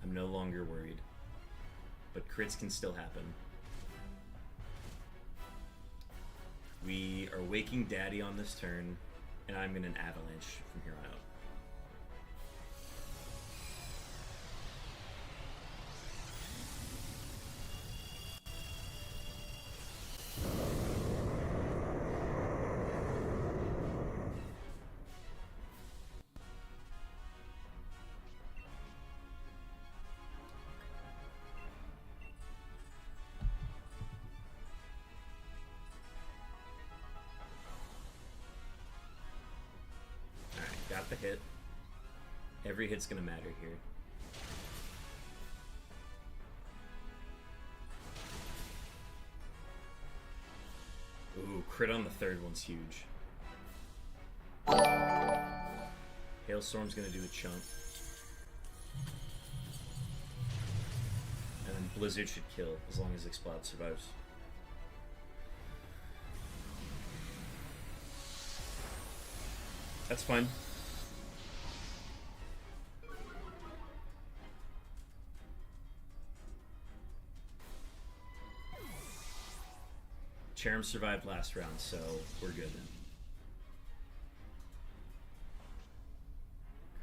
I'm no longer worried. But crits can still happen. We are waking Daddy on this turn. And I'm in an avalanche from here on out. Got the hit. Every hit's gonna matter here. Ooh, crit on the third one's huge. Hailstorm's gonna do a chunk. And then Blizzard should kill as long as Explode survives. That's fine. Cherrim survived last round, so we're good.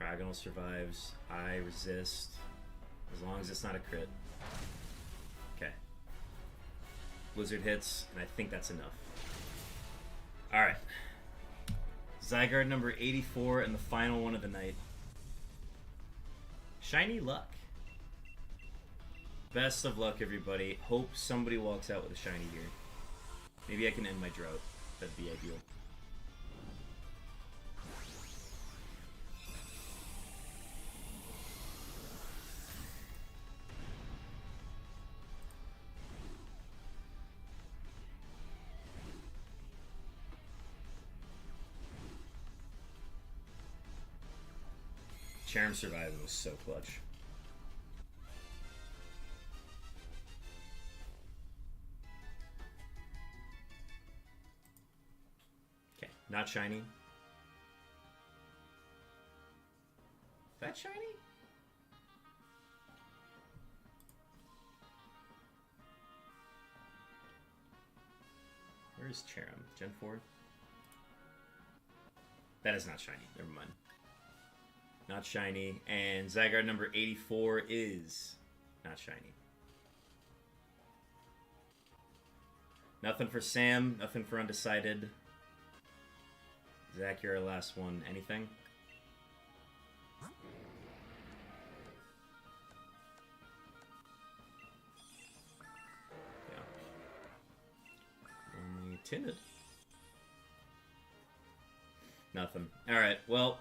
Cryogonal survives. I resist. As long as it's not a crit. Okay. Blizzard hits, and I think that's enough. Alright. ZYGARDE number 84 and the final one of the night. Shiny luck. Best of luck, everybody. Hope somebody walks out with a shiny here. Maybe I can end my drought. That'd be ideal. Cherrim surviving was so clutch. Okay, not shiny. Is that shiny? Where is Cherrim? Gen 4? That is not shiny. Never mind. Not shiny. And ZYGARDE number 84 is not shiny. Nothing for Sam. Nothing for Undecided. Zach, you're our last one. Anything? Yeah. Only tinted. Nothing. Alright, well.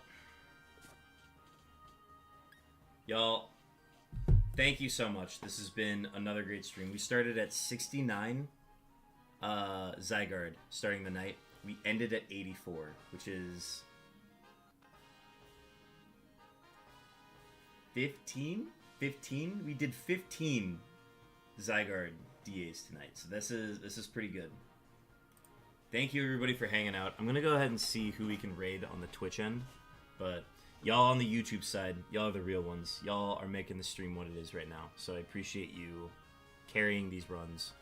Y'all, thank you so much. This has been another great stream. We started at 69, ZYGARDE starting the night. We ended at 84, which is 15? 15? We did 15 ZYGARDE DAs tonight, so this is pretty good. Thank you everybody for hanging out. I'm gonna go ahead and see who we can raid on the Twitch end, but y'all on the YouTube side, y'all are the real ones. Y'all are making the stream what it is right now, so I appreciate you carrying these runs.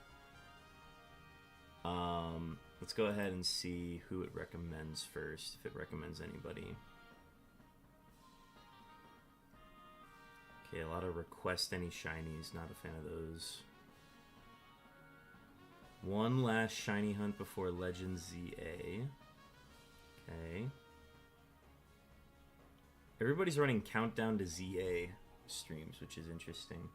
Let's go ahead and see who it recommends first, if it recommends anybody. Okay, a lot of request any shinies, not a fan of those. One last shiny hunt before Legend ZA. Okay. Everybody's running Countdown to ZA streams, which is interesting.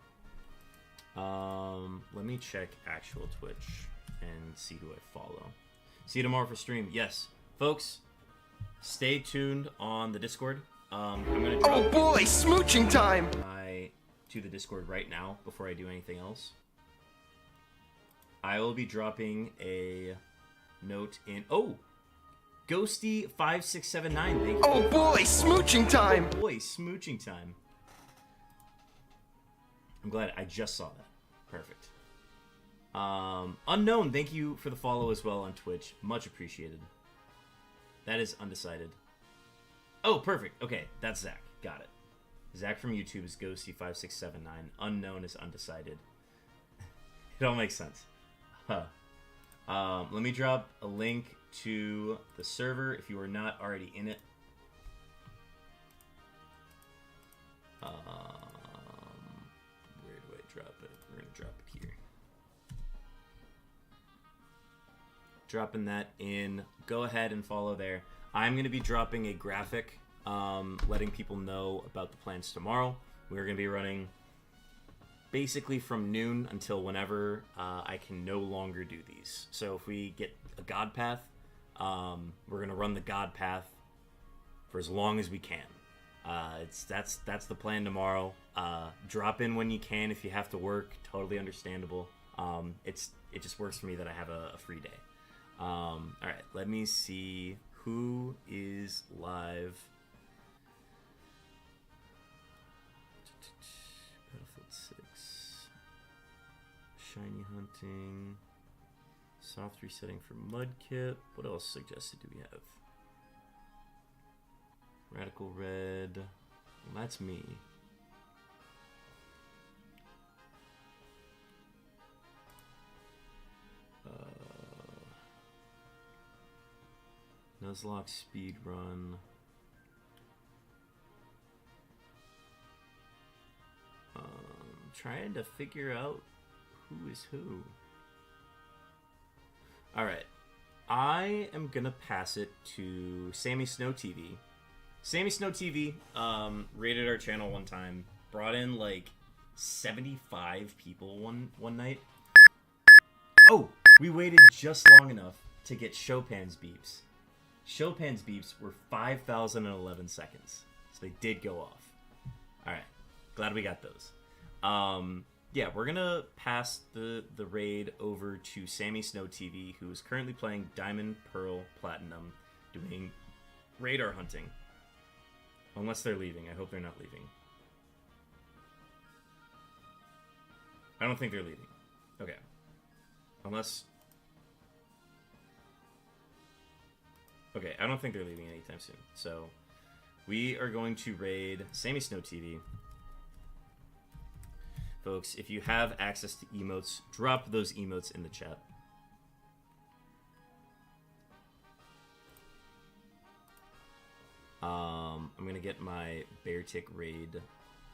Let me check actual Twitch and see who I follow. See you tomorrow for stream. Yes, folks, stay tuned on the Discord. I'm gonna drop oh boy, smooching time! To the Discord right now before I do anything else. I will be dropping a note in. Oh, Ghosty5679. Thank you. Oh boy, smooching time! Oh boy, smooching time. I'm glad I just saw that. Perfect. Unknown, thank you for the follow as well on Twitch. Much appreciated. That is Undecided. Oh, perfect. Okay, that's Zach. Got it. Zach from YouTube is Ghosty5679. Unknown is Undecided. It all makes sense. Huh. Let me drop a link to the server if you are not already in it. Where do I drop it? We're going to drop it here. Dropping that in. Go ahead and follow there. I'm going to be dropping a graphic letting people know about the plans tomorrow. We're going to be running basically from noon until whenever I can no longer do these. So if we get a God Path, we're going to run the God Path for as long as we can. That's the plan tomorrow. Drop in when you can if you have to work. Totally understandable. It just works for me that I have a free day. All right, let me see who is live. Battlefield 6. Shiny hunting. Soft resetting for Mudkip. What else suggested do we have? Radical Red. Well, that's me. Nuzlocke speed run. Trying to figure out who is who. Alright. I am gonna pass it to Sammy Snow TV. Sammy Snow TV raided our channel one time. Brought in like 75 people one night. Oh! We waited just long enough to get Chopin's beeps. Chopin's beeps were 5,011 seconds. So they did go off. Alright. Glad we got those. Yeah, we're gonna pass the raid over to Sammy Snow TV, who is currently playing Diamond, Pearl, Platinum, doing radar hunting. Unless they're leaving. I hope they're not leaving. I don't think they're leaving. Okay. Unless... Okay, I don't think they're leaving anytime soon. So, we are going to raid Sammy Snow TV. Folks, if you have access to emotes, drop those emotes in the chat. I'm going to get my Bear Tick raid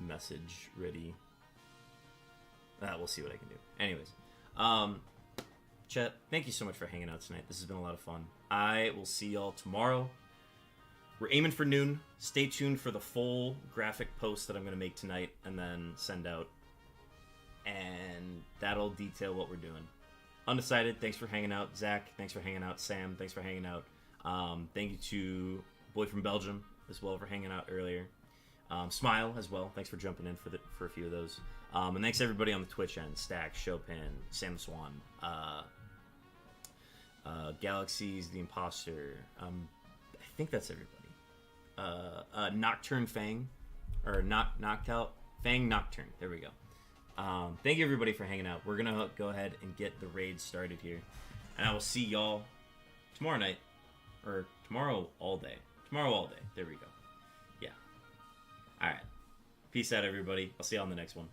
message ready. We'll see what I can do. Anyways, chat, thank you so much for hanging out tonight. This has been a lot of fun. I will see y'all tomorrow. We're aiming for noon. Stay tuned for the full graphic post that I'm going to make tonight and then send out. And that'll detail what we're doing. Undecided, thanks for hanging out. Zach, thanks for hanging out. Sam, thanks for hanging out. Thank you to Boy from Belgium as well for hanging out earlier. Smile as well. Thanks for jumping in for a few of those. And thanks everybody on the Twitch end. Stack, Chopin, Sam Swan, Galaxy's the imposter. I think that's everybody. Nocturne Fang, or knocked out Fang Nocturne. There we go. Thank you everybody for hanging out. We're gonna go ahead and get the raid started here, and I will see y'all tomorrow night, or tomorrow all day. Tomorrow all day. There we go. Yeah. All right. Peace out, everybody. I'll see you on the next one.